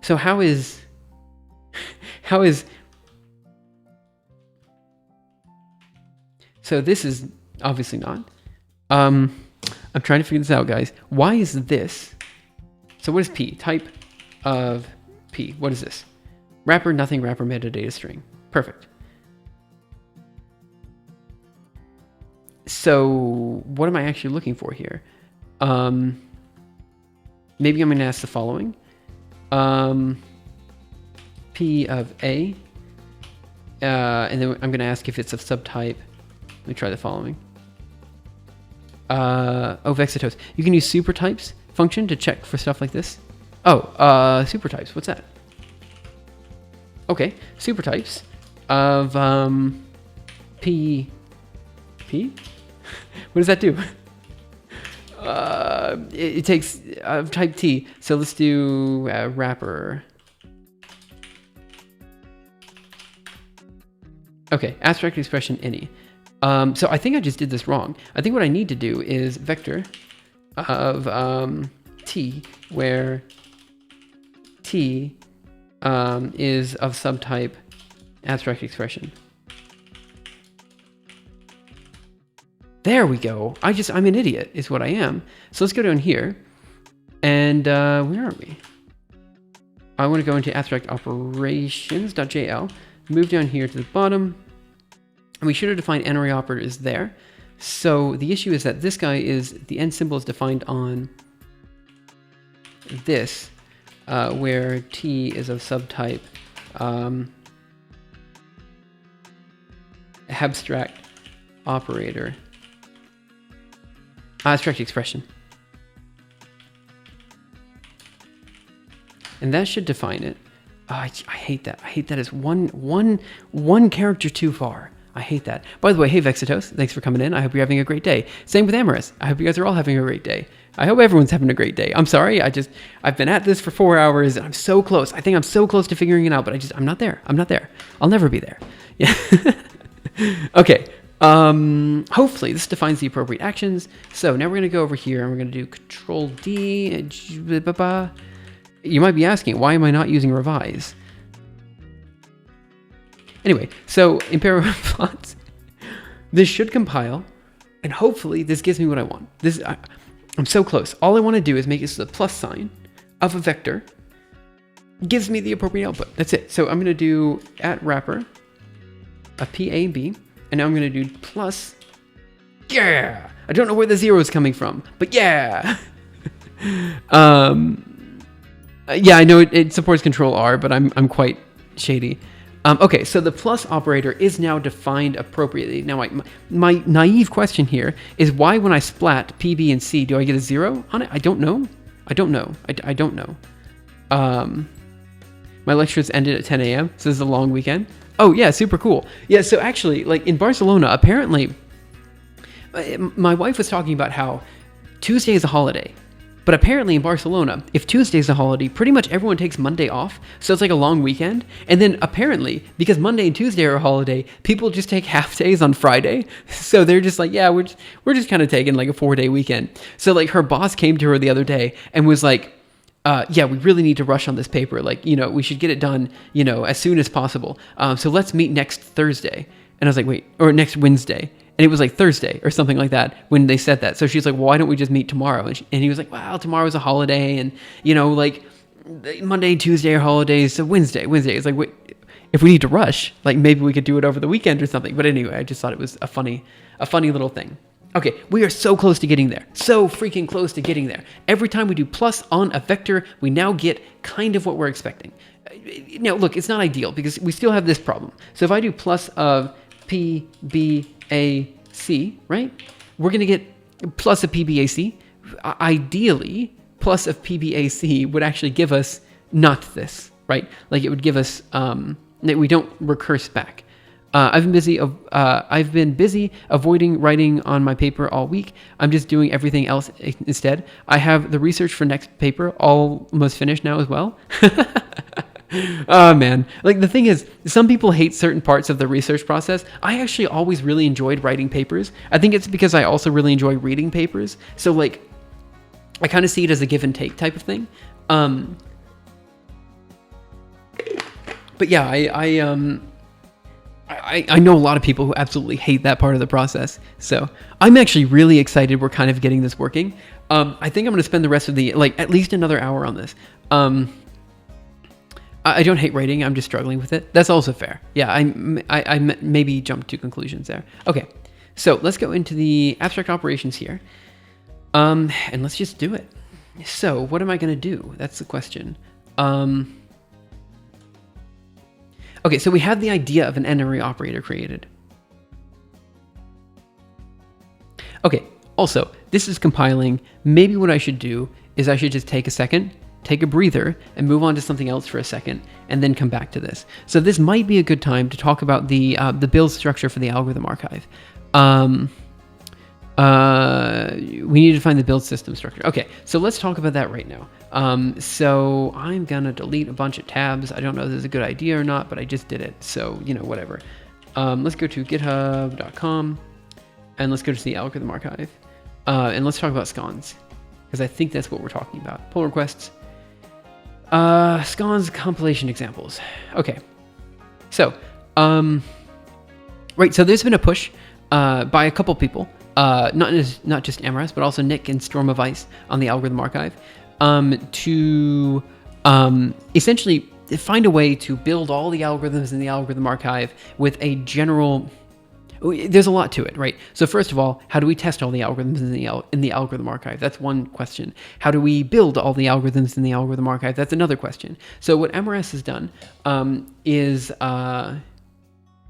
how is so this is obviously not. I'm trying to figure this out, guys. Why is this? So what is P? Type of P. What is this? Wrapper, nothing, wrapper, metadata string. Perfect. So what am I actually looking for here? Maybe I'm going to ask the following. P of A. And then I'm going to ask if it's of subtype. Let me try the following. Vexitose. You can use supertypes function to check for stuff like this. Supertypes. What's that? Okay, supertypes of P. What does that do? It takes type T. So let's do wrapper. Okay, abstract expression any. So I think I just did this wrong. I think what I need to do is vector of T, where T is of subtype abstract expression. There we go. I'm an idiot is what I am. So let's go down here. And where are we? I want to go into abstract operations.jl, move down here to the bottom. And we should have defined n-array operator is there. So the issue is that this guy the n symbol is defined on this, where T is of subtype abstract operator. Abstract expression. And that should define it. I hate that. I hate that as one character too far. I hate that. By the way, hey Vexitose, thanks for coming in. I hope you're having a great day. Same with Amaris. I hope you guys are all having a great day. I hope everyone's having a great day. I'm sorry. I've been at this for 4 hours and I'm so close. I think I'm so close to figuring it out, but I'm not there. I'm not there. I'll never be there. Yeah. Okay. Hopefully this defines the appropriate actions. So now we're going to go over here and we're going to do Control D. You might be asking, why am I not using revise? Anyway, so in Parabots, this should compile, and hopefully this gives me what I want. I'm so close. All I want to do is make it so the plus sign of a vector gives me the appropriate output. That's it. So I'm going to do @wrapper, a PAB, and now I'm going to do plus. Yeah! I don't know where the 0 is coming from, but yeah! Yeah, I know it supports Control R, but I'm quite shady. Okay, so the plus operator is now defined appropriately. Now, my naive question here is why when I splat P, B, and C, do I get a 0 on it? I don't know. I don't know. My lectures ended at 10 a.m., so this is a long weekend. Oh, yeah, super cool. Yeah, so actually, like in Barcelona, apparently, my wife was talking about how Tuesday is a holiday. But apparently in Barcelona, if Tuesday's a holiday, pretty much everyone takes Monday off. So it's like a long weekend. And then apparently, because Monday and Tuesday are a holiday, people just take half days on Friday. So they're just like, yeah, we're just kind of taking like a 4-day weekend. So like her boss came to her the other day and was like, yeah, we really need to rush on this paper. Like, we should get it done, as soon as possible. So let's meet next Thursday. And I was like, wait, or next Wednesday. And it was like Thursday or something like that when they said that. So she's like, well, why don't we just meet tomorrow? And he was like, well, tomorrow's a holiday. And, Monday, Tuesday are holidays, so Wednesday is like, wait, if we need to rush, like maybe we could do it over the weekend or something. But anyway, I just thought it was a funny little thing. Okay, we are so close to getting there. So freaking close to getting there. Every time we do plus on a vector, we now get kind of what we're expecting. Now, look, it's not ideal because we still have this problem. So if I do plus of PBAC, right? We're going to get plus of PBAC. Ideally, plus of PBAC would actually give us not this, right? Like it would give us that we don't recurse back. I've been busy avoiding writing on my paper all week. I'm just doing everything else instead. I have the research for next paper almost finished now as well. Oh man, like the thing is, some people hate certain parts of the research process. I actually always really enjoyed writing papers. I think it's because I also really enjoy reading papers. So like, I kind of see it as a give and take type of thing. But yeah, I know a lot of people who absolutely hate that part of the process. So I'm actually really excited we're kind of getting this working. I think I'm going to spend the rest of the, like at least another hour on this. I don't hate writing. I'm just struggling with it. That's also fair. Yeah, I maybe jumped to conclusions there. Okay, so let's go into the abstract operations here. And let's just do it. So what am I going to do? That's the question. Okay, so we have the idea of an n-ary operator created. Okay, also, this is compiling. Maybe what I should do is I should just take a second, take a breather, and move on to something else for a second, and then come back to this. So this might be a good time to talk about the build structure for the algorithm archive. We need to find the build system structure. Okay, so let's talk about that right now. So I'm gonna delete a bunch of tabs. I don't know if this is a good idea or not, but I just did it. So, you know, whatever. Let's go to github.com and let's go to the algorithm archive. And let's talk about scons, because I think that's what we're talking about. Pull requests. Scons compilation examples. Okay. So, right, so there's been a push by a couple people. Not just MRS, but also Nick and Storm of Ice on the algorithm archive, to essentially find a way to build all the algorithms in the algorithm archive with a general. There's a lot to it, right? So first of all, how do we test all the algorithms in the algorithm archive? That's one question. How do we build all the algorithms in the algorithm archive? That's another question. So what MRS has done is.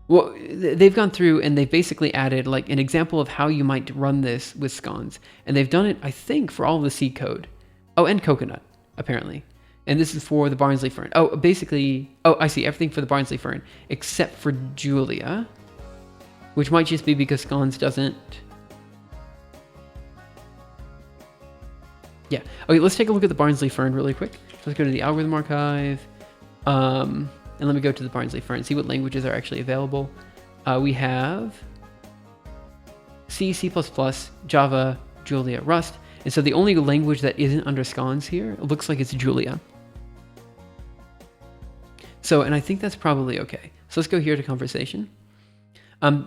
Well, they've gone through and they've basically added like an example of how you might run this with scons. And they've done it, I think, for all of the C code. Oh, and Coconut, apparently. And this is for the Barnsley Fern. Oh, basically, oh, I see, everything for the Barnsley Fern, except for Julia, which might just be because scons doesn't. Yeah, okay, let's take a look at the Barnsley Fern really quick. Let's go to the algorithm archive. And let me go to the Barnsley Fern and see what languages are actually available. We have C, C++, Java, Julia, Rust. And so the only language that isn't under scons here, it looks like it's Julia. So, and I think that's probably okay. So let's go here to conversation.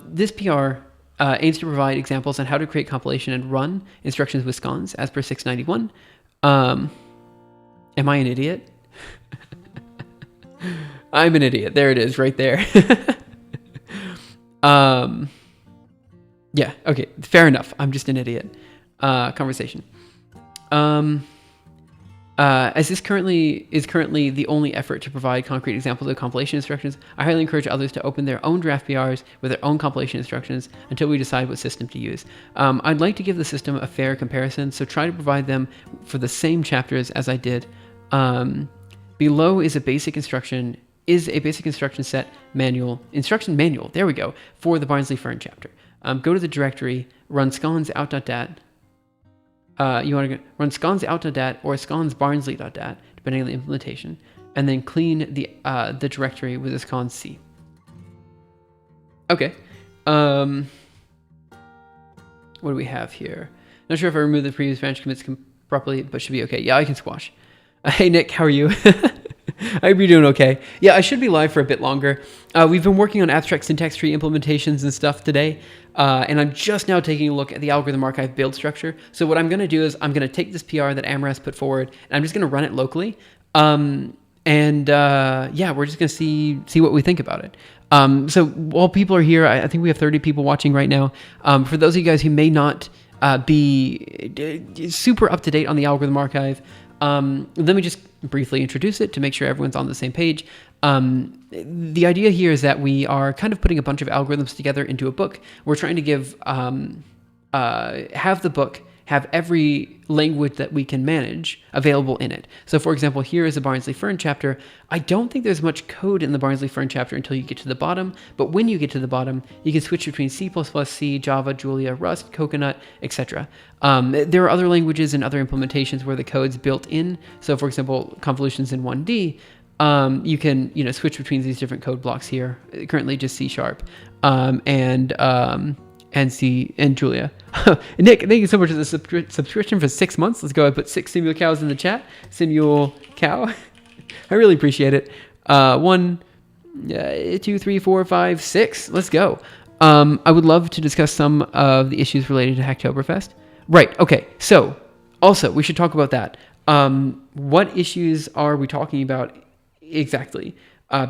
This PR aims to provide examples on how to create compilation and run instructions with scons as per 691. Am I an idiot? I'm an idiot. There it is, right there. Yeah, okay, fair enough. I'm just an idiot. Conversation. As this is currently the only effort to provide concrete examples of compilation instructions, I highly encourage others to open their own draft PRs with their own compilation instructions until we decide what system to use. I'd like to give the system a fair comparison, so try to provide them for the same chapters as I did. Below is a basic instruction set instruction manual, there we go, for the Barnsley Fern chapter. Go to the directory, run scons out.dat. You want to run scons out.dat or scons barnsley.dat, depending on the implementation, and then clean the directory with a scons c. Okay. What do we have here? Not sure if I removed the previous branch commits properly, but should be okay. Yeah, I can squash. Hey Nick, how are you? I hope you're doing okay. Yeah, I should be live for a bit longer. We've been working on abstract syntax tree implementations and stuff today, and I'm just now taking a look at the algorithm archive build structure. So what I'm going to do is I'm going to take this PR that Amras put forward, and I'm just going to run it locally. Yeah, we're just gonna see what we think about it. So while people are here, I think we have 30 people watching right now. For those of you guys who may not be super up to date on the algorithm archive, let me just briefly introduce it to make sure everyone's on the same page. The idea here is that we are kind of putting a bunch of algorithms together into a book. We're trying to give have the book have every language that we can manage available in it. So for example, here is a Barnsley-Fern chapter. I don't think there's much code in the Barnsley-Fern chapter until you get to the bottom, but when you get to the bottom, you can switch between C++, C, Java, Julia, Rust, Coconut, etc. There are other languages and other implementations where the code's built in. So for example, convolutions in 1D, you can switch between these different code blocks here. Currently just C#, and C and Julia. Nick, thank you so much for the subscription for 6 months. Let's go. I put 6 Simule cows in the chat. Simule cow. I really appreciate it. 1, 2, 3, 4, 5, 6. Let's go. I would love to discuss some of the issues related to Hacktoberfest. Right. Okay. So also we should talk about that. What issues are we talking about exactly?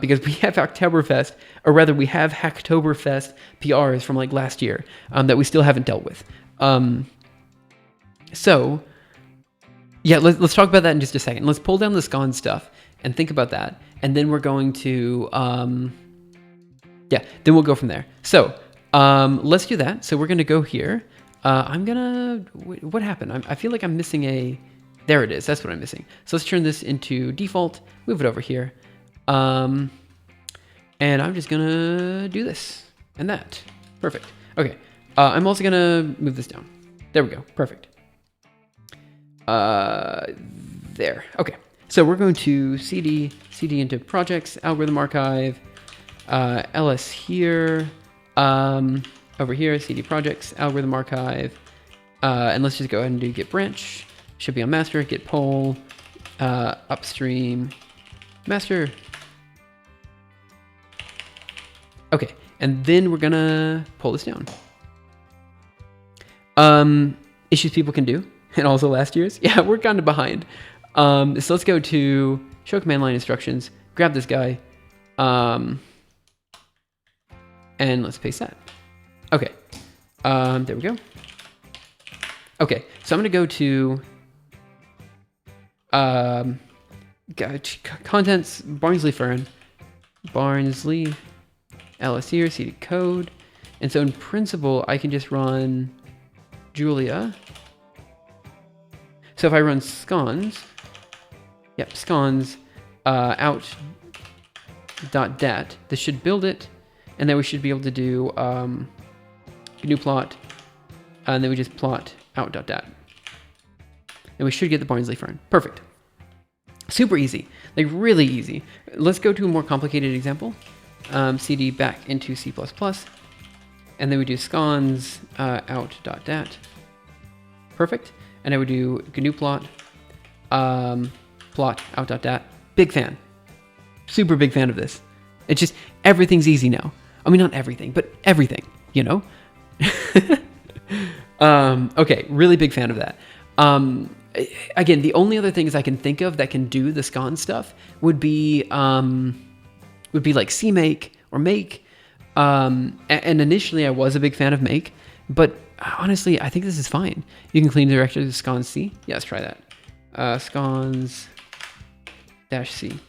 Because we have Hacktoberfest, or rather we have Hacktoberfest PRs from like last year that we still haven't dealt with. So yeah, let's talk about that in just a second. Let's pull down the scon stuff and think about that. And then we're going to, then we'll go from there. So let's do that. So we're going to go here. What happened? I feel like I'm missing there it is. That's what I'm missing. So let's turn this into default, move it over here. And I'm just gonna do this and that. Perfect. Okay. I'm also gonna move this down. There we go. Perfect. There. Okay. So we're going to cd into projects, algorithm archive, ls here, over here, cd projects, algorithm archive, and let's just go ahead and do git branch. Should be on master, git pull, upstream, master. Okay, and then we're gonna pull this down. Issues people can do, and also last year's. Yeah, we're kind of behind. So let's go to show command line instructions, grab this guy, and let's paste that. Okay, there we go. Okay, so I'm gonna go to contents, Barnsley-Fern, Barnsley, ls here, cd code. And so in principle, I can just run Julia. So if I run scons, scons out.dat, this should build it. And then we should be able to do GNU plot, and then we just plot out.dat. And we should get the Barnsley-Fern. Perfect. Super easy, like really easy. Let's go to a more complicated example. cd back into C++, and then we do scons out.dat. Perfect. And then we do GNU plot, plot out.dat. Big fan. Super big fan of this. It's just, everything's easy now. I mean, not everything, but everything, Okay, really big fan of that. Again, the only other things I can think of that can do the scon stuff would be like CMake or make. And initially I was a big fan of make, but honestly, I think this is fine. You can clean the directory to scons C. Yeah, let's try that. Scons -C.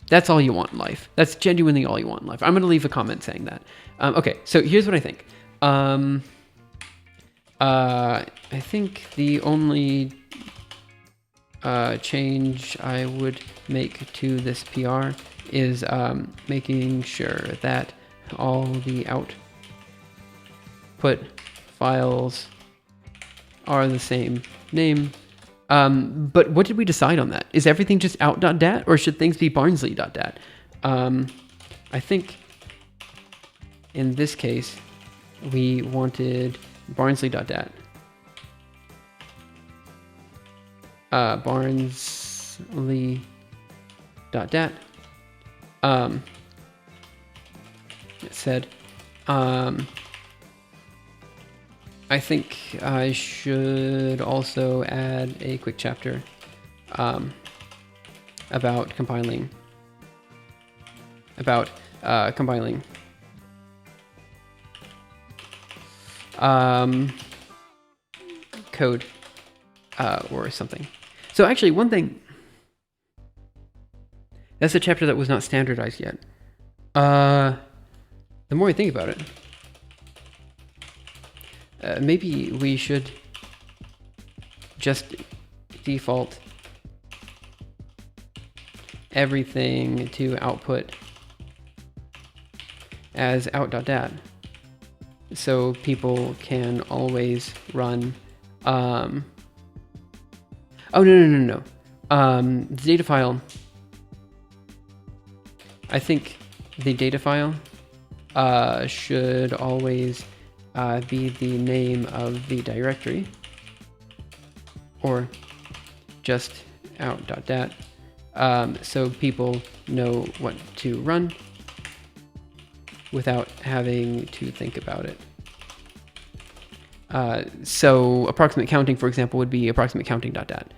That's all you want in life. That's genuinely all you want in life. I'm going to leave a comment saying that. Okay, so here's what I think. I think the only change I would make to this PR is making sure that all the output files are the same name. But what did we decide on that? Is everything just out.dat, or should things be Barnsley.dat? I think in this case, we wanted Barnsley.dat. Barnsley.dat. It said, I think I should also add a quick chapter about compiling code or something. So actually, one thing, that's a chapter that was not standardized yet. The more I think about it, maybe we should just default everything to output as out.dat, so people can always run. Oh no. The data file. I think the data file should always be the name of the directory, or just out.dat, so people know what to run without having to think about it. So approximate counting, for example, would be approximate counting.dat.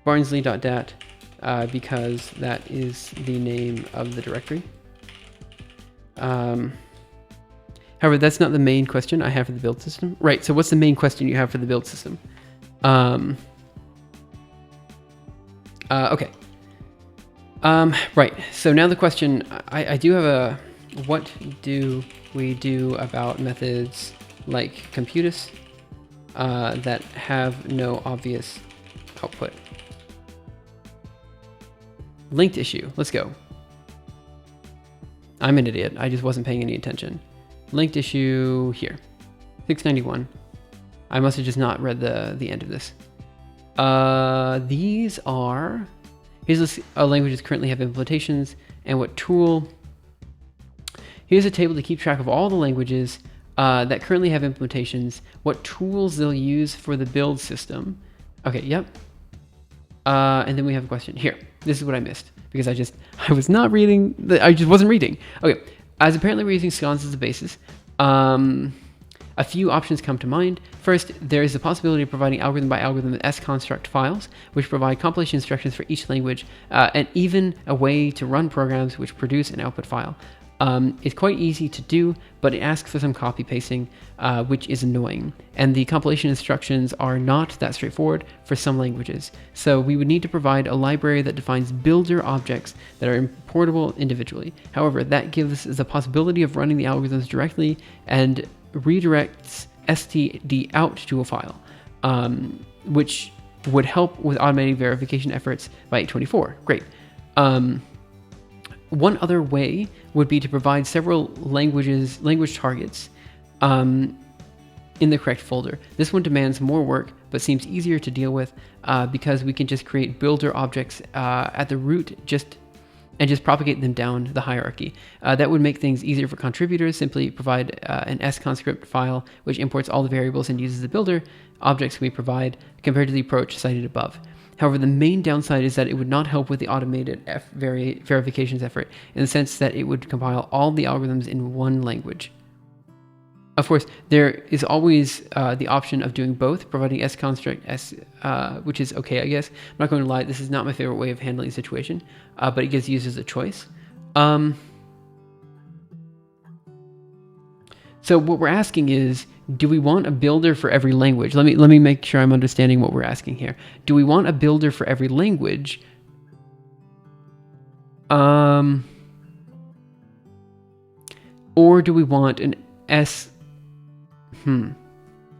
Barnsley.dat, because that is the name of the directory. However, that's not the main question I have for the build system. Right, so what's the main question you have for the build system? Okay. Right, so now the question, I do have a, what do we do about methods like computus that have no obvious output? Linked issue, let's go. I'm an idiot, I just wasn't paying any attention. Linked issue here, 691. I must have just not read the end of this. These are, here's a languages currently have implementations and what tool. Here's a table to keep track of all the languages that currently have implementations, what tools they'll use for the build system. Okay, yep. And then we have a question here. This is what I missed because I was not reading, I just wasn't reading. Okay, as apparently we're using sconces as a basis. A few options come to mind. First, there is the possibility of providing algorithm by algorithm S-construct files, which provide compilation instructions for each language, and even a way to run programs which produce an output file. It's quite easy to do, but it asks for some copy pasting, which is annoying. And the compilation instructions are not that straightforward for some languages. So we would need to provide a library that defines builder objects that are importable individually. However, that gives the possibility of running the algorithms directly and redirects std out to a file, which would help with automating verification efforts by 824. Great. One other way would be to provide several language targets in the correct folder. This one demands more work, but seems easier to deal with because we can just create builder objects at the root and just propagate them down the hierarchy. That would make things easier for contributors. Simply provide an S-conscript file which imports all the variables and uses the builder objects we provide compared to the approach cited above. However, the main downside is that it would not help with the automated verifications effort in the sense that it would compile all the algorithms in one language. Of course, there is always the option of doing both, providing S-construct, which is okay, I guess. I'm not going to lie, this is not my favorite way of handling the situation, but it gives users a choice. So what we're asking is, do we want a builder for every language? Let me make sure I'm understanding what we're asking here. Do we want a builder for every language? Or do we want an S?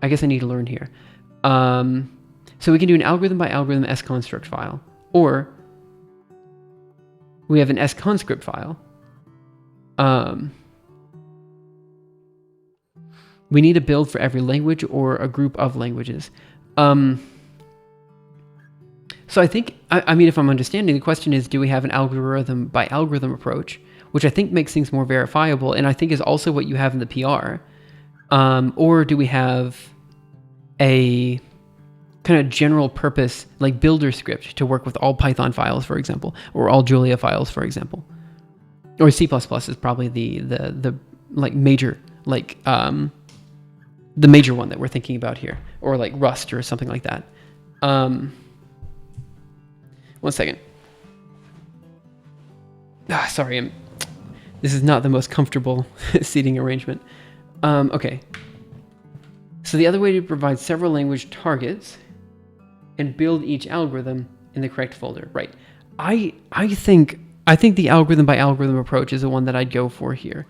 I guess I need to learn here. So we can do an algorithm by algorithm S-construct file, or we have an S-conscript file. We need a build for every language or a group of languages. So I think, I mean, if I'm understanding, the question is, do we have an algorithm by algorithm approach, which I think makes things more verifiable, and I think is also what you have in the PR, or do we have a kind of general purpose, like builder script to work with all Python files, for example, or all Julia files, for example, or C++ is probably the like major, like, the major one that we're thinking about here, or like Rust or something like that. 1 second. Sorry, this is not the most comfortable seating arrangement. Okay. So the other way to provide several language targets and build each algorithm in the correct folder. Right. I think the algorithm by algorithm approach is the one that I'd go for here.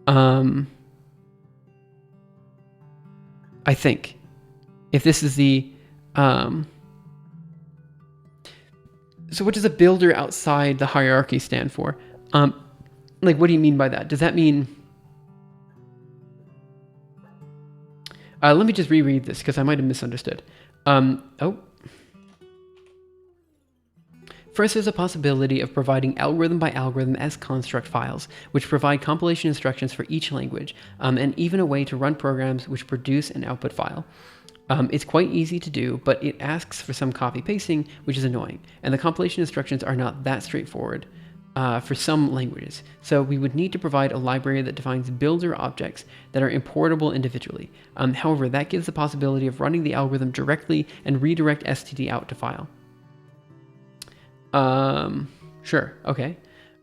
I think if this is the so what does a builder outside the hierarchy stand for? Like, what do you mean by that? Does that mean... let me just reread this because I might have misunderstood. First, there's a possibility of providing algorithm by algorithm as construct files, which provide compilation instructions for each language, and even a way to run programs which produce an output file. It's quite easy to do, but it asks for some copy pasting, which is annoying, and the compilation instructions are not that straightforward for some languages. So we would need to provide a library that defines builder objects that are importable individually. However, that gives the possibility of running the algorithm directly and redirect std out to file. Sure, okay.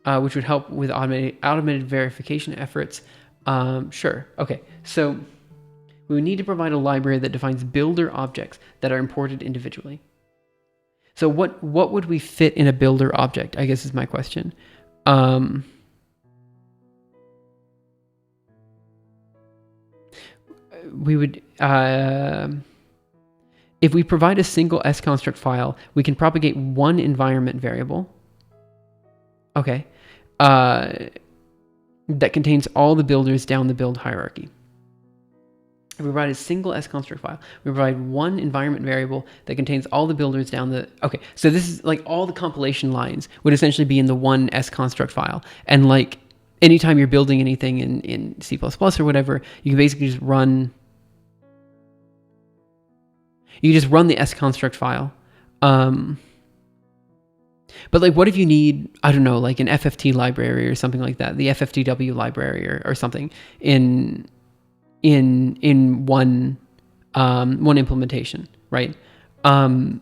Which would help with automated verification efforts. Sure, okay. So we would need to provide a library that defines builder objects that are imported individually. So what would we fit in a builder object, I guess is my question. We would, if we provide a single sconstruct file, we can propagate one environment variable. Okay. That contains all the builders down the build hierarchy. If we provide a single sconstruct file, we provide one environment variable that contains all the builders down the... Okay, so this is like all the compilation lines would essentially be in the one sconstruct file. And like anytime you're building anything in C++ or whatever, you can basically just run... You just run the sconstruct file. But like, what if you need, I don't know, like an FFT library or something like that, the FFTW library or something in one implementation, right? Would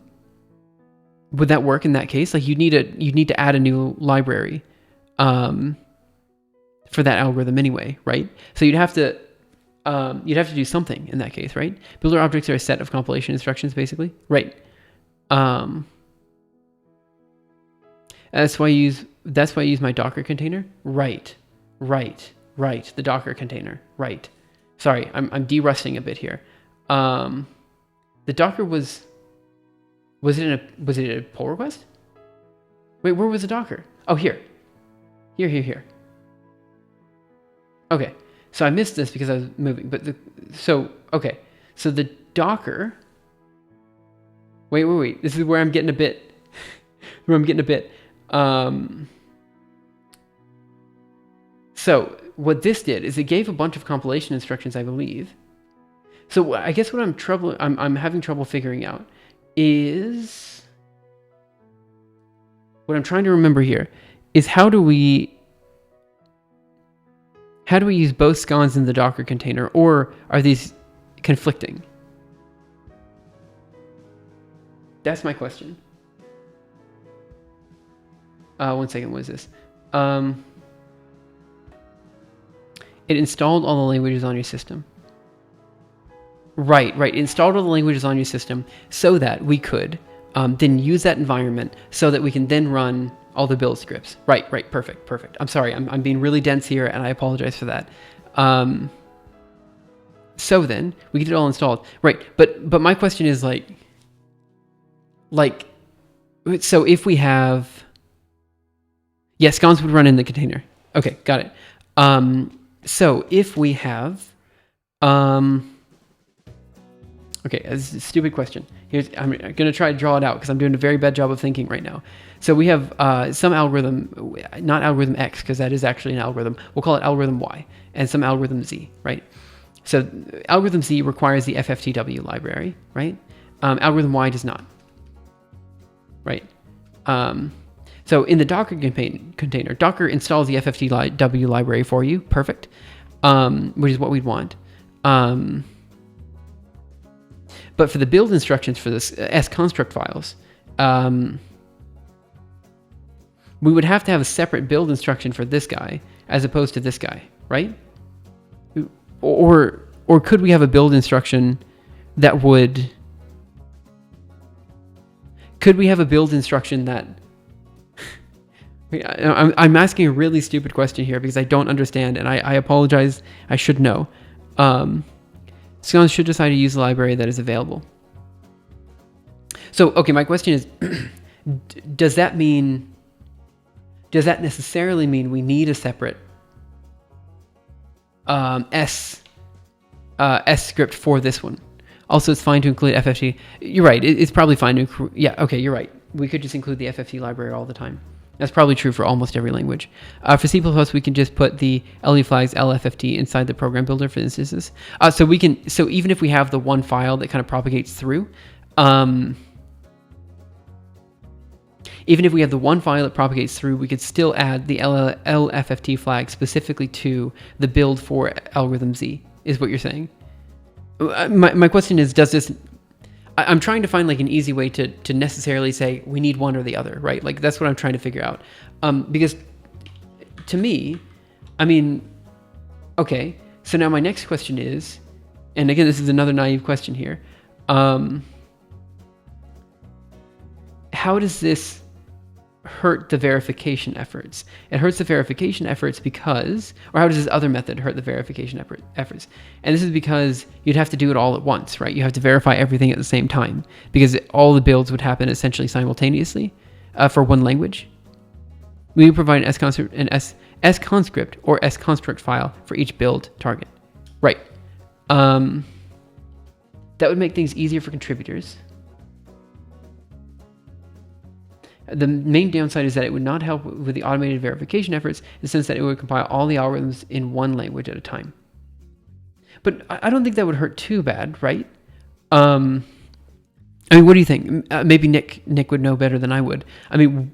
that work in that case? Like you'd need to add a new library for that algorithm anyway, right? So you'd have to do something in that case, right? Builder objects are a set of compilation instructions, basically, right? That's why I use my Docker container, right? The Docker container, right? Sorry, I'm de-rusting a bit here. The Docker was it a pull request? Wait, where was the Docker? Oh, here. Okay, so I missed this because I was moving. But so the Docker. Wait. This is where I'm getting a bit. So what this did is it gave a bunch of compilation instructions, I believe. So I guess what I'm having trouble figuring out is what I'm trying to remember here is how do we use both scons in the Docker container, or are these conflicting? That's my question. 1 second, what is this? It installed all the languages on your system. Right. It installed all the languages on your system so that we could then use that environment so that we can then run all the build scripts. Right. Perfect. I'm sorry, I'm being really dense here, and I apologize for that. So then we get it all installed. Right. But my question is like, so if we have... Yes, scons would run in the container. Okay, got it. So if we have... Okay, this is a stupid question. I'm going to try to draw it out because I'm doing a very bad job of thinking right now. So we have some algorithm, not algorithm X, because that is actually an algorithm. We'll call it algorithm Y, and some algorithm Z, right? So algorithm Z requires the FFTW library, right? Algorithm Y does not, right? So in the Docker container, Docker installs the FFTW library for you, perfect, which is what we'd want. But for the build instructions for this S-construct files, we would have to have a separate build instruction for this guy as opposed to this guy, right? Or could we have a build instruction that would... Could we have a build instruction that... I'm asking a really stupid question here because I don't understand, and I apologize. I should know. Scones should decide to use the library that is available. So, okay, my question is, does that necessarily mean we need a separate S script for this one? Also, it's fine to include FFT. You're right. It's probably fine to include... Yeah, okay, you're right. We could just include the FFT library all the time. That's probably true for almost every language. For C++, we can just put the LE flags LFFT inside the program builder for instances. So even if we have the one file that kind of propagates through, even if we have the one file that propagates through, we could still add the LFFT flag specifically to the build for algorithm Z, is what you're saying. My question is, does this... I'm trying to find like an easy way to necessarily say we need one or the other, right? Like that's what I'm trying to figure out. Because to me, I mean, okay, so now my next question is, and again, this is another naive question here. How does this hurt the verification efforts? It hurts the verification efforts because, or how does this other method hurt the verification efforts? And this is because you'd have to do it all at once, right? You have to verify everything at the same time because all the builds would happen essentially simultaneously for one language. We would provide an S-conscript or S-construct file for each build target. Right. That would make things easier for contributors. The main downside is that it would not help with the automated verification efforts in the sense that it would compile all the algorithms in one language at a time. But I don't think that would hurt too bad, right? I mean, what do you think? Maybe Nick would know better than I would. I mean,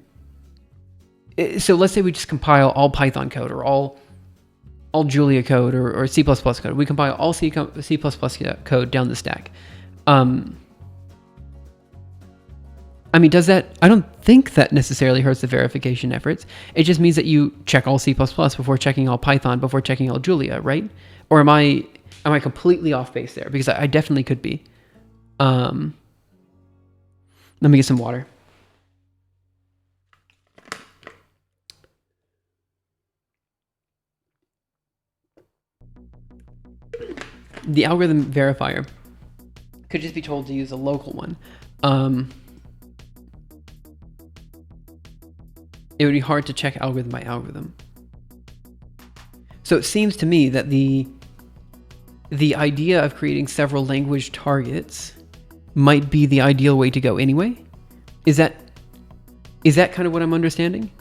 so let's say we just compile all Python code or all Julia code or C++ code. We compile all C++ code down the stack. I mean, does that... I don't think that necessarily hurts the verification efforts. It just means that you check all C++ before checking all Python, before checking all Julia, right? Or am I completely off base there? Because I definitely could be. Let me get some water. The algorithm verifier could just be told to use a local one. It would be hard to check algorithm by algorithm. So it seems to me that the idea of creating several language targets might be the ideal way to go anyway. Is that kind of what I'm understanding?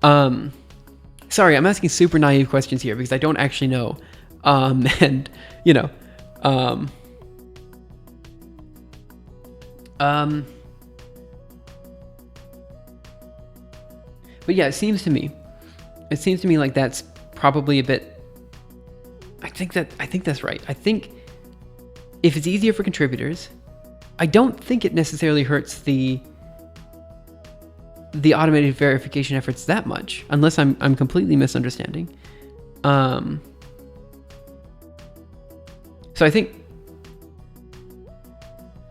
Sorry, I'm asking super naive questions here because I don't actually know. And, you know, but yeah, it seems to me like that's probably a bit... I think that's right. I think if it's easier for contributors, I don't think it necessarily hurts the automated verification efforts that much, unless I'm completely misunderstanding. So I think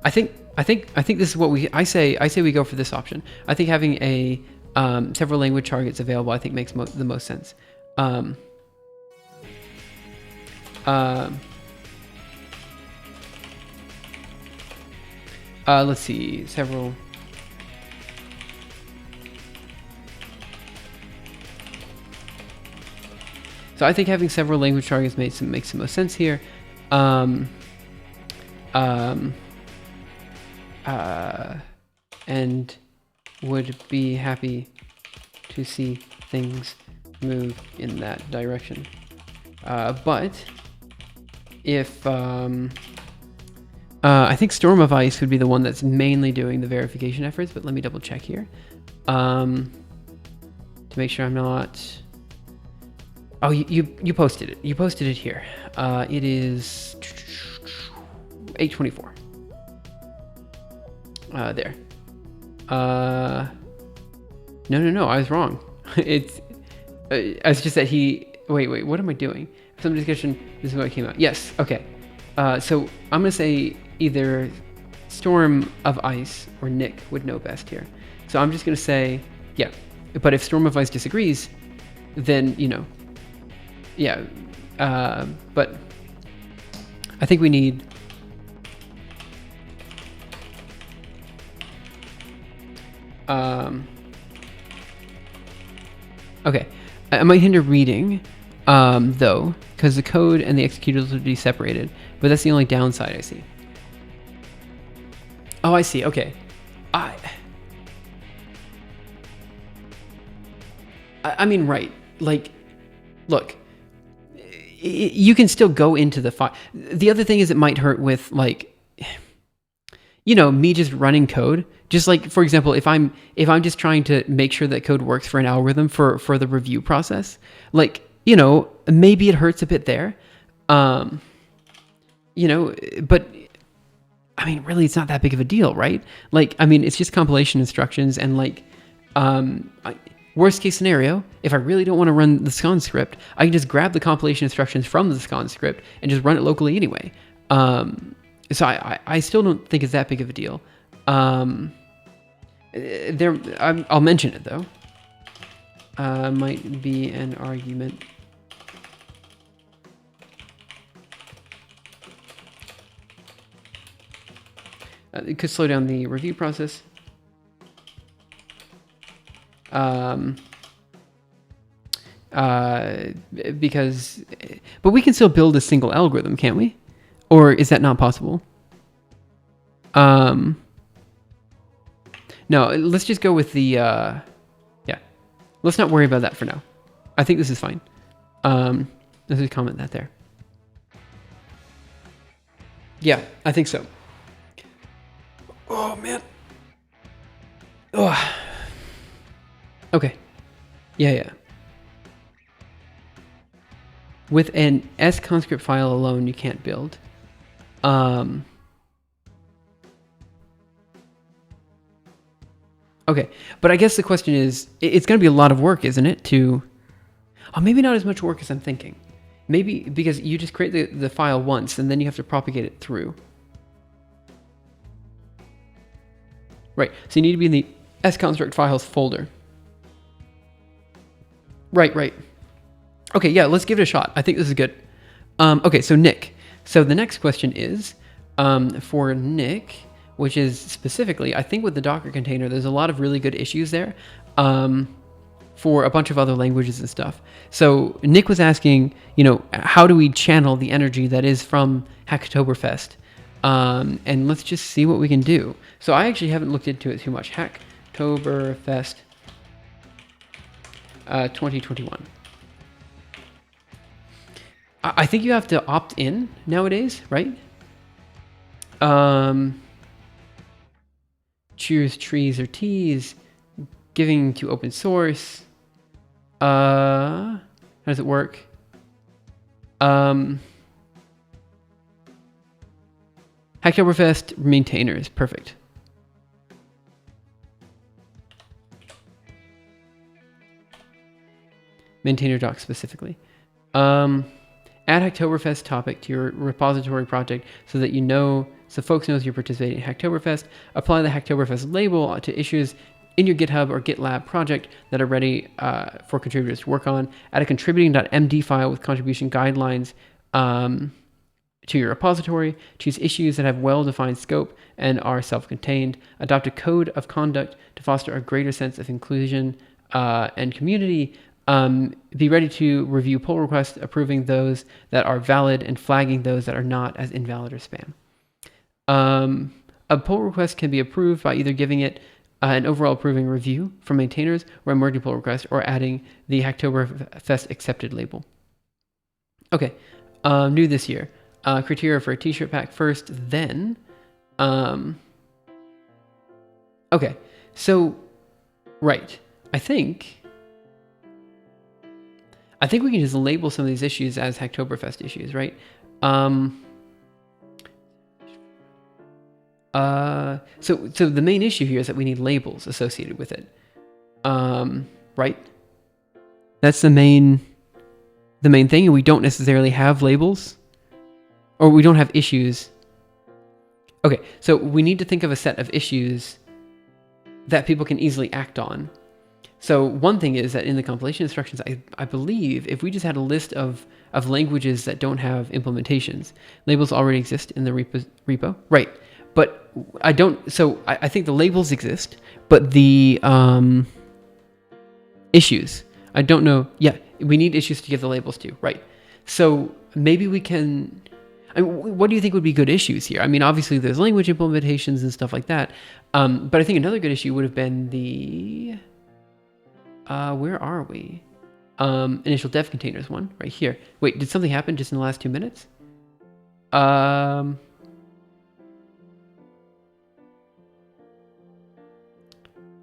this is what I say we go for this option. I think having a several language targets available, I think makes the most sense. Let's see, several. So I think having several language targets makes the most sense here. And would be happy to see things move in that direction. But if I think Storm of Ice would be the one that's mainly doing the verification efforts, but let me double check here to make sure I'm not... Oh, you posted it. You posted it here. It is 8:24. There. No, I was wrong. It's just that wait, what am I doing? Some discussion, this is what came out. Yes, okay. So I'm gonna say either Storm of Ice or Nick would know best here. So I'm just gonna say, yeah. But if Storm of Ice disagrees, then, yeah. But I think we need... Okay, it might hinder reading, though, because the code and the executables would be separated. But that's the only downside I see. Oh, I see. Okay, I mean, right? Like, look, you can still go into the file. The other thing is it might hurt with, like, me just running code. Just like, for example, if I'm just trying to make sure that code works for an algorithm for the review process, like, maybe it hurts a bit there. But I mean, really, it's not that big of a deal, right? Like, I mean, it's just compilation instructions, and like, worst case scenario, if I really don't want to run the scan script, I can just grab the compilation instructions from the scan script and just run it locally anyway. So I still don't think it's that big of a deal. I'll mention it though. Might be an argument. It could slow down the review process. Because, but we can still build a single algorithm, can't we? Or is that not possible? No, let's just go with the, yeah. Let's not worry about that for now. I think this is fine. Let's just comment that there. Yeah, I think so. Oh, man. Oh. Okay. Yeah. With an S-conscript file alone, you can't build. Okay, but I guess the question is, it's going to be a lot of work, isn't it? Maybe not as much work as I'm thinking. Maybe because you just create the file once, and then you have to propagate it through. Right, so you need to be in the S-construct files folder. Right. Okay, yeah, let's give it a shot. I think this is good. Okay, so Nick. So the next question is, for Nick, which is specifically, I think with the Docker container, there's a lot of really good issues there for a bunch of other languages and stuff. So Nick was asking, how do we channel the energy that is from Hacktoberfest? And let's just see what we can do. So I actually haven't looked into it too much. Hacktoberfest 2021. I think you have to opt in nowadays, right? Choose trees or teas, giving to open source. How does it work? Hacktoberfest maintainers, perfect. Maintainer doc specifically. Add Hacktoberfest topic to your repository project so that so folks knows you're participating in Hacktoberfest. Apply the Hacktoberfest label to issues in your GitHub or GitLab project that are ready for contributors to work on. Add a contributing.md file with contribution guidelines to your repository. Choose issues that have well-defined scope and are self-contained. Adopt a code of conduct to foster a greater sense of inclusion and community. Be ready to review pull requests, approving those that are valid and flagging those that are not as invalid or spam. A pull request can be approved by either giving it an overall approving review from maintainers or a merging pull request, or adding the Hacktoberfest accepted label. Okay, new this year. Criteria for a t-shirt pack first, then. Okay, so, right. I think we can just label some of these issues as Hacktoberfest issues, right? So the main issue here is that we need labels associated with it. Right? That's the main thing, and we don't necessarily have labels, or we don't have issues. Okay, so we need to think of a set of issues that people can easily act on. So one thing is that in the compilation instructions, I believe if we just had a list of languages that don't have implementations, labels already exist in the repo, right? But I don't. So I think the labels exist, but the issues, I don't know. Yeah, we need issues to give the labels to, right? So maybe we can. I mean, what do you think would be good issues here? I mean, obviously there's language implementations and stuff like that, but I think another good issue would have been the. Where are we? Initial dev containers one, right here. Wait, did something happen just in the last 2 minutes?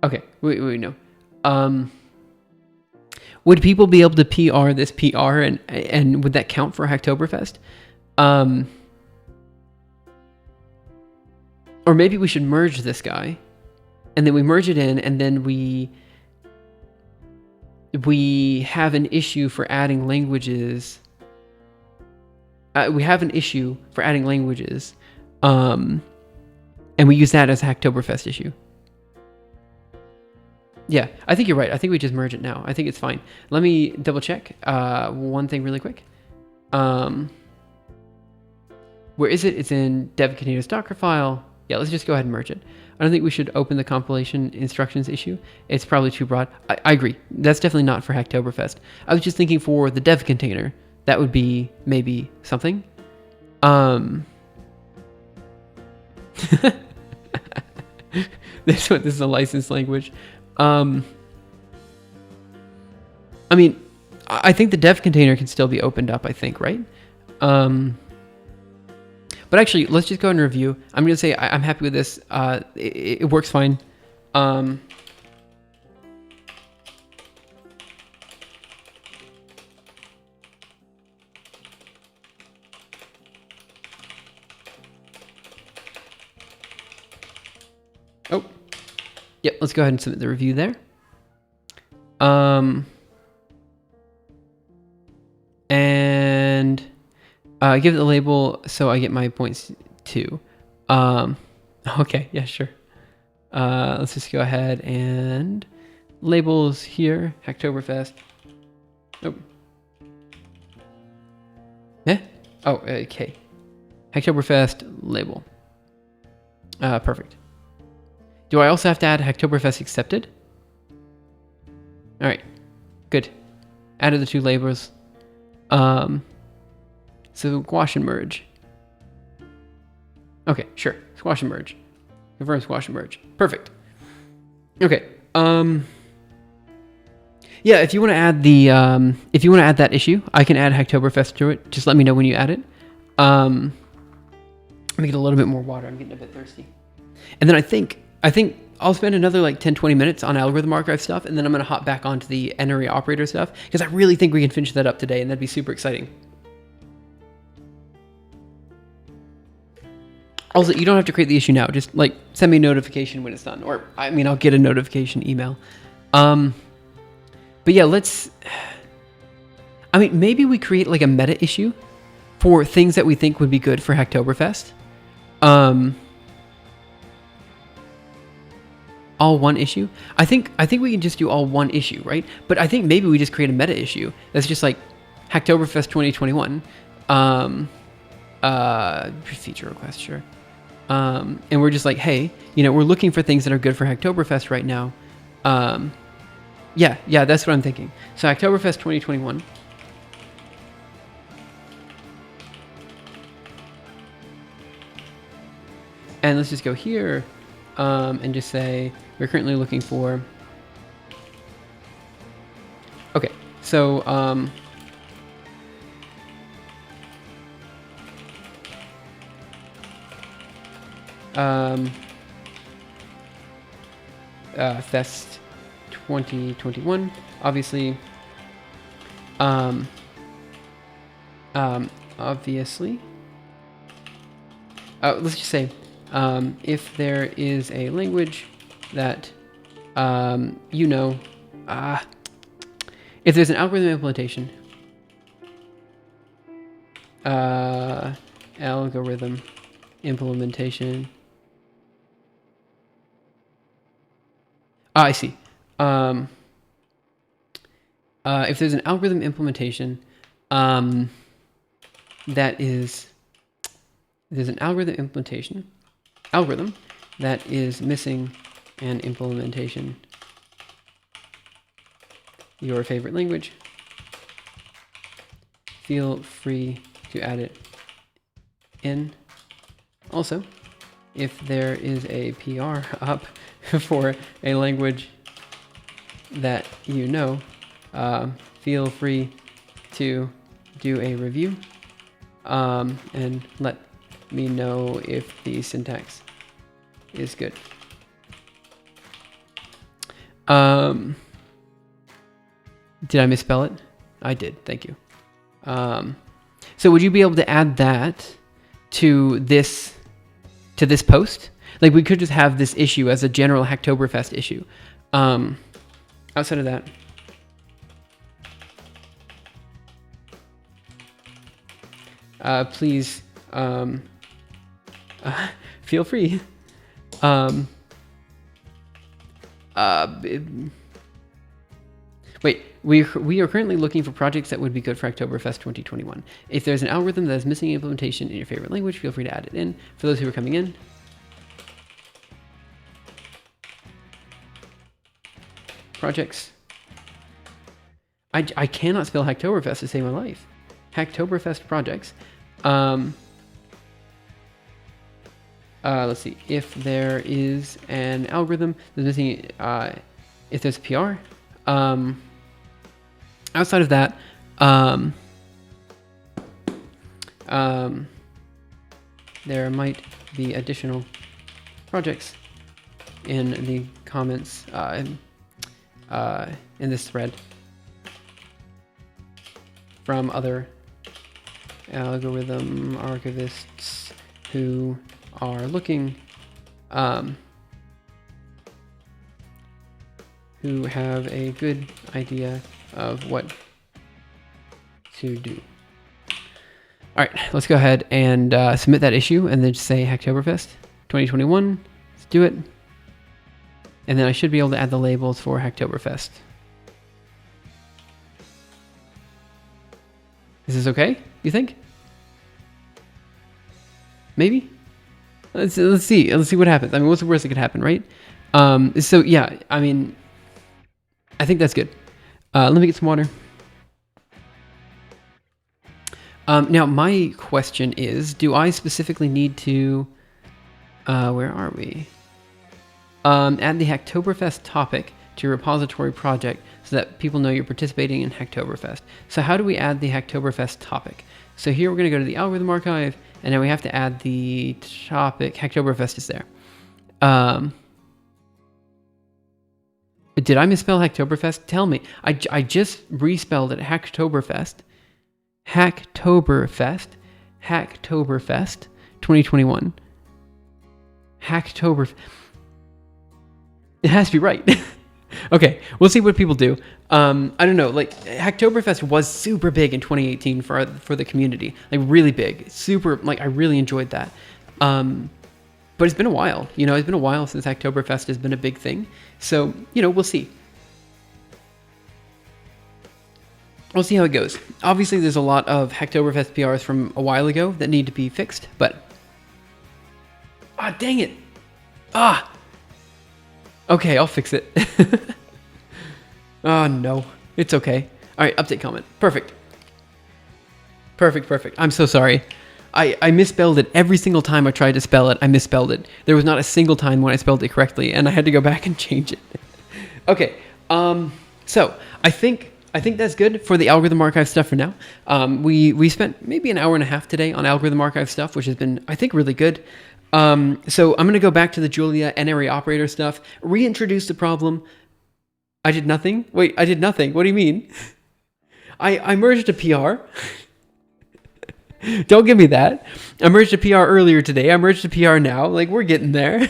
Okay, wait, no. Would people be able to PR this PR and would that count for Hacktoberfest? Or maybe we should merge this guy, and then we merge it in, and then we have an issue for adding languages. We have an issue for adding languages, and we use that as a Hacktoberfest issue. Yeah, I think you're right. I think we just merge it now. I think it's fine. Let me double check one thing really quick. Where is it? It's in dev containers Docker file. Yeah, let's just go ahead and merge it. I don't think we should open the compilation instructions issue. It's probably too broad. I agree. That's definitely not for Hacktoberfest. I was just thinking for the dev container, that would be maybe something. This is a licensed language. I mean, I think the dev container can still be opened up, I think, right? But actually, let's just go ahead and review. I'm going to say I'm happy with this. It works fine. Oh, yep. Let's go ahead and submit the review there. And give it the label so I get my points too. Okay, yeah, sure. Let's just go ahead and labels here, Hacktoberfest. Nope. Eh? Oh, okay. Hacktoberfest label. Perfect. Do I also have to add Hacktoberfest accepted? All right, good. Added the two labels. So squash and merge. Okay, sure. Squash and merge. Confirm squash and merge. Perfect. Okay. Yeah, if you want to add the that issue, I can add Hacktoberfest to it. Just let me know when you add it. Let me get a little bit more water. I'm getting a bit thirsty. And then I think I'll spend another like 10-20 minutes on algorithm archive stuff, and then I'm going to hop back onto the n-array operator stuff, because I really think we can finish that up today, and that'd be super exciting. Also, you don't have to create the issue now. Just like send me a notification when it's done, or I mean, I'll get a notification email. But yeah, I mean, maybe we create like a meta issue for things that we think would be good for Hacktoberfest. All one issue. I think we can just do all one issue, right? But I think maybe we just create a meta issue that's just like Hacktoberfest 2021. Feature request, sure. And we're just like, hey, we're looking for things that are good for Hacktoberfest right now. Yeah, that's what I'm thinking. So Hacktoberfest 2021. And let's just go here and just say we're currently looking for. Okay, so Fest 2021, obviously. Obviously. Let's just say if there is a language that, you know, if there's an algorithm implementation, algorithm implementation. I see. If there's an algorithm implementation, there's an algorithm that is missing an implementation. Your favorite language. Feel free to add it in. Also, if there is a PR up for a language that you know, feel free to do a review and let me know if the syntax is good. Did I misspell it? I did, thank you. So would you be able to add that to this post? Like, we could just have this issue as a general Hacktoberfest issue. Outside of that, please feel free. Wait, we are currently looking for projects that would be good for Hacktoberfest 2021. If there's an algorithm that is missing implementation in your favorite language, feel free to add it in. For those who are coming in, projects. I cannot spell Hacktoberfest to save my life. Hacktoberfest projects. Let's see. If there is an algorithm that's missing, if there's a PR, outside of that, there might be additional projects in the comments in this thread from other algorithm archivists who are looking, who have a good idea of what to do. All right, let's go ahead and submit that issue and then just say Hacktoberfest 2021. Let's do it. And then I should be able to add the labels for Hacktoberfest. Is this okay, you think? Maybe? Let's see what happens. I mean, what's the worst that could happen, right? So yeah, I mean, I think that's good. Let me get some water. Now, my question is, do I specifically need to, where are we? Add the Hacktoberfest topic to your repository project so that people know you're participating in Hacktoberfest. So how do we add the Hacktoberfest topic? So here we're going to go to the algorithm archive, and then we have to add the topic. Hacktoberfest is there. Did I misspell Hacktoberfest? Tell me. I just respelled it. Hacktoberfest. Hacktoberfest 2021. Hacktoberfest. It has to be right. Okay, we'll see what people do. I don't know, like, Hacktoberfest was super big in 2018 for the community. Like, really big. Super, like, I really enjoyed that. But it's been a while. You know, it's been a while since Hacktoberfest has been a big thing. So, you know, we'll see. We'll see how it goes. Obviously, there's a lot of Hacktoberfest PRs from a while ago that need to be fixed, but... Ah, dang it! Ah! Okay, I'll fix it. Oh, no. It's okay. All right, update comment. Perfect. Perfect. I'm so sorry. I misspelled it every single time I tried to spell it. I misspelled it. There was not a single time when I spelled it correctly, and I had to go back and change it. Okay. So I think that's good for the algorithm archive stuff for now. We spent maybe an hour and a half today on algorithm archive stuff, which has been, I think, really good. So I'm going to go back to the Julia n-array operator stuff, reintroduce the problem. I did nothing? Wait, I did nothing. What do you mean? I merged a PR. Don't give me that. I merged a PR earlier today. I merged a PR now. Like, we're getting there.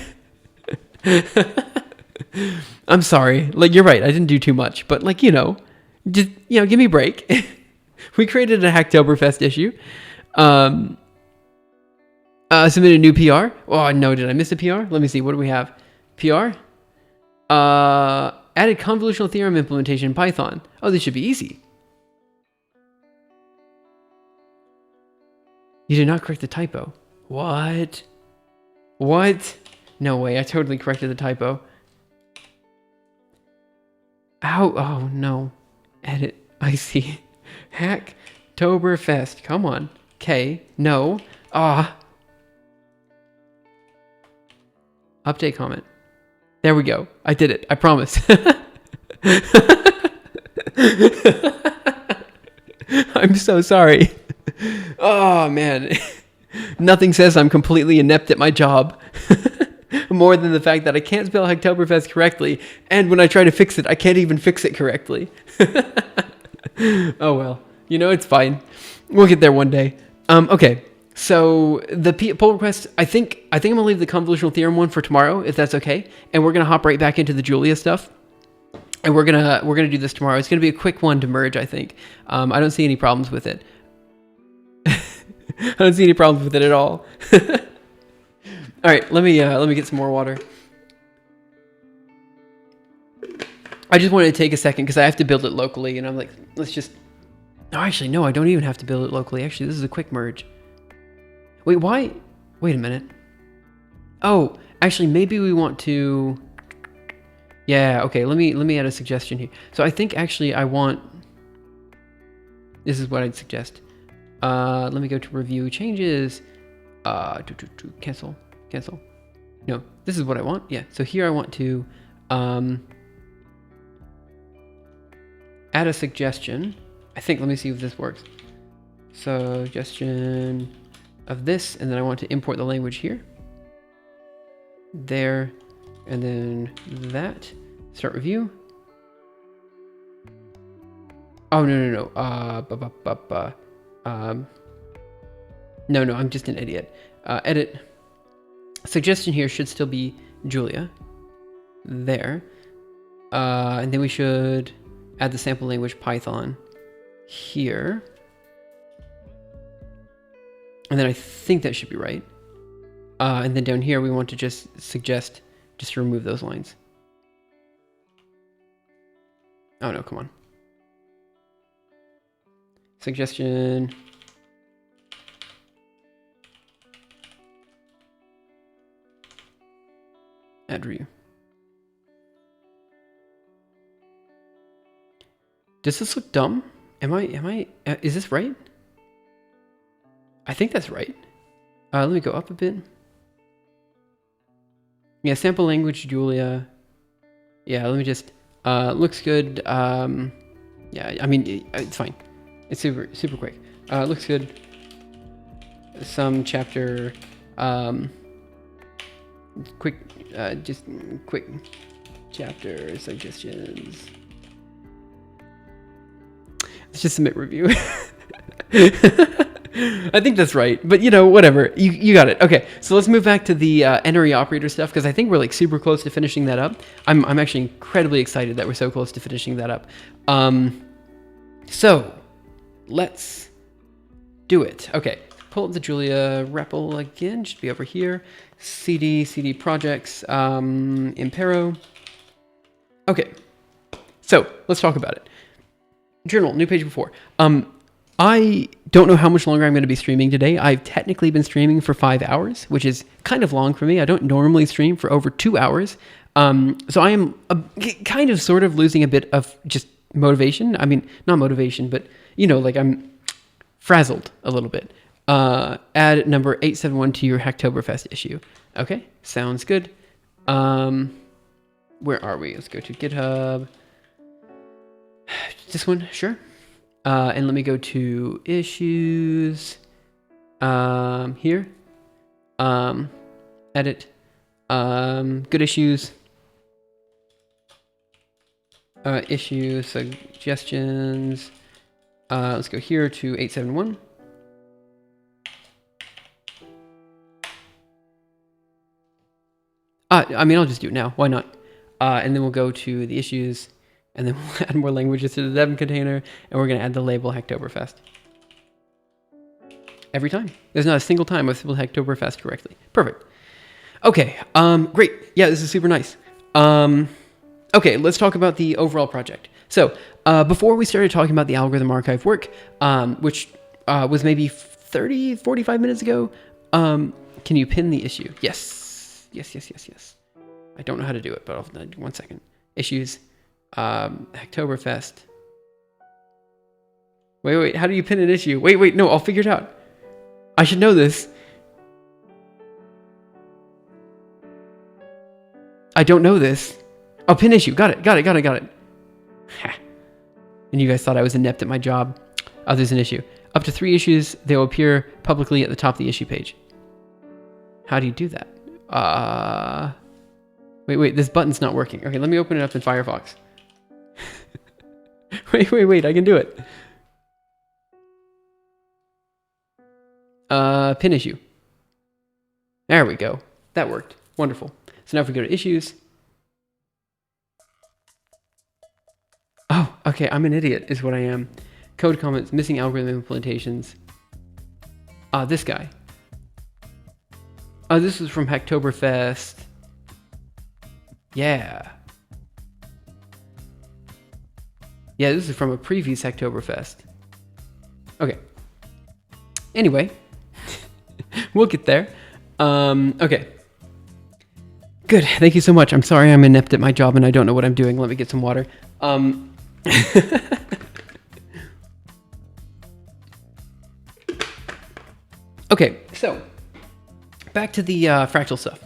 I'm sorry. Like, you're right. I didn't do too much, but like, just, give me a break. We created a Hacktoberfest issue. Submitted a new PR. Oh no, did I miss a PR? Let me see. What do we have? PR? Added convolutional theorem implementation in Python. Oh, this should be easy. You did not correct the typo. What? What? No way. I totally corrected the typo. Ow. Oh no. Edit. I see. Hacktoberfest. Come on. K. No. Ah. Update comment. There we go. I did it. I promise. I'm so sorry. Oh, man. Nothing says I'm completely inept at my job more than the fact that I can't spell Hacktoberfest correctly, and when I try to fix it, I can't even fix it correctly. Oh, well. It's fine. We'll get there one day. Okay. So the pull request, I think I'm gonna leave the convolutional theorem one for tomorrow, if that's okay, and we're gonna hop right back into the Julia stuff, and we're gonna do this tomorrow. It's gonna be a quick one to merge, I think. I don't see any problems with it. I don't see any problems with it at all. All right, let me get some more water. I just wanted to take a second because I have to build it locally, and I'm like, let's just. No, actually, no, I don't even have to build it locally. Actually, this is a quick merge. Wait, why? Wait a minute. Oh, actually, maybe we want to. Yeah, okay. Let me add a suggestion here. So I think actually I want. This is what I'd suggest. Let me go to review changes. Cancel. No, this is what I want. Yeah. So here I want to add a suggestion. I think. Let me see if this works. Suggestion of this, and then I want to import the language here, there, and then that. Start review. Oh no. No, I'm just an idiot. Edit. Suggestion here should still be Julia. There. And then we should add the sample language Python here. And then I think that should be right. And then down here, we want to just suggest just to remove those lines. Oh no, come on. Suggestion. Add review. Does this look dumb? Is this right? I think that's right. Let me go up a bit. Yeah, sample language, Julia. Yeah, let me just, looks good. Yeah, I mean, it's fine. It's super quick. Looks good. Some chapter, just quick chapter suggestions. Let's just submit review. I think that's right, but whatever. You got it. Okay, so let's move back to the NRE operator stuff because I think we're like super close to finishing that up. I'm actually incredibly excited that we're so close to finishing that up. So let's do it. Okay, pull up the Julia REPL again. Should be over here. CD projects, Impero. Okay, so let's talk about it. Journal, new page before. I don't know how much longer I'm going to be streaming today. I've technically been streaming for 5 hours, which is kind of long for me. I don't normally stream for over 2 hours. So I am kind of sort of losing a bit of just motivation. I mean, not motivation, but, like I'm frazzled a little bit. Add number 871 to your Hacktoberfest issue. Okay, sounds good. Where are we? Let's go to GitHub. This one, sure. And let me go to issues, here, edit, good issues, issue suggestions, let's go here to 871, I mean, I'll just do it now. Why not? And then we'll go to the issues, and then we'll add more languages to the dev container, and we're going to add the label Hacktoberfest. Every time. There's not a single time I've spelled Hacktoberfest correctly. Perfect. Okay, great. Yeah, this is super nice. Okay, let's talk about the overall project. So, before we started talking about the algorithm archive work, which was maybe 30, 45 minutes ago, can you pin the issue? Yes. Yes. I don't know how to do it, but I'll do 1 second. Issues, Hacktoberfest. Wait, how do you pin an issue? Wait, no, I'll figure it out. I should know this. I don't know this. Oh, pin issue. Got it. Ha. And you guys thought I was inept at my job. Oh, there's an issue. Up to 3 issues, they will appear publicly at the top of the issue page. How do you do that? Wait, this button's not working. Okay, let me open it up in Firefox. wait, I can do it. Pin issue. There we go. That worked. Wonderful. So now if we go to issues. Oh, okay, I'm an idiot is what I am. Code comments, missing algorithm implementations. This guy. Oh, this is from Hacktoberfest. Yeah, this is from a previous Hacktoberfest. Okay. Anyway, we'll get there. Okay. Good. Thank you so much. I'm sorry I'm inept at my job and I don't know what I'm doing. Let me get some water. Okay, so back to the fractal stuff.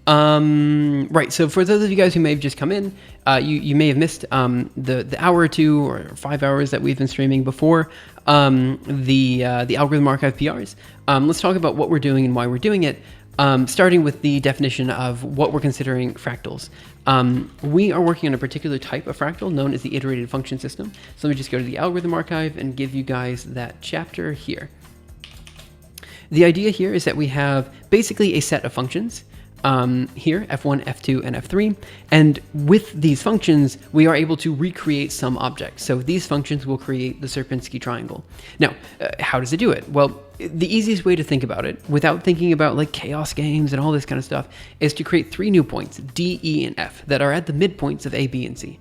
Right, so for those of you guys who may have just come in, you may have missed the hour or 2 or 5 hours that we've been streaming before the algorithm archive PRs. Let's talk about what we're doing and why we're doing it, starting with the definition of what we're considering fractals. We are working on a particular type of fractal known as the iterated function system. So let me just go to the algorithm archive and give you guys that chapter here. The idea here is that we have basically a set of functions here, F1, F2, and F3. And with these functions, we are able to recreate some objects. So these functions will create the Sierpinski triangle. Now, how does it do it? Well, the easiest way to think about it, without thinking about like chaos games and all this kind of stuff, is to create 3 new points, D, E, and F, that are at the midpoints of A, B, and C.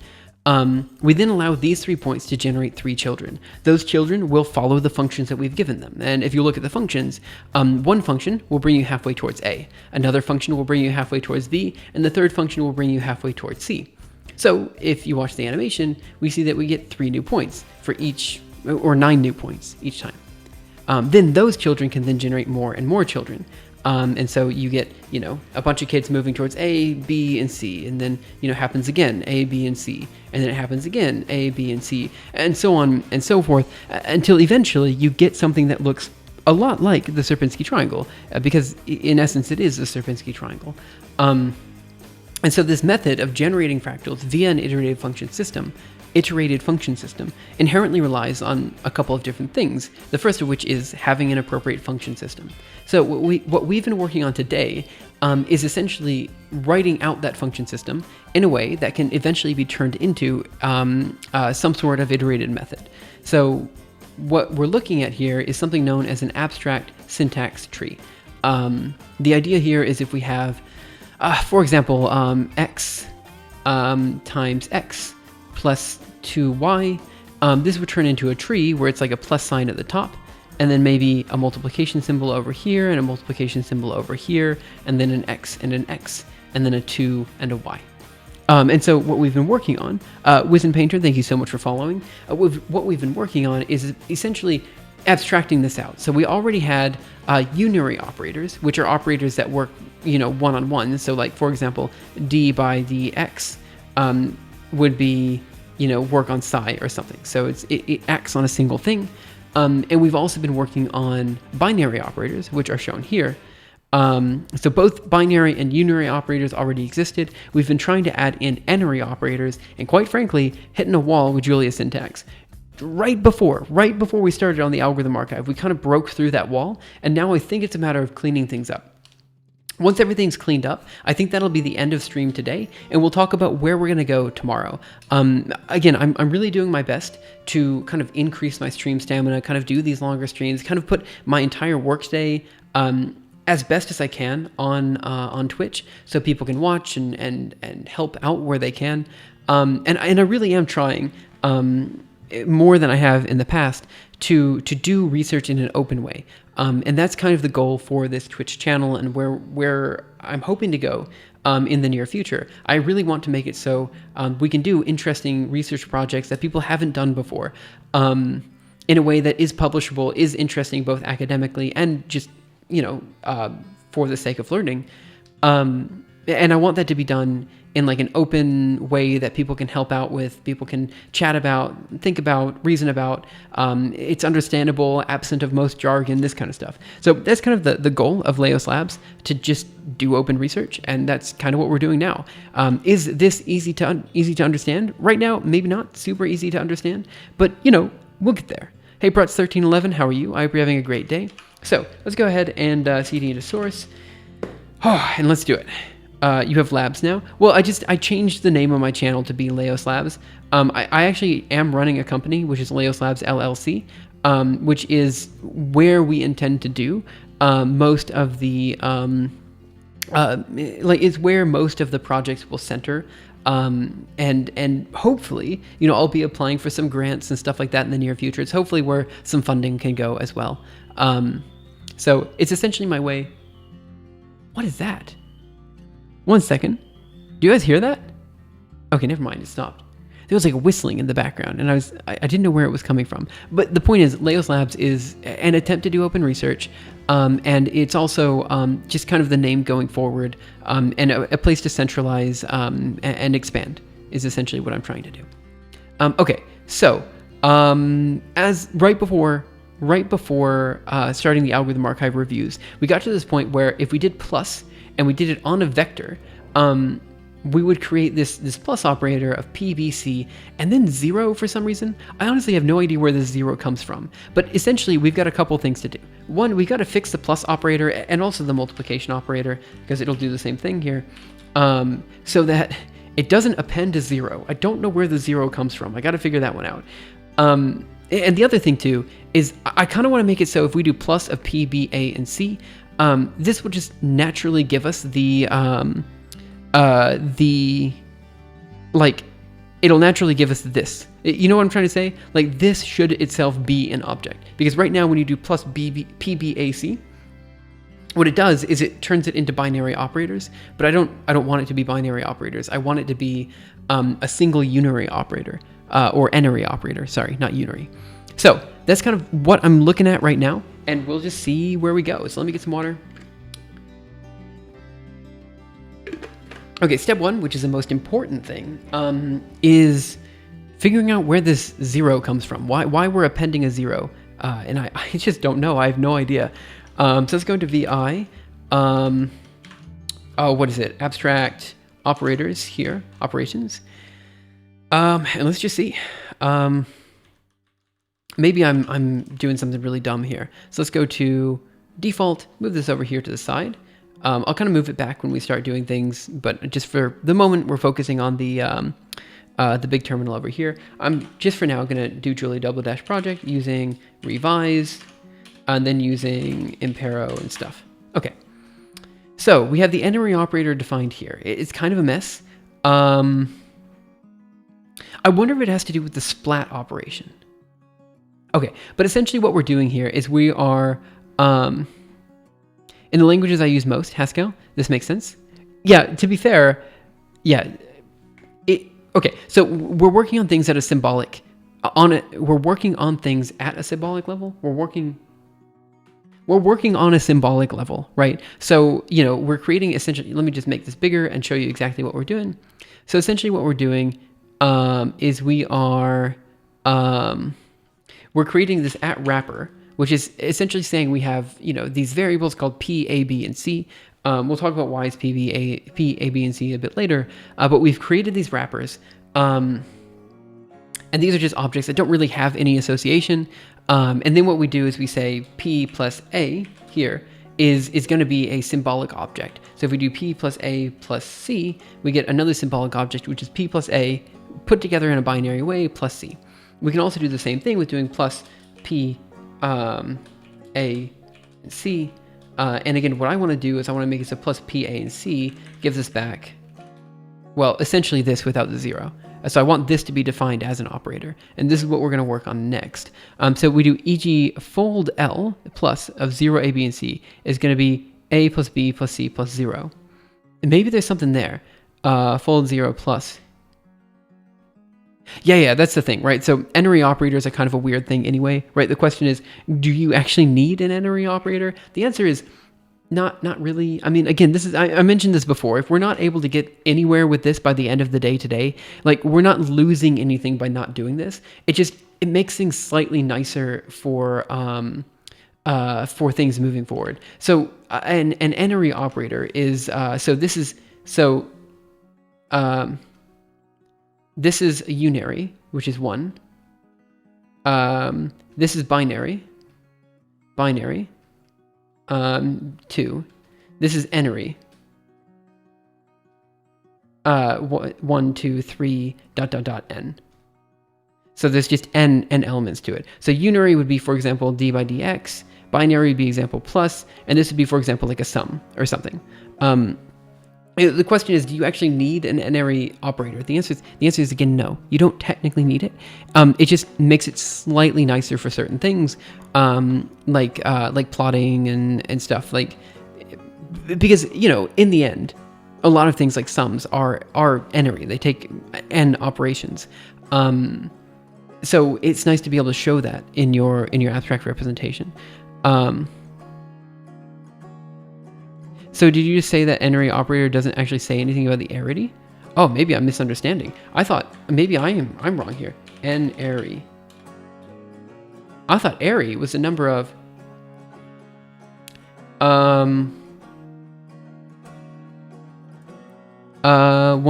We then allow these 3 points to generate 3 children. Those children will follow the functions that we've given them. And if you look at the functions, one function will bring you halfway towards A, another function will bring you halfway towards B, and the third function will bring you halfway towards C. So if you watch the animation, we see that we get 3 new points for each, or 9 new points each time. Then those children can then generate more and more children. And so you get, a bunch of kids moving towards A, B, and C, and then, happens again, A, B, and C, and then it happens again, A, B, and C, and so on and so forth, until eventually you get something that looks a lot like the Sierpinski triangle, because in essence it is the Sierpinski triangle. And so this method of generating fractals via an iterated function system inherently relies on a couple of different things, the first of which is having an appropriate function system. So what we've been working on today is essentially writing out that function system in a way that can eventually be turned into some sort of iterated method. So what we're looking at here is something known as an abstract syntax tree. The idea here is if we have, for example, x times x plus 2y, this would turn into a tree where it's like a plus sign at the top, and then maybe a multiplication symbol over here, and a multiplication symbol over here, and then an x, and then a 2 and a y. And so what we've been working on, Wiz and Painter, thank you so much for following. What we've been working on is essentially abstracting this out. So we already had unary operators, which are operators that work, one-on-one. So like, for example, d by dx would be, work on psi or something. So it acts on a single thing. And we've also been working on binary operators, which are shown here. So both binary and unary operators already existed. We've been trying to add in n-ary operators, and quite frankly, hitting a wall with Julia syntax. Right before we started on the algorithm archive, we kind of broke through that wall, and now I think it's a matter of cleaning things up. Once everything's cleaned up, I think that'll be the end of stream today, and we'll talk about where we're going to go tomorrow. Again, I'm really doing my best to kind of increase my stream stamina, kind of do these longer streams, kind of put my entire workday as best as I can on Twitch, so people can watch and help out where they can. And I really am trying more than I have in the past to do research in an open way. And that's kind of the goal for this Twitch channel and where I'm hoping to go in the near future. I really want to make it so we can do interesting research projects that people haven't done before in a way that is publishable, is interesting both academically and just, for the sake of learning. And I want that to be done in like an open way that people can help out with, people can chat about, think about, reason about. It's understandable, absent of most jargon, this kind of stuff. So that's kind of the goal of Leos Labs, to just do open research, and that's kind of what we're doing now. Is this easy to understand? Right now, maybe not super easy to understand, but we'll get there. Hey, Brutz1311, how are you? I hope you're having a great day. So let's go ahead and CD into source, and let's do it. You have labs now? Well, I changed the name of my channel to be Leos Labs. I actually am running a company, which is Leos Labs LLC, which is where we intend to do most of the, it's where most of the projects will center. And hopefully, I'll be applying for some grants and stuff like that in the near future. It's hopefully where some funding can go as well. So it's essentially my way. What is that? 1 second. Do you guys hear that? Okay, never mind. It stopped. There was like a whistling in the background, and I didn't know where it was coming from. But the point is, Leos Labs is an attempt to do open research, and it's also just kind of the name going forward, and a place to centralize and expand is essentially what I'm trying to do. Okay, so as right before starting the algorithm archive reviews, we got to this point where if we did plus and we did it on a vector, we would create this plus operator of PBC and then 0 for some reason. I honestly have no idea where this 0 comes from, but essentially we've got a couple things to do. One, we got to fix the plus operator and also the multiplication operator, because it'll do the same thing here, so that it doesn't append to 0. I don't know where the 0 comes from. I got to figure that one out. And the other thing too is I kind of want to make it so if we do plus of P, B, A, and C, this will just naturally give us it'll naturally give us this. You know what I'm trying to say? Like, this should itself be an object. Because right now when you do plus PBAC, what it does is it turns it into binary operators, but I don't want it to be binary operators. I want it to be a single unary operator, or n-ary operator, sorry, not unary. So that's kind of what I'm looking at right now, and we'll just see where we go. So let me get some water. Okay, step 1, which is the most important thing, is figuring out where this 0 comes from. Why we're appending a 0, and I just don't know. I have no idea. So let's go into VI. What is it? Abstract operators here, operations. And let's just see. Maybe I'm doing something really dumb here. So let's go to default, move this over here to the side. I'll kind of move it back when we start doing things, but just for the moment, we're focusing on the big terminal over here. I'm just for now going to do Julia double dash project using revise, and then using impero and stuff. Okay. So we have the n-ary operator defined here. It's kind of a mess. I wonder if it has to do with the splat operation. Okay, but essentially what we're doing here is we are, in the languages I use most, Haskell, this makes sense. Yeah, to be fair, yeah. Okay, so we're working on things at a symbolic, we're working on things at a symbolic level. We're working on a symbolic level, right? So, we're creating essentially, let me just make this bigger and show you exactly what we're doing. So essentially what we're doing is we're creating this at wrapper, which is essentially saying we have, these variables called P, A, B, and C. We'll talk about why is P, A, B, and C a bit later, but we've created these wrappers. And these are just objects that don't really have any association. And then what we do is we say P plus A here is going to be a symbolic object. So if we do p plus a plus c, we get another symbolic object, which is p plus a put together in a binary way plus c. We can also do the same thing with doing plus p a and c. And again, what I want to do is I want to make it so plus p a and c gives us back, well, essentially this without the 0. So I want this to be defined as an operator, and this is what we're going to work on next. So we do e.g. fold L plus of 0, a, b, and c is going to be a plus b plus c plus 0. And maybe there's something there. Fold 0 plus. Yeah, that's the thing, right? So n-ary operators are kind of a weird thing anyway, right? The question is, do you actually need an n-ary operator? The answer is not really. I mean, again, this is, I mentioned this before. If we're not able to get anywhere with this by the end of the day today, like we're not losing anything by not doing this. It makes things slightly nicer for things moving forward. So an n-ary operator is, this is a unary, which is 1. This is binary. 2. This is n-ary. 1, 2, 3, ... n. So there's just n elements to it. So unary would be, for example, d by dx. Binary would be example plus, and this would be, for example, like a sum or something. The question is, do you actually need an n-ary operator? The answer is again, no. You don't technically need it. It just makes it slightly nicer for certain things, like plotting and stuff. Like, because in the end, a lot of things like sums are n-ary. They take n operations. So it's nice to be able to show that in your abstract representation. So did you just say that n-ary operator doesn't actually say anything about the arity? Oh, maybe I'm misunderstanding. I thought maybe I'm wrong here. N-ary. I thought array was the number of one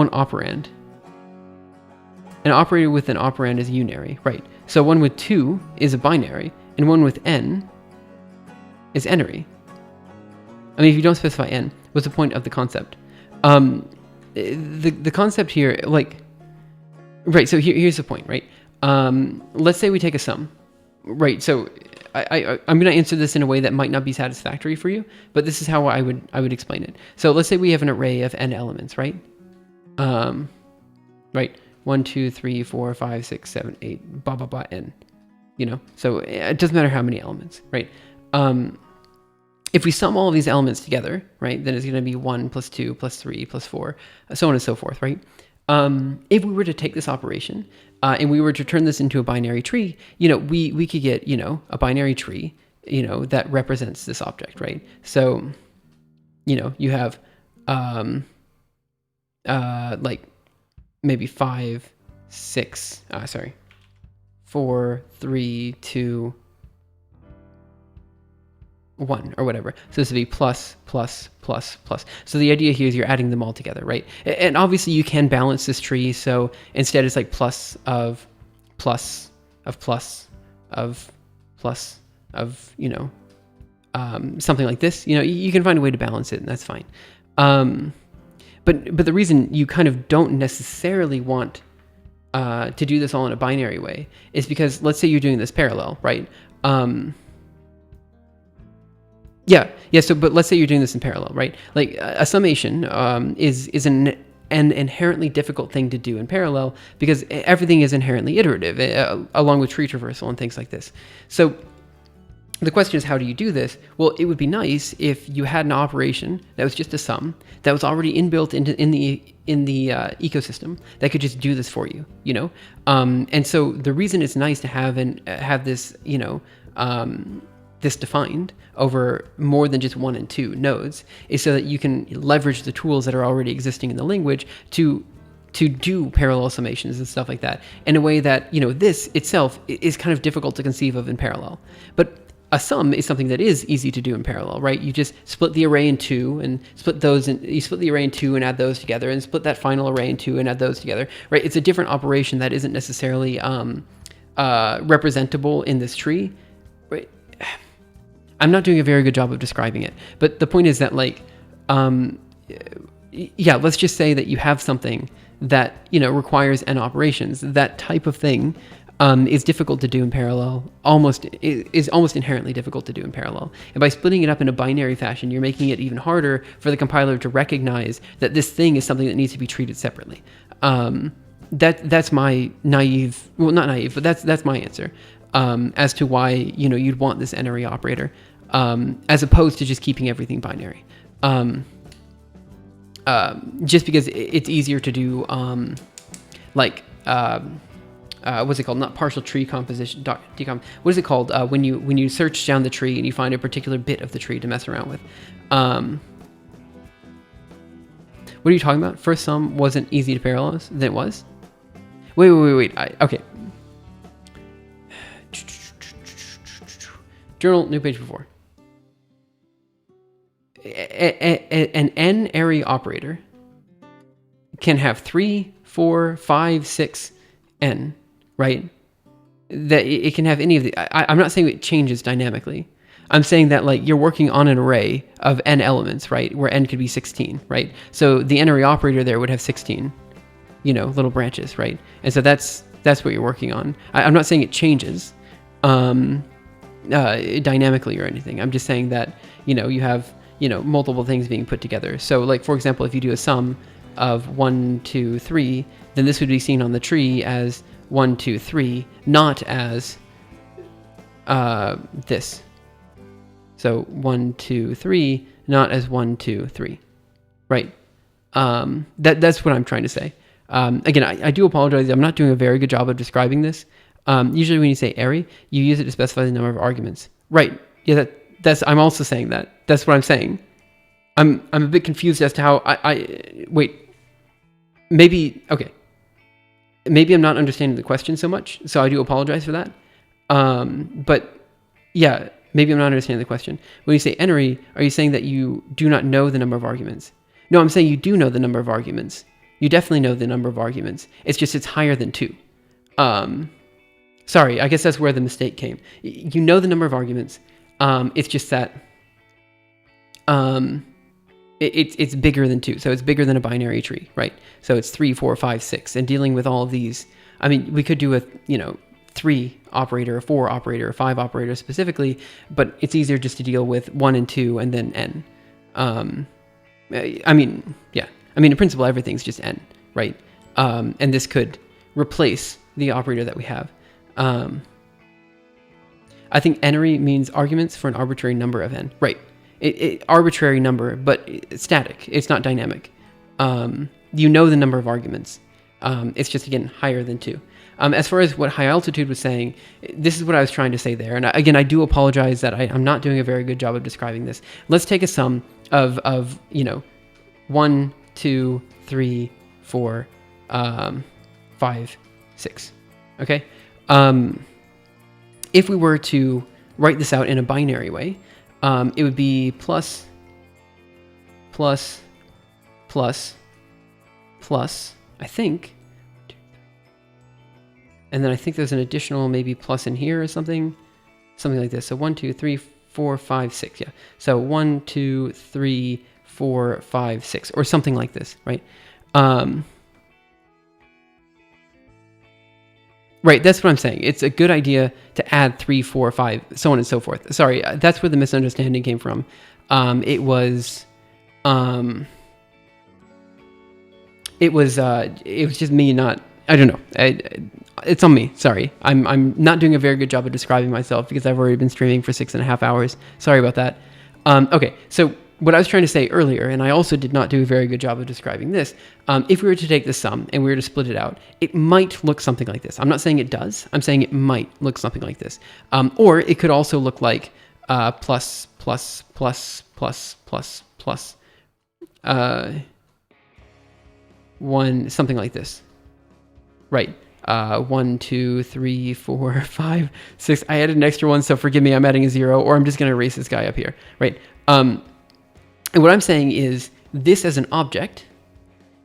operand. An operator with an operand is unary, right? So one with 2 is a binary, and one with n is n-ary. I mean, if you don't specify n, what's the point of the concept? The concept here, right, so here's the point, right? Let's say we take a sum, right? So I'm going to answer this in a way that might not be satisfactory for you, but this is how I would explain it. So let's say we have an array of n elements, right? Right, 1, 2, 3, 4, 5, 6, 7, 8, blah, blah, blah, n. So it doesn't matter how many elements, right? If we sum all of these elements together, right, then it's going to be 1 plus 2 plus 3 plus 4, so on and so forth, right? If we were to take this operation and we were to turn this into a binary tree, we could get, a binary tree, that represents this object, right? So, you have maybe 5, 6, 4, 3, 2, 1 or whatever. So this would be plus, plus, plus, plus. So the idea here is you're adding them all together, right? And obviously you can balance this tree. So instead it's like plus of plus of plus of plus of, something like this. You can find a way to balance it, and that's fine. But the reason you kind of don't necessarily want to do this all in a binary way is because let's say you're doing this parallel, right? But let's say you're doing this in parallel, right? Like a summation is an inherently difficult thing to do in parallel because everything is inherently iterative, along with tree traversal and things like this. So the question is, how do you do this? Well, it would be nice if you had an operation that was just a sum that was already inbuilt in the ecosystem that could just do this for you, And so the reason it's nice to have this, this defined over more than just 1 and 2 nodes is so that you can leverage the tools that are already existing in the language to do parallel summations and stuff like that in a way that, this itself is kind of difficult to conceive of in parallel. But a sum is something that is easy to do in parallel, right? You just split the array in 2 and you split the array in 2 and add those together and split that final array in 2 and add those together, right? It's a different operation that isn't necessarily representable in this tree, right? I'm not doing a very good job of describing it. But the point is that like, yeah, let's just say that you have something that, you know, requires n operations. That type of thing is difficult to do in parallel, is almost inherently difficult to do in parallel. And by splitting it up in a binary fashion, you're making it even harder for the compiler to recognize that this thing is something that needs to be treated separately. That's my naive, well, not naive, but that's my answer as to why, you know, you'd want this n-ary operator as opposed to just keeping everything binary. Just because it's easier to do, what's it called? Not partial tree composition, decom. What is it called when you search down the tree and you find a particular bit of the tree to mess around with? What are you talking about? First sum wasn't easy to parallelize than it was. Wait. Okay. Journal, new page before. An n-ary operator can have 3, 4, 5, 6, n, right? That it can have any of the. I'm not saying it changes dynamically. I'm saying that like you're working on an array of n elements, right? Where n could be 16, right? So the n-ary operator there would have 16, you know, little branches, right? And so that's what you're working on. I'm not saying it changes dynamically or anything. I'm just saying that, you know, you have, you know, multiple things being put together. So like, for example, if you do a sum of 1, 2, 3, then this would be seen on the tree as 1, 2, 3, not as this. So 1, 2, 3, not as 1, 2, 3, right? That's what I'm trying to say. Again, I do apologize. I'm not doing a very good job of describing this. Usually when you say array, you use it to specify the number of arguments. Right. Yeah, that's I'm also saying that. That's what I'm saying. I'm a bit confused as to how wait. Maybe I'm not understanding the question so much, so I do apologize for that. But yeah, maybe I'm not understanding the question. When you say n-ary, are you saying that you do not know the number of arguments? No, I'm saying you do know the number of arguments. You definitely know the number of arguments. It's just it's higher than 2. Sorry, I guess that's where the mistake came. You know the number of arguments. It's just that it's bigger than 2. So it's bigger than a binary tree, right? So it's 3, 4, 5, 6. And dealing with all of these, I mean, we could do a, 3 operator, a 4 operator, a 5 operator specifically, but it's easier just to deal with 1 and 2 and then n. I mean, in principle, everything's just n, right? And this could replace the operator that we have. I think n-ary means arguments for an arbitrary number of n, right? Arbitrary number, but it's static. It's not dynamic. You know the number of arguments. It's just, again, higher than 2. As far as what high altitude was saying, this is what I was trying to say there. And again, I do apologize that I'm not doing a very good job of describing this. Let's take a sum of 1, 2, 3, 4, 5, 6. Okay? If we were to write this out in a binary way, it would be plus, I think. And then I think there's an additional maybe plus in here or something like this. So 1, 2, 3, 4, 5, 6. Yeah. So 1, 2, 3, 4, 5, 6, or something like this, right? Right, that's what I'm saying. It's a good idea to add 3, 4, 5, so on and so forth. Sorry, that's where the misunderstanding came from. It was just me not. I don't know. It's on me. Sorry, I'm not doing a very good job of describing myself because I've already been streaming for 6.5 hours. Sorry about that. Okay, so what I was trying to say earlier, and I also did not do a very good job of describing this, if we were to take the sum and we were to split it out, it might look something like this. I'm not saying it does. I'm saying it might look something like this. Or it could also look like plus, 1, something like this. Right. 1, 2, 3, 4, 5, 6. I added an extra one, so forgive me, I'm adding a 0, or I'm just going to erase this guy up here. Right. And what I'm saying is this as an object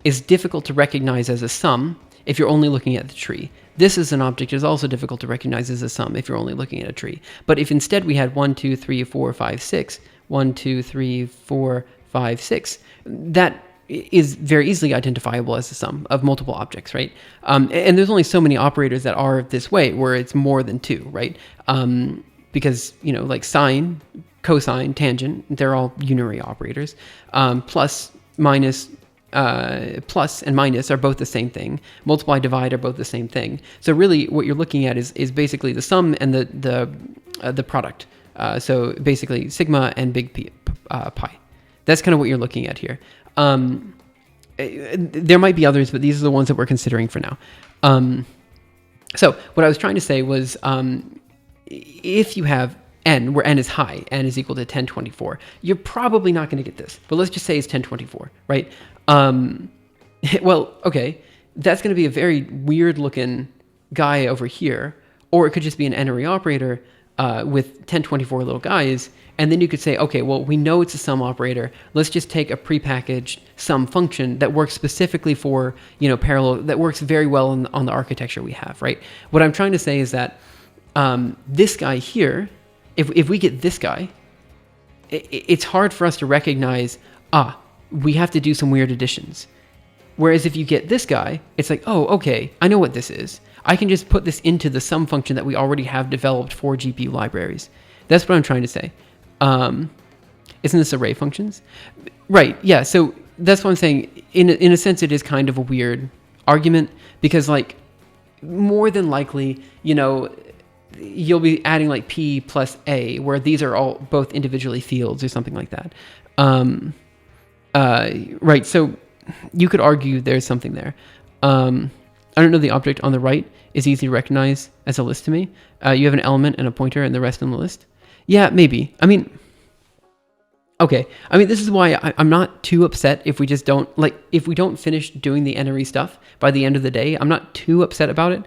is difficult to recognize as a sum if you're only looking at the tree. this is an object is also difficult to recognize as a sum if you're only looking at a tree. But if instead we had 1, 2, 3, 4, 5, 6, 1, 2, 3, 4, 5, 6, that is very easily identifiable as a sum of multiple objects, right? And there's only so many operators that are this way, where it's more than 2, right? Because, like sine, cosine, tangent, they're all unary operators. Plus, minus, plus and minus are both the same thing. Multiply, divide are both the same thing. So really what you're looking at is basically the sum and the product. So basically sigma and big P, pi. That's kind of what you're looking at here. There might be others, but these are the ones that we're considering for now. So what I was trying to say was, if you have n, where n is high, n is equal to 1024, you're probably not going to get this. But let's just say it's 1024, right? Well, okay, that's going to be a very weird looking guy over here, or it could just be an n-ary operator with 1024 little guys. And then you could say, okay, well, we know it's a sum operator. Let's just take a prepackaged sum function that works specifically for, parallel, that works very well on the architecture we have, right? What I'm trying to say is that this guy here, if we get this guy, it's hard for us to recognize, we have to do some weird additions. Whereas if you get this guy, it's like, oh, okay, I know what this is. I can just put this into the sum function that we already have developed for GPU libraries. That's what I'm trying to say. Isn't this array functions? Right, yeah, so that's what I'm saying. In a sense, it is kind of a weird argument because, like, more than likely, you'll be adding like P plus A, where these are all both individually fields or something like that. Right, so you could argue there's something there. I don't know, the object on the right is easy to recognize as a list to me. You have an element and a pointer and the rest on the list. Yeah, maybe. Okay. This is why I'm not too upset if we just don't, if we don't finish doing the n-ary stuff by the end of the day. I'm not too upset about it.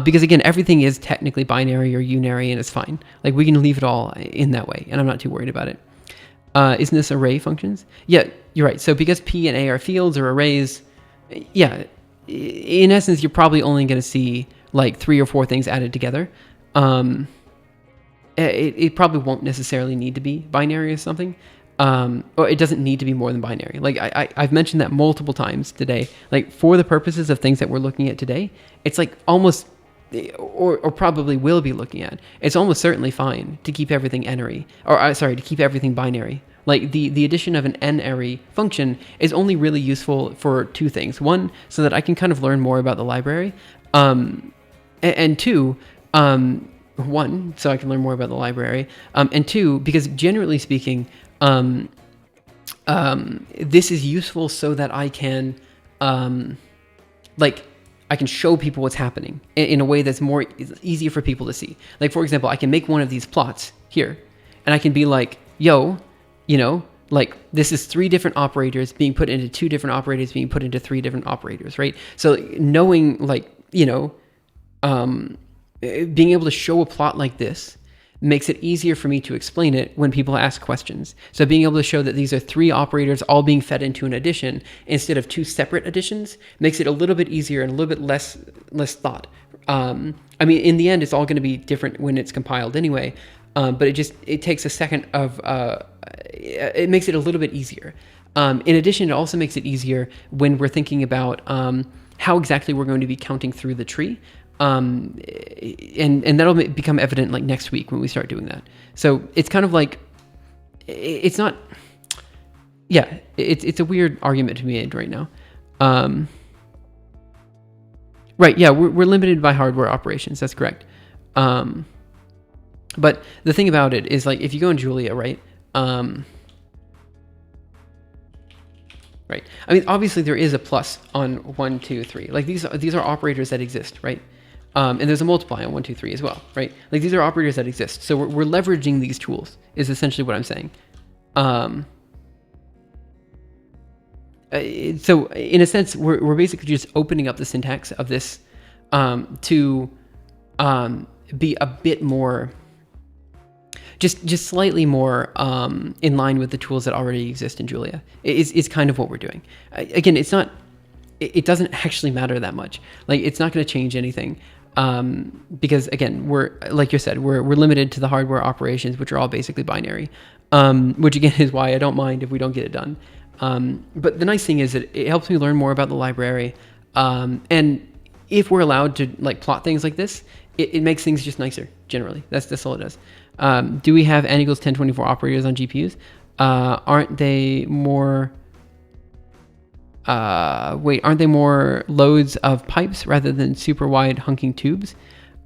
Because again, everything is technically binary or unary and it's fine. Like, we can leave it all in that way, and I'm not too worried about it. Isn't this array functions? Yeah, you're right. So because P and A are fields or arrays, yeah, in essence, you're probably only going to see like 3 or 4 things added together. It probably won't necessarily need to be binary or something. Or it doesn't need to be more than binary. Like I've mentioned that multiple times today. Like, for the purposes of things that we're looking at today, it's like almost, or probably will be looking at, it's almost certainly fine to keep everything n-ary, or to keep everything binary. Like, the addition of an n-ary function is only really useful for 2 things. 1, so that I can kind of learn more about the library, and 2, 1, so I can learn more about the library, and 2, because generally speaking, this is useful so that I can, I can show people what's happening in a way that's more easier for people to see. Like, for example, I can make one of these plots here, and I can be like, yo, this is 3 different operators being put into 2 different operators being put into 3 different operators, right? So knowing, being able to show a plot like this makes it easier for me to explain it when people ask questions. So being able to show that these are 3 operators all being fed into an addition instead of 2 separate additions makes it a little bit easier and a little bit less thought. In the end, it's all going to be different when it's compiled anyway, but it takes a second of, it makes it a little bit easier. In addition, it also makes it easier when we're thinking about how exactly we're going to be counting through the tree. And that'll become evident like next week when we start doing that. So it's kind of like, it's not, yeah, it's a weird argument to be made right now. Right, yeah, we're limited by hardware operations, that's correct. But the thing about it is, like, if you go in Julia, right, right, obviously there is a plus on 1, 2, 3. Like, these are operators that exist, right? And there's a multiply on 1, 2, 3 as well, right? Like, these are operators that exist. So we're leveraging these tools is essentially what I'm saying. So in a sense, we're basically just opening up the syntax of this to be a bit more, just slightly more in line with the tools that already exist in Julia. Is kind of what we're doing. Again, it's not. It doesn't actually matter that much. Like, it's not going to change anything. Because again, we're, like you said, we're limited to the hardware operations, which are all basically binary, which again is why I don't mind if we don't get it done. But the nice thing is that it helps me learn more about the library. And if we're allowed to like plot things like this, it makes things just nicer generally. That's all it does. Do we have n equals 1024 operators on GPUs? Aren't they more loads of pipes rather than super wide hunking tubes?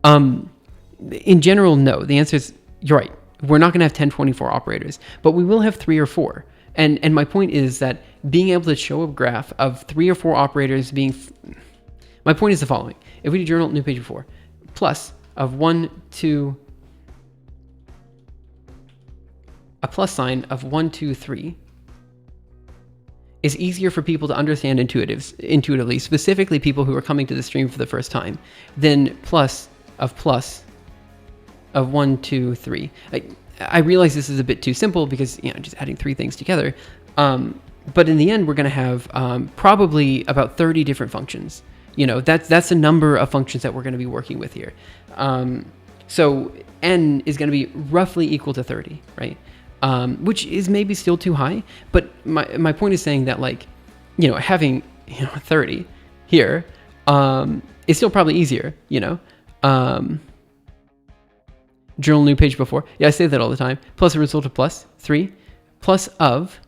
In general, no. The answer is, you're right. We're not going to have 1024 operators, but we will have 3 or 4. And my point is that being able to show a graph of 3 or 4 operators being... My point is the following. If we do journal new page before, plus of 1, 2... a plus sign of 1, 2, 3 is easier for people to understand intuitively, specifically people who are coming to the stream for the first time, than plus of 1, 2, 3. I realize this is a bit too simple because, just adding 3 things together. But in the end, we're going to have probably about 30 different functions. That's a number of functions that we're going to be working with here. So n is going to be roughly equal to 30, right? Which is maybe still too high, but my point is saying that, like, having 30 here is still probably easier. Journal new page before. Yeah, I say that all the time. Plus a result of plus 3, plus of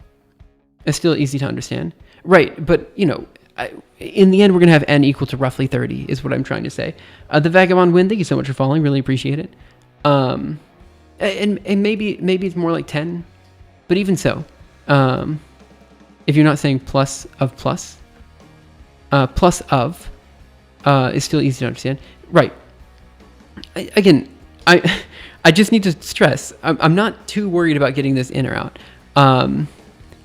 is still easy to understand, right? But in the end, we're gonna have n equal to roughly 30, is what I'm trying to say. The Vagabond Wind, thank you so much for following. Really appreciate it. And maybe it's more like 10, but even so, if you're not saying plus of plus, plus of is still easy to understand, right? I just need to stress, I'm not too worried about getting this in or out.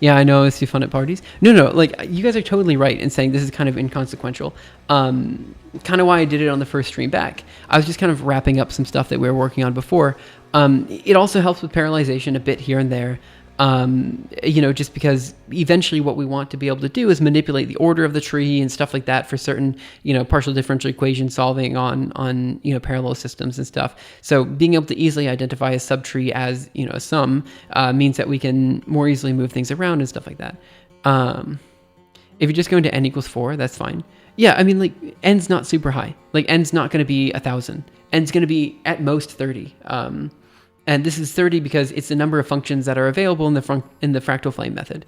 Yeah, I know it's too fun at parties. No, like, you guys are totally right in saying this is kind of inconsequential. Kind of why I did it on the first stream back. I was just kind of wrapping up some stuff that we were working on before. It also helps with parallelization a bit here and there. Just because eventually what we want to be able to do is manipulate the order of the tree and stuff like that for certain, partial differential equation solving on parallel systems and stuff. So being able to easily identify a subtree as, a sum, means that we can more easily move things around and stuff like that. If you're just going to n equals 4, that's fine. Yeah, I mean, like, n's not super high. Like, n's not going to be 1,000. N's going to be at most 30. And this is 30 because it's the number of functions that are available in the fractal flame method.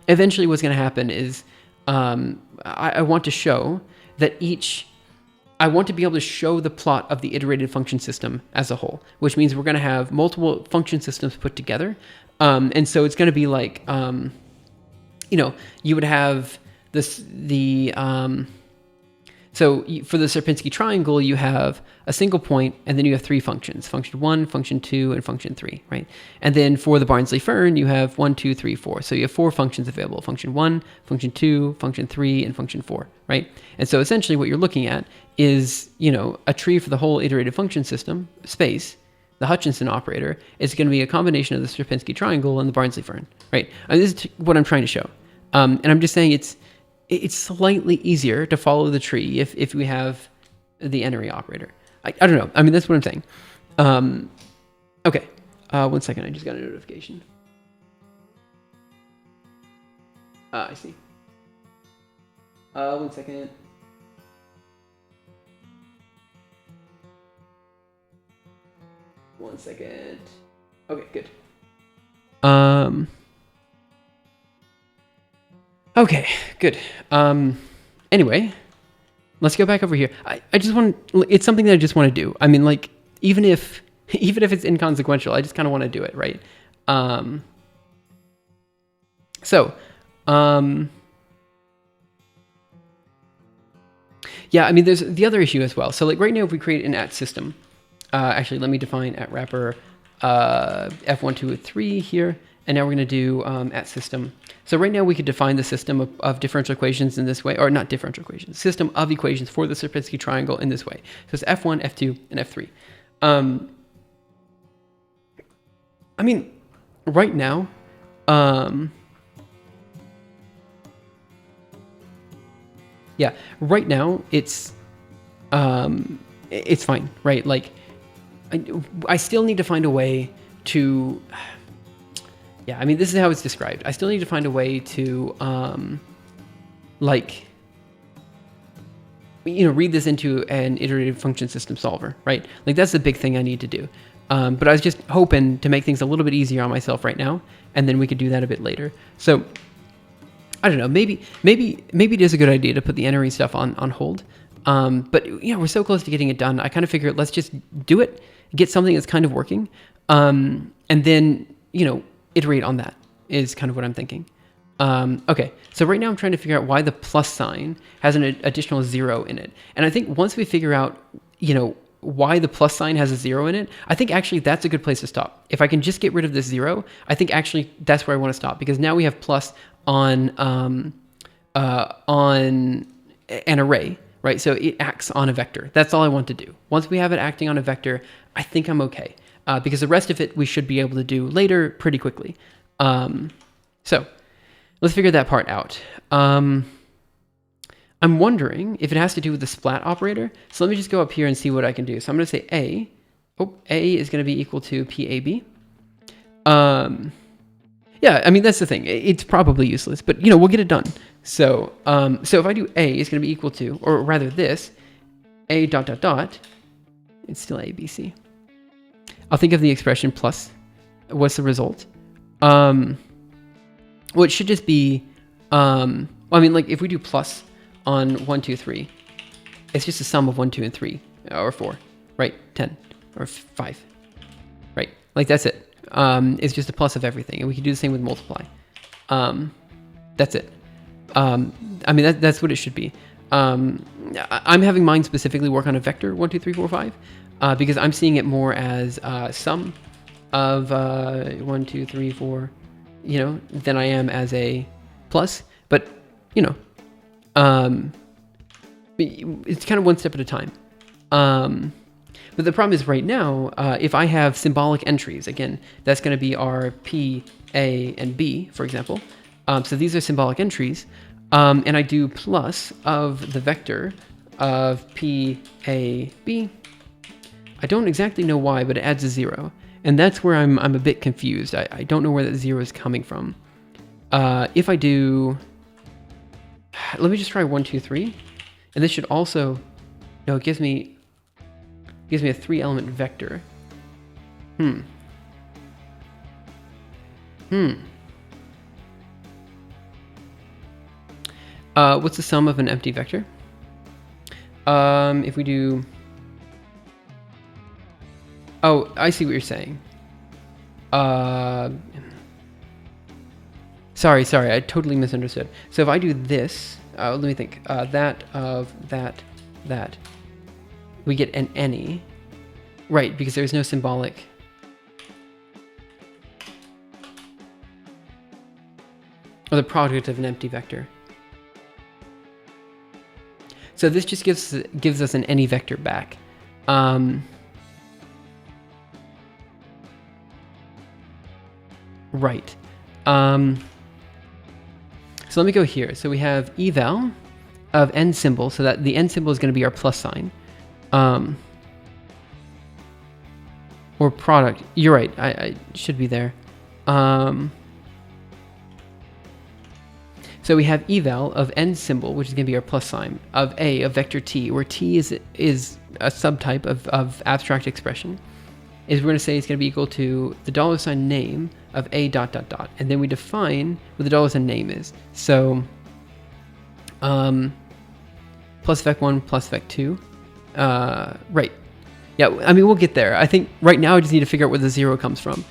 Eventually what's going to happen is I want to show that I want to be able to show the plot of the iterated function system as a whole, which means we're going to have multiple function systems put together. And so it's going to be like, you would have so for the Sierpinski triangle, you have a single point, and then you have 3 functions: function 1, function 2, and function 3, right? And then for the Barnsley fern, you have 1, 2, 3, 4. So you have 4 functions available: function 1, function 2, function 3, and function 4, right? And so essentially what you're looking at is, a tree for the whole iterated function system space. The Hutchinson operator is going to be a combination of the Sierpinski triangle and the Barnsley fern, right? And this is what I'm trying to show. And I'm just saying it's slightly easier to follow the tree if we have the n-ary operator. I don't know. I mean, that's what I'm saying. Okay. 1 second. I just got a notification. I see. 1 second. One second. Okay, good. Okay, good. Anyway, let's go back over here. I just want, it's something that I just want to do. I mean, like, even if it's inconsequential, I just kind of want to do it, right? Yeah, I mean, there's the other issue as well. So, like, right now, if we create an at system, actually, let me define at wrapper f1, 2, 3 here, and now we're going to do at system. So right now we could define the system of differential equations in this way, or not differential equations, system of equations for the Sierpinski triangle in this way. So it's f1, f2, and f3. I mean, right now, right now it's it's fine, right? Like, I still need to find a way to, yeah, I mean, this is how it's described. I still need to find a way to, like, read this into an iterative function system solver, right? Like, that's the big thing I need to do. But I was just hoping to make things a little bit easier on myself right now, and then we could do that a bit later. So, I don't know, maybe it is a good idea to put the entering stuff on hold. But we're so close to getting it done. I kind of figured let's just do it, get something that's kind of working, and then, iterate on that is kind of what I'm thinking. Okay, so right now I'm trying to figure out why the plus sign has an additional 0 in it. And I think once we figure out, why the plus sign has a 0 in it, I think actually that's a good place to stop. If I can just get rid of this 0, I think actually that's where I want to stop, because now we have plus on an array, right? So it acts on a vector. That's all I want to do. Once we have it acting on a vector, I think I'm okay, because the rest of it we should be able to do later pretty quickly. So let's figure that part out. I'm wondering if it has to do with the splat operator. So let me just go up here and see what I can do. So I'm going to say A. A is going to be equal to PAB. Yeah, I mean, that's the thing. It's probably useless, but we'll get it done. So so if I do A is going to be equal to, or rather this, A dot dot dot, it's still A, B, C. I'll think of the expression plus, what's the result? Well, it should just be, like if we do plus on 1, 2, 3, it's just a sum of 1, 2, and 3, or 4, right? 10, or 5, right? Like that's it. It's just a plus of everything, and we can do the same with multiply. That's it. That's what it should be. I'm having mine specifically work on a vector 1, 2, 3, 4, 5, because I'm seeing it more as sum of 1, 2, 3, 4, than I am as a plus. But it's kind of one step at a time. But the problem is right now, if I have symbolic entries, again, that's going to be our P, A, and B, for example. So these are symbolic entries. And I do plus of the vector of P, A, B. I don't exactly know why, but it adds a 0. And that's where I'm a bit confused. I don't know where that 0 is coming from. If I do, let me just try 1, 2, 3. And this should also, no, it gives me a 3-element vector. What's the sum of an empty vector? If we do, oh, I see what you're saying. Sorry, I totally misunderstood. So if I do this, let me think, that of that, we get an any, right, because there's no symbolic. Or the product of an empty vector. So this just gives us an any vector back. Right. So let me go here. So we have eval of n symbol, so that the n symbol is going to be our plus sign. Or product. You're right. I should be there. So we have eval of n symbol, which is going to be our plus sign, of a, of vector t, where t is a subtype of abstract expression. Is we're going to say it's going to be equal to the $ name of a dot dot dot, and then we define what the $ name is. So plus vec1 plus vec2, right? Yeah, I mean, we'll get there. I think right now I just need to figure out where the 0 comes from.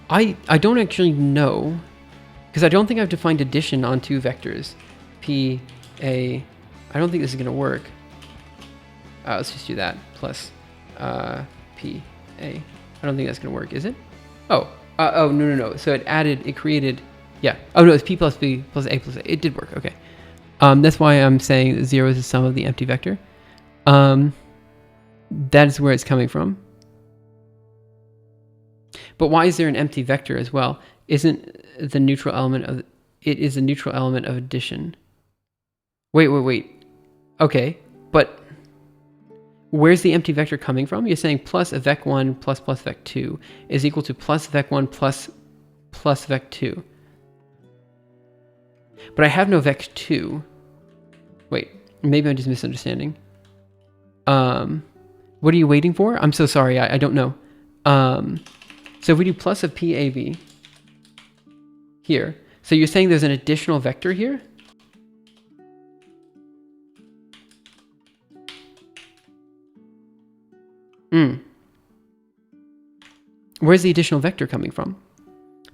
I don't actually know, because I don't think I've defined addition on two vectors. P, A, I don't think this is going to work. Let's just do that, plus P, A. I don't think that's going to work, is it? Oh, no. So it created, yeah. Oh no, it's P plus B plus A plus A. It did work, okay. That's why I'm saying that 0 is the sum of the empty vector. That is where it's coming from. But why is there an empty vector as well? Isn't the neutral element of it is a neutral element of addition? Wait. Okay, but where's the empty vector coming from? You're saying plus a vec1 plus vec2 is equal to plus vec1 plus vec2. But I have no vec2. Wait, maybe I'm just misunderstanding. What are you waiting for? I'm so sorry, I don't know. So if we do plus of PAV here, so you're saying there's an additional vector here? Where's the additional vector coming from?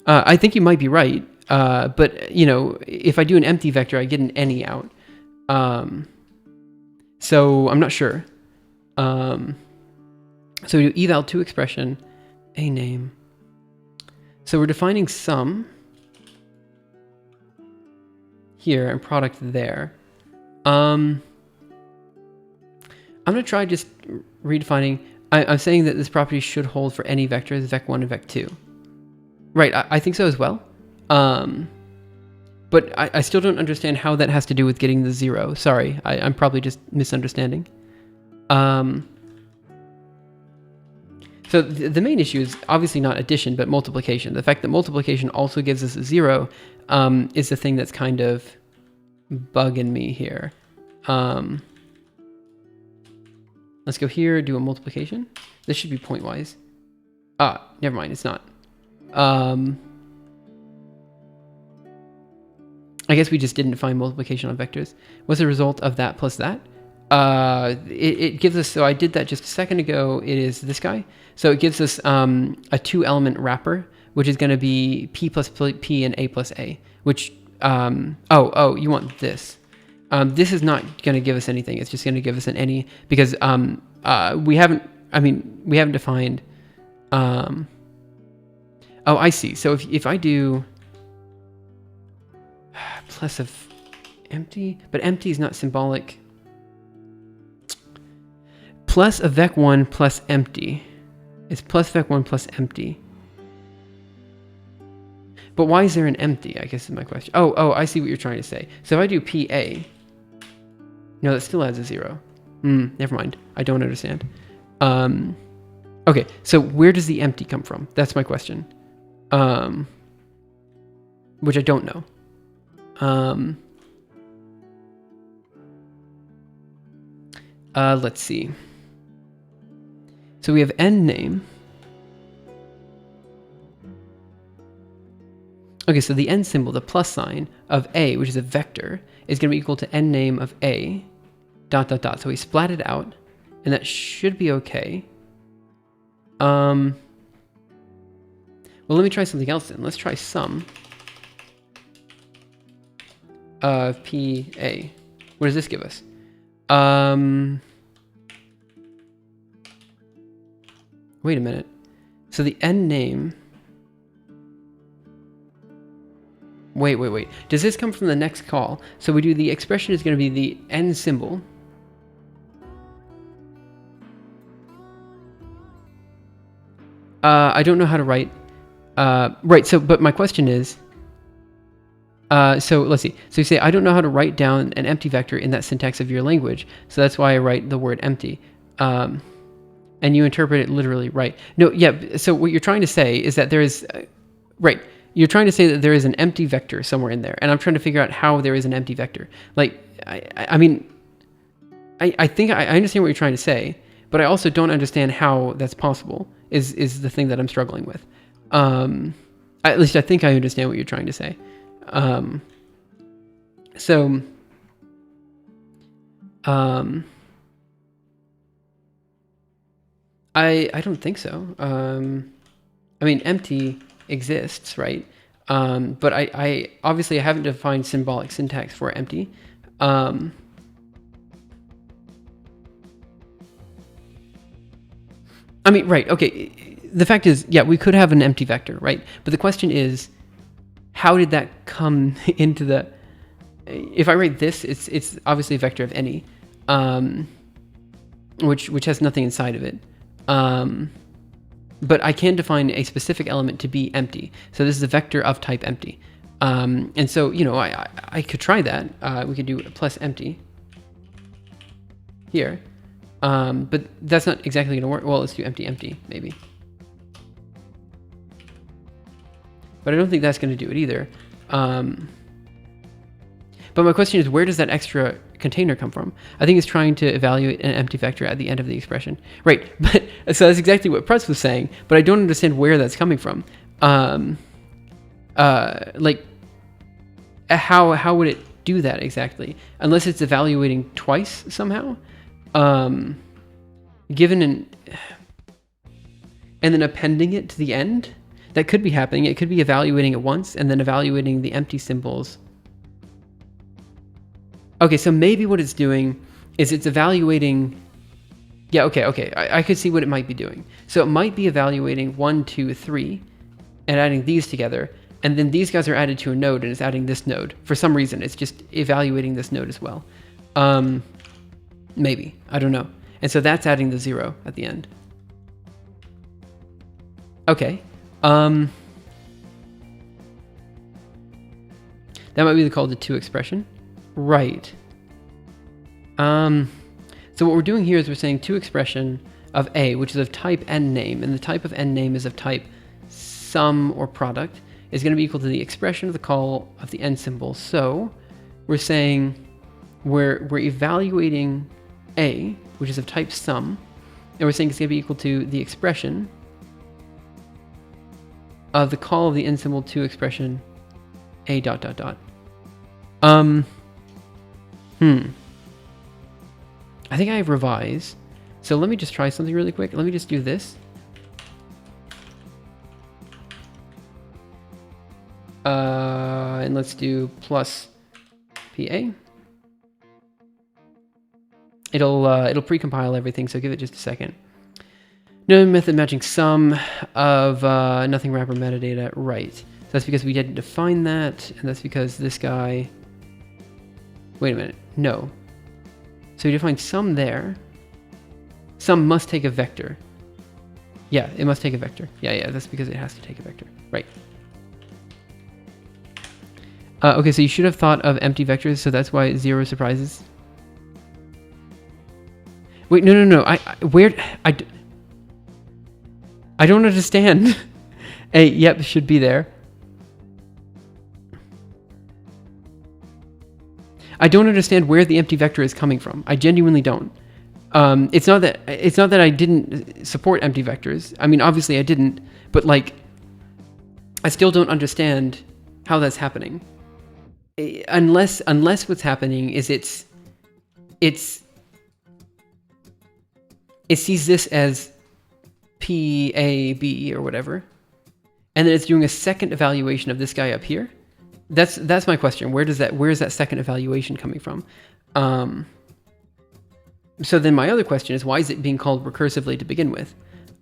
I think you might be right, but you know, if I do an empty vector, I get an any out. So I'm not sure. So we do eval2 expression, a name. So we're defining sum here and product there. I'm gonna try just redefining. I'm saying that this property should hold for any vectors, vec1 and vec2. Right, I think so as well. But I still don't understand how that has to do with getting the 0. Sorry, I'm probably just misunderstanding. So the main issue is obviously not addition, but multiplication. The fact that multiplication also gives us a 0 is the thing that's kind of bugging me here. Let's go here, do a multiplication. This should be pointwise. Never mind, it's not. I guess we just didn't define multiplication on vectors. What's the result of that plus that? It gives us, so I did that just a second ago, it is this guy. So it gives us a 2-element wrapper, which is going to be p plus p and a plus a, which, you want this. This is not going to give us anything. It's just going to give us an any, because we haven't defined, I see. So if I do plus of empty, but empty is not symbolic. Plus a vec1 plus empty. It's plus vec1 plus empty. But why is there an empty, I guess is my question. I see what you're trying to say. So if I do PA, no, that still adds a 0. Never mind. I don't understand. Okay, so where does the empty come from? That's my question. Which I don't know. Let's see. So we have n name. Okay, so the n symbol, the plus sign of a, which is a vector, is going to be equal to n name of a, ... So we splat it out, and that should be okay. Well, let me try something else then. Let's try sum of PA. What does this give us? Wait a minute. So the n name... Wait. Does this come from the next call? So we do the expression is going to be the n symbol. I don't know how to write. Right, so, but my question is, so let's see. So you say, I don't know how to write down an empty vector in that syntax of your language. So that's why I write the word empty. And you interpret it literally, right? No, yeah, so what you're trying to say is that there is, right, you're trying to say that there is an empty vector somewhere in there. And I'm trying to figure out how there is an empty vector. Like, I mean, I think I understand what you're trying to say, but I also don't understand how that's possible, is the thing that I'm struggling with. At least I think I understand what you're trying to say. I don't think so. I mean, empty exists, right? But I obviously I haven't defined symbolic syntax for empty. I mean, right, okay. The fact is, yeah, we could have an empty vector, right? But the question is, how did that come into the... If I write this, it's obviously a vector of any, which has nothing inside of it. But I can define a specific element to be empty. So this is a vector of type empty. And so, you know, I could try that. We could do plus empty here. But that's not exactly going to work. Well, let's do empty, empty, maybe. But I don't think that's going to do it either. But my question is, where does that extra container come from? I think it's trying to evaluate an empty vector at the end of the expression. Right, but so that's exactly what Prutz was saying, but I don't understand where that's coming from. Like, how would it do that exactly? Unless it's evaluating twice somehow? Given and then appending it to the end? That could be happening. It could be evaluating it once and then evaluating the empty symbols. Okay, so maybe what it's doing is it's evaluating... Yeah, okay. I could see what it might be doing. So it might be evaluating 1, 2, 3, and adding these together, and then these guys are added to a node, and it's adding this node. For some reason, it's just evaluating this node as well. Maybe. I don't know. And so that's adding the 0 at the end. Okay. That might be called the to expression. Right. So what we're doing here is we're saying to expression of A, which is of type n name, and the type of n name is of type sum or product, is going to be equal to the expression of the call of the n symbol. So we're saying we're evaluating A, which is of type sum, and we're saying it's going to be equal to the expression of the call of the n symbol to expression A ... I think I have revise. So let me just try something really quick. Let me just do this. And let's do plus PA. It'll precompile everything, so give it just a second. No method matching sum of nothing wrapper metadata. Right. So that's because we didn't define that, and that's because this guy... Wait a minute. No. So we defined sum there. Sum must take a vector. Yeah, it must take a vector. Yeah, that's because it has to take a vector. Right. Okay, so you should have thought of empty vectors, so that's why 0 surprises. Wait, no. I don't understand. A, yep, should be there. I don't understand where the empty vector is coming from. I genuinely don't. It's not that I didn't support empty vectors. I mean, obviously I didn't, but like, I still don't understand how that's happening. Unless what's happening is it sees this as P, A, B, or whatever, and then it's doing a second evaluation of this guy up here. That's my question. Where is that second evaluation coming from? So then my other question is, why is it being called recursively to begin with?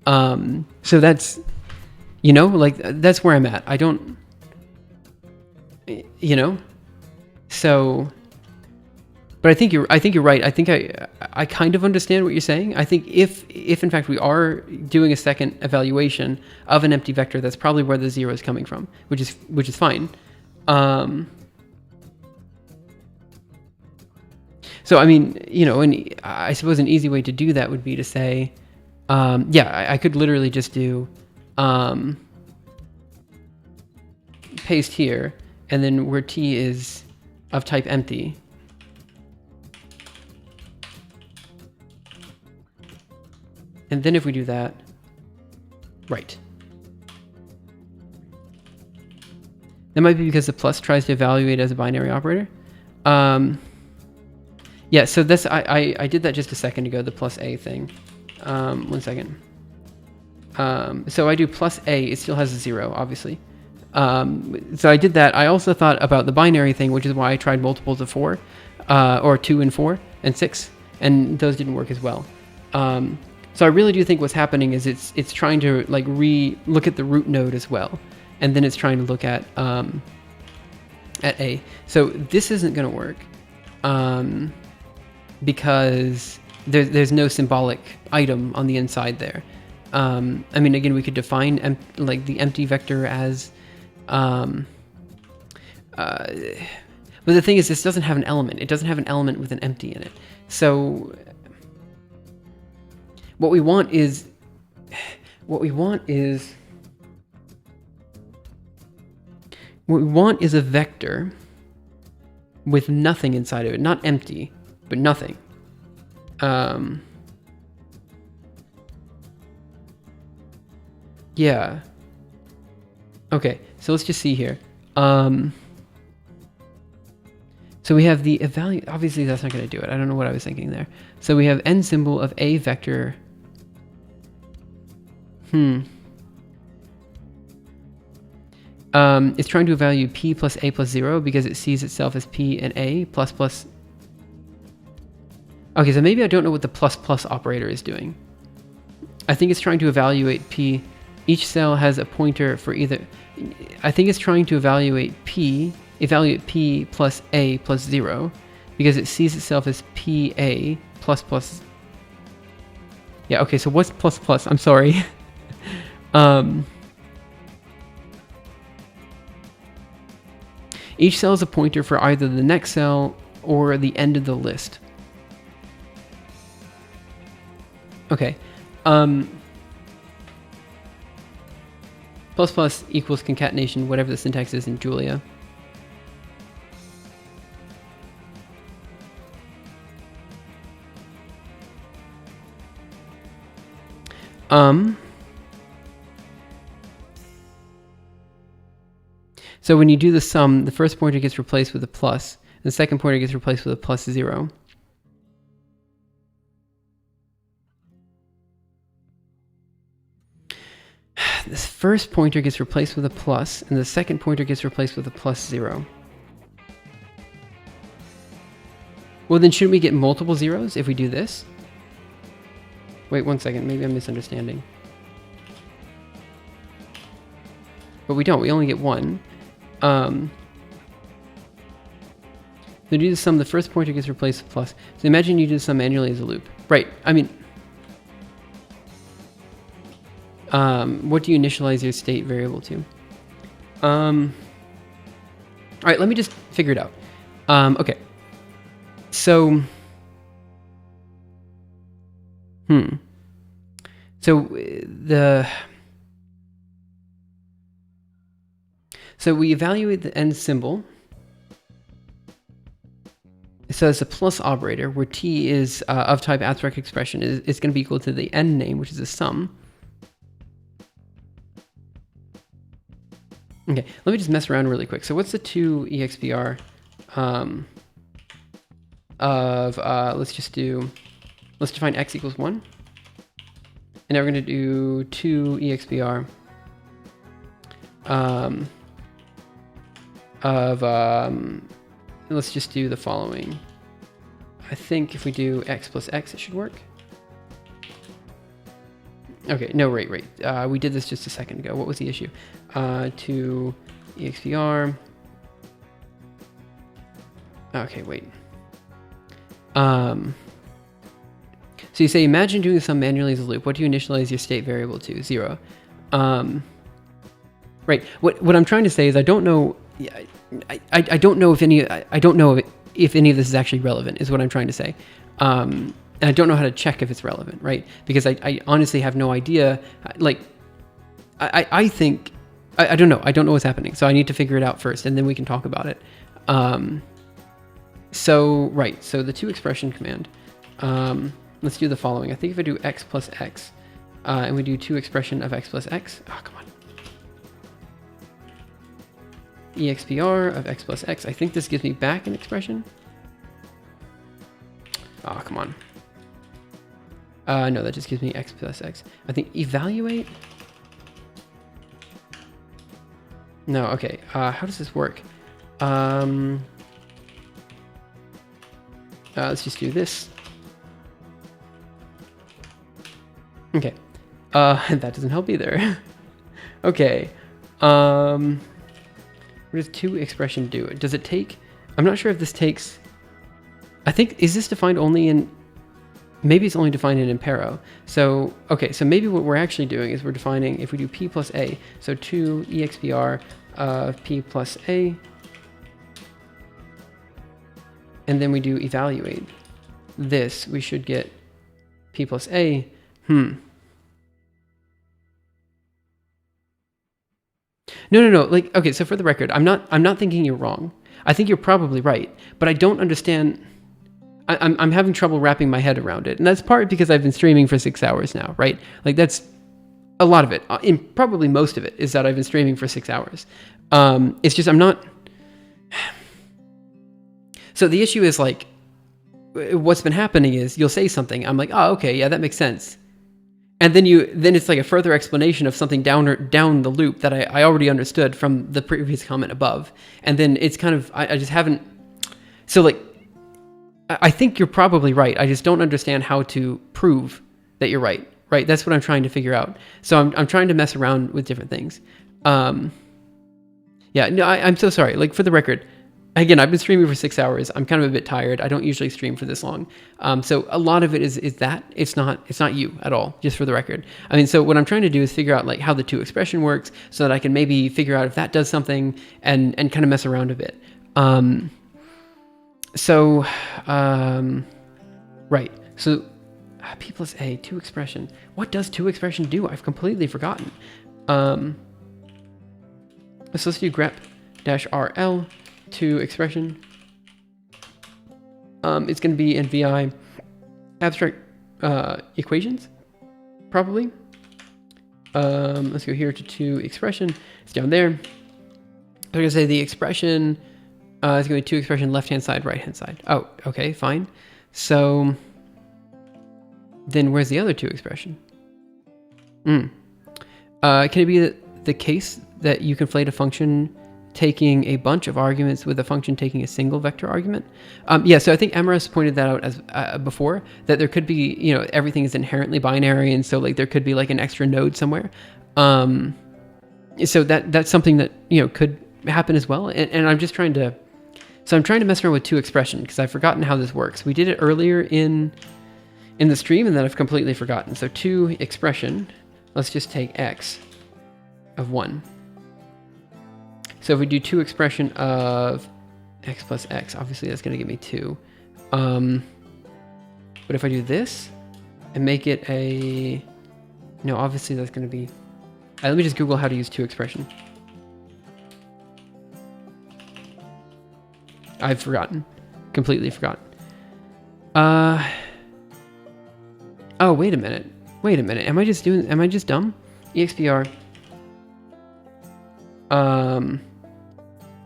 So that's, like, that's where I'm at. I don't, so, but I think you're right. I think I kind of understand what you're saying. I think if in fact we are doing a second evaluation of an empty vector, that's probably where the 0 is coming from, which is fine. So I mean, and I suppose an easy way to do that would be to say, I could literally just do paste here, and then where t is of type empty, and then if we do that, right. That might be because the plus tries to evaluate as a binary operator. Yeah, so this I did that just a second ago, the plus A thing. 1 second. So I do plus A, it still has a 0, obviously. So I did that. I also thought about the binary thing, which is why I tried multiples of 4, or 2 and 4 and 6, and those didn't work as well. So I really do think what's happening is it's trying to like look at the root node as well. And then it's trying to look at A. So this isn't going to work because there's no symbolic item on the inside there. I mean, again, we could define the empty vector as but the thing is, this doesn't have an element. It doesn't have an element with an empty in it. So what we want is a vector with nothing inside of it, not empty, but nothing. Yeah. Okay, so let's just see here. So we have the evaluate. Obviously, that's not going to do it. I don't know what I was thinking there. So we have n symbol of a vector. It's trying to evaluate p plus a plus 0 because it sees itself as p and a plus plus. Okay, so maybe I don't know what the plus plus operator is doing. I think it's trying to evaluate p. Each cell has a pointer for either. I think it's trying to evaluate p plus a plus 0 because it sees itself as pa plus plus. Yeah, okay, so what's plus plus? I'm sorry. Each cell is a pointer for either the next cell or the end of the list. Okay. Plus plus equals concatenation, whatever the syntax is in Julia. So when you do the sum, the first pointer gets replaced with a plus, and the second pointer gets replaced with a plus 0. This first pointer gets replaced with a plus, and the second pointer gets replaced with a plus 0. Well, then shouldn't we get multiple zeros if we do this? Wait 1 second, maybe I'm misunderstanding. But we don't, we only get 1. Then do the sum, the first pointer gets replaced with plus. So imagine you do the sum manually as a loop. Right, I mean... what do you initialize your state variable to? Alright, let me just figure it out. Okay. So... So we evaluate the end symbol. So it's a plus operator where t is of type abstract expression is going to be equal to the end name, which is a sum. Okay, let me just mess around really quick. So what's the 2 EXPR let's define x equals 1. And now we're going to do 2 EXPR let's just do the following. I think if we do x plus x, it should work. Okay, no, wait. We did this just a second ago. What was the issue? 2 EXPR. Okay, wait. So you say, imagine doing some manually as a loop. What do you initialize your state variable to? 0. Right. What I'm trying to say is I don't know. I don't know if any. I don't know if any of this is actually relevant. Is what I'm trying to say. And I don't know how to check if it's relevant, right? Because I honestly have no idea. Like, I think I don't know. I don't know what's happening. So I need to figure it out first, and then we can talk about it. So the 2 expression command. Let's do the following. I think if I do x plus x, and we do 2 expression of x plus x. Oh, come on. EXPR of x plus x. I think this gives me back an expression. Oh, come on. No, that just gives me x plus x. I think evaluate. No, okay. How does this work? Let's just do this. Okay. That doesn't help either. Okay. What does 2 expression do? Does it take... I'm not sure if this takes... I think... Is this defined only in... Maybe it's only defined in Impero. So, okay, so maybe what we're actually doing is we're defining, if we do p plus a, so 2 EXPR of p plus a, and then we do evaluate this, we should get p plus a. No. Like, okay, so for the record, I'm not thinking you're wrong. I think you're probably right, but I don't understand. I'm having trouble wrapping my head around it, and that's part because I've been streaming for 6 hours now, right? Like, that's a lot of it. And probably most of it is that I've been streaming for 6 hours. It's just I'm not. So the issue is, like, what's been happening is you'll say something, I'm like, oh, okay, yeah, that makes sense. And then it's like a further explanation of something down the loop that I already understood from the previous comment above. And then it's kind of, I just haven't. So, like, I think you're probably right. I just don't understand how to prove that you're right. Right? That's what I'm trying to figure out. So I'm trying to mess around with different things. Yeah, no, I'm so sorry. Like, for the record, again, I've been streaming for 6 hours. I'm kind of a bit tired. I don't usually stream for this long. So a lot of it is that it's not you at all, just for the record. I mean, so what I'm trying to do is figure out, like, how the 2 expression works so that I can maybe figure out if that does something and kind of mess around a bit. Right. So p plus a, 2 expression. What does 2 expression do? I've completely forgotten. So let's do grep -rl 2 expression. It's going to be in VI abstract equations, probably. Let's go here to 2 expression. It's down there. I'm going to say the expression is going to be 2 expression left-hand side, right-hand side. Oh, okay, fine. So then where's the other 2 expression? Can it be the case that you conflate a function taking a bunch of arguments with a function taking a single vector argument? Yeah, so I think Emrys pointed that out as before, that there could be, you know, everything is inherently binary, and so, like, there could be, like, an extra node somewhere. So that's something that, you know, could happen as well. And I'm just trying to, so I'm trying to mess around with 2 expression because I've forgotten how this works. We did it earlier in the stream, and then I've completely forgotten. So 2 expression, let's just take x of 1. So if we do 2 expression of x plus x, obviously that's going to give me 2. But if I do this and make it a, no, obviously that's going to be, let me just Google how to use 2 expression. I've forgotten, completely forgotten. Oh, wait a minute. Am I just dumb? EXPR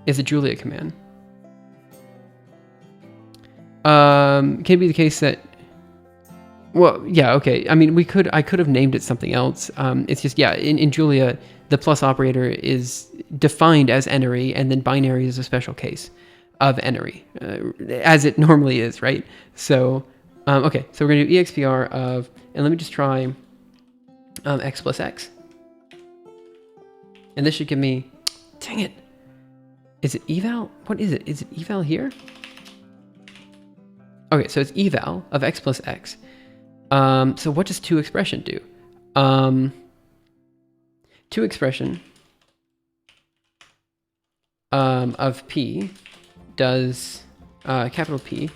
is a Julia command. Can it be the case that, well, yeah, okay. I mean, I could have named it something else. It's just, yeah, in Julia, the plus operator is defined as n-ary, and then binary is a special case of n-ary, as it normally is, right? So, okay, so we're going to do EXPR of, and let me just try x plus x. And this should give me, dang it. Is it eval? What is it? Is it eval here? Okay, so it's eval of x plus x. So what does 2 expression do? 2 expression of p does capital P,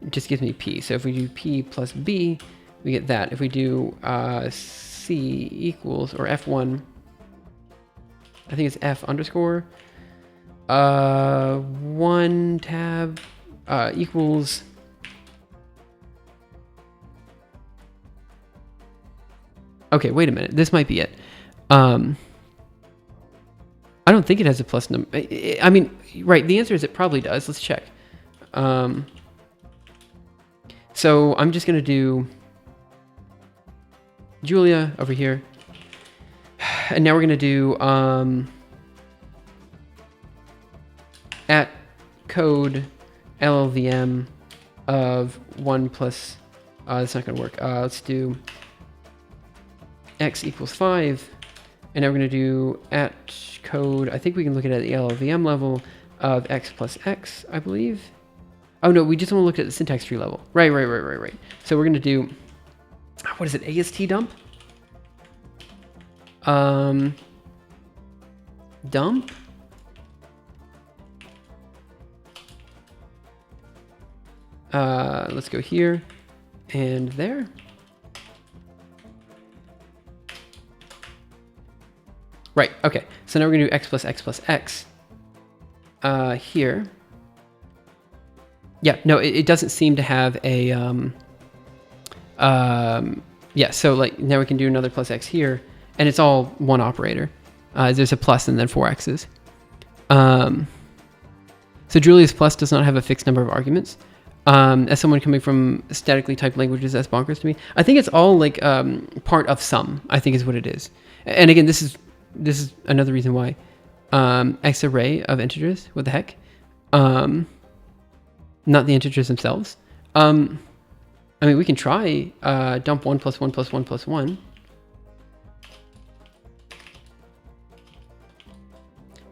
it just gives me p. So if we do p plus b, we get that. If we do c equals, or f1, I think it's f underscore 1 tab equals, okay, wait a minute, this might be it. I don't think it has a plus number. I mean, right, the answer is it probably does. Let's check. So I'm just going to do Julia over here. And now we're going to do at code LLVM of 1 plus, that's not going to work. Let's do x equals 5. And now we're going to do at code, I think we can look at it at the LLVM level of x plus x, I believe. Oh no, we just want to look at the syntax tree level. Right. So we're going to do, what is it, AST dump? Dump? Let's go here and there. Right, okay. So now we're gonna do x plus x here. Yeah, no, it doesn't seem to have a, yeah, so like now we can do another plus x here, and it's all one operator. There's a plus and then 4 x's. So Julia's plus does not have a fixed number of arguments. As someone coming from statically typed languages, that's bonkers to me. I think it's all like part of some, I think is what it is. And again, this is another reason why x array of integers, what the heck? Not the integers themselves. I mean, we can try dump 1 plus 1 plus 1 plus 1.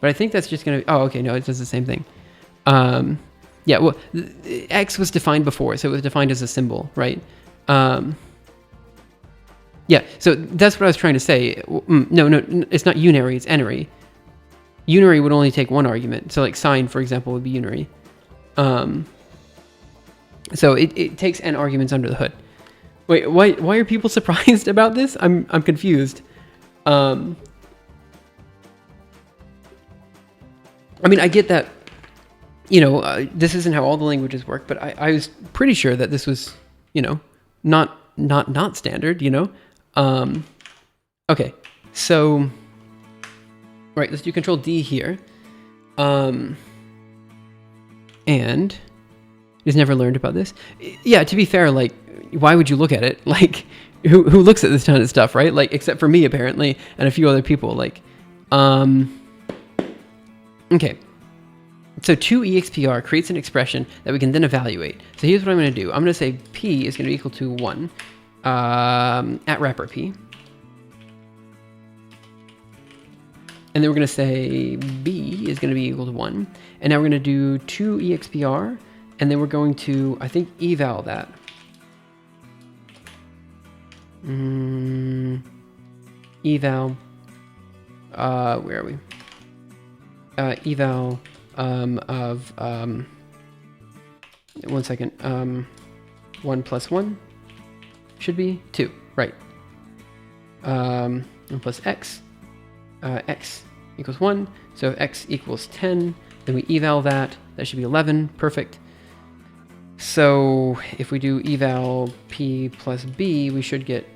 But I think that's just going to... Oh, okay, no, it does the same thing. Yeah, well, x was defined before, so it was defined as a symbol, right? Yeah, so that's what I was trying to say. No, it's not unary, it's n-ary. Unary would only take one argument. So like sine, for example, would be unary. So it takes n arguments under the hood. Wait, why are people surprised about this? I'm confused. I mean, I get that, you know, this isn't how all the languages work, but I was pretty sure that this was, you know, not standard, you know? Okay, so, right, let's do control D here. And he's never learned about this. Yeah, to be fair, like, why would you look at it? Like, who looks at this kind of stuff, right? Like, except for me, apparently, and a few other people, like, okay. So 2expr creates an expression that we can then evaluate. So here's what I'm going to do. I'm going to say p is going to be equal to 1 at wrapper p. And then we're going to say b is going to be equal to 1. And now we're going to do 2expr. And then we're going to, I think, eval that. Eval. Where are we? Eval of 1 second. 1 plus 1 should be 2, right? 1 plus x. X equals 1. So if x equals 10, then we eval that. That should be 11. Perfect. So if we do eval p plus b, we should get...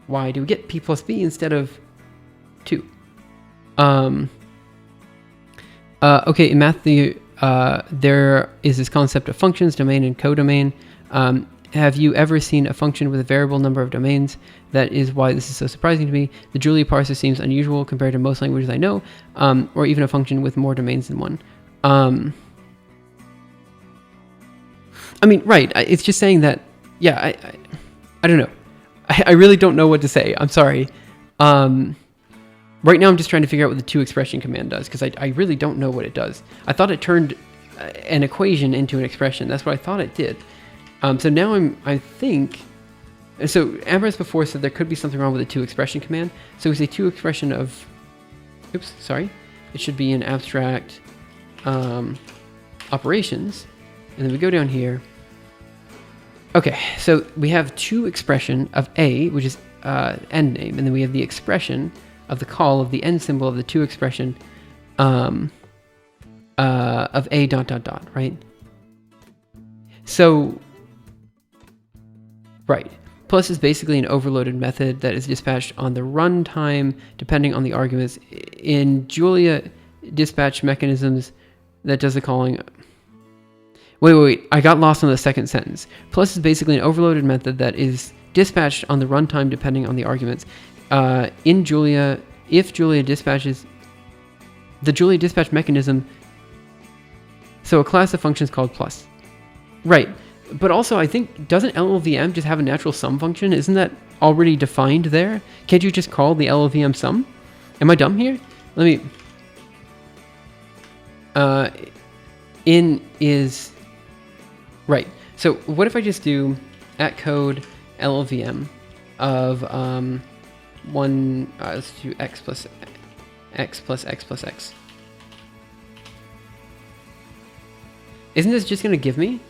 why do we get p plus b instead of 2? Okay, in math, there is this concept of functions, domain, and codomain. Have you ever seen a function with a variable number of domains? That is why this is so surprising to me. The Julia parser seems unusual compared to most languages I know, or even a function with more domains than one. I mean, right, it's just saying that, yeah, I don't know. I really don't know what to say. I'm sorry. Right now I'm just trying to figure out what the toExpression command does, because I really don't know what it does. I thought it turned an equation into an expression. That's what I thought it did. So now I think... So Ambrose before said there could be something wrong with the toExpression command. So we say toExpression of... Oops, sorry. It should be in abstract operations. And then we go down here. Okay, so we have toExpression of A, which is end name. And then we have the expression of the call of the end symbol of the toExpression of A ... right? So, right. Plus is basically an overloaded method that is dispatched on the runtime depending on the arguments. In Julia dispatch mechanisms that does the calling... Wait. I got lost on the second sentence. Plus is basically an overloaded method that is dispatched on the runtime depending on the arguments. In Julia, if Julia dispatches... The Julia dispatch mechanism... So a class of functions called plus. Right. But also, I think, doesn't LLVM just have a natural sum function? Isn't that already defined there? Can't you just call the LLVM sum? Am I dumb here? Let me... in is... Right. So what if I just do @code LLVM of 1... let's do x plus x plus x plus x. Isn't this just going to give me?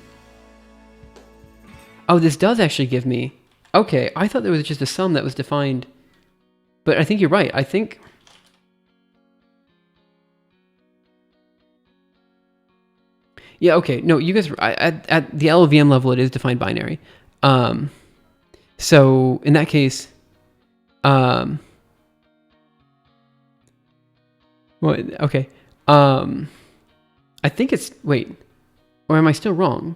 Oh, this does actually give me. Okay, I thought there was just a sum that was defined. But I think you're right. I think... Yeah, okay. No, you guys... At the LLVM level, it is defined binary. So, in that case... Well, okay. I think it's... Wait. Or am I still wrong?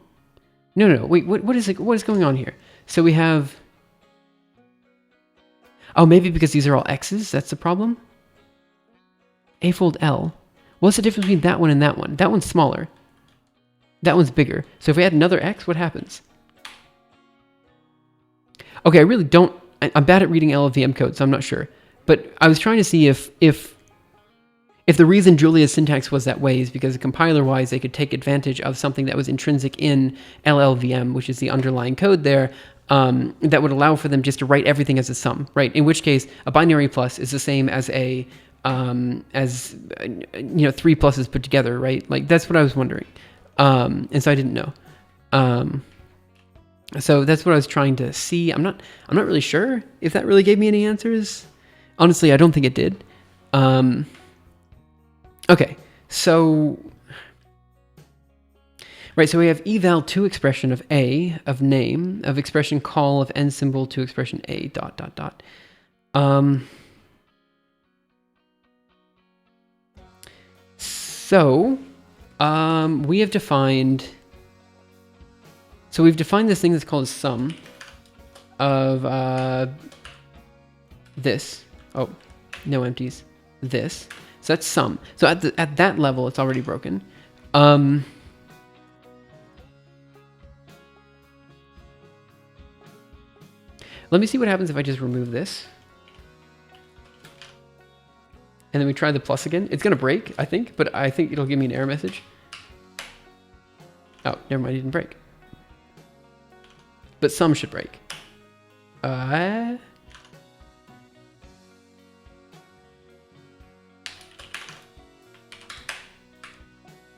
No. Wait, what is going on here? So we have... Oh, maybe because these are all X's? That's the problem? A fold L. What's the difference between that one and that one? That one's smaller. That one's bigger. So if we add another X, what happens? Okay, I really don't... I'm bad at reading LLVM code, so I'm not sure. But I was trying to see if the reason Julia's syntax was that way is because compiler-wise, they could take advantage of something that was intrinsic in LLVM, which is the underlying code there, that would allow for them just to write everything as a sum, right? In which case, a binary plus is the same as a three pluses put together, right? Like that's what I was wondering, and so I didn't know. So that's what I was trying to see. I'm not really sure if that really gave me any answers. Honestly, I don't think it did. Okay, so... Right, so we have eval to expression of A, of name, of expression call of n symbol to expression A, ... So, we have defined... So we've defined this thing that's called a sum of this. Oh, no empties. This. So that's sum. So at that level, it's already broken. Let me see what happens if I just remove this. And then we try the plus again. It's going to break, I think, but I think it'll give me an error message. Oh, never mind, it didn't break. But some should break.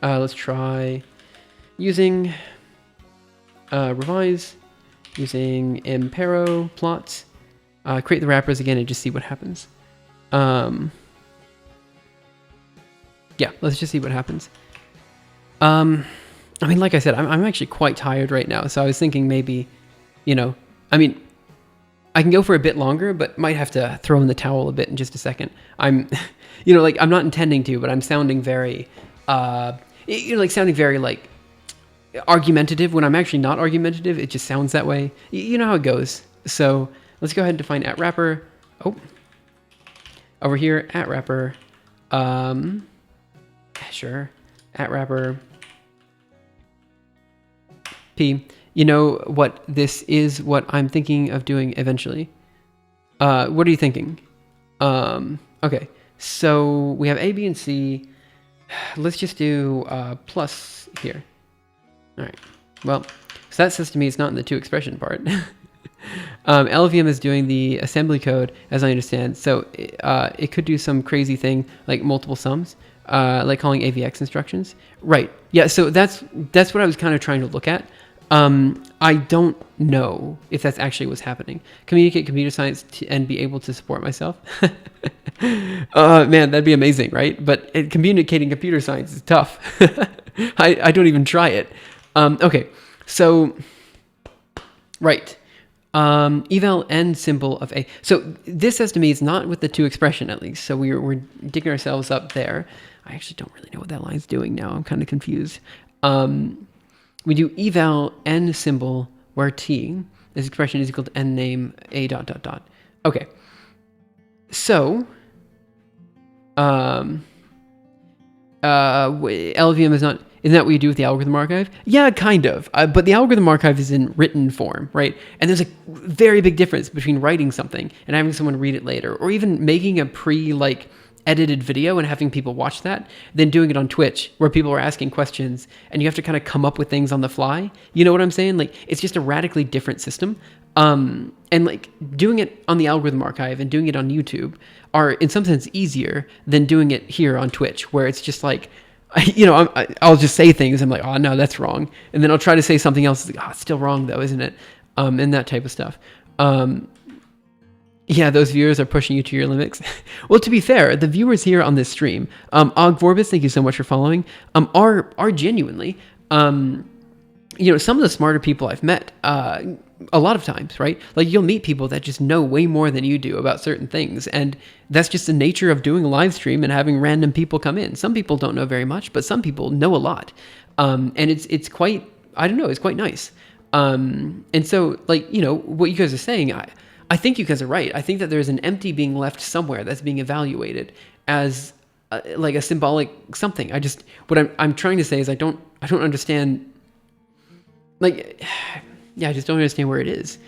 Let's try using revise, using impero plots, create the wrappers again and just see what happens. Yeah, let's just see what happens. I mean, like I said, I'm actually quite tired right now, so I was thinking maybe, I mean, I can go for a bit longer, but might have to throw in the towel a bit in just a second. I'm not intending to, but I'm sounding very, sounding very like argumentative when I'm actually not argumentative. It just sounds that way. You know how it goes. So let's go ahead and define @wrapper. Oh, over here @wrapper. Sure, @wrapper. P. You know what this is? What I'm thinking of doing eventually. What are you thinking? Okay, so we have A, B, and C. Let's just do plus here. All right. Well, so that says to me it's not in the to expression part. LVM is doing the assembly code, as I understand. So it could do some crazy thing like multiple sums, like calling AVX instructions. Right. Yeah. So that's what I was kind of trying to look at. I don't know if that's actually what's happening. Communicate computer science and be able to support myself. Man, that'd be amazing, right? But communicating computer science is tough. I don't even try it. Okay, so, right. Eval n symbol of A. So this says to me it's not with the to expression at least. So we're digging ourselves up there. I actually don't really know what that line's doing now. I'm kind of confused. We do eval n symbol where T, this expression is equal to n name A ... Okay. So, LVM is not, isn't that what you do with the algorithm archive? Yeah, kind of. But the algorithm archive is in written form, right? And there's a very big difference between writing something and having someone read it later, or even making a edited video and having people watch that, then doing it on Twitch where people are asking questions and you have to kind of come up with things on the fly. You know what I'm saying? Like, it's just a radically different system. And like doing it on the algorithm archive and doing it on YouTube are in some sense easier than doing it here on Twitch, where it's just like, I'll just say things. I'm like, oh no, that's wrong, and then I'll try to say something else. Like, oh, it's still wrong though, isn't it? And that type of stuff. Yeah, those viewers are pushing you to your limits. Well, to be fair, the viewers here on this stream, Og Vorbis, thank you so much for following, are genuinely, some of the smarter people I've met, a lot of times, right? Like, you'll meet people that just know way more than you do about certain things, and that's just the nature of doing a live stream and having random people come in. Some people don't know very much, but some people know a lot, and it's quite, I don't know, it's quite nice. And so, like, what you guys are saying, I think you guys are right. I think that there's an empty being left somewhere that's being evaluated as like a symbolic something. What I'm trying to say is I don't understand. Like, yeah, I just don't understand where it is.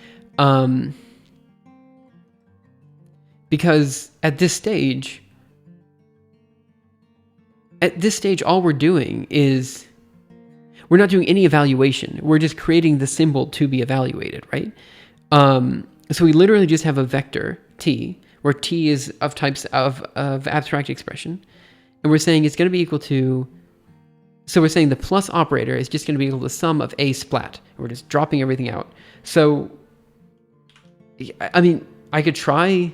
Because at this stage, all we're doing is we're not doing any evaluation. We're just creating the symbol to be evaluated, right? So we literally just have a vector t, where t is of types of abstract expression, and we're saying it's going to be equal to. So we're saying the plus operator is just going to be equal to the sum of a splat. We're just dropping everything out. So, I mean, I could try.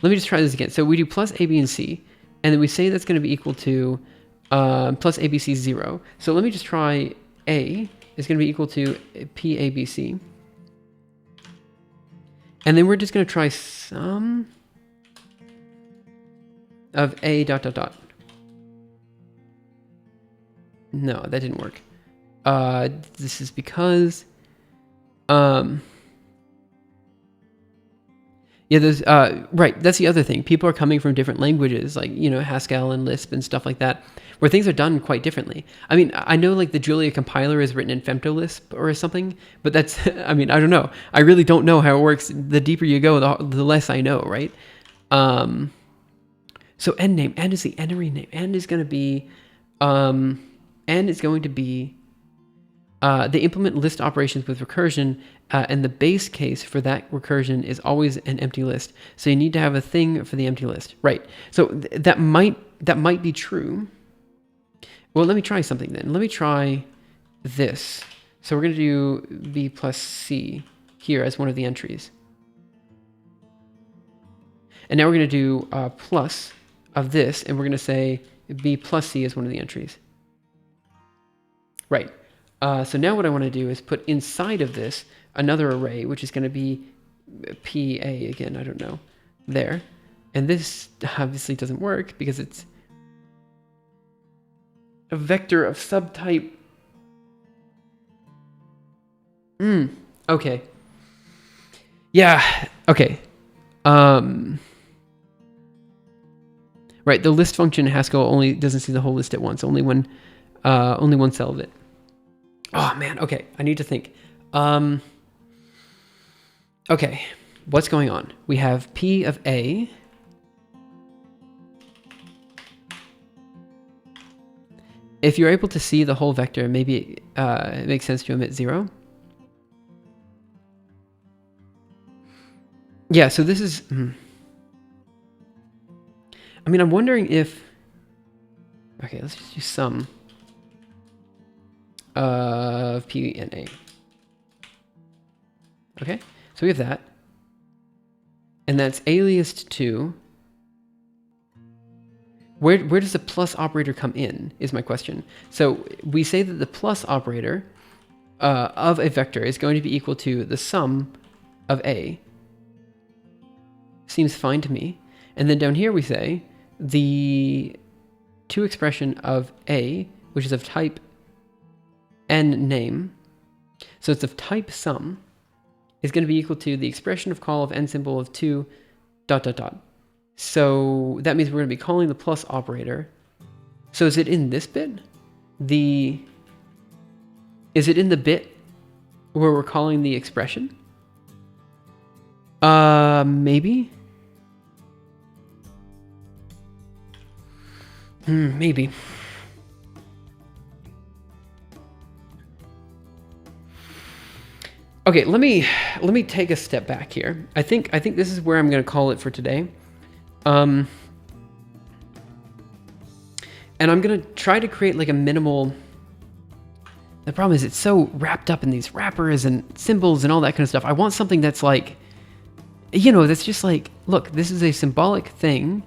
Let me just try this again. So we do plus a, b, and c, and then we say that's going to be equal to plus a, b, c, 0. So let me just try a is going to be equal to p, a, b, c. And then we're just going to try sum of a dot dot dot. No, that didn't work. This is because yeah, there's right, that's the other thing. People are coming from different languages, like, Haskell and Lisp and stuff like that, where things are done quite differently. I mean, I know, like, the Julia compiler is written in femtolisp or something, but that's I mean, I don't know. I really don't know how it works. The deeper you go, the less I know, right? So end name, end is the entity name. End is going to be they implement list operations with recursion, and the base case for that recursion is always an empty list. So you need to have a thing for the empty list, right? So that might be true. Well, let me try something then. Let me try this. So we're going to do b plus c here as one of the entries, and now we're going to do plus of this, and we're going to say b plus c is one of the entries, right? So now what I want to do is put inside of this another array, which is going to be pa again, I don't know, there. And this obviously doesn't work because it's a vector of subtype. Okay. Yeah, okay. Right, the list function in Haskell only doesn't see the whole list at once, only one cell of it. Oh man, okay, I need to think. Okay, what's going on? We have P of A. If you're able to see the whole vector, maybe it makes sense to omit 0. Yeah, so this is... I mean, I'm wondering if... Okay, let's just do sum of P and A. Okay, so we have that. And that's aliased to... Where does the plus operator come in, is my question. So we say that the plus operator of a vector is going to be equal to the sum of A. Seems fine to me. And then down here we say the to expression of A, which is of type n name, so it's of type sum, is going to be equal to the expression of call of n symbol of 2 dot dot dot. So that means we're going to be calling the plus operator. So is it in this bit? Is it in the bit where we're calling the expression? Maybe. Maybe. Okay, let me take a step back here. I think this is where I'm going to call it for today. And I'm gonna try to create like a minimal. The problem is it's so wrapped up in these wrappers and symbols and all that kind of stuff. I want something that's like, you know, that's just like, look, this is a symbolic thing.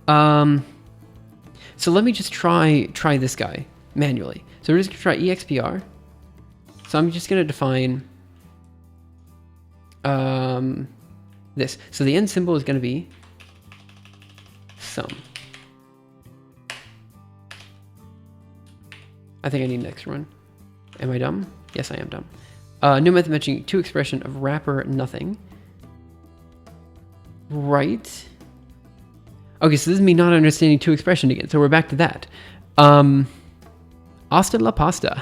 So let me just try this guy manually. So we're just gonna try expr. So I'm just gonna define this. So the end symbol is gonna be sum. I think I need an extra one. Am I dumb? Yes, I am dumb. New method matching to expression of wrapper nothing. Right. Okay, so this is me not understanding to expression again. So we're back to that. Hasta la pasta.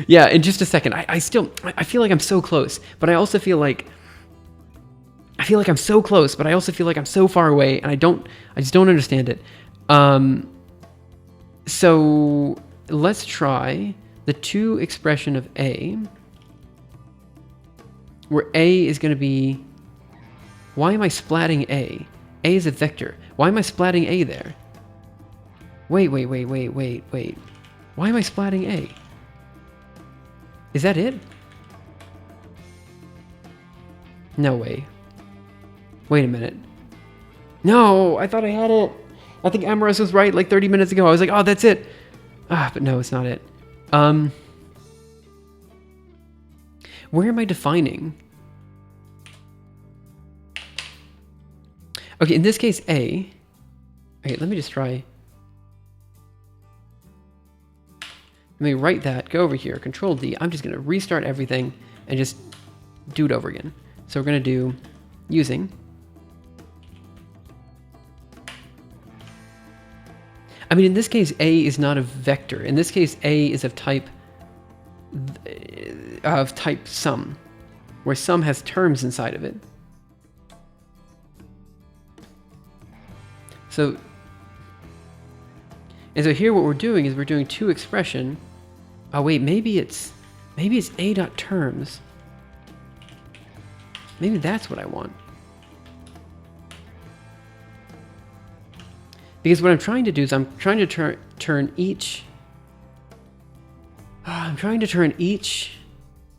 Yeah, in just a second. I feel like I'm so close, but I also feel like I'm so close, but I also feel like I'm so far away, and I just don't understand it. So let's try the to expression of A, where A is going to be, why am I splatting A? A is a vector. Why am I splatting A there? Wait. Why am I splatting A? Is that it? No way. Wait a minute. No, I thought I had it. I think Amaris was right like 30 minutes ago. I was like, oh, that's it. But no, it's not it. Where am I defining? Okay, in this case, A. Okay, let me just try. Let me write that, go over here, Control D. I'm just going to restart everything and just do it over again. So we're going to do using. I mean, in this case, A is not a vector. In this case, A is of type sum, where sum has terms inside of it. So here what we're doing is we're doing to expression. Oh wait, maybe it's A dot terms. Maybe that's what I want. Because what I'm trying to do is I'm trying to turn each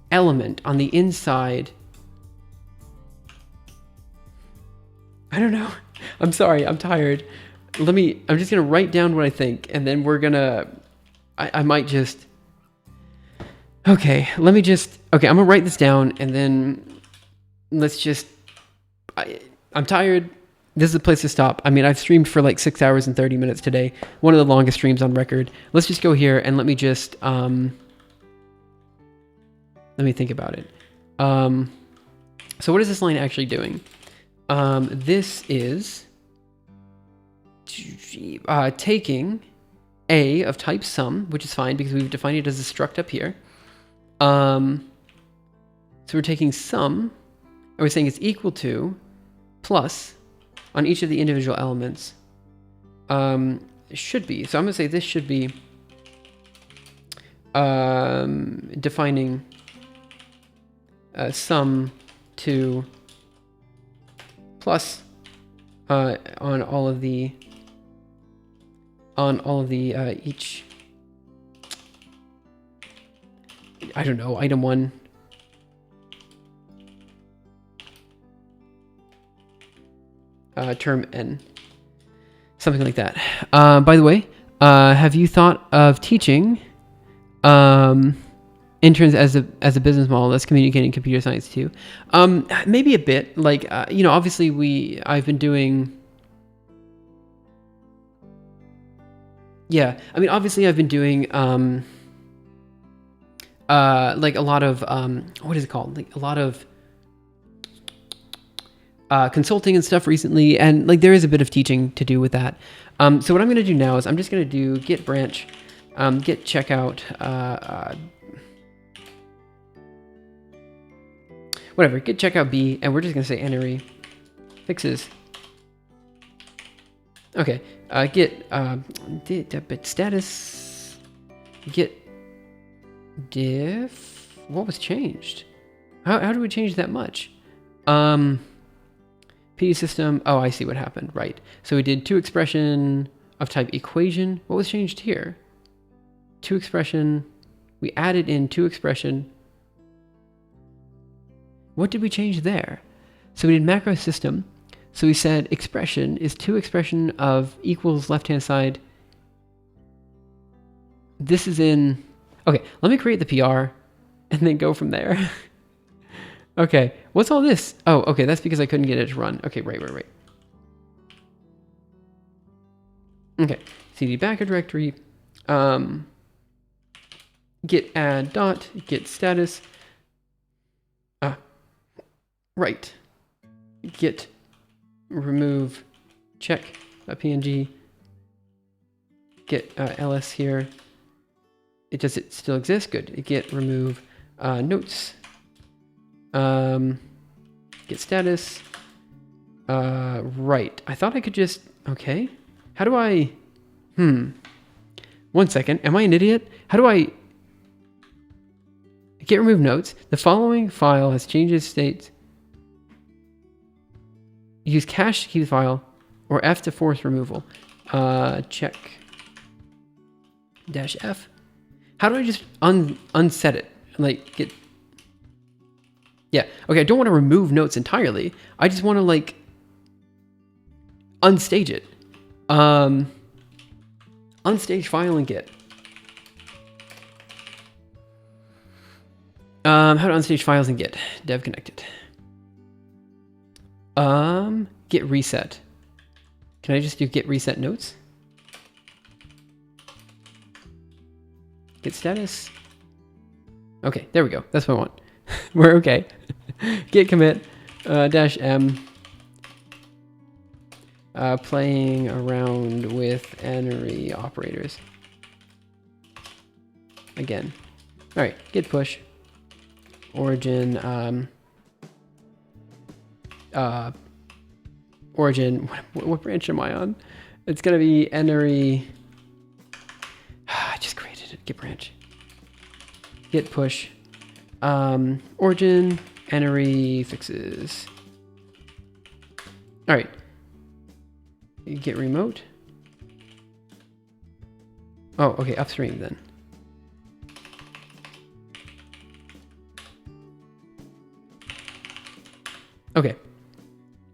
element on the inside. I don't know. I'm sorry, I'm tired. I'm just gonna write down what I think, and then we're gonna, I might just, okay, I'm gonna write this down, and then let's just, I'm tired. This is the place to stop. I mean, I've streamed for like 6 hours and 30 minutes today. One of the longest streams on record. Let's just go here and let me just, let me think about it. So what is this line actually doing? This is taking A of type sum, which is fine because we've defined it as a struct up here. So we're taking sum, and we're saying it's equal to plus on each of the individual elements. It should be. So I'm going to say this should be defining sum to plus on all of the each, I don't know, item 1. Term n, something like that. By the way, have you thought of teaching interns as a business model that's communicating computer science too? Maybe a bit. Like obviously I've been doing. Yeah, I mean, obviously I've been doing like a lot of what is it called? Like a lot of consulting and stuff recently, and like there is a bit of teaching to do with that. So what I'm going to do now is I'm just going to do git branch, git checkout, whatever, git checkout B, and we're just going to say enary fixes. Okay, git status, git diff. What was changed? How do we change that much? PD system. Oh, I see what happened. Right. So we did to expression of type equation. What was changed here? To expression. We added in to expression. What did we change there? So we did macro system. So we said expression is to expression of equals left-hand side. This is in... Okay, let me create the PR and then go from there. Okay, what's all this? Oh, okay, that's because I couldn't get it to run. Okay, right. Okay, cd backer directory, git add dot, git status, right, git remove check png, git ls here. Does it still exist? Good. Git remove notes, git status, right. I thought I could just, okay. How do I, 1 second. Am I an idiot? How do I git remove notes? The following file has changed its state. Use cache to keep the file or F to force removal. Check -F. How do I just unset it? Like get, yeah. Okay, I don't want to remove notes entirely. I just want to like unstage it. Unstage file and git. How to unstage files and git. Dev connected. Git reset. Can I just do git reset notes? Git status. Okay, there we go. That's what I want. We're okay. Git commit -m. Playing around with enary operators. Again. All right, git push. Origin. Origin. What branch am I on? It's gonna be enary. I just created it. Git branch. Git push. Origin. Enary fixes. All right. Git remote. Oh, okay, upstream then. Okay.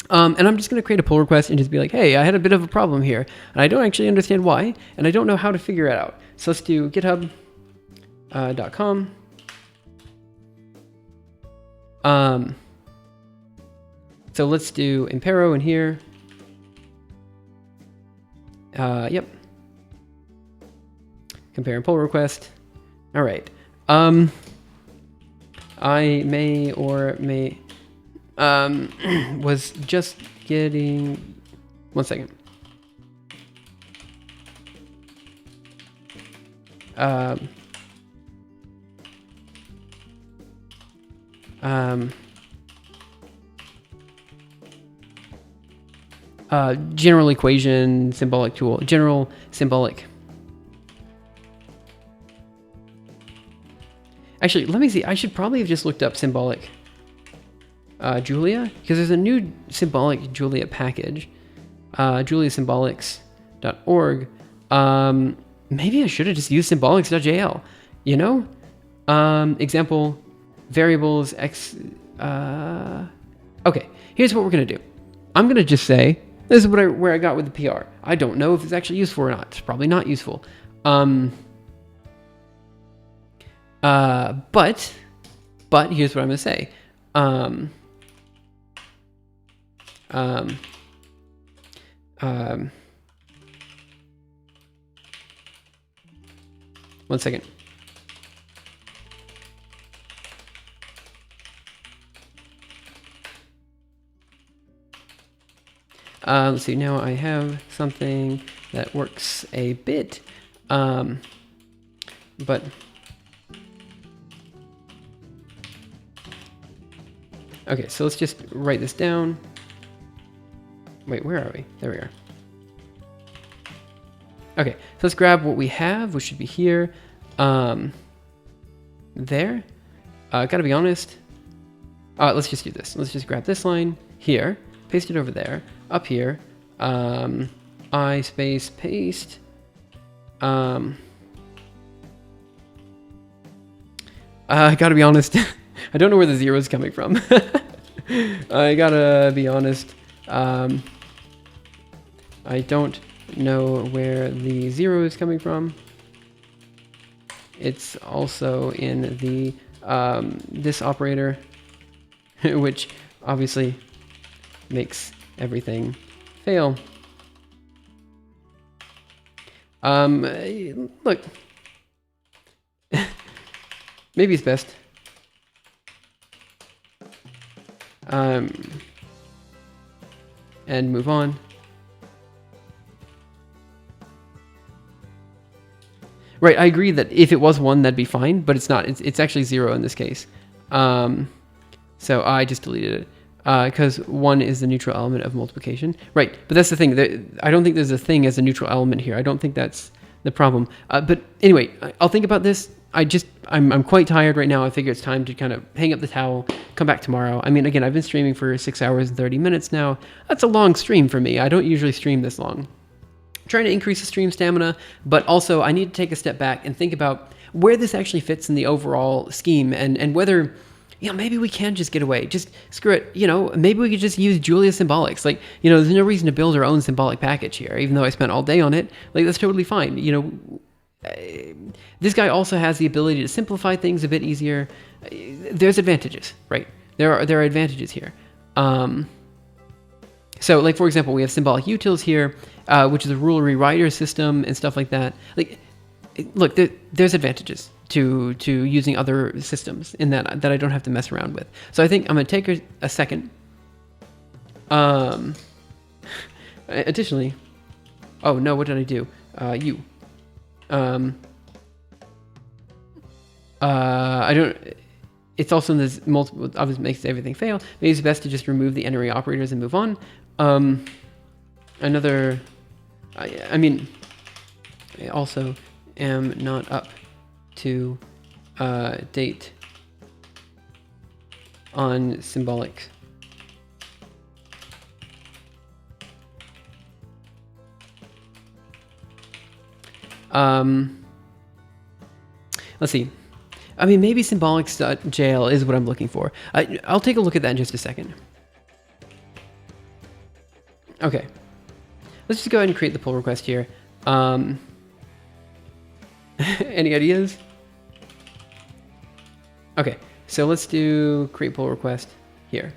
And I'm just going to create a pull request and just be like, hey, I had a bit of a problem here, and I don't actually understand why, and I don't know how to figure it out. So let's do github.com. So let's do impero in here. Yep. Compare and pull request. All right. I may or may was just getting 1 second. General equation, symbolic tool, general symbolic. Actually, let me see. I should probably have just looked up symbolic Julia, because there's a new symbolic Julia package, juliasymbolics.org. Maybe I should have just used symbolics.jl, you know? Example, variables, x, okay, here's what we're gonna do. I'm gonna just say, this is where I got with the PR. I don't know if it's actually useful or not. It's probably not useful. But here's what I'm gonna say. 1 second. Let's see, now I have something that works a bit, but okay, so let's just write this down. Wait, where are we? There we are. Okay, so let's grab what we have, which should be here. There. Gotta be honest. Let's just do this. Let's just grab this line here. paste it over there, up here, I space paste, I gotta be honest, I don't know where the 0 is coming from. I gotta be honest, I don't know where the 0 is coming from. It's also in the this operator, which obviously makes everything fail. Look, maybe it's best. And move on. Right, I agree that if it was 1, that'd be fine, but it's not. It's actually 0 in this case. So I just deleted it because 1 is the neutral element of multiplication. Right, but that's the thing. I don't think there's a thing as a neutral element here. I don't think that's the problem. But anyway, I'll think about this. I'm quite tired right now. I figure it's time to kind of hang up the towel, come back tomorrow. I mean, again, I've been streaming for 6 hours and 30 minutes now. That's a long stream for me. I don't usually stream this long. Trying to increase the stream stamina, but also I need to take a step back and think about where this actually fits in the overall scheme and whether, maybe we can just get away. Just screw it. Maybe we could just use Julia symbolics. Like, there's no reason to build our own symbolic package here, even though I spent all day on it. Like, that's totally fine. This guy also has the ability to simplify things a bit easier. There's advantages, right? There are advantages here. So, like, for example, we have symbolic utils here, which is a rule rewriter system and stuff like that. Like, look, there's advantages to using other systems in that I don't have to mess around with. So I think I'm going to take a second. Additionally, oh no, what did I do? I don't. It's also in this multiple. Obviously, makes everything fail. Maybe it's best to just remove the entering operators and move on. Another. I mean, I also am not up to date on symbolics. Let's see. I mean, maybe symbolics.jail is what I'm looking for. I'll take a look at that in just a second. Okay. Let's just go ahead and create the pull request here. Any ideas? Okay, so let's do create pull request here.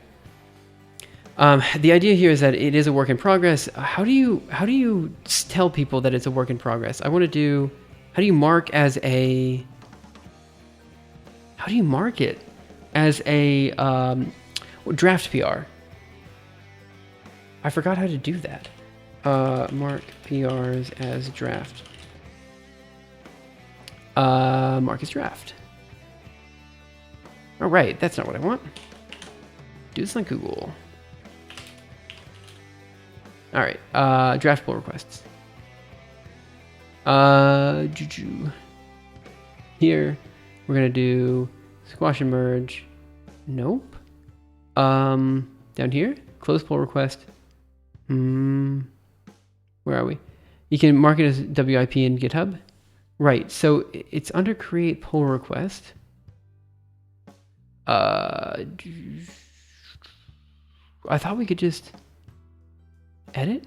The idea here is that it is a work in progress. How do you tell people that it's a work in progress? I want to do. How do you mark it as a draft PR? I forgot how to do that. Mark PRs as draft. Mark as draft. All right, that's not what I want. Do this on Google. All right, draft pull requests. Here, we're gonna do squash and merge. Nope. Down here, close pull request. Where are we? You can mark it as WIP in GitHub. Right, so it's under create pull request. I thought we could just edit,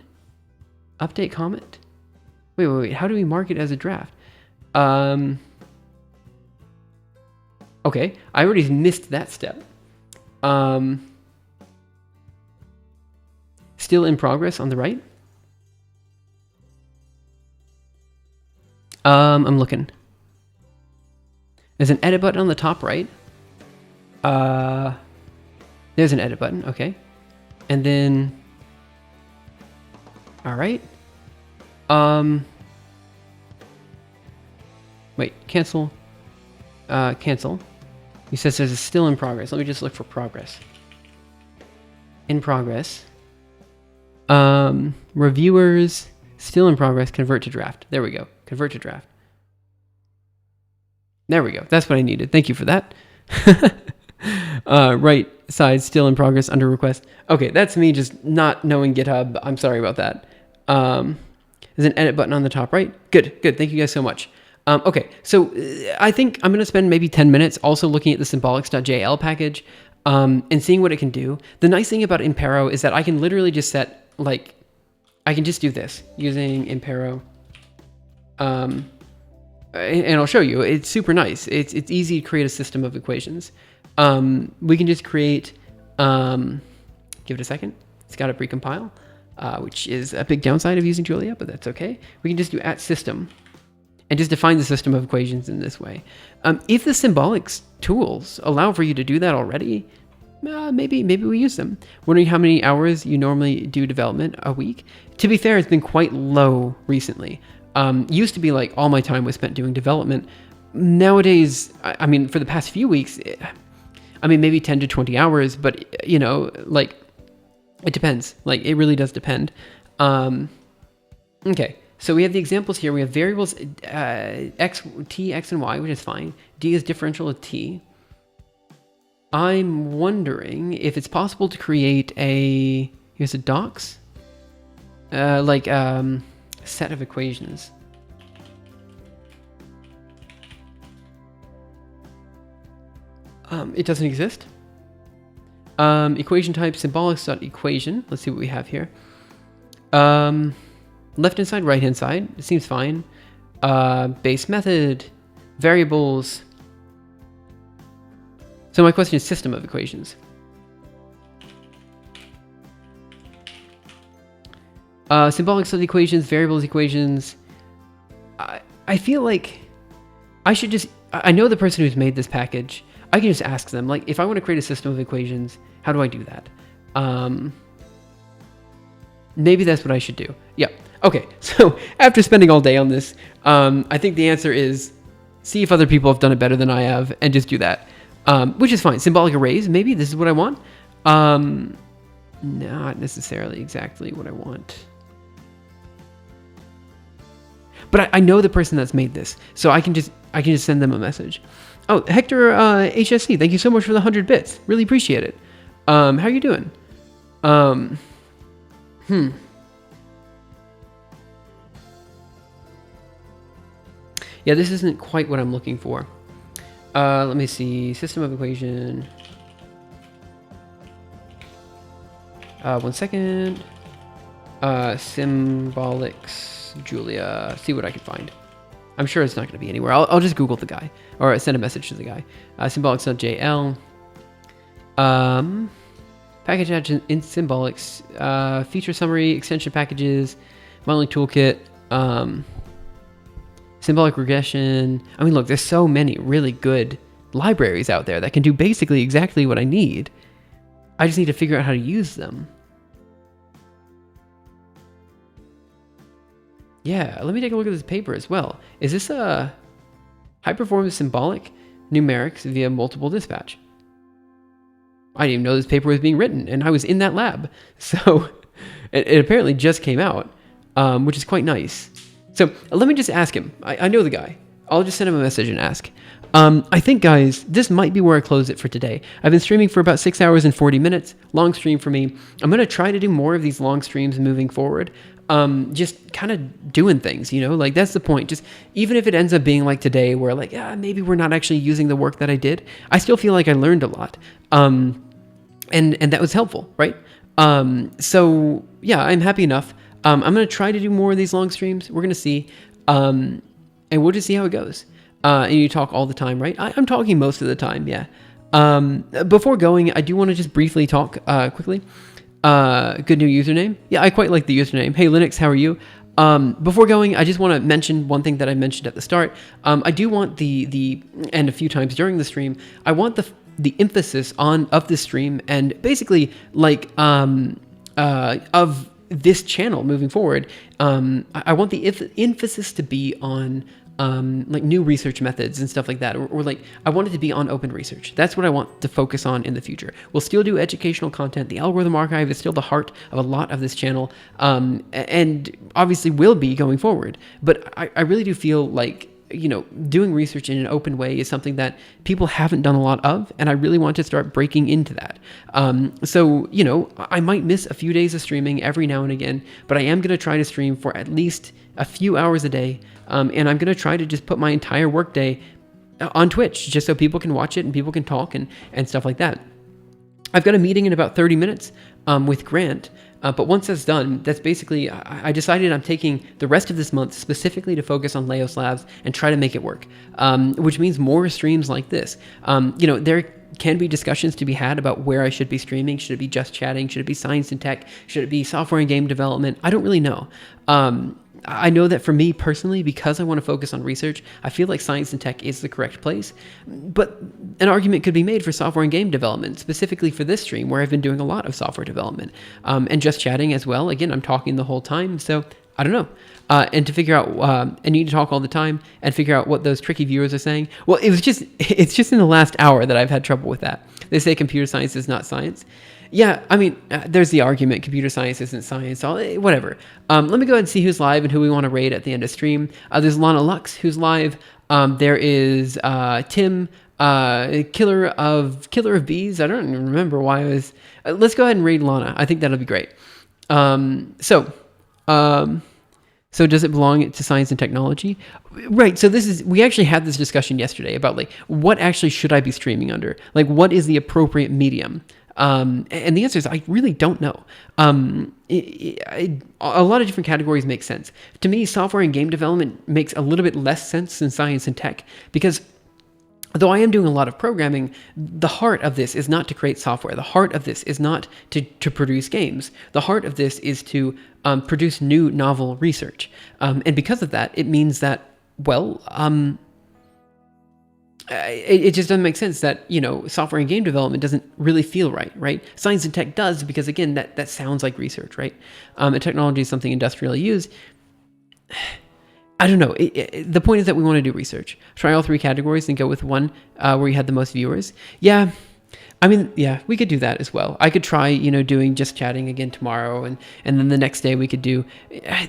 update comment. Wait. How do we mark it as a draft? Okay, I already missed that step. Still in progress on the right. I'm looking. There's an edit button on the top right. There's an edit button, okay. And then, all right. Wait, cancel. Cancel. He says there's a still in progress. Let me just look for progress. In progress. Reviewers, still in progress, convert to draft. There we go. Convert to draft. There we go. That's what I needed. Thank you for that. Right. side still in progress under request. Okay, that's me just not knowing GitHub. I'm sorry about that. There's an edit button on the top right. Good. Thank you guys so much. Okay, so I think I'm going to spend maybe 10 minutes also looking at the symbolics.jl package and seeing what it can do. The nice thing about Impero is that I can literally just set, like, I can just do this using Impero. And I'll show you. It's super nice. It's easy to create a system of equations. We can just create, give it a second. It's got to precompile, which is a big downside of using Julia, but that's okay. We can just do @system and just define the system of equations in this way. If the symbolics tools allow for you to do that already, maybe we use them. Wondering how many hours you normally do development a week? To be fair, it's been quite low recently. Used to be like all my time was spent doing development. Nowadays, I mean, for the past few weeks, maybe 10 to 20 hours, but like it depends. Like it really does depend. Okay, so we have the examples here. We have variables t, x, and y, which is fine. D is differential of t. I'm wondering if it's possible to create here's a docs, set of equations. It doesn't exist. Equation type symbolics.equation. Let's see what we have here. Left hand side, right hand side. It seems fine. Base method, variables. So my question is system of equations. Symbolics of equations, variables equations. I feel like I should just, I know the person who's made this package. I can just ask them, like, if I want to create a system of equations, how do I do that? Maybe that's what I should do. Yeah. Okay. So after spending all day on this, I think the answer is see if other people have done it better than I have and just do that. Which is fine. Symbolic arrays, maybe this is what I want. Not necessarily exactly what I want. But I know the person that's made this, so I can just send them a message. Oh, Hector HSC, thank you so much for the 100 bits. Really appreciate it. How are you doing? Yeah, this isn't quite what I'm looking for. Let me see. System of equation. 1 second. Symbolics Julia. See what I can find. I'm sure it's not going to be anywhere. I'll just Google the guy or send a message to the guy. Symbolics.jl. Package in symbolics. Feature summary, extension packages, modeling toolkit, symbolic regression. I mean, look, there's so many really good libraries out there that can do basically exactly what I need. I just need to figure out how to use them. Yeah, let me take a look at this paper as well. Is this a high-performance symbolic numerics via multiple dispatch? I didn't even know this paper was being written, and I was in that lab. So it apparently just came out, which is quite nice. So let me just ask him. I know the guy. I'll just send him a message and ask. I think, guys, this might be where I close it for today. I've been streaming for about 6 hours and 40 minutes. Long stream for me. I'm going to try to do more of these long streams moving forward. Just kind of doing things, like that's the point. Just even if it ends up being like today where like, maybe we're not actually using the work that I did, I still feel like I learned a lot. And that was helpful, right? So yeah, I'm happy enough. I'm going to try to do more of these long streams. We're going to see, and we'll just see how it goes. And you talk all the time, right? I'm talking most of the time. Yeah. Before going, I do want to just briefly talk, quickly. Good new username. Yeah, I quite like the username. Hey Linux, how are you? Before going, I just want to mention one thing that I mentioned at the start. I do want and a few times during the stream, I want the emphasis of the stream and basically like of this channel moving forward. I want the emphasis to be on like new research methods and stuff like that, or like I want it to be on open research. That's what I want to focus on in the future. We'll still do educational content. The algorithm archive is still the heart of a lot of this channel, and obviously will be going forward. But I really do feel like doing research in an open way is something that people haven't done a lot of, and I really want to start breaking into that. So I might miss a few days of streaming every now and again, but I am going to try to stream for at least a few hours a day, and I'm going to try to just put my entire workday on Twitch, just so people can watch it and people can talk and stuff like that. I've got a meeting in about 30 minutes with Grant, but once that's done, that's basically, I decided I'm taking the rest of this month specifically to focus on Laos Labs and try to make it work, which means more streams like this. There can be discussions to be had about where I should be streaming. Should it be just chatting? Should it be science and tech? Should it be software and game development? I don't really know. I know that for me personally, because I want to focus on research, I feel like science and tech is the correct place. But an argument could be made for software and game development, specifically for this stream where I've been doing a lot of software development, and just chatting as well. Again, I'm talking the whole time, so I don't know. And to figure out, I need to talk all the time and figure out what those tricky viewers are saying. Well, it's just in the last hour that I've had trouble with that. They say computer science is not science. Yeah, I mean, there's the argument, computer science isn't science, whatever. Let me go ahead and see who's live and who we want to raid at the end of stream. There's Lana Lux, who's live. There is Tim, Killer of Bees. I don't even remember why I was... let's go ahead and raid Lana. I think that'll be great. So does it belong to science and technology? Right. So we actually had this discussion yesterday about what actually should I be streaming under? What is the appropriate medium? And the answer is I really don't know. A lot of different categories make sense. To me, software and game development makes a little bit less sense than science and tech, because though I am doing a lot of programming, the heart of this is not to create software. The heart of this is not to produce games. The heart of this is to produce new novel research. And because of that, it means that, it just doesn't make sense that, software and game development doesn't really feel right? Science and tech does, because again, that sounds like research, right? And technology is something industrially used. I don't know. The point is that we want to do research. Try all three categories and go with one where you had the most viewers. Yeah. I mean, yeah, we could do that as well. I could try, doing just chatting again tomorrow, and then the next day we could do...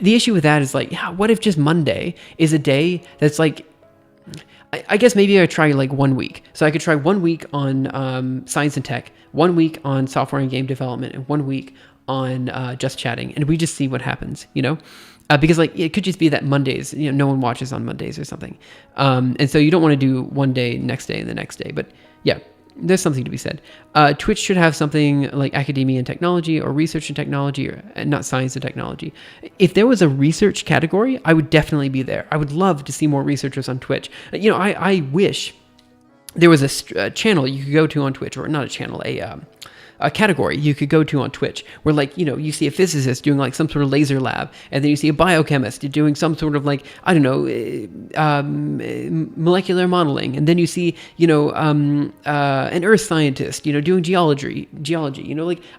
The issue with that is what if just Monday is a day that's I guess maybe I try 1 week. So I could try 1 week on science and tech, 1 week on software and game development, and 1 week on just chatting, and we just see what happens, because it could just be that Mondays, no one watches on Mondays or something, and so you don't want to do one day, next day, and the next day. But yeah, there's something to be said. Twitch should have something like academia and technology, or research and technology, or not science and technology. If there was a research category, I would definitely be there. I would love to see more researchers on Twitch. I wish there was a channel you could go to on Twitch, or not a channel, a category you could go to on Twitch where you see a physicist doing some sort of laser lab, and then you see a biochemist doing some sort of molecular modeling, and then you see an earth scientist doing geology.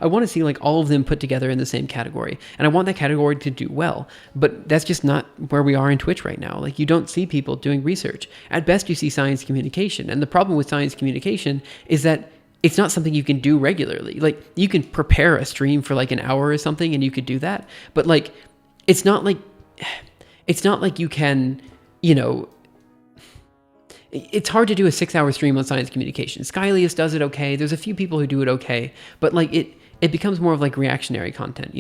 I want to see all of them put together in the same category, and I want that category to do well. But that's just not where we are in Twitch right now. You don't see people doing research. At best, you see science communication, and the problem with science communication is that it's not something you can do regularly. You can prepare a stream for an hour or something, and you could do that. But it's not like you can, it's hard to do a 6-hour stream on science communication. Skylius does it okay. There's a few people who do it okay, but it becomes more of reactionary content,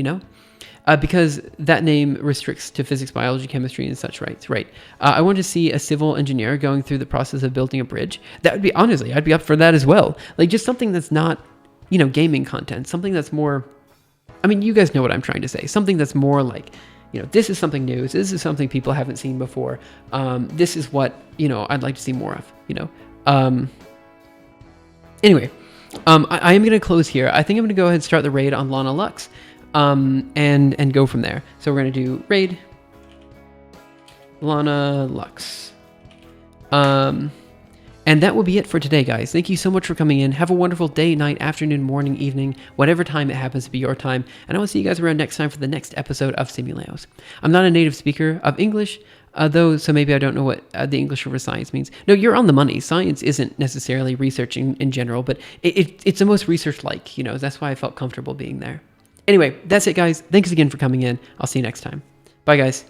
because that name restricts to physics, biology, chemistry, and such rights, right? I want to see a civil engineer going through the process of building a bridge. That would be, honestly, I'd be up for that as well. Just something that's not, gaming content, something that's more, you guys know what I'm trying to say. Something that's more this is something new. This is something people haven't seen before. This is what, I'd like to see more of, Anyway, I am going to close here. I think I'm going to go ahead and start the raid on Lana Lux. And go from there. So we're going to do raid Lana Lux. And that will be it for today, guys. Thank you so much for coming in. Have a wonderful day, night, afternoon, morning, evening, whatever time it happens to be your time. And I will see you guys around next time for the next episode of Simuleos. I'm not a native speaker of English, though, so maybe I don't know what the English over science means. No, you're on the money. Science isn't necessarily researching in general, but it's the most research-like, That's why I felt comfortable being there. Anyway, that's it, guys. Thanks again for coming in. I'll see you next time. Bye, guys.